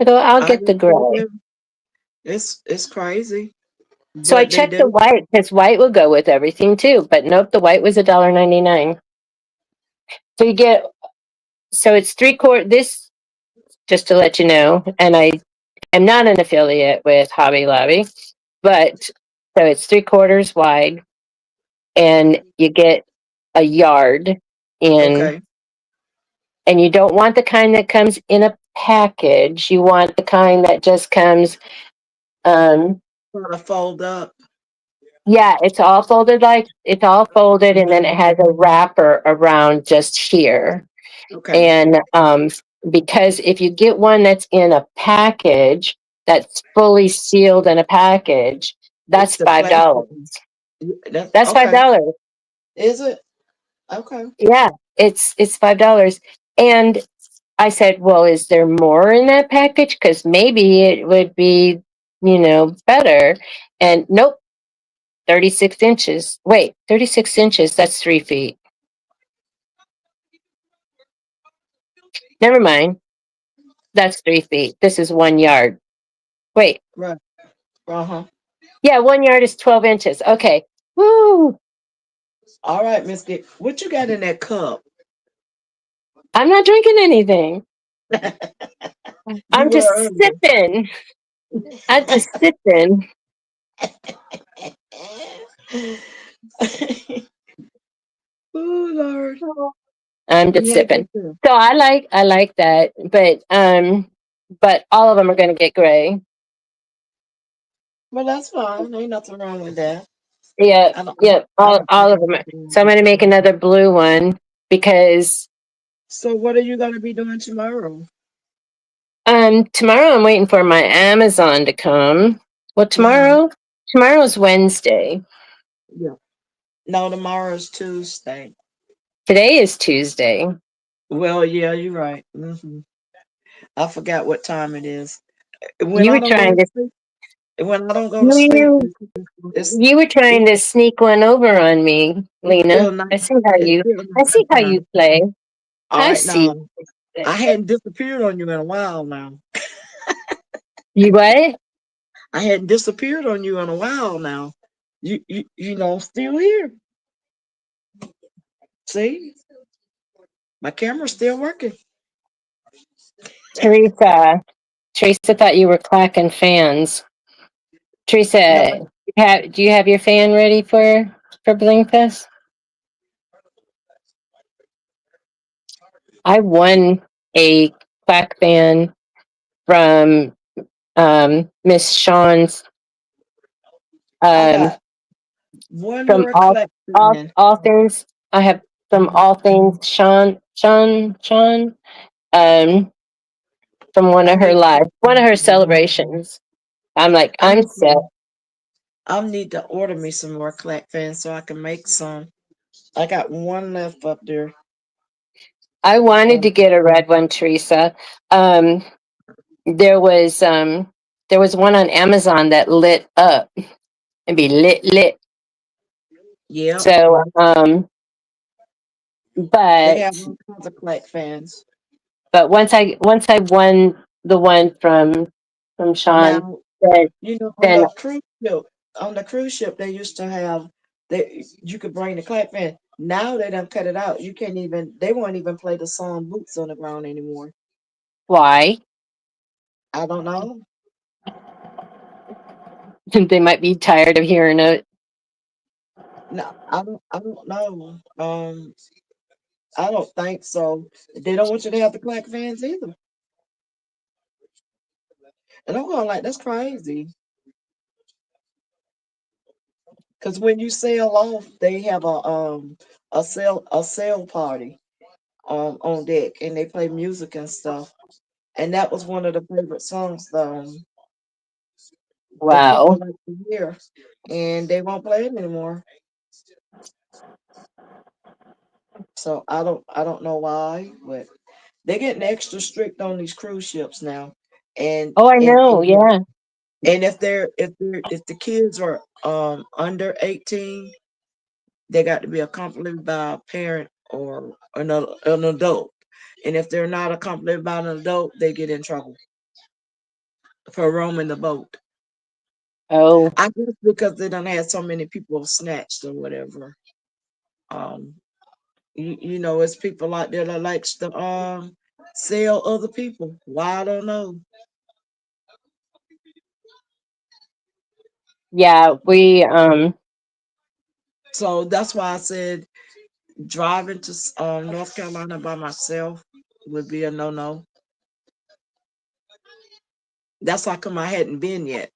I go, I'll I get the guess they gray. do. It's crazy, So I but they checked the do. white because white will go with everything too. But nope, the white was $1.99. So so it's 3/4. This, just to let you know, and I am not an affiliate with Hobby Lobby, but so it's 3/4 wide, and you get a yard in, Okay. and you don't want the kind that comes in a package. You want the kind that just comes, um, Trying to fold up. yeah, it's all folded, and then Hmm. it has a wrapper around just here. Okay. And because if you get one that's in a package, that's fully sealed in a package, It's that's the $5. plastic. That's That's five okay. dollars. Is it? Okay. Yeah, it's $5. And I said, well, is there more in that package? Because maybe it would be, better. And nope, 36 inches. Wait, 36 inches, that's 3 feet. Never mind. That's 3 feet. This is 1 yard. Wait, Right. Uh-huh. yeah, 1 yard is 12 inches. Okay. Woo! All right, Miss Dick. What you got in that cup? I'm not drinking anything. You I'm were just earlier. sipping. I'm just sipping. Oh Lord. I'm just Yeah, I sipping. do too. So I like that, but all of them are going to get gray. Well, that's fine. Ain't nothing wrong with that. Yeah, I don't. yeah, I don't think all of there's them. nothing wrong So I'm with going to make that. another blue one because So, what are you gonna be doing tomorrow? tomorrow I'm waiting for my Amazon to come. Well, Mm-hmm. tomorrow's Wednesday. Yeah. No, tomorrow's Tuesday. Today is Tuesday. Well, yeah, you're right. I forgot what time it is. When You I were don't go trying to to sleep, when I don't go to sleep, you it's you were trying it's, to sneak one over on me, it's still Lena. night. It's still I see how you nighttime. play. All I right, see. now I hadn't disappeared on you in a while. Now You what? I hadn't disappeared on you in a while. Now still here. See, my camera's still working. Teresa. Teresa thought you were clacking fans. No, Teresa, do you have your fan ready for Blinkfest? I won a clack fan from Miss Sean's I um got one from more collection. all things I have from all things Sean um from I need one of her celebrations. I'm like, I I'm need set. to I need to order me some more clack fans so I can make some. I got one left up there. I wanted Um, to get a red one, Teresa. Um there was um there was one on Amazon that lit up and be lit. yep, So they have but all kinds of clack fans. once I won the one from Sean, Now, then on then the cruise ship, they used to have they you could bring the clap fan. Now they done cut it out. You can't even. They won't even play the song "Boots on the Ground" anymore. why? I don't know. They might be tired of hearing it. No, I don't know. I don't think so. They don't want you to have the clap fans either. And I'm going like, that's crazy. Because when you sail off, they have a sail party on deck, and they play music and stuff. And that was one of the favorite songs that people Wow. like to hear, and they won't play it anymore. So I don't know why, but they're getting extra strict on these cruise ships now. And Oh, I and know. and, Yeah. and if the kids are under 18, they got to be accompanied by a parent or an adult. And if they're not accompanied by an adult, they get in trouble for roaming the boat. Oh, I guess because they don't have so many people snatched or whatever. Um, it's people out there that likes to sell other people. Why I don't know. yeah. So that's why I said driving to North Carolina by myself would be a no. That's how come I hadn't been yet.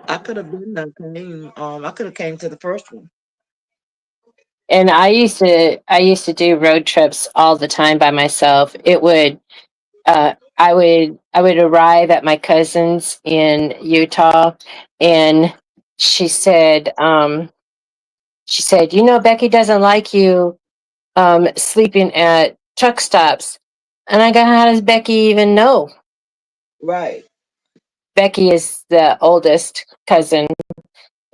I could have been there came. I could have came to the first one. And I used to do road trips all the time by myself. I would arrive at my cousin's in Utah, and she said, you know, Becky doesn't like you sleeping at truck stops. And I go, how does Becky even know? Right. Becky is the oldest cousin.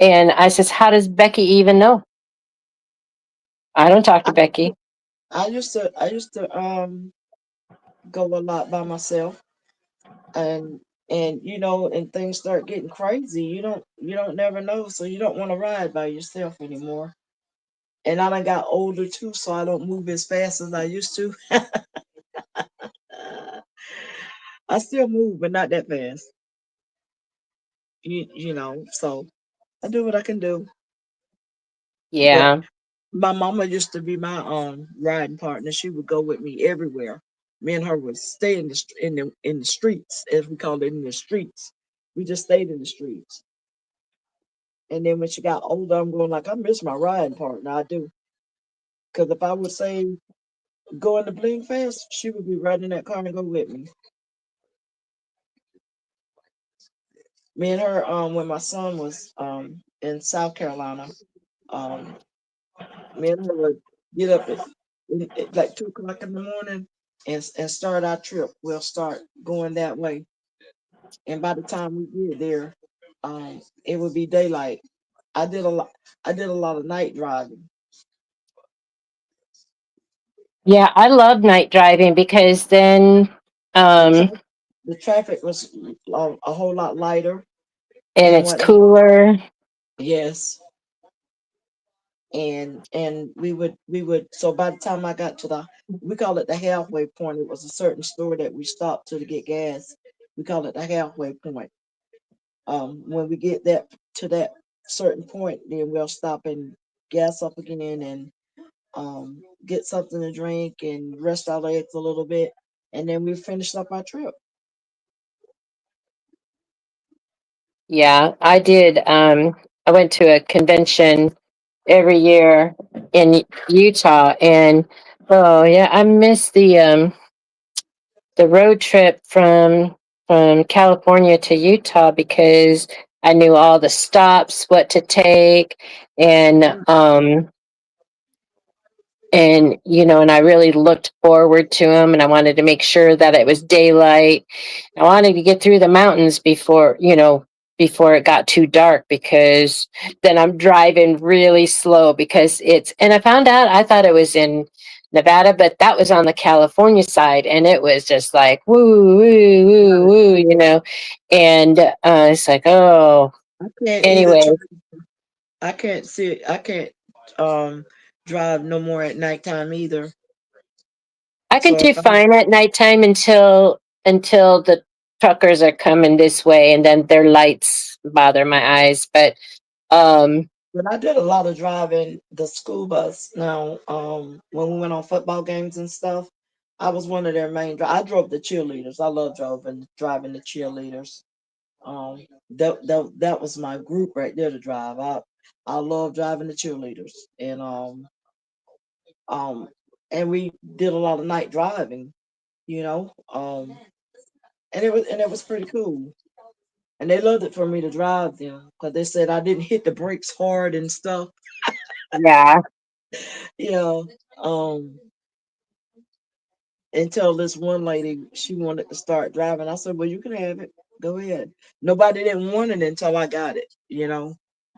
And I says, how does Becky even know? I don't talk to I Becky. I used to go a lot by myself, and and things start getting crazy. You don't never know, so you don't want to ride by yourself anymore. And I done got older too, so I don't move as fast as I used to. I still move, but not that fast. So I do what I can do. But Yeah. My mama used to be my riding partner. She would go with me everywhere. Me and her would stay in the streets, as we call it, in the streets. We just stayed in the streets. And then when she got older, I'm going like, I miss my riding partner. I do. Because if I would say go in the Bling Fest, she would be right in that car and go with me. Me and her, when my son was in South Carolina, um, me and her would get up at like 2 o'clock in the morning and start our trip. We'll start going that way, and by the time we get there, it would be daylight. I did a lot. I did a lot of night driving. Yeah, I love night driving because then, The um, tra- the traffic was a whole lot lighter and and it's whatnot. cooler. Yes, and we would. So by the time I got to we call it the halfway point. It was a certain store that we stopped to get gas. We call it the halfway point. When we get to that certain point, then we'll stop and gas up again and get something to drink and rest our legs a little bit, and then we finished up our trip. Yeah, I did. I went to a convention every year in Utah, and oh yeah, I miss the road trip from California to Utah because I knew all the stops, what to take, and and I really looked forward to them, and I wanted to make sure that it was daylight. I wanted to get through the mountains before it got too dark, because then I'm driving really slow, because and I found out, I thought it was in Nevada, but that was on the California side, and it was just like woo woo woo woo, and it's like, oh, I can't either. anyway. I can't see. I can't um drive no more at nighttime either. I could So if do I, fine at nighttime until the truckers are coming this way, and then their lights bother my eyes. But um, but I did a lot of driving the school bus. Now, when we went on football games and stuff, I was one of their I drove the cheerleaders. I love driving the cheerleaders. That was my group right there to drive. I love driving the cheerleaders, um, and we did a lot of night driving. You know, and it was pretty cool. And they loved it for me to drive them because they said I didn't hit the brakes hard and stuff. yeah, You know, um, until this one lady, she wanted to start driving. I said, "Well, you can have it. Go ahead." Nobody didn't want it until I got it.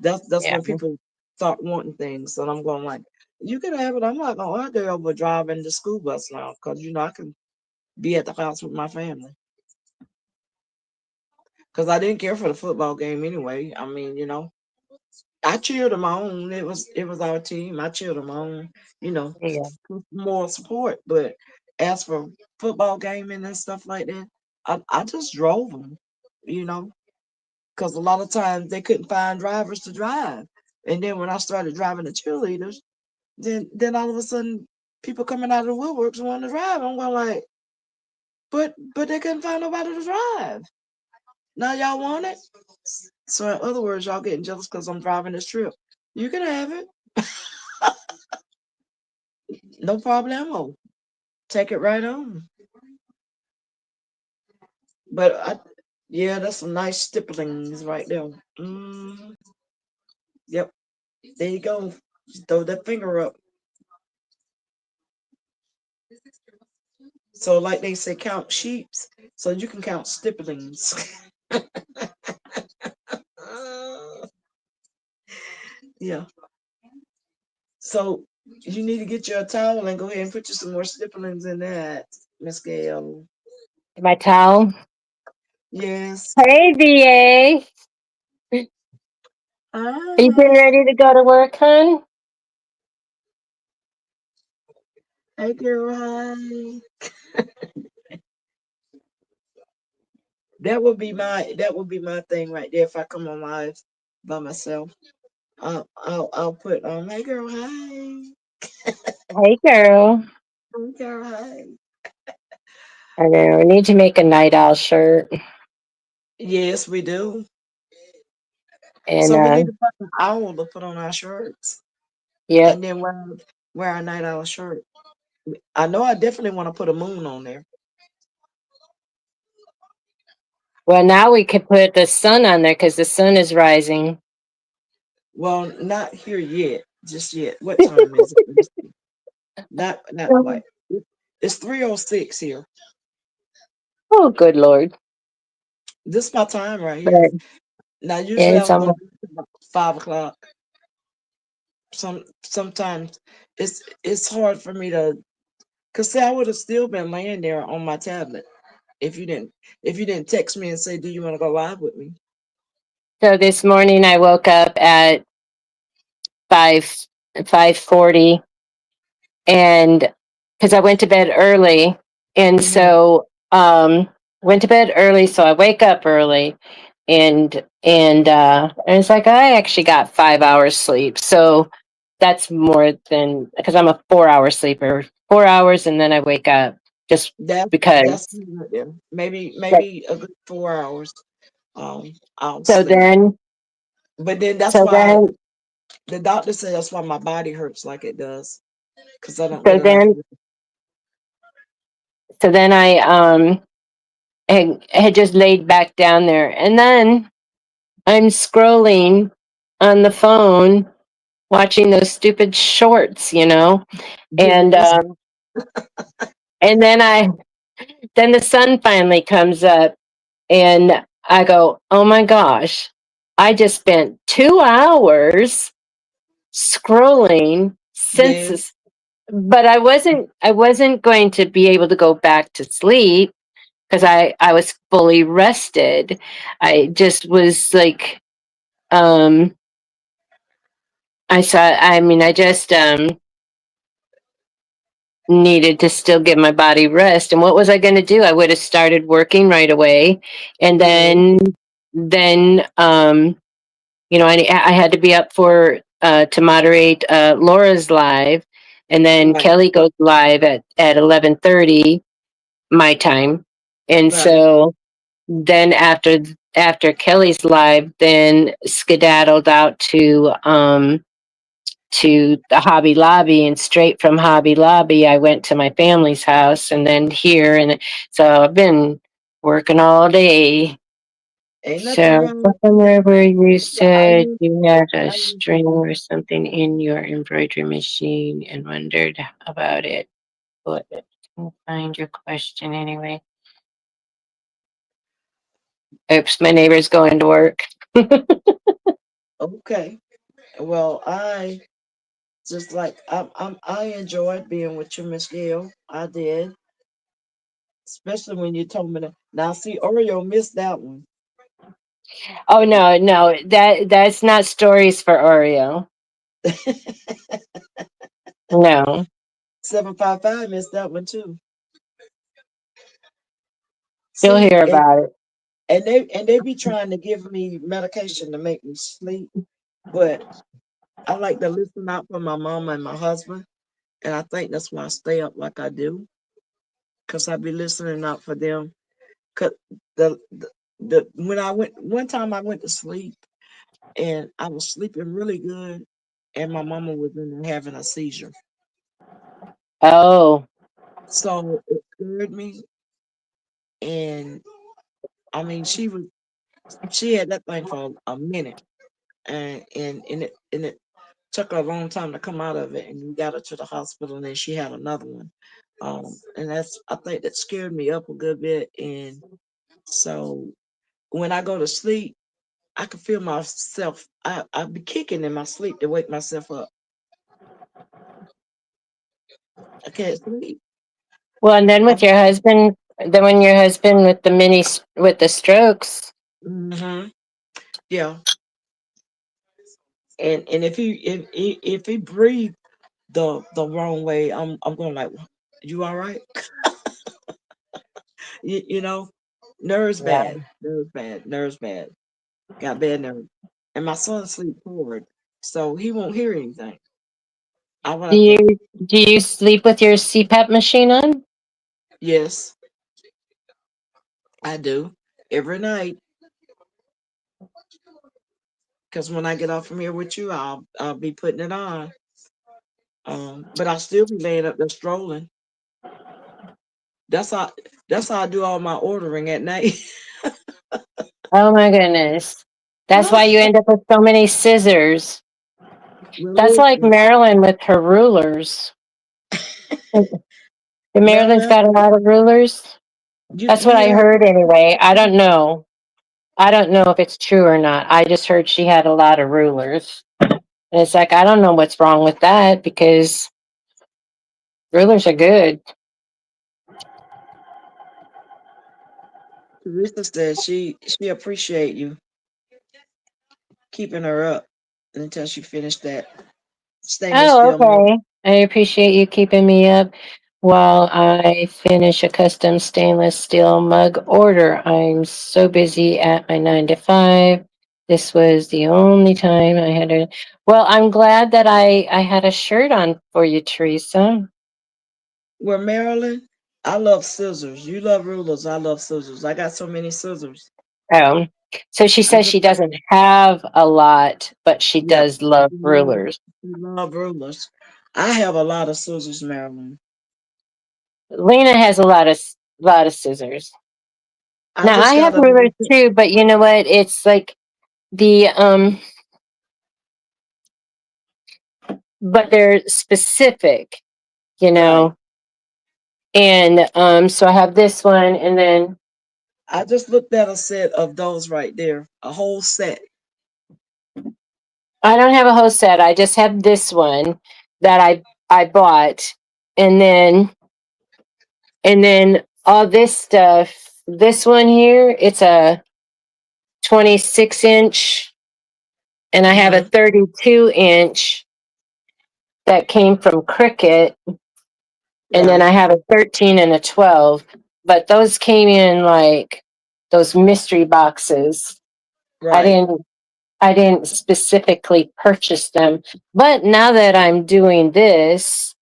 That's yeah, when people start wanting things. And I'm going like, "You can have it." I'm not gonna argue over driving the school bus now because I can be at the house with my family. Because I didn't care for the football game anyway. I mean, I cheered them on. It was our team. I cheered them on. You know, yeah, more support. But as for football gaming and stuff like that, I just drove them. You know, because a lot of times they couldn't find drivers to drive. And then when I started driving the cheerleaders, then all of a sudden people coming out of the woodworks wanting to drive. I'm going like, but they couldn't find nobody to drive. Now y'all want it? So in other words, y'all getting jealous because I'm driving this trip. You can have it. No problemo. Take it right on. But yeah, that's some nice stipplings right there. Yep. There you go. Just throw that finger up. So like they say, count sheeps. So you can count stipplings. Yeah. So you need to get your towel and go ahead and put you some more stipplings in that, Miss Gail. my towel. Yes. Hey, VA, are you getting Hi. ready to go to work, hon? Hey, girl. Hi. That would be my thing right there if I come on live by myself. I'll put hey girl, hi. Hey, girl. Hey girl, hi. I know. We need to make a night owl shirt. Yes, we do. And So we need to find an owl to put on our shirts, yep. and then wear our night owl shirt. I know I definitely want to put a moon on there. Well, now we could put the sun on there because the sun is rising. Well, not here yet, just yet. What time is it? Let me see. Not quite. It's 3:06 here. Oh, good Lord. This is my time right here. But Now yeah, usually I it's was gonna almost. do it about 5 o'clock. Sometimes it's hard for me to, cause see, I would have still been laying there on my tablet if you didn't text me and say, do you want to go live with me? So this morning I woke up at 5 5:40, and because I went to bed early, and Mm-hmm. so went to bed early, so I wake up early, and it's like I actually got 5 hours sleep. So that's more than, because I'm a 4 hour sleeper, 4 hours, and then I wake up just That's because. good right there. Maybe But a good 4 hours. I'll so sleep. then, But then that's so why then, the doctor said that's why my body hurts like it does, because I don't so get enough. then, so then I had just laid back down there, and then I'm scrolling on the phone, watching those stupid shorts, and Yes. and then the sun finally comes up, and I go, oh my gosh, I just spent 2 hours scrolling since Yes. this, but I wasn't going to be able to go back to sleep because I was fully rested. I just was like, um I just needed to still give my body rest. And what was I going to do? I would have started working right away, and Yes. then I had to be up for to moderate Laura's live, and then Right. Kelly goes live at 11:30 my time, and Right. so then after Kelly's live, then skedaddled out to the Hobby Lobby, and straight from Hobby Lobby I went to my family's house, and then here, and so I've been working all day. Ain't nothing So wrong. somewhere where you Yeah, said you had a string or something in your embroidery machine and wondered about it, but I can't find your question anyway. Oops, my neighbor's going to work. Okay. Well, I just like I enjoyed being with you, Miss Gail. I did, especially when you told me that. Now, see, Oreo missed that one. Oh no, no, that's not stories for Oreo. No, 755 missed that one too. you'll See, hear about it. and they be trying to give me medication to make me sleep, but I like to listen out for my mom and my husband, and I think that's why I stay up like I do, cause I be listening out for them. Cause the when I went one time I went to sleep and I was sleeping really good, and my mama was in there having a seizure, Oh, so it scared me. And I mean, she had that thing for a minute, and it took her a long time to come out of it, and we got her to the hospital, and then she had another one. And that's I think that scared me up a good bit, and so when I go to sleep, I can feel myself. I be kicking in my sleep to wake myself up. I can't sleep. well, and then I, with your husband, then when your husband with the with the strokes. hmm Yeah, and if he breathed the wrong way, I'm going like, you all right? You know, nerves Yeah. bad, nerves bad, nerves bad. Got bad nerves, and my son sleep forward. so he won't hear anything. I will Do have to. you sleep with your CPAP machine on? Yes, I do every night. Because when I get off from here with you, I'll be putting it on. But I'll still be laying up there strolling. That's how that's how I do all my ordering at night. Oh my goodness. That's why you end up with so many scissors. Well, That's like listen, Marilyn with her rulers. The Marilyn's Marilyn, got a lot of rulers. That's you what I hear heard anyway. I don't know. I don't know if it's true or not. I just heard she had a lot of rulers. And it's like, I don't know what's wrong with that because rulers are good. Teresa said she appreciate you keeping her up until she finished that stainless Oh, steel mug. okay. I appreciate you keeping me up while I finish a custom stainless steel mug order. I'm so busy at my 9 to 5. This was the only time I had a. Well, I'm glad that I had a shirt on for you, Teresa. Where Marilyn, I love scissors. You love rulers. I love scissors. I got so many scissors. Oh, so she I says just she doesn't have a lot, but she yeah, does love love, rulers. love rulers. I have a lot of scissors, Marilyn. Lena has a lot of scissors. I Now I just have got a rulers too, but you know what? It's like the but they're specific, you right. know. And so I have this one, and then I just looked at a set of those right there, a whole set. I don't have a whole set. I just have this one that I bought, and then all this stuff. This one here, it's a 26-inch, and I have a Hmm. 32-inch that came from Cricut, and then Right, I have a 13 and a 12. But those came in like those mystery boxes. I right. didn't I didn't specifically purchase them. But now that I'm doing this,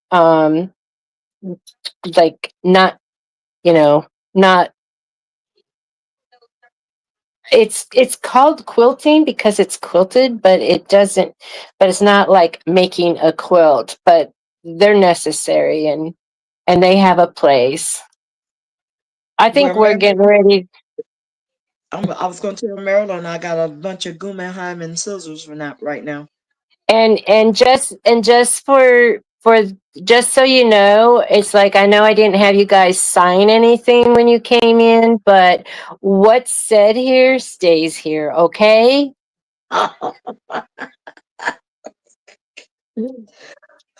like not, you know, not it's called quilting because it's quilted, but it's not like making a quilt, but they're necessary and they have a place. I Where think we're Marilyn, getting ready. I was going to tell Marilyn I got a bunch of Guggenheim and scissors for that right now. And just for just so you know, it's like I know I didn't have you guys sign anything when you came in, but what's said here stays here, okay? I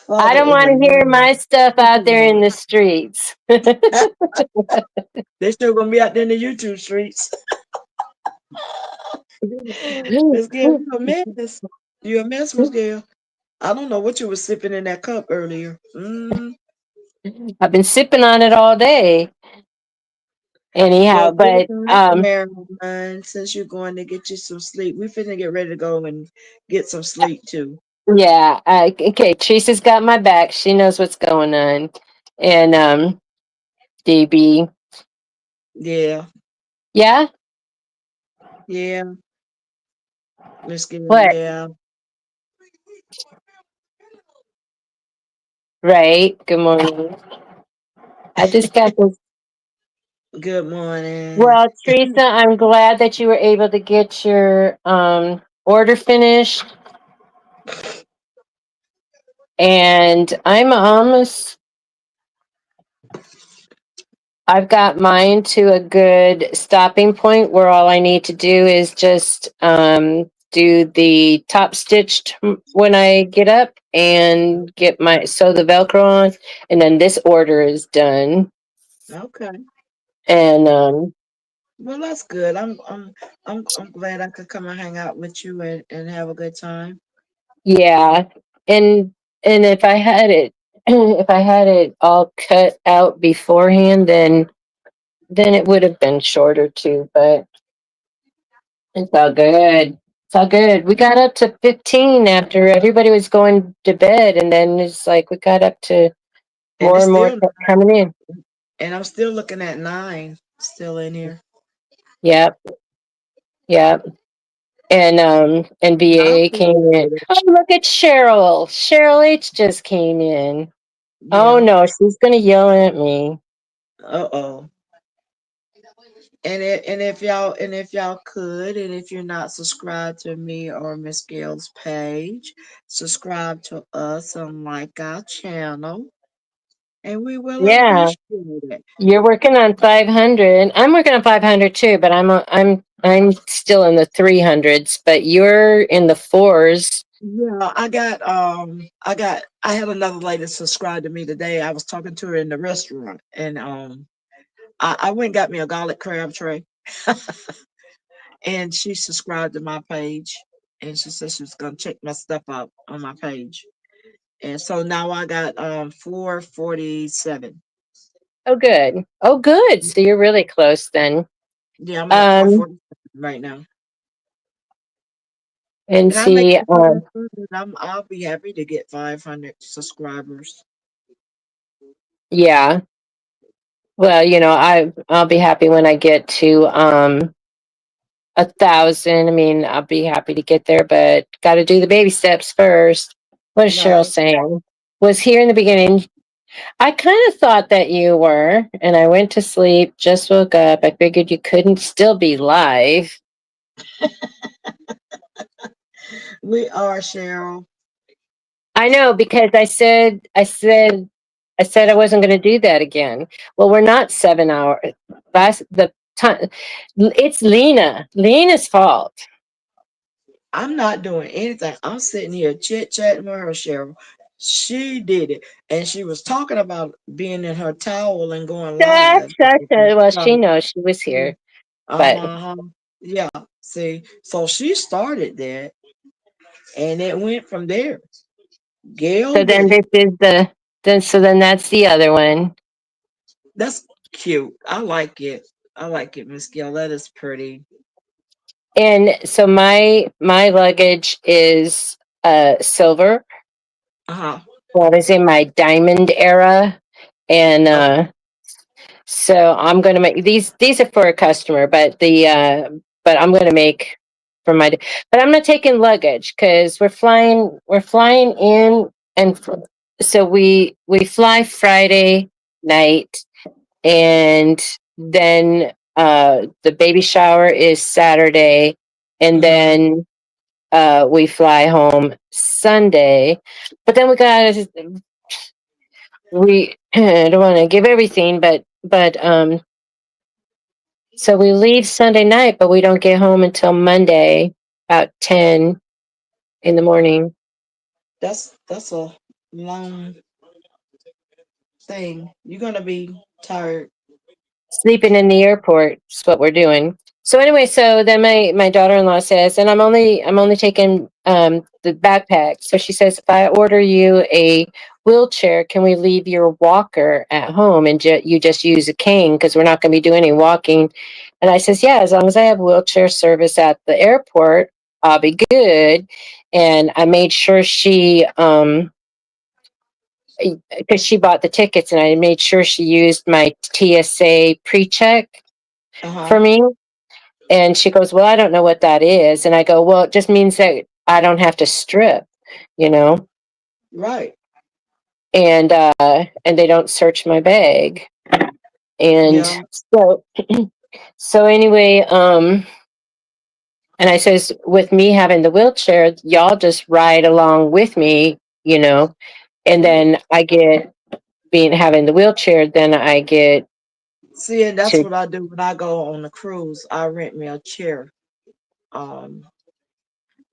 Father, don't in want the to hear name my stuff out there in the streets. they still gonna be out there in the YouTube streets. Miss Gail, you a mess. You a mess, Miss Gail. I don't know what you were sipping in that cup earlier. I've been sipping on it all day. Well, Anyhow, get it but on, Marilyn, since you're going to get you some sleep. We finna get ready to go and get some sleep too. yeah, okay, Teresa's got my back. She knows what's going on. And DB. Yeah, Yeah? yeah, Miss Gail, What? yeah. Right. Good morning. I just got this. Good morning. Well, Teresa, I'm glad that you were able to get your order finished. And I've got mine to a good stopping point where all I need to do is just do the top stitched when I get up and sew the Velcro on. And then this order is done. Okay. And Well, that's good. I'm glad I could come and hang out with you and have a good time. yeah, and if I had it, if I had it all cut out beforehand, then it would have been shorter too. But it's all good. It's all good. We got up to 15 after everybody was going to bed, and then it's like we got up to And more it's and more still, kept coming in. and I'm still looking at 9 still in here. Yep, yep. And I VA came in. appreciate it. Oh, look at Cheryl. Cheryl H just came in. Oh Yeah. no, she's gonna yell at me. Uh-oh. And if y'all could, and if you're not subscribed to me or Miss Gail's page, subscribe to us and like our channel, and we will Yeah, appreciate it. you're working on 500. I'm working on 500 too, but I'm still in the 300s. But you're in the fours. Yeah, I had another lady subscribe to me today. I was talking to her in the restaurant, and I went and got me a garlic crab tray, and she subscribed to my page, and she said she was gonna check my stuff out on my page. And so now I got 447. Oh, good. Oh, good. So you're really close then. Yeah, I'm at Um, 447 right now. and And I make see, it to that 100, I'll be happy to get 500 subscribers. yeah. Well, I'll be happy when I get to 1,000. I mean, I'll be happy to get there, but got to do the baby steps first. What is Cheryl Right. saying? Was here in the beginning. I kind of thought that you were, and I went to sleep, just woke up. I figured you couldn't still be live. We are, Cheryl. I know because I said I wasn't going to do that again. Well, we're not 7 hours. Last the time, it's Lena's fault. I'm not doing anything. I'm sitting here chit chatting with her, Cheryl. She did it. And she was talking about being in her towel and going live. Well, she knows she was here, but Uh-huh. Yeah. See, so she started that and it went from there. Gail so then did it. this is then that's the other one. That's cute. I like it. I like it, Miss Gail. That is pretty. And so my luggage is silver. Uh-huh. That is in my diamond era, and Okay. so I'm going to make these are for a customer, but I'm going to make for my but I'm not taking luggage because we're flying in, and so we fly Friday night, and then the baby shower is Saturday, and Mm-hmm. then we fly home Sunday. But then we I don't want to give everything, but so we leave Sunday night, but we don't get home until Monday about 10 in the morning. That's a long thing. You're gonna be tired. Sleeping in the airport is what we're doing. So anyway, so then my daughter-in-law says, and I'm only taking the backpack. So she says, if I order you a wheelchair, can we leave your walker at home and you just use a cane because we're not going to be doing any walking? And I says, yeah, as long as I have wheelchair service at the airport, I'll be good. And I made sure because she bought the tickets, and I made sure she used my TSA pre-check Uh-huh. for me. And she goes, well, I don't know what that is. And I go, well, it just means that I don't have to strip, you know, Right. and they don't search my bag. And Yeah. so anyway, and I says, with me having the wheelchair, y'all just ride along with me, and then I get being having the wheelchair, then I get See, and that's to, what I do when I go on the cruise. I rent me a chair. Um,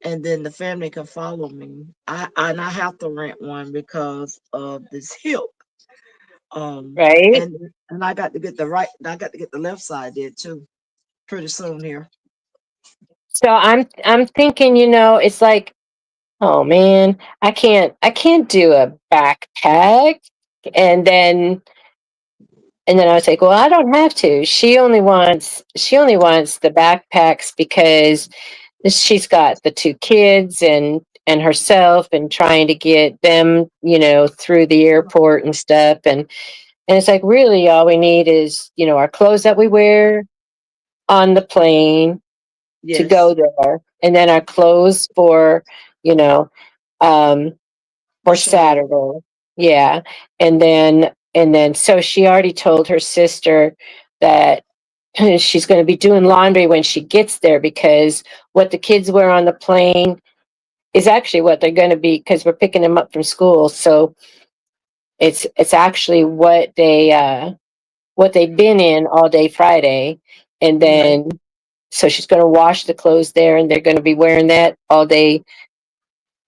and then the family can follow me. I have to rent one because of this hip. right. And I got to get the left side did too pretty soon here. So I'm thinking, it's like, oh man, I can't do a backpack. And then I was like, well, I don't have to. She only wants the backpacks because she's got the 2 kids and herself and trying to get them, through the airport and stuff. And it's like, really, all we need is, our clothes that we wear on the plane to go Yes. there, and then our clothes for, you know, um, The for show. Saturday. Yeah. And then so she already told her sister that she's going to be doing laundry when she gets there, because what the kids wear on the plane is actually what they're going to be, because we're picking them up from school. So it's actually what they've been in all day Friday. And Right. then so she's going to wash the clothes there, and they're going to be wearing that all day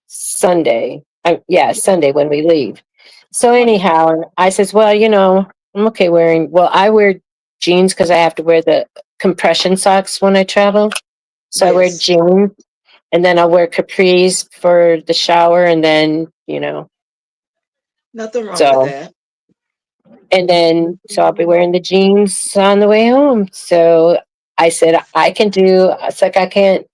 Sunday. Sunday when we leave. So Wonderful. anyhow, and I says, well, I'm okay wearing. Well, I wear jeans because I have to wear the compression socks when I travel. So I wear Yes. jeans, and then I'll wear capris for the shower, and then Nothing wrong with so that. so I'll be wearing the jeans on the way home. So I said I can do. It's like I can't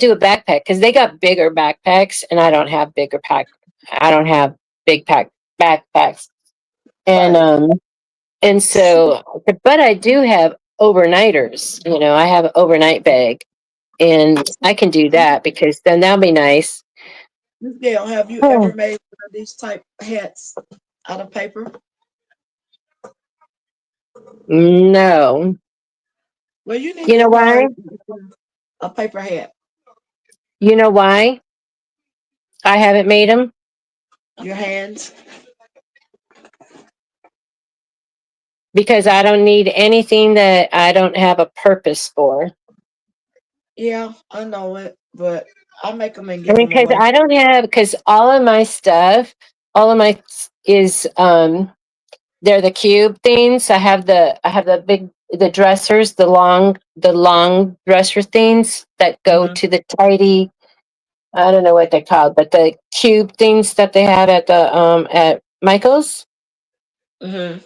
do a backpack because they got bigger backpacks, and I don't have bigger pack. I don't have big backpacks, and Right. so, but I do have overnighters. I have an overnight bag, and I can do that because then that'll be nice. Miss Gail, have you ever Oh, made one of these type hats out of paper? no, Well, you need you to know why? try a paper hat. You know why I haven't made them? Your hands. Because I don't need anything that I don't have a purpose for. Yeah, I know it, but I make them and I give mean, them because away. I don't have, because all of my stuff, all of my is they're the cube things. I have the big the dressers, the long dresser things that go Hmm. to the tidy. I don't know what they're called, but the cube things that they had at Michael's. Hmm.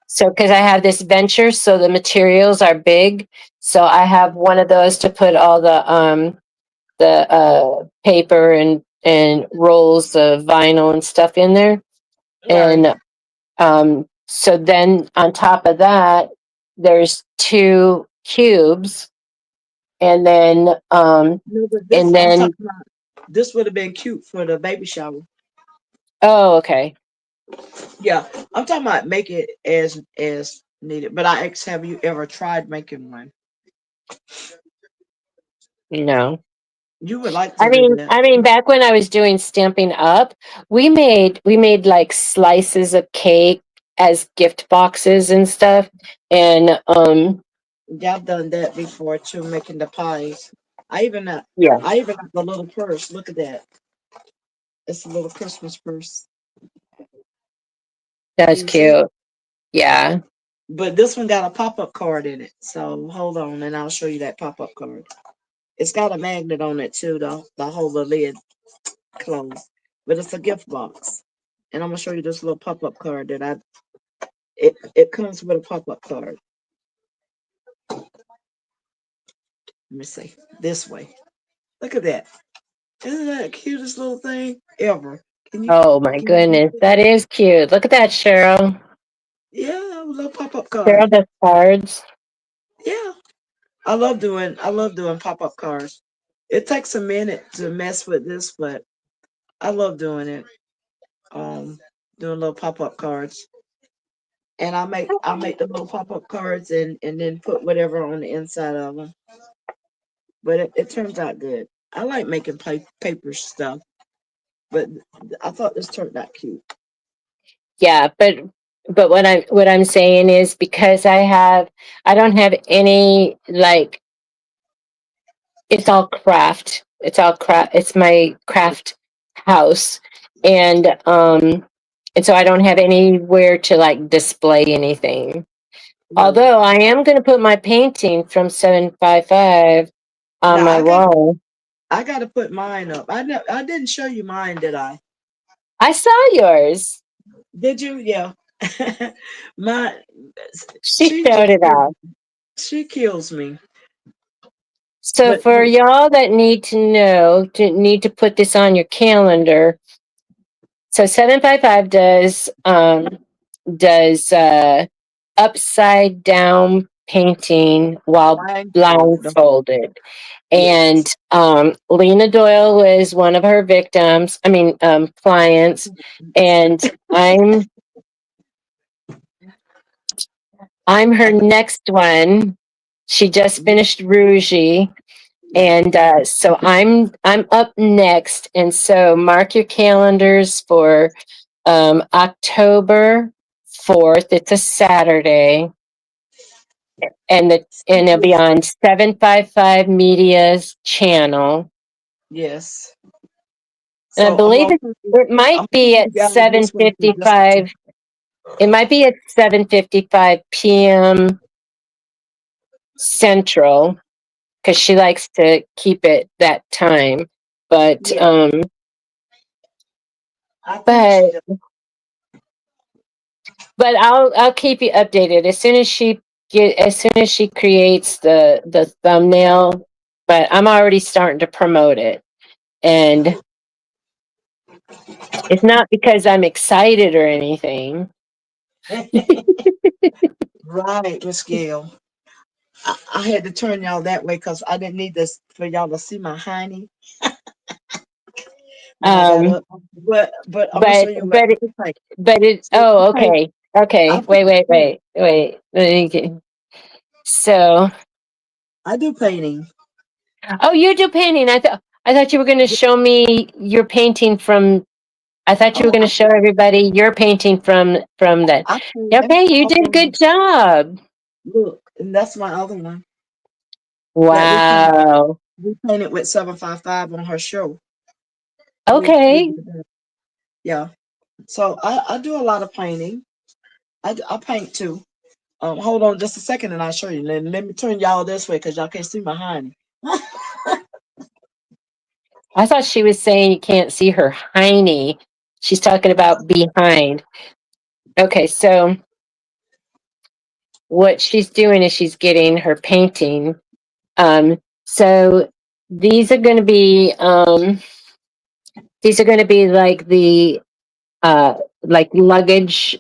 So because I have this venture, so the materials are big. So I have one of those to put all the paper and rolls of vinyl and stuff in there. Right. And so then on top of that, there's 2 cubes, and then No, but and I'm then talking about this would have been cute for the baby shower. oh, okay. Yeah, I'm talking about make it as needed. But I asked, have you ever tried making one? No. You would like to I do mean, that. I mean, back when I was doing Stampin' Up, we made like slices of cake as gift boxes and stuff. And Yeah, I've done that before too, making the pies. I even uh, yeah, I even got the little purse. Look at that. It's a little Christmas purse. that's You see? cute. Yeah. But this one got a pop-up card in it. So hold on and I'll show you that pop-up card. It's got a magnet on it too, though, to hold the lid closed. But it's a gift box. And I'm gonna show you this little pop-up card that it comes with a pop-up card. Let me see. This way. Look at that. Isn't that the cutest little thing ever? Oh my Can you goodness, that is cute. Look at that, Cheryl. Yeah, a little pop-up Cheryl card. does cards. Yeah. I love doing pop-up cards. It takes a minute to mess with this, but I love doing it. Um doing little pop-up cards. And I make the little pop-up cards and then put whatever on the inside of them. But it turns out good. I like making paper stuff, but I thought this turned out cute. Yeah, but what I'm saying is, because I don't have any, like, it's my craft house. And so I don't have anywhere to like display anything. Right. Although I am going to put my painting from 755 on Now my wall. I gotta put mine up. I didn't show you mine, did I? I saw yours. Did you? Yeah. My She she showed just it off. she kills me. So But for y'all that need to know, need to put this on your calendar. So 755 does upside down painting while blindfolded. And Lena Doyle was one of her victims, clients. And I'm her next one. She just finished Rougie. And so I'm up next. And so mark your calendars for October 4th. It's a Saturday. And it'll be on 755 Media's channel. Yes. And I believe it might be at 7:55. It might be at 7:55 p.m. Central, because she likes to keep it that time. But but I'll keep you updated as soon as she creates the thumbnail. But I'm already starting to promote it, and it's not because I'm excited or anything. Right, Miss Gail. I had to turn y'all that way because I didn't need this for y'all to see my hiney. But I'm gonna show you okay. Wait. So I do painting. Oh, you do painting. I thought you were going to show me your painting from. I thought you were going to show everybody your painting from that. Okay, you did a good job. Look, and that's my other one. Wow. We painted with 755 on her show. Okay. Yeah. So I do a lot of painting. I paint too. Hold on just a second and I'll show you. Let me turn y'all this way because y'all can't see my hiney. I thought she was saying you can't see her hiney. She's talking about behind. Okay, so what she's doing is she's getting her painting. So these are going to be like the like luggage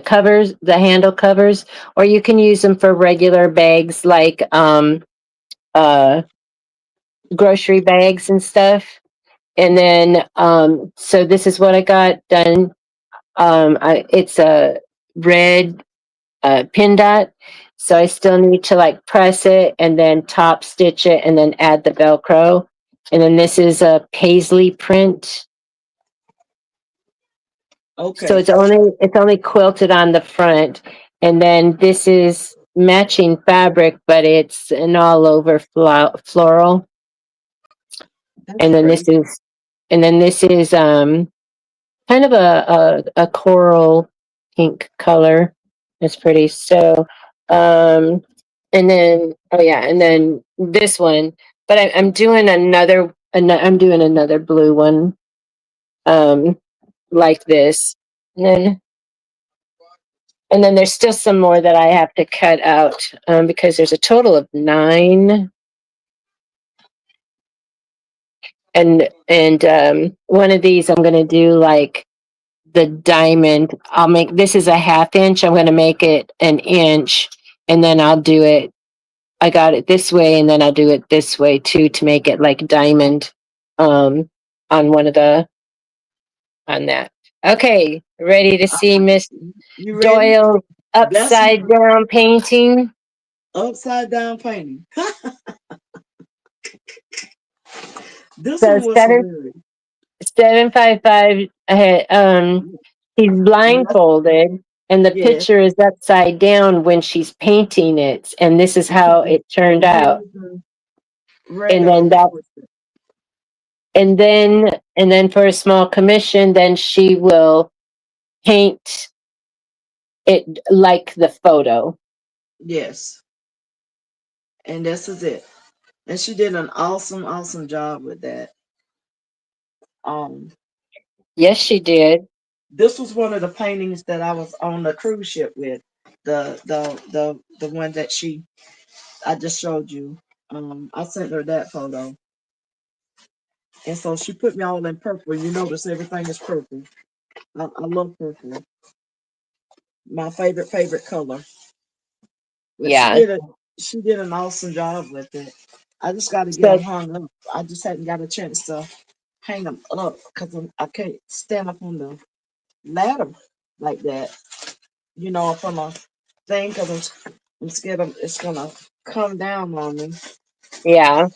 covers, the handle covers, or you can use them for regular bags like grocery bags and stuff. And then so this is what I got done. It's a red pin dot, so I still need to like press it and then top stitch it and then add the Velcro. And then this is a paisley print. Okay. So it's only quilted on the front, and then this is matching fabric, but it's an all over floral. And then this is kind of a coral pink color. It's pretty. So and then and then this one, but I'm doing I'm doing another blue one like this. And then there's still some more that I have to cut out because there's a total of 9. And one of these I'm going to do like the diamond. This is a 1/2 inch. I'm going to make it an inch, and then I'll do it. I got it this way, and then I'll do it this way too to make it like diamond on that. Okay, ready to see Miss Doyle upside down painting? Upside down painting. This So one was 755. He's blindfolded, and the picture is upside down when she's painting it, and this is how it turned out. And then for a small commission, then she will paint it like the photo. Yes. And this is it. And she did an awesome job with that. Yes, she did. This was one of the paintings that I was on the cruise ship with. The one that I just showed you. I sent her that photo, and so she put me all in purple. You notice everything is purple. I love purple, my favorite color. But Yeah. she did an awesome job with it. I just got to get them So hung up. I just hadn't got a chance to hang them up because I can't stand up on the ladder like that. Up on a thing because I'm scared it's gonna come down on me. yeah,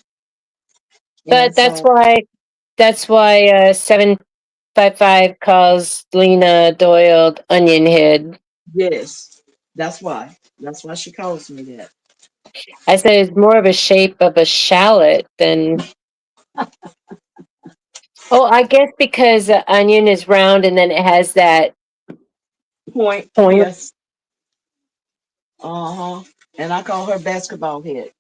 And but so, that's why 755 calls Lena Doyle Onion Head. yes, that's why. That's why she calls me that. I said it's more of a shape of a shallot than. Oh, I guess because the onion is round and then it has that Point, point. yes. Uh-huh. And I call her basketball head.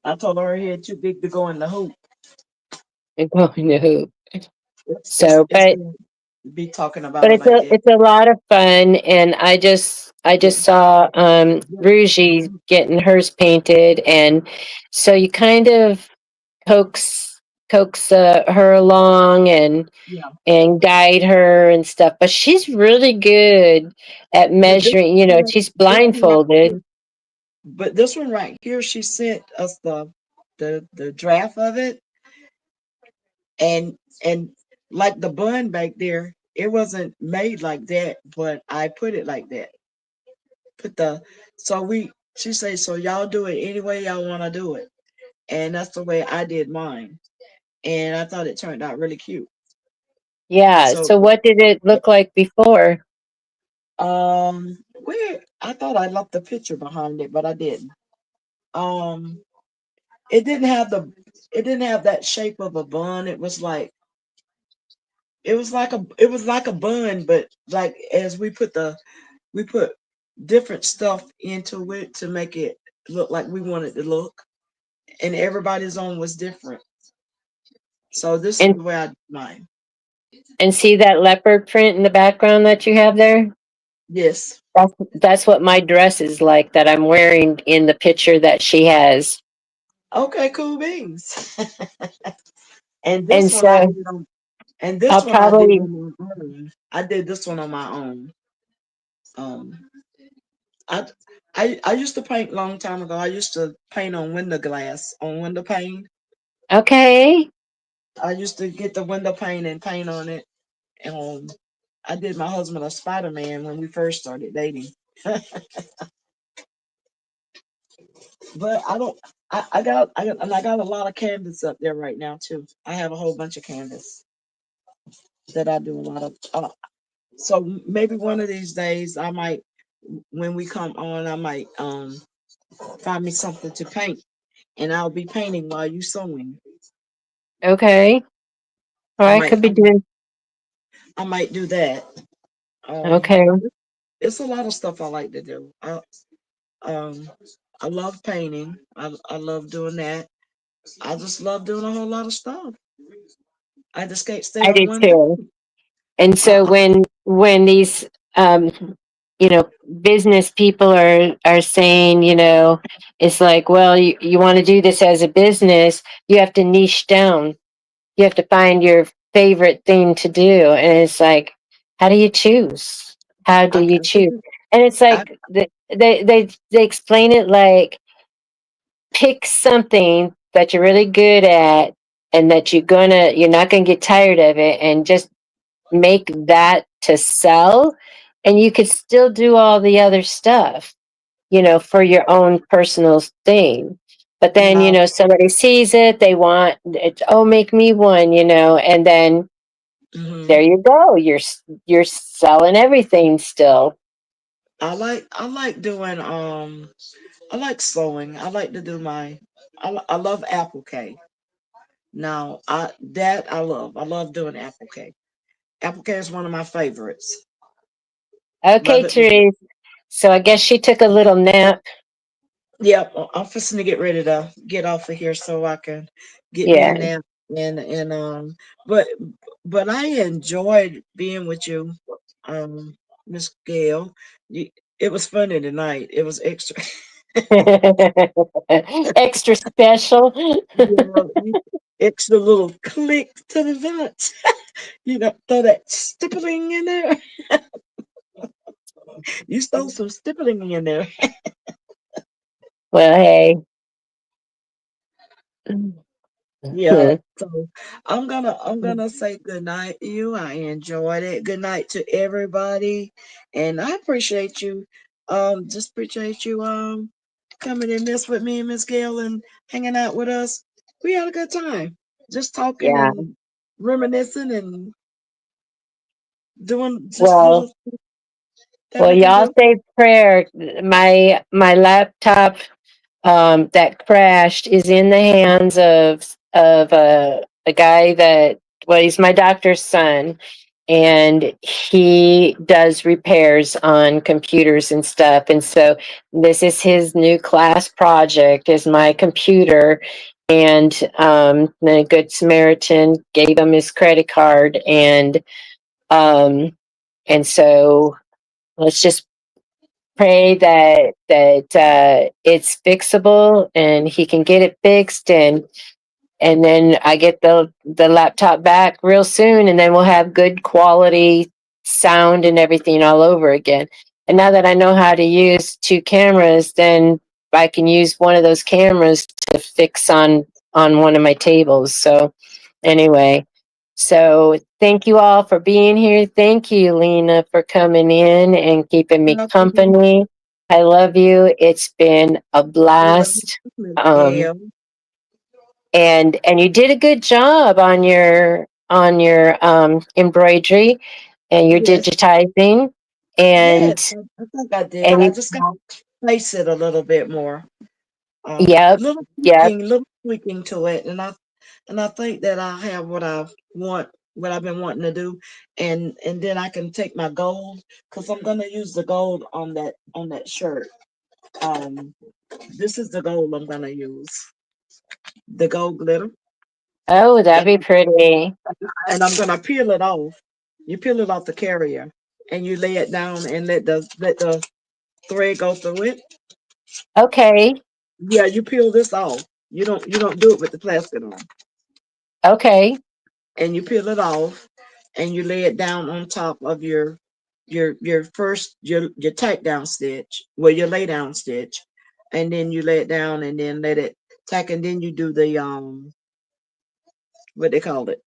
I told her head too big to go in the hoop. Going to hoop. It's So, but gonna be talking about but her like that. it's a lot of fun, and I just Yeah. saw Rougie getting hers painted, and so you kind of coax her along Yeah. and guide her and stuff. But she's really good at But this measuring. She's this one right here, blindfolded. but this one right here, she sent us the draft of it, and like the bun back there, it wasn't made like that, but I put it like that. Put the so we she say so y'all do it any way y'all want to do it, and that's the way I did mine, and I thought it turned out really cute. Yeah. So So what did it look like before? where I thought I left the picture behind it, but I didn't. Um, it didn't have that shape of a bun. It was like a bun, but like as we put different stuff into it to make it look like we wanted to look, and everybody's own was different. So this is And the way I did mine. see that leopard print in the background that you have there? Yes. That's what my dress is like that I'm wearing in the picture that she has. Okay, cool beans. And And this one I so did on and this I'll one I did probably on my own. I did this one on my own. Um I I used to paint long time ago. I used to paint on window glass, on window pane. okay. I used to get the window pane and paint on it. I did my husband a Spider Man when we first started dating. But I don't. I got a lot of canvas up there right now too. I have a whole bunch of canvas that I do a lot of. So maybe one of these days I might, when we come on, I might find me something to paint, and I'll be painting while you sewing. Okay. Or I I might could I be might, doing I might do that. Um, okay. it's a lot of stuff I like to do. Um I love painting. I love doing that. I just love doing a whole lot of stuff. I just can't stay I on do one too. thing. And so I, when these business people are saying, it's like, well, you want to do this as a business, you have to niche down. You have to find your favorite thing to do. And it's like, how do you choose? How do I, you choose? And it's I, like they explain it like pick something that you're really good at and that you're not gonna get tired of it and just make that to sell, and you could still do all the other stuff, for your own personal thing. But then, now, somebody sees it, they want it, oh, make me one, and then hmm there you go. You're selling everything still. I like doing I like sewing. I like to do I love apple cake. Now I love. I love doing apple cake. Apple cake is one of my favorites. Okay, Love it. Love it. Therese. So I guess she took a little nap. Yep, I'm fixing to get ready to get off of here so I can get me a Yeah. nap, and but but I enjoyed being with you, um, Miss Gail. You, it was funny tonight. It was extra. Extra special. Yeah, extra little click to the vent. Throw that stippling in there. You stole some stippling in there. Well, hey. Yeah. So I'm gonna say good night to you. I enjoyed it. Good night to everybody. And I appreciate you. Just appreciate you coming and mess with me and Miss Gail and hanging out with us. We had a good time. Just talking Yeah. and reminiscing and doing just Well, little things that we can y'all do. say prayer. My laptop that crashed is in the hands of a guy that, well, he's my doctor's son, and he does repairs on computers and stuff. And so this is his new class project, is my computer. And the Good Samaritan gave him his credit card, and so let's just pray that it's fixable and he can get it fixed, and then I get the laptop back real soon, and then we'll have good quality sound and everything all over again. And now that I know how to use two cameras, then I can use one of those cameras to fix on one of my tables. So anyway, so thank you all for being here. Thank you, Lena, for coming in and keeping me Welcome. company. I love you. It's been a I love you, blast. Miss Um, Gail. and you did a good job on your embroidery and your Yes, digitizing, yes, and I think I did. and I you, just got to place it a little bit more. yep, yep. Little tweaking to it, and I think that I have what I want, what I've been wanting to do, and then I can take my gold because I'm gonna use the gold on that shirt. Um, this is the gold I'm gonna use, the gold glitter, Oh, that'd and, be pretty. and I'm gonna peel it off. You peel it off the carrier, and you lay it down and let the thread go through it. Okay, Yeah, you peel this off. You don't do it with the plastic on. okay, And you peel it off and you lay it down on top of your first your tack down stitch, well, your lay down stitch, and then you lay it down and then let it tack, and then you do the what they call it,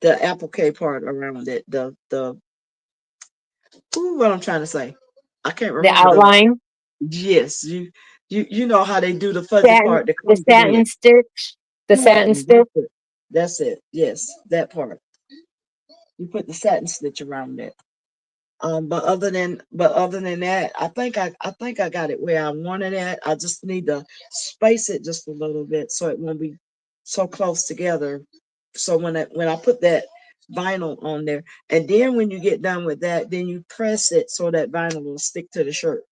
the applique part around it, the ooh, what I'm trying to say, I can't the remember the, outline, yes, you know how they do the fuzzy part that the close it in. satin stitch, the satin Satin, stitch. that's it, yes, that part. You put the satin stitch around it. But other than that, I think I got it where I wanted it. I just need to space it just a little bit so it won't be so close together. So when I put that vinyl on there, and then when you get done with that, then you press it so that vinyl will stick to the shirt.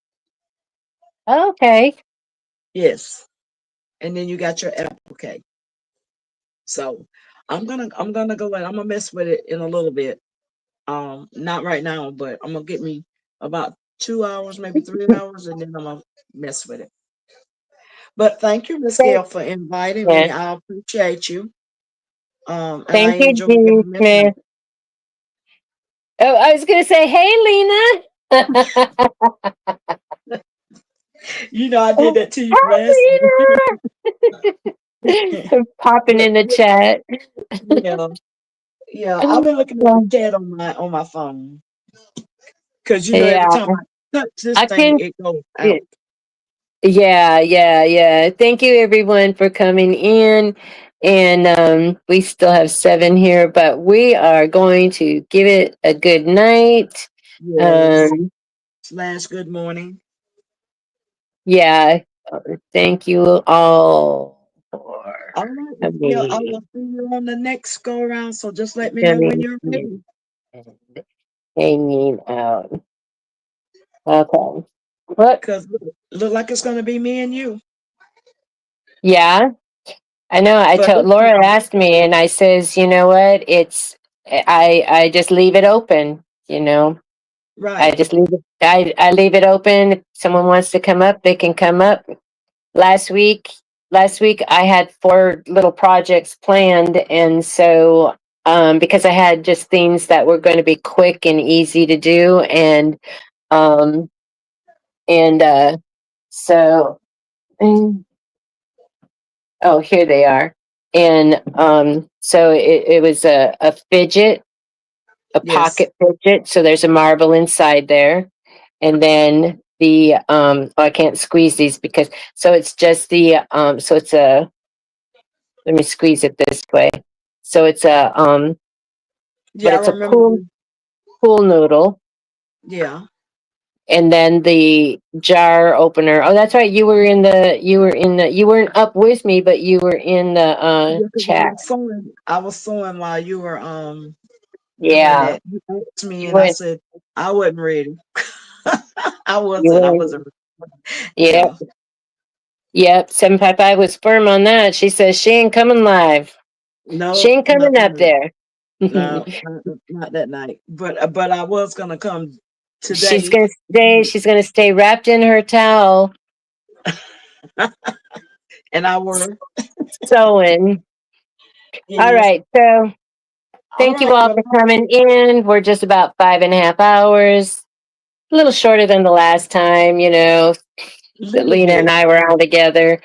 Okay, Yes, and then you got your applique. So I'm gonna go and I'm gonna mess with it in a little bit. Not right now, but I'm gonna get me about 2 hours, maybe 3 hours, and then I'm gonna mess with it. But thank you, Miss thank Gail, for inviting you, me. I appreciate you. And I thank you, enjoyed G. y'all midnight. Smith. Oh, I was gonna say, hey, Lena. I did that to you last Hi, week. Lena. Popping But in the chat. yeah, yeah, I've been looking at the chat on my phone because every Yeah, time I touch this I thing, can. it goes out. Yeah, yeah, yeah. Thank you, everyone, for coming in. And we still have 7 here, but we are going to give it a good night. Yes. Um, Slash good morning. yeah, thank you all for All right, Miss Gail, I coming, will see you on the next go around. So just let me know when coming you're in ready. and hanging out. Okay. What? Cause look like it's gonna be me and you Yeah. I know. I for told this Laura one. asked me, and I says, you know what? It's I just leave it open. You know. I Right. just leave it, I leave it open. If someone wants to come up, they can come up. Last week, last week I had 4 little projects planned, and so because I had just things that were going to be quick and easy to do, um, and so mm, oh, here they are, and so it was a fidget, a Yes. pocket fidget. So there's a marble inside there, and then the oh, I can't squeeze these because so it's just the so it's a let me squeeze it this way. So it's a but Yeah, I it's a remember. pool noodle, Yeah. and then the jar opener. Oh, that's right. You weren't up with me, but you were in the Yeah, because chat. I was sewing while you were doing Yeah, that. You asked me you and I went. said I wasn't ready. I You wasn't. I went. wasn't. Yep, Yeah. yep. 755 was firm on that. She says she ain't coming live. She No, ain't no, coming up there. no, not that night. But I was gonna come She's today. gonna stay. She's gonna stay wrapped in her towel, And I were. sewing. All Yes. right. So All thank you right. all Well, for coming in. We're just about 5.5 hours, a little shorter than the last time, a that little Lena and bit. I were all together.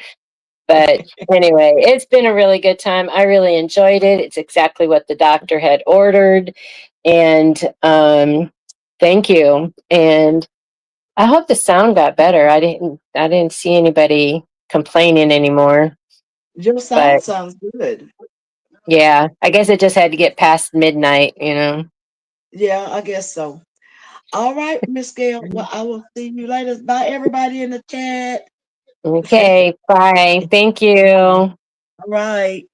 But anyway, it's been a really good time. I really enjoyed it. It's exactly what the doctor had ordered. And thank you. And I hope the sound got better. I didn't see anybody complaining anymore. Your But sound sounds good. yeah, I guess it just had to get past midnight. Yeah, I guess so. All right, Miss Gail. Well, I will see you later. Bye, everybody in the chat. Okay, bye. Thank All you. right.